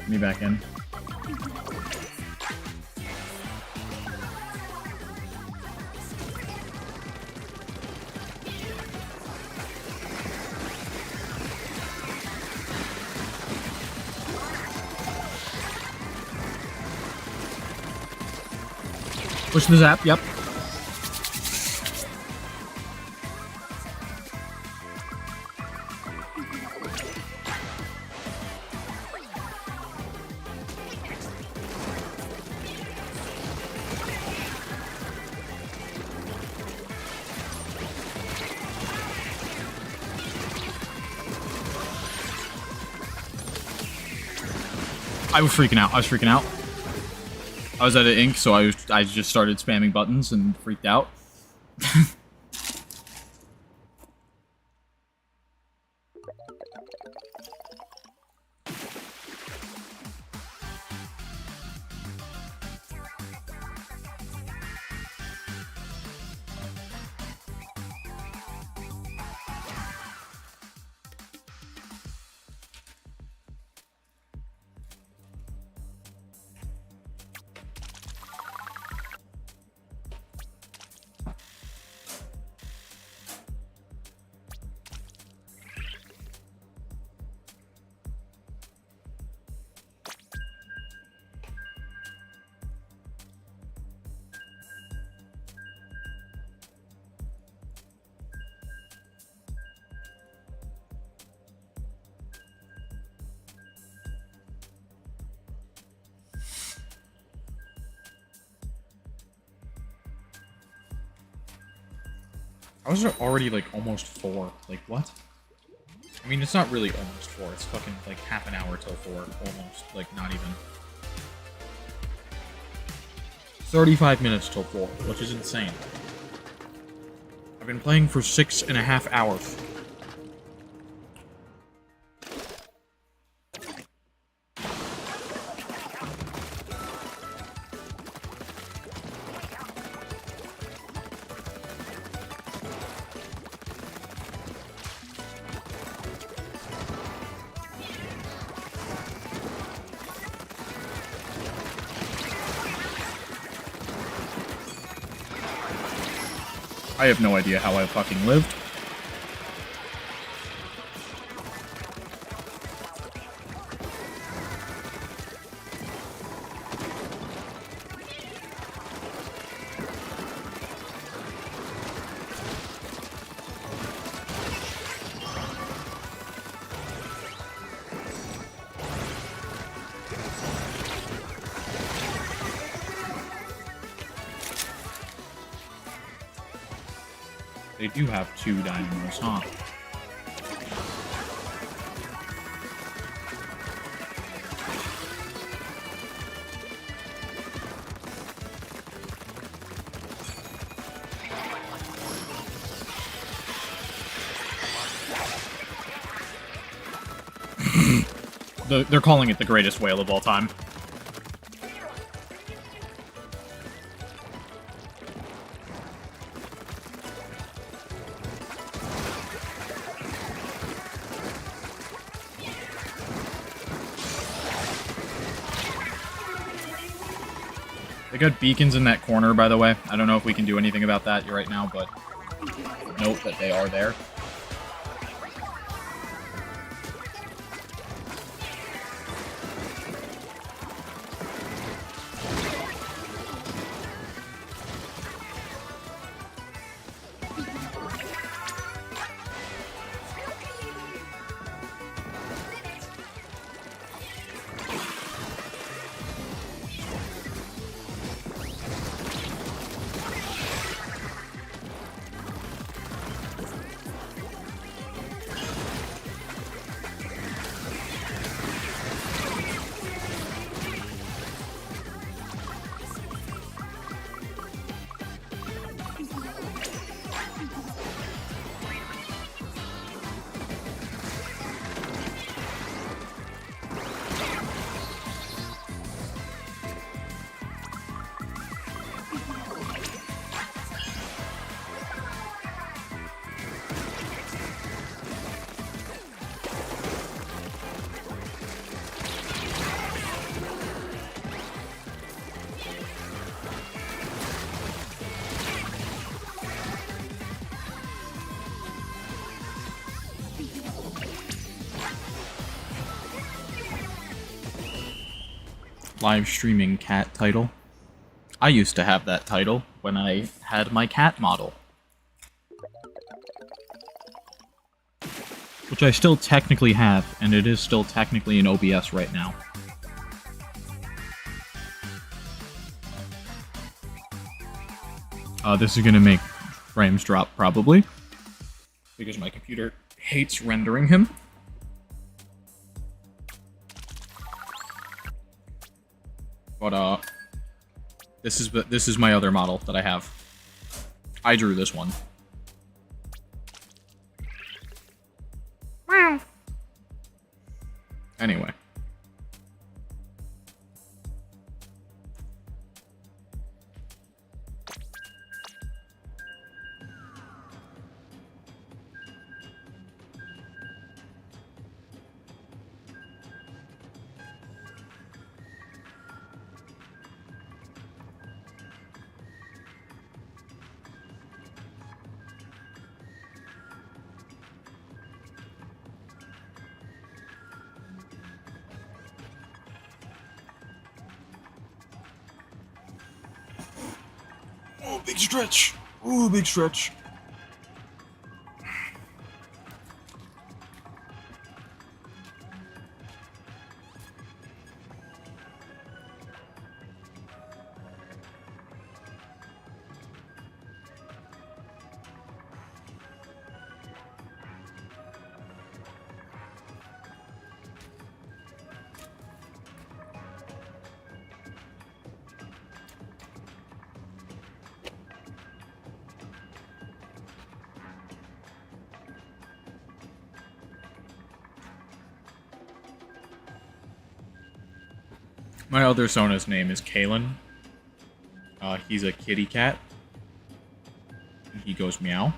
Me back in. Push the zap, yep. I was freaking out. I was out of ink, so I just started spamming buttons and freaked out. I was already, like, almost 4. Like, what? I mean, it's not really almost 4. It's fucking, like, half an hour till 4. Almost. Like, not even. 35 minutes till 4, which is insane. I've been playing for 6.5 hours. I have no idea how I fucking lived. They do have 2 dynamos, huh? they're calling it the greatest whale of all time. They got beacons in that corner, by the way. I don't know if we can do anything about that right now, but note that they are there. Live streaming cat title. I used to have that title when I had my cat model. Which I still technically have, and it is still technically in OBS right now. This is gonna make frames drop, probably. Because my computer hates rendering him. But, this is my other model that I have. I drew this one. Wow. Anyway. Oh, big stretch. Ooh, big stretch. My other Sona's name is Kalen. He's a kitty cat. And he goes meow.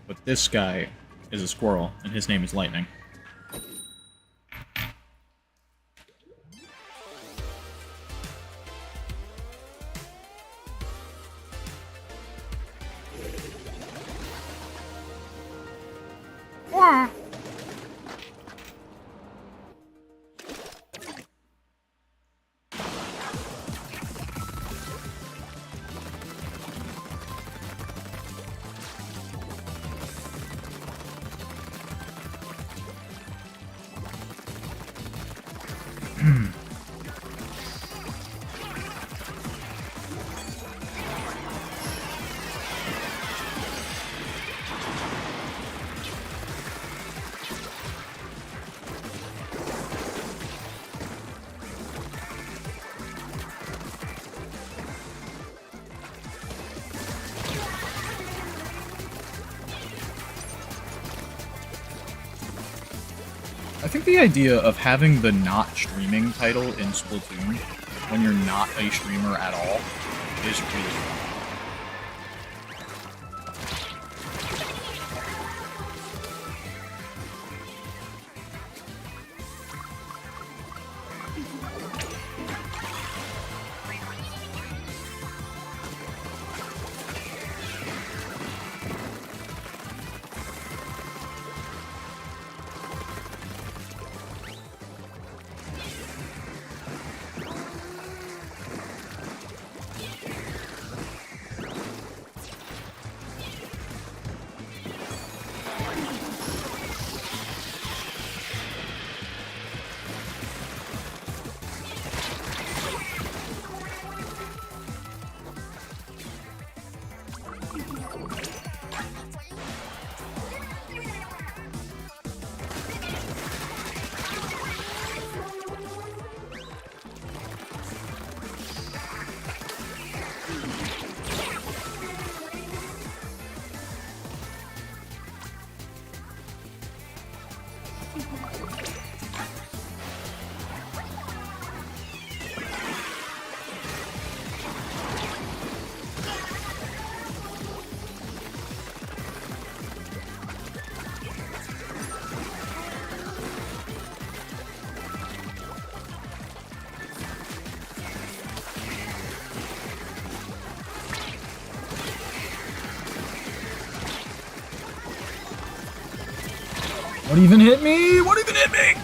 But this guy is a squirrel, and his name is Lightning. think the idea of having the not streaming title in Splatoon when you're not a streamer at all is really fun. What even hit me? What even hit me?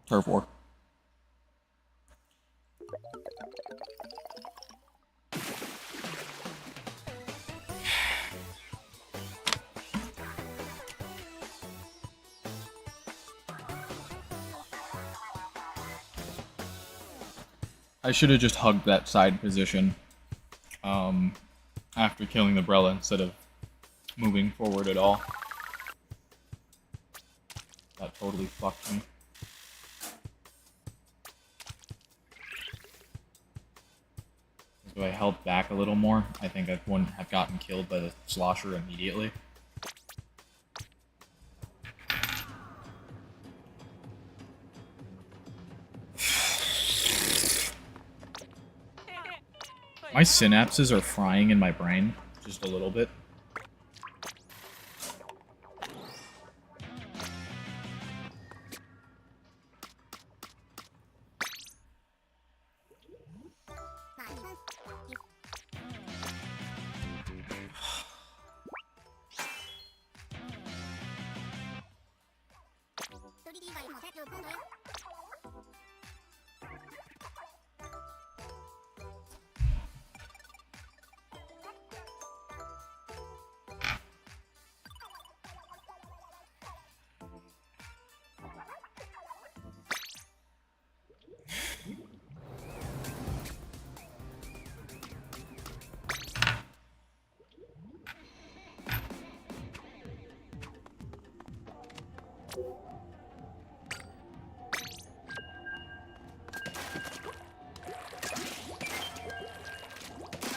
Turf War. I should have just hugged that side position after killing the Brella instead of moving forward at all. That totally fucked me. If I held back a little more, I think I wouldn't have gotten killed by the slosher immediately. My synapses are frying in my brain, just a little bit.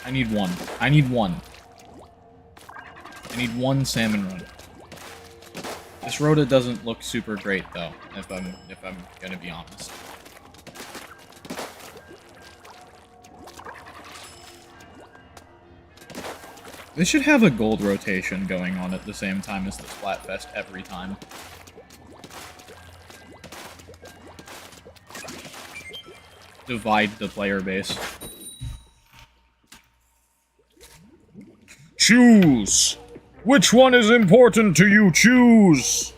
I need one. I need one. I need one salmon run. This Rhoda doesn't look super great though, if I'm gonna be honest. This should have a gold rotation going on at the same time as the Splatfest every time. Divide the player base. Choose! Which one is important to you? Choose!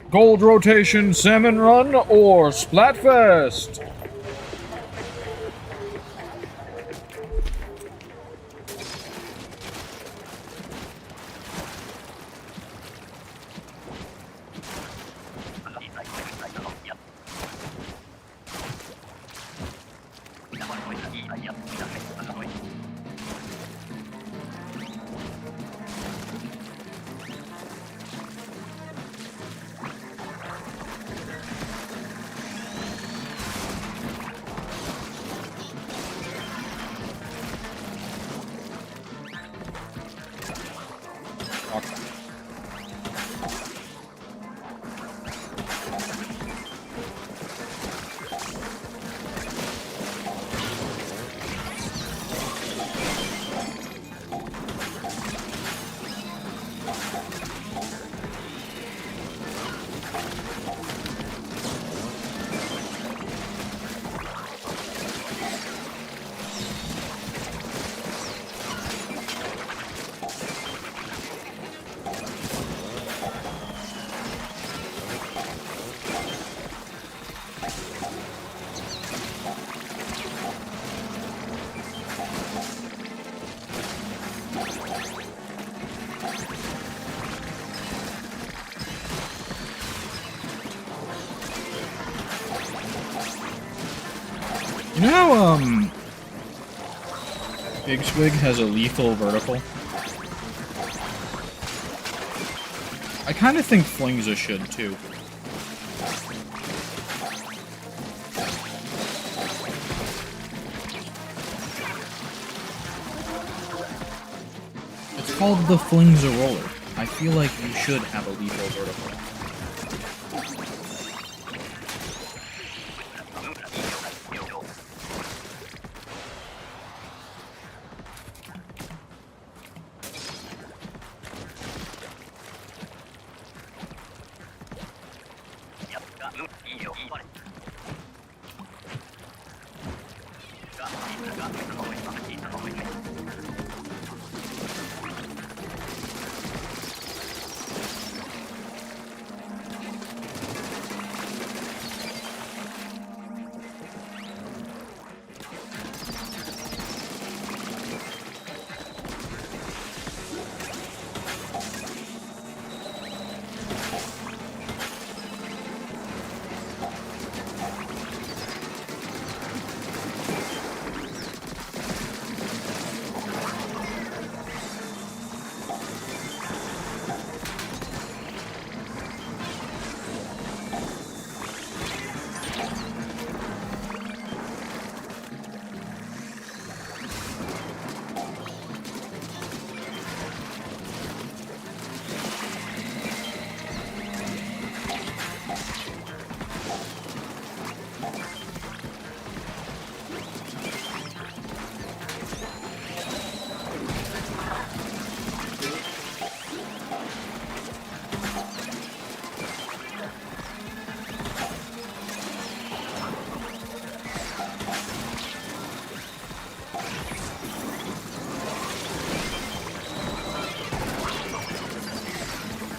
Gold rotation, salmon run, or Splatfest? You know how, Big Swig has a lethal vertical? I kind of think Flingza should, too. It's called the Flingza Roller. I feel like you should have a lethal vertical.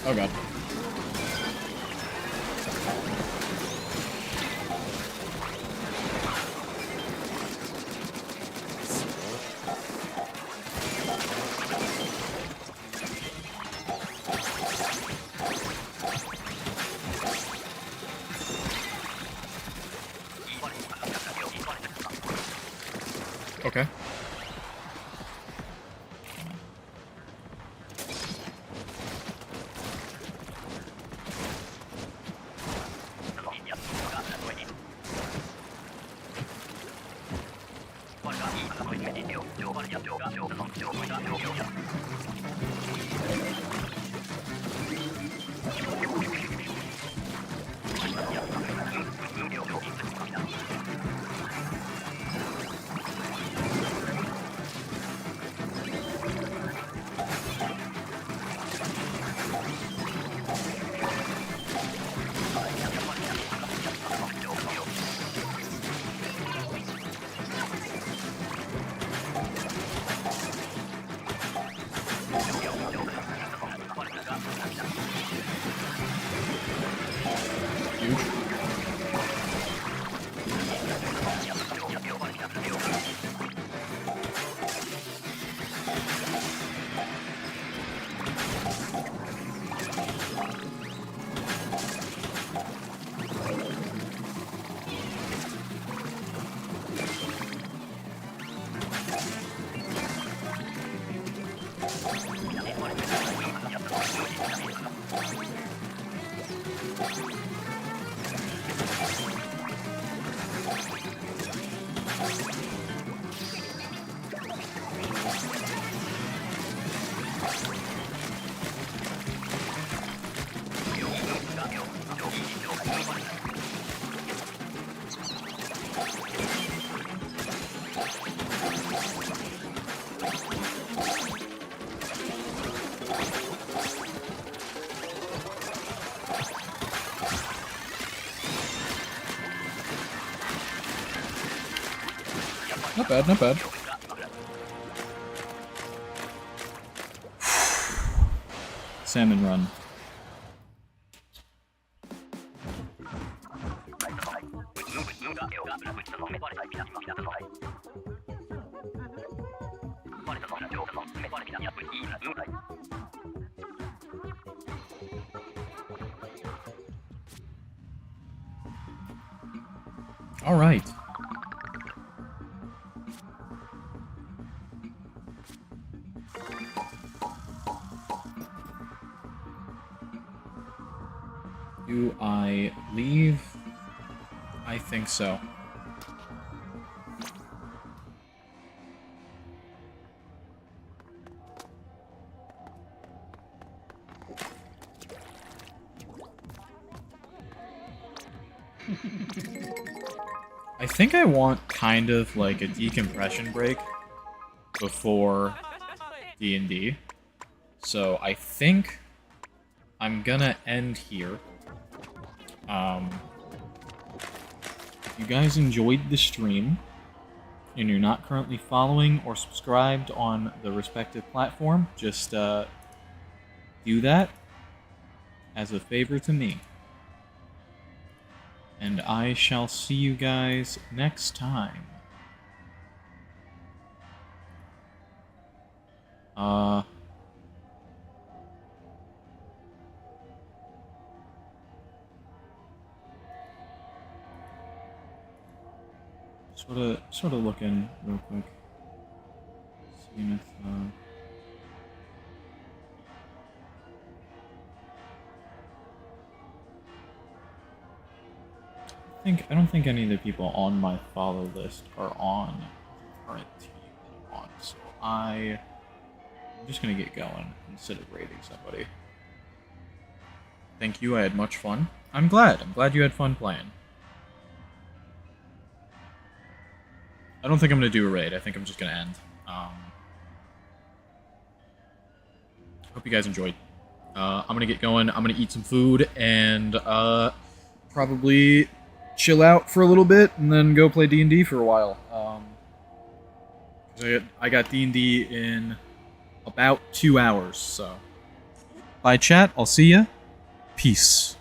Oh god. Okay. Not bad, not bad. Salmon run. All right. Do I leave? I think so. I think I want kind of like a decompression break before D&D. So I think I'm gonna end here. If you guys enjoyed the stream, and you're not currently following or subscribed on the respective platform, just do that as a favor to me. And I shall see you guys next time. Sort of looking real quick. Seeing if, I don't think any of the people on my follow list are on the current team that I'm on, so I'm just gonna get going instead of raiding somebody. Thank you, I had much fun. I'm glad you had fun playing. I don't think I'm gonna do a raid, I think I'm just gonna end. Hope you guys enjoyed. I'm gonna get going, I'm gonna eat some food, and probably chill out for a little bit, and then go play D&D for a while. I got D&D in about 2 hours, so. Bye chat, I'll see ya. Peace.